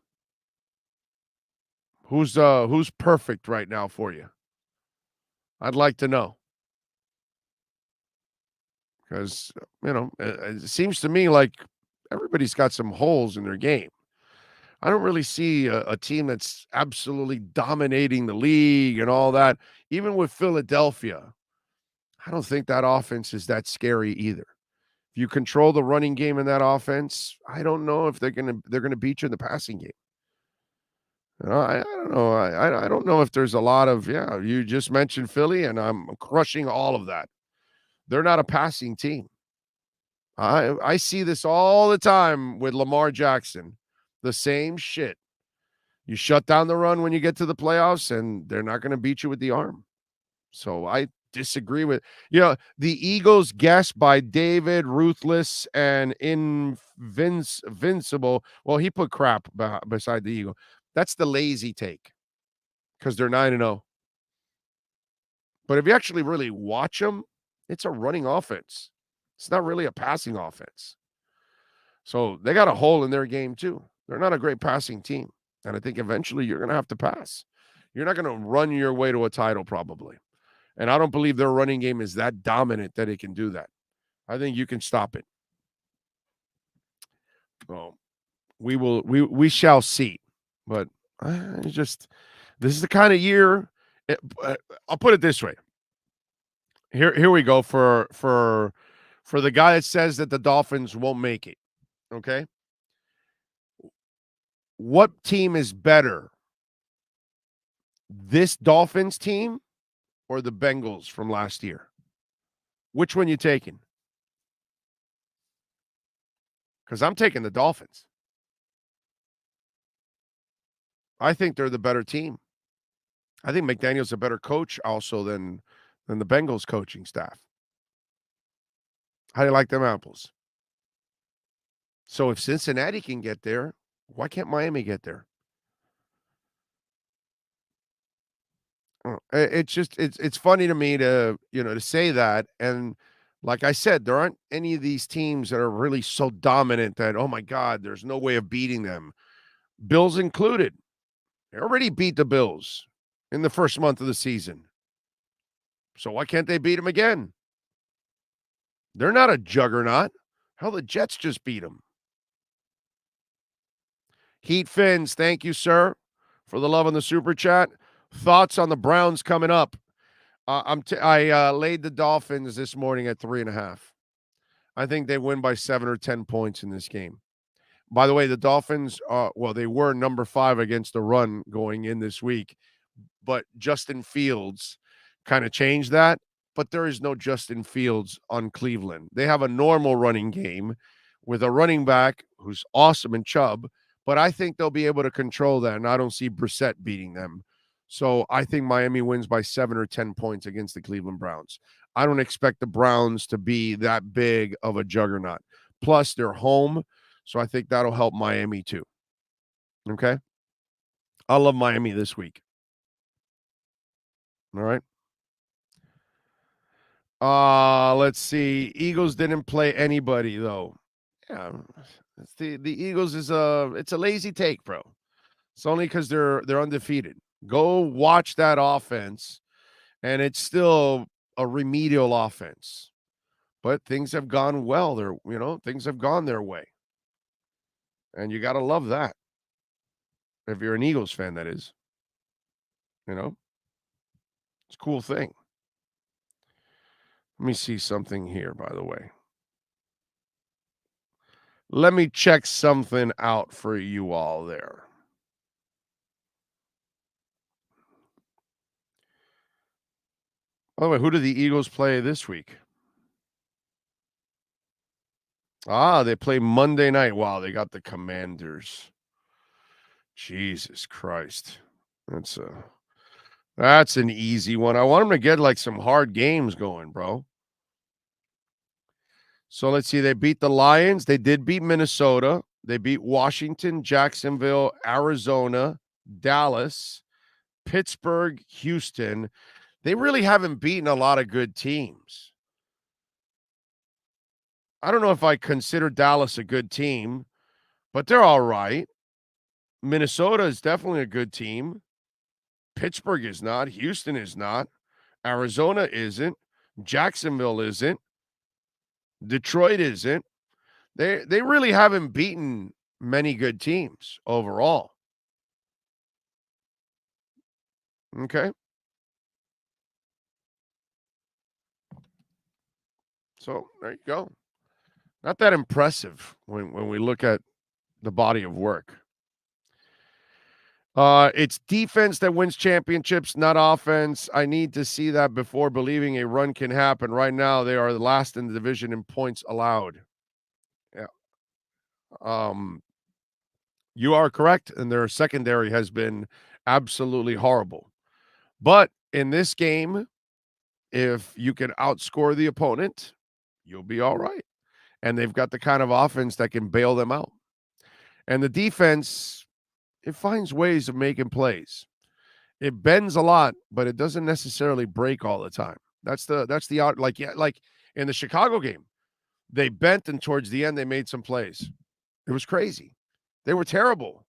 Who's perfect right now for you? I'd like to know. Because, it seems to me like everybody's got some holes in their game. I don't really see a team that's absolutely dominating the league and all that. Even with Philadelphia, I don't think that offense is that scary either. If you control the running game in that offense, I don't know if they're gonna beat you in the passing game. I don't know. I don't know if there's a lot of, you just mentioned Philly, and I'm crushing all of that. They're not a passing team. I see this all the time with Lamar Jackson. The same shit. You shut down the run when you get to the playoffs, and they're not going to beat you with the arm. So I disagree with, the Eagles guess by David, Ruthless, and Invincible. Well, he put crap beside the Eagle. That's the lazy take because they're 9-0. But if you actually really watch them, it's a running offense. It's not really a passing offense. So they got a hole in their game too. They're not a great passing team. And I think eventually you're going to have to pass. You're not going to run your way to a title probably. And I don't believe their running game is that dominant that it can do that. I think you can stop it. Well, we shall see. But this is the kind of year. I'll put it this way. Here we go for the guy that says that the Dolphins won't make it. Okay. What team is better? This Dolphins team or the Bengals from last year? Which one you taking? Because I'm taking the Dolphins. I think they're the better team. I think McDaniel's a better coach also than the Bengals coaching staff. How do you like them apples? So if Cincinnati can get there, why can't Miami get there? It's funny to me to say that. And like I said, there aren't any of these teams that are really so dominant that, oh my God, there's no way of beating them. Bills included. They already beat the Bills in the first month of the season. So why can't they beat them again? They're not a juggernaut. Hell, the Jets just beat them. Heat Fins, thank you, sir, for the love on the super chat. Thoughts on the Browns coming up? I laid the Dolphins this morning at 3.5. I think they win by 7 or 10 points in this game. By the way, the Dolphins, they were number 5 against the run going in this week, but Justin Fields kind of changed that. But there is no Justin Fields on Cleveland. They have a normal running game with a running back who's awesome in Chubb, But I think they'll be able to control that, and I don't see Brissett beating them. So I think Miami wins by 7 or 10 points against the Cleveland Browns. I don't expect the Browns to be that big of a juggernaut. Plus, they're home, so I think that'll help Miami too. Okay? I love Miami this week. All right. Let's see. Eagles didn't play anybody though. Yeah, the Eagles is it's a lazy take, bro. It's only because they're undefeated. Go watch that offense, and it's still a remedial offense. But things have gone well. Things have gone their way, and you gotta love that. If you're an Eagles fan, that is. It's a cool thing. Let me see something here, by the way. Let me check something out for you all there. By the way, who do the Eagles play this week? They play Monday night. Wow, they got the Commanders. Jesus Christ. That's an easy one. I want them to get like some hard games going, bro. So let's see. They beat the Lions. They did beat Minnesota. They beat Washington, Jacksonville, Arizona, Dallas, Pittsburgh, Houston. They really haven't beaten a lot of good teams. I don't know if I consider Dallas a good team, but they're all right. Minnesota is definitely a good team. Pittsburgh is not. Houston is not. Arizona isn't. Jacksonville isn't. Detroit isn't. They really haven't beaten many good teams overall. Okay. So there you go. Not that impressive when we look at the body of work. It's defense that wins championships, not offense. I need to see that before believing a run can happen. Right now, they are the last in the division in points allowed. Yeah. You are correct, and their secondary has been absolutely horrible. But in this game, if you can outscore the opponent, you'll be all right. And they've got the kind of offense that can bail them out. And the defense, it finds ways of making plays. It bends a lot, but it doesn't necessarily break all the time. That's the out, like in the Chicago game, they bent, and towards the end they made some plays. It was crazy. They were terrible.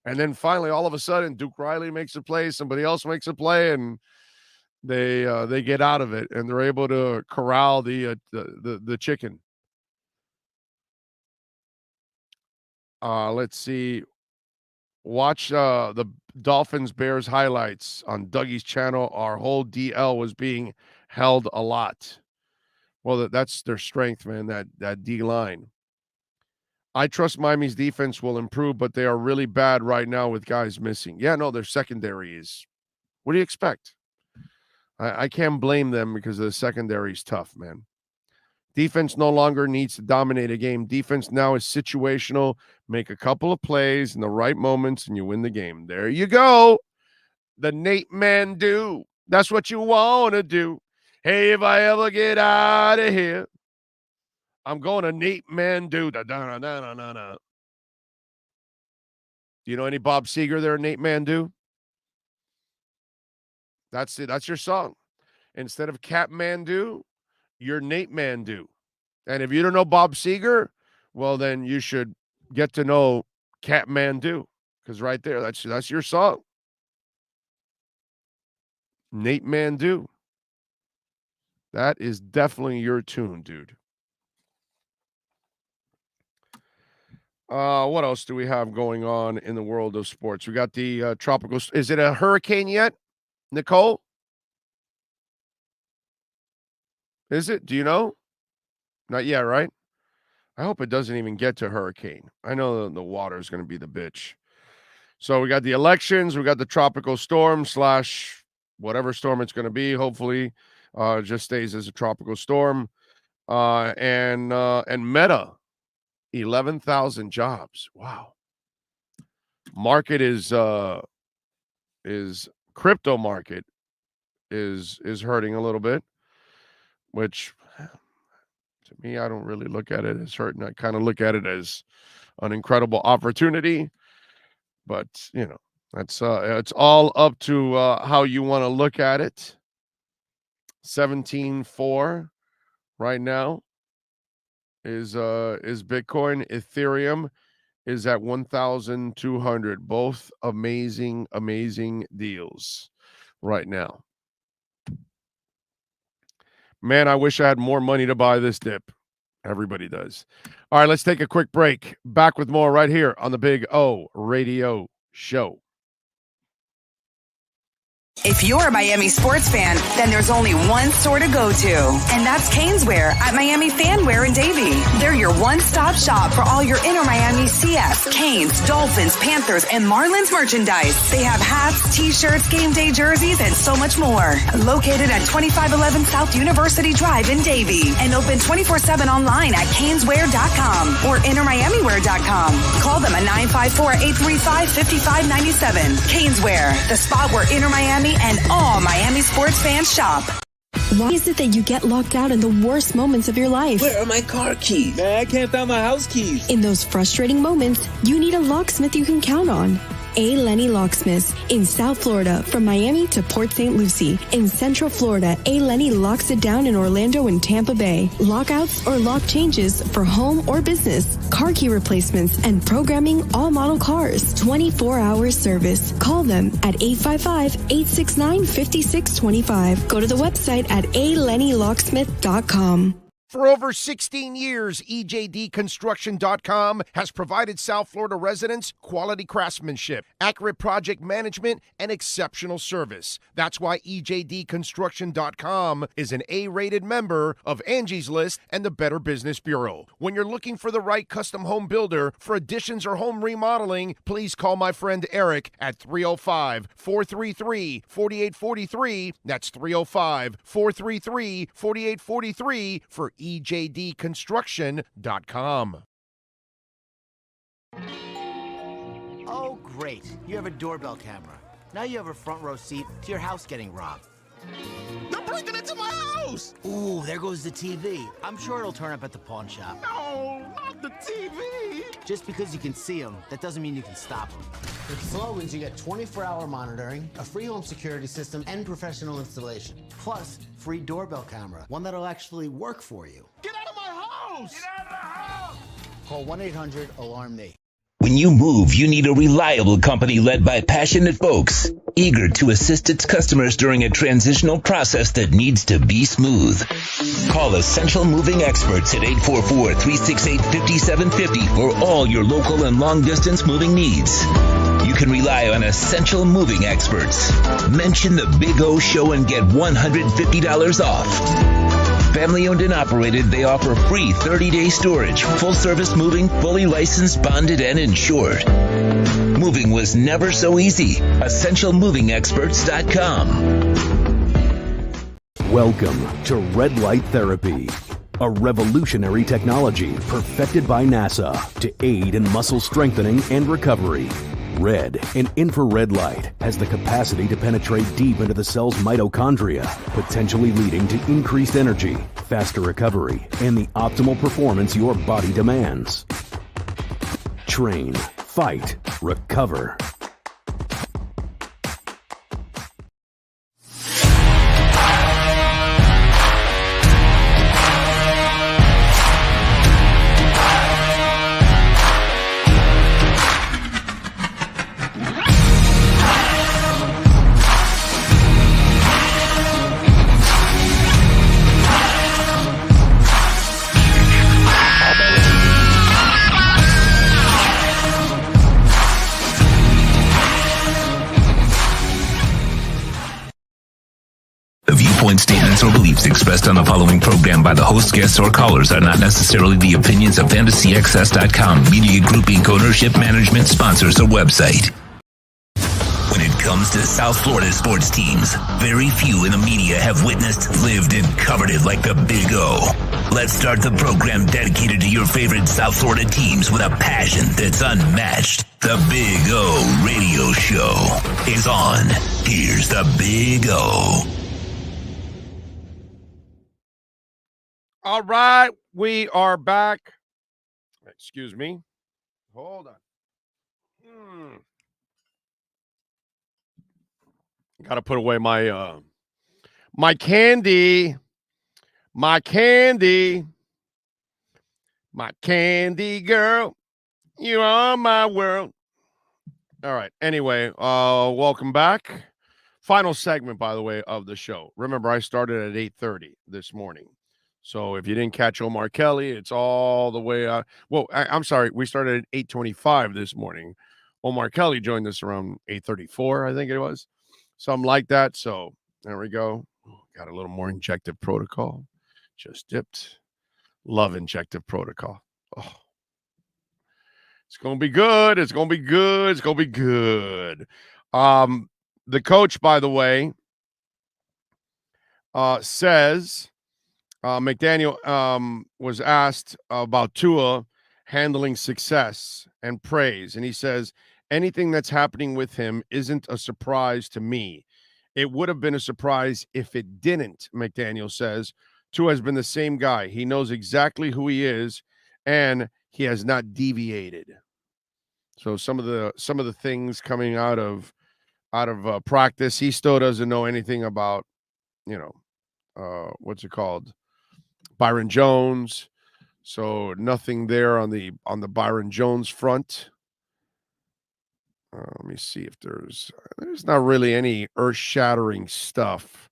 And then finally, all of a sudden, Duke Riley makes a play, somebody else makes a play, and they get out of it, and they're able to corral the chicken. Let's see. Watch the Dolphins-Bears highlights on Dougie's channel. Our whole DL was being held a lot. Well, that's their strength, man, that D-line. I trust Miami's defense will improve, but they are really bad right now with guys missing. Yeah, no, their secondary is. What do you expect? I can't blame them because the secondary is tough, man. Defense no longer needs to dominate a game. Defense now is situational. Make a couple of plays in the right moments, and you win the game. There you go. The Nate Mandu. That's what you want to do. Hey, if I ever get out of here, I'm going to Nate Mandu. Da-da-da-da-da-da. Do you know any Bob Seger there, Nate Mandu? That's it. That's your song. Instead of Cap Mandu, you're Nate Mandu. And if you don't know Bob Seger, well, then you should get to know Cap Mandu, because right there, that's your song. Nate Mandu. That is definitely your tune, dude. What else do we have going on in the world of sports? We got the tropical. Is it a hurricane yet, Nicole? Is it? Do you know? Not yet, right? I hope it doesn't even get to hurricane. I know the water is going to be the bitch. So we got the elections. We got the tropical storm / whatever storm it's going to be. Hopefully, it just stays as a tropical storm. And Meta, 11,000 jobs. Wow. market is crypto market is hurting a little bit, which to me, I don't really look at it as hurting. I kind of look at it as an incredible opportunity, but you know, that's it's all up to how you want to look at it. 17.4 right now is Bitcoin. Ethereum is at 1,200. Both amazing deals right now. Man, I wish I had more money to buy this dip. Everybody does. All right, let's take a quick break. Back with more right here on the Big O Radio Show. If you're a Miami sports fan, then there's only one store to go to, and that's Caneswear at Miami Fanwear in Davie. They're your one-stop shop for all your inner Miami CF, Canes, Dolphins, Panthers, and Marlins merchandise. They have hats, t-shirts, game day jerseys, and so much more. Located at 2511 South University Drive in Davie, and open 24/7 online at caneswear.com or innermiamiwear.com. Call them at 954-835-5597. Caneswear, the spot where inner Miami and all Miami sports fans shop. Why is it that you get locked out in the worst moments of your life? Where are my car keys? Man, I can't find my house keys. In those frustrating moments, you need a locksmith you can count on. A. Lenny Locksmiths in South Florida, from Miami to Port St. Lucie. In Central Florida, A. Lenny locks it down in Orlando and Tampa Bay. Lockouts or lock changes for home or business. Car key replacements and programming all model cars. 24-hour service. Call them at 855-869-5625. Go to the website at alennylocksmith.com. For over 16 years, EJDConstruction.com has provided South Florida residents quality craftsmanship, accurate project management, and exceptional service. That's why EJDConstruction.com is an A-rated member of Angie's List and the Better Business Bureau. When you're looking for the right custom home builder for additions or home remodeling, please call my friend Eric at 305-433-4843. That's 305-433-4843 for EJDConstruction.com. Oh, great. You have a doorbell camera. Now you have a front row seat to your house getting robbed. They're breaking into my house! Ooh, there goes the TV. I'm sure it'll turn up at the pawn shop. No, not the TV! Just because you can see them, that doesn't mean you can stop them. With Slogans, you get 24-hour monitoring, a free home security system, and professional installation. Plus, free doorbell camera, one that'll actually work for you. Get out of my house! Get out of the house! Call 1-800-ALARM-ME. When you move, you need a reliable company led by passionate folks, eager to assist its customers during a transitional process that needs to be smooth. Call Essential Moving Experts at 844-368-5750 for all your local and long-distance moving needs. You can rely on Essential Moving Experts. Mention the Big O Show and get $150 off. Family owned and operated, they offer free 30-day storage, full-service moving, fully licensed, bonded, and insured. Moving was never so easy. EssentialMovingExperts.com. Welcome to Red Light Therapy, a revolutionary technology perfected by NASA to aid in muscle strengthening and recovery. Red and infrared light has the capacity to penetrate deep into the cell's mitochondria, potentially leading to increased energy, faster recovery, and the optimal performance your body demands. Train, fight, recover. Statements or beliefs expressed on the following program by the host, guests, or callers are not necessarily the opinions of FantasyAccess.com, Media Group Inc. ownership, management, sponsors, or website. When it comes to South Florida sports teams, very few in the media have witnessed, lived, and covered it like the Big O. Let's start the program dedicated to your favorite South Florida teams with a passion that's unmatched. The Big O Radio Show is on. Here's the Big O. All right, we are back. Excuse me. Hold on. Got to put away my my candy. My candy girl. You are my world. All right. Anyway, welcome back. Final segment, by the way, of the show. Remember, I started at 8:30 this morning. So if you didn't catch Omar Kelly, it's all the way I'm sorry, we started at 8:25 this morning. Omar Kelly joined us around 8:34, I think it was. Something like that. So there we go. Got a little more injective protocol. Just dipped. Love injective protocol. Oh. It's going to be good. It's going to be good. It's going to be good. The coach, by the way, says McDaniel was asked about Tua handling success and praise. And he says, anything that's happening with him isn't a surprise to me. It would have been a surprise if it didn't, McDaniel says. Tua has been the same guy. He knows exactly who he is, and he has not deviated. So some of the things coming out of practice, he still doesn't know anything about, what's it called, Byron Jones. So nothing there on the Byron Jones front. Let me see if there's not really any earth-shattering stuff.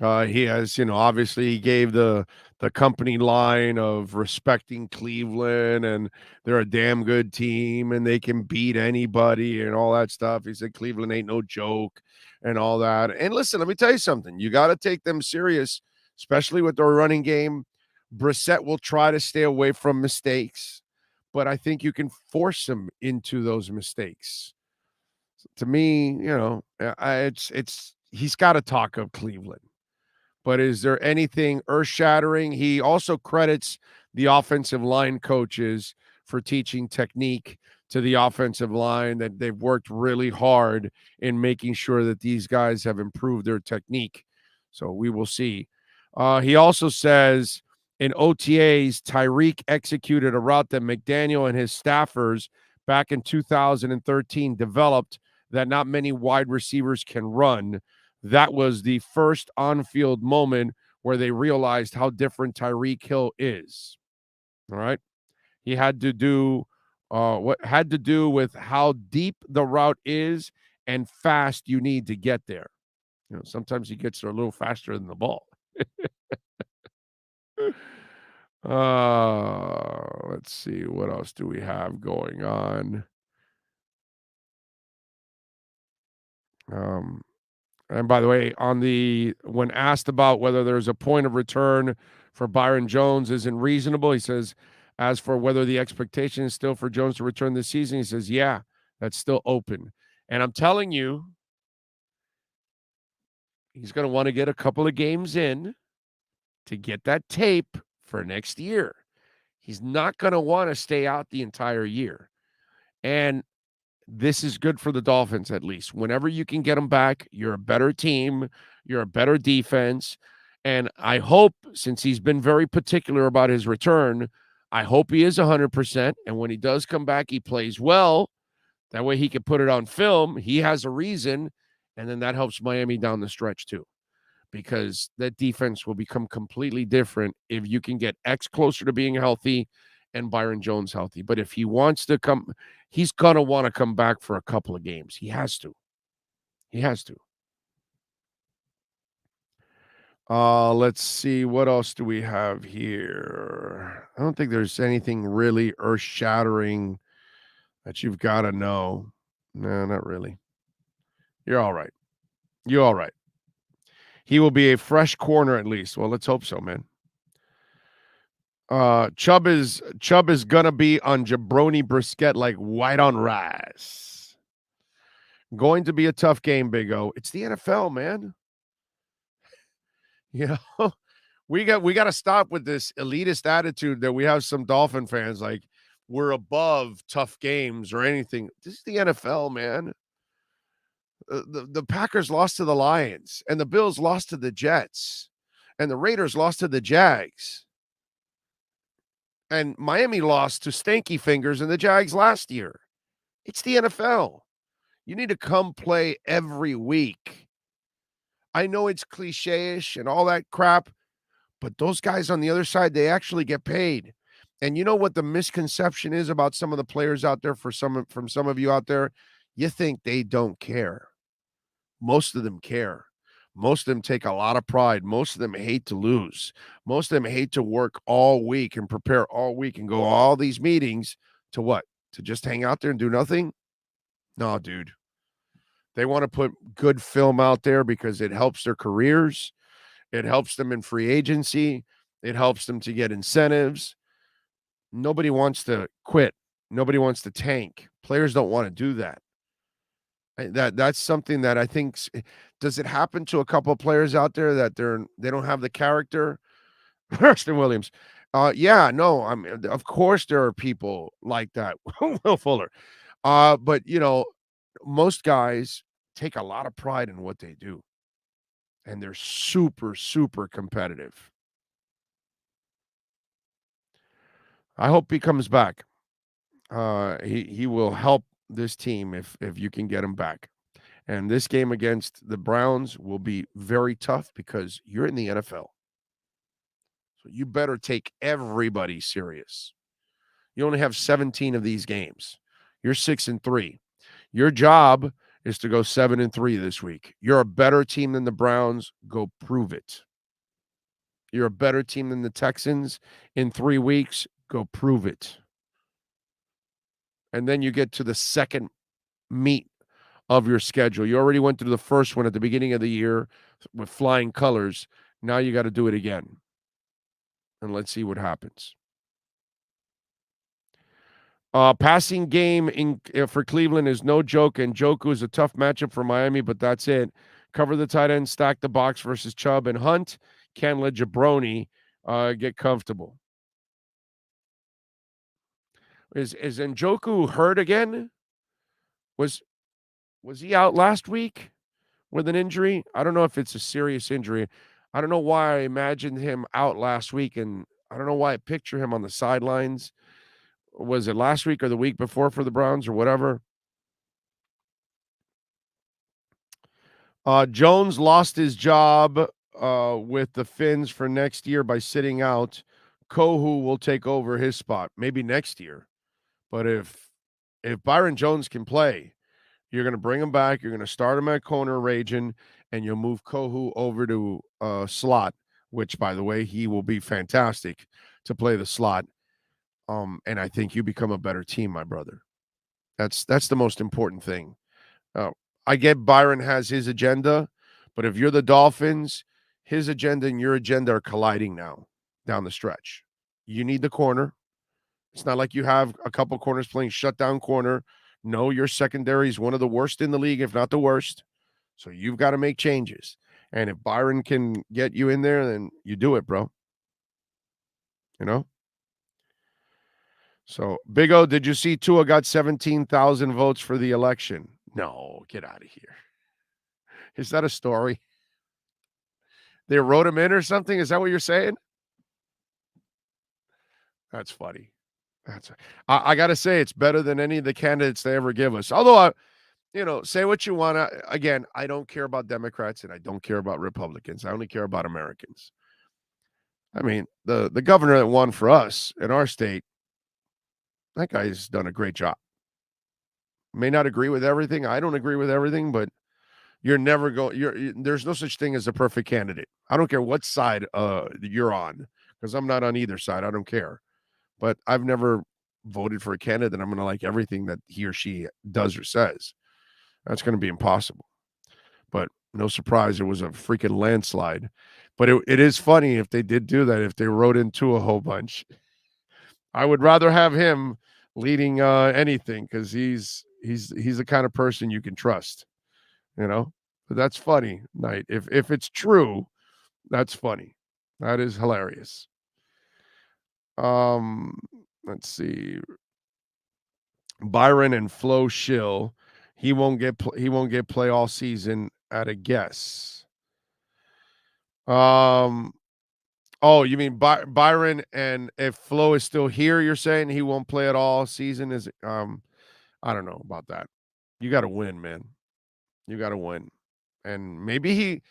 He has, obviously he gave the company line of respecting Cleveland and they're a damn good team and they can beat anybody and all that stuff. He said Cleveland ain't no joke and all that. And listen, let me tell you something. You got to take them serious, especially with their running game. Brissett will try to stay away from mistakes, but I think you can force him into those mistakes. To me, he's got to talk of Cleveland. But is there anything earth-shattering? He also credits the offensive line coaches for teaching technique to the offensive line, that they've worked really hard in making sure that these guys have improved their technique. So we will see. He also says in OTAs, Tyreek executed a route that McDaniel and his staffers back in 2013 developed that not many wide receivers can run. That was the first on-field moment where they realized how different Tyreek Hill is. All right. He had to do what had to do with how deep the route is and fast you need to get there. Sometimes he gets there a little faster than the ball. Let's see. What else do we have going on? And by the way, when asked about whether there's a point of return for Byron Jones isn't reasonable, he says, as for whether the expectation is still for Jones to return this season, he says, yeah, that's still open. And I'm telling you, he's going to want to get a couple of games in to get that tape for next year. He's not going to want to stay out the entire year. And this is good for the Dolphins, at least. Whenever you can get them back, you're a better team. You're a better defense. And I hope, since he's been very particular about his return, I hope he is 100%. And when he does come back, he plays well. That way he can put it on film. He has a reason. And then that helps Miami down the stretch too, because that defense will become completely different if you can get X closer to being healthy and Byron Jones healthy. But if he wants to come, he's going to want to come back for a couple of games. He has to. He has to. Let's see. What else do we have here? I don't think there's anything really earth-shattering that you've got to know. No, not really. You're all right. You're all right. He will be a fresh corner at least. Well, let's hope so, man. Chubb is gonna be on jabroni brisket like white on rice. Going to be a tough game, Big O. It's the NFL, man. We got to stop with this elitist attitude that we have some Dolphin fans like we're above tough games or anything. This is the NFL, man. The Packers lost to the Lions, and the Bills lost to the Jets, and the Raiders lost to the Jags. And Miami lost to Stanky Fingers and the Jags last year. It's the NFL. You need to come play every week. I know it's cliche-ish and all that crap, but those guys on the other side, they actually get paid. And you know what the misconception is about some of the players out there from some of you out there? You think they don't care. Most of them care. Most of them take a lot of pride. Most of them hate to lose. Most of them hate to work all week and prepare all week and go to all these meetings to what? To just hang out there and do nothing? No, dude. They want to put good film out there because it helps their careers. It helps them in free agency. It helps them to get incentives. Nobody wants to quit. Nobody wants to tank. Players don't want to do that. That's something that I think. Does it happen to a couple of players out there that they don't have the character? Preston Williams. Yeah, no. I mean, of course there are people like that. Will Fuller. But you know, most guys take a lot of pride in what they do, and they're super, super competitive. I hope he comes back. He will help this team if you can get him back. And this game against the Browns will be very tough because you're in the NFL. So you better take everybody serious. You only have 17 of these games. You're 6-3. Your job is to go 7-3 this week. You're a better team than the Browns. Go prove it. You're a better team than the Texans in 3 weeks. Go prove it. And then you get to the second meet of your schedule. You already went through the first one at the beginning of the year with flying colors. Now you got to do it again. And let's see what happens. Passing game for Cleveland is no joke, and Njoku is a tough matchup for Miami, but that's it. Cover the tight end, stack the box versus Chubb and Hunt. Can't let Jabroni get comfortable. Is Njoku hurt again? Was he out last week with an injury? I don't know if it's a serious injury. I don't know why I imagined him out last week, and I don't know why I picture him on the sidelines. Was it last week or the week before for the Browns or whatever? Jones lost his job with the Finns for next year by sitting out. Kohu will take over his spot, maybe next year. But if Byron Jones can play, you're going to bring him back. You're going to start him at corner raging, and you'll move Kohu over to slot, which, by the way, he will be fantastic to play the slot. And I think you become a better team, my brother. That's the most important thing. I get Byron has his agenda, but if you're the Dolphins, his agenda and your agenda are colliding now down the stretch. You need the corner. It's not like you have a couple corners playing shutdown corner. No, your secondary is one of the worst in the league, if not the worst. So you've got to make changes. And if Byron can get you in there, then you do it, bro. You know? So, Big O, did you see Tua got 17,000 votes for the election? No, get out of here. Is that a story? They wrote him in or something? Is that what you're saying? That's funny. I got to say, it's better than any of the candidates they ever give us. Although, say what you want. Again, I don't care about Democrats and I don't care about Republicans. I only care about Americans. I mean, the governor that won for us in our state, that guy's done a great job. May not agree with everything. I don't agree with everything, but you're never going. There's no such thing as a perfect candidate. I don't care what side you're on, because I'm not on either side. I don't care. But I've never voted for a candidate that I'm going to like everything that he or she does or says. That's going to be impossible. But no surprise, it was a freaking landslide. But it is funny if they did do that, if they wrote into a whole bunch. I would rather have him leading anything, because he's the kind of person you can trust, But that's funny, Knight. If it's true, that's funny. That is hilarious. Let's see. Byron and Flo Schill. He won't get play all season at a guess. Oh, you mean Byron, and if Flo is still here, you're saying he won't play at all season? Is I don't know about that. You got to win, man. You got to win. And maybe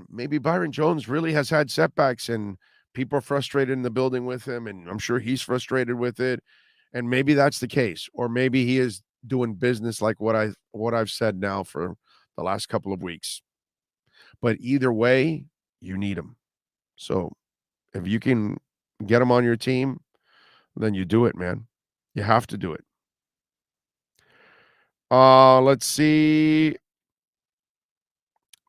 maybe Byron Jones really has had setbacks and people are frustrated in the building with him, and I'm sure he's frustrated with it. And maybe that's the case, or maybe he is doing business like what I've said now for the last couple of weeks. But either way, you need him. So if you can get him on your team, then you do it, man. You have to do it. Let's see.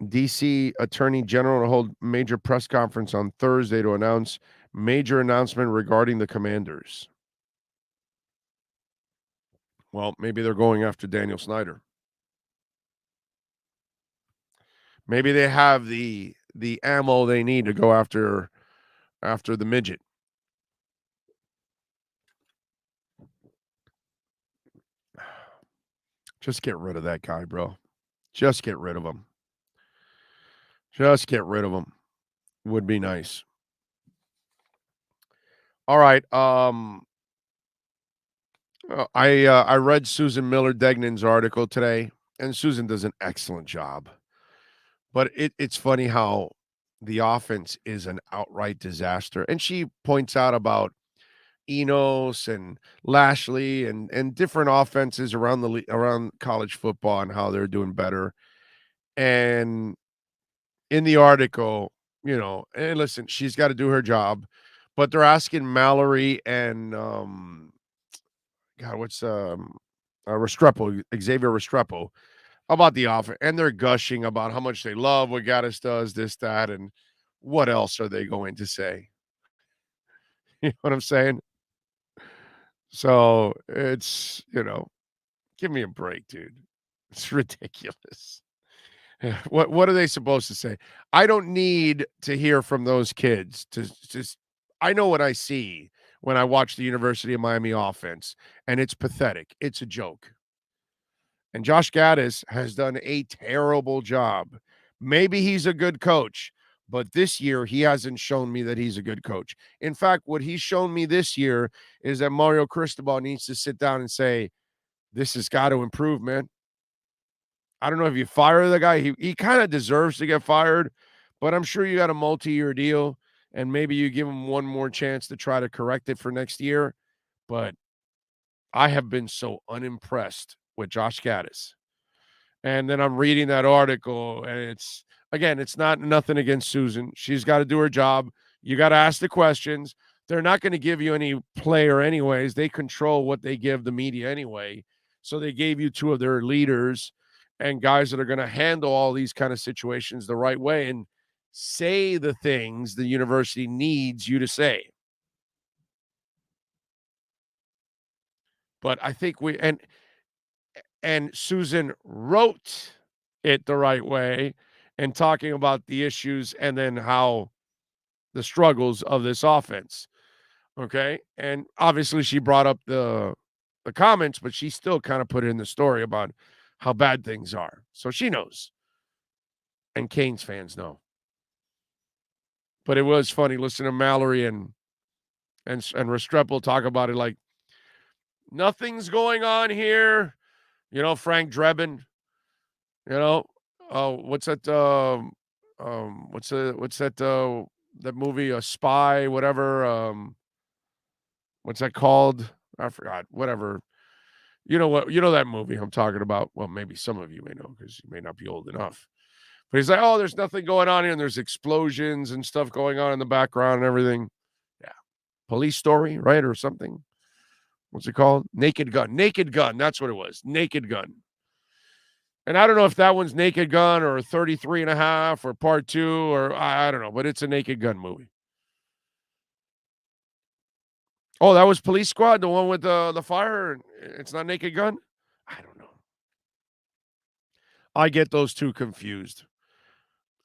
DC Attorney General will hold major press conference on Thursday to announce major announcement regarding the Commanders. Well, maybe they're going after Daniel Snyder. Maybe they have the ammo they need to go after the midget. Just get rid of that guy, bro. Just get rid of him. Just get rid of him. Would be nice. All right. I read Susan Miller Degnan's article today, and Susan does an excellent job. But it's funny how the offense is an outright disaster. And she points out about Enos and Lashley and different offenses around college football and how they're doing better. And in the article, and listen, she's got to do her job, but they're asking Mallory and Restrepo, Xavier Restrepo, about the offense, and they're gushing about how much they love what Gaddis does, this, that, and what else are they going to say? You know what I'm saying? So it's, give me a break, dude. It's ridiculous. What are they supposed to say? I don't need to hear from those kids I know what I see when I watch the University of Miami offense, and it's pathetic. It's a joke. And Josh Gaddis has done a terrible job. Maybe he's a good coach, but this year he hasn't shown me that he's a good coach. In fact, what he's shown me this year is that Mario Cristobal needs to sit down and say, this has got to improve, man. I don't know if you fire the guy. He kind of deserves to get fired, but I'm sure you got a multi-year deal, and maybe you give him one more chance to try to correct it for next year. But I have been so unimpressed with Josh Gaddis. And then I'm reading that article, and it's not nothing against Susan. She's got to do her job. You got to ask the questions. They're not going to give you any player anyways. They control what they give the media anyway. So they gave you two of their leaders and guys that are going to handle all these kind of situations the right way and say the things the university needs you to say. But I think and Susan wrote it the right way and talking about the issues and then how the struggles of this offense. Okay. And obviously she brought up the comments, but she still kind of put it in the story about how bad things are. So she knows. And Canes fans know. But it was funny listening to Mallory and Restrepo talk about it like nothing's going on here. Frank Drebin, what's that? That movie, A Spy, whatever. What's that called? I forgot. Whatever. You know what? You know that movie I'm talking about. Well, maybe some of you may know because you may not be old enough. But he's like, oh, there's nothing going on here, and there's explosions and stuff going on in the background and everything. Yeah. Police Story, right? Or something. What's it called? Naked Gun. Naked Gun. That's what it was. Naked Gun. And I don't know if that one's Naked Gun or 33 and a half or part 2 or I don't know, but it's a Naked Gun movie. Oh, that was Police Squad, the one with the fire? It's not Naked Gun? I don't know. I get those two confused.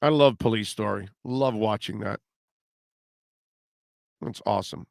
I love Police Story. Love watching that. That's awesome.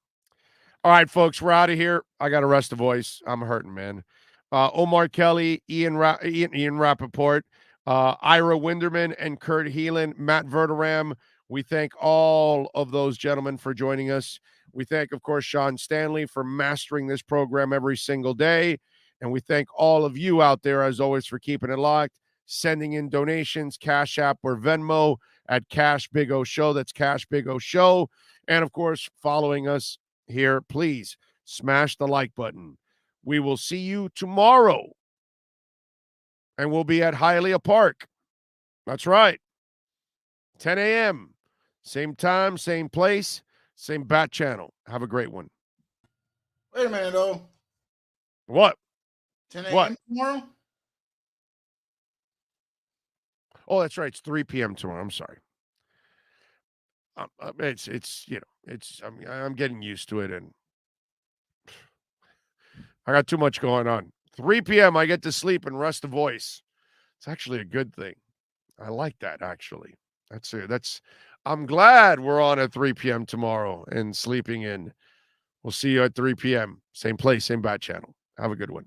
All right, folks, we're out of here. I got to rest the voice. I'm hurting, man. Omar Kelly, Ian Rappaport, Ira Winderman, and Kurt Heelan, Matt Verderam. We thank all of those gentlemen for joining us. We thank, of course, Sean Stanley for mastering this program every single day. And we thank all of you out there, as always, for keeping it locked, sending in donations, Cash App or Venmo at Cash Big O Show. That's Cash Big O Show. And, of course, following us here, please smash the like button. We will see you tomorrow. And we'll be at Hialeah Park. That's right. 10 a.m. Same time, same place, same bat channel. Have a great one. Wait a minute, though. What? 10 a.m. What? tomorrow? Oh, that's right. It's 3 p.m. tomorrow. I'm sorry. I'm getting used to it, and I got too much going on. 3 p.m. I get to sleep and rest the voice. It's actually a good thing. I like that, actually. I'm glad we're on at 3 p.m. tomorrow and sleeping in. We'll see you at 3 p.m. Same place, same bat channel. Have a good one.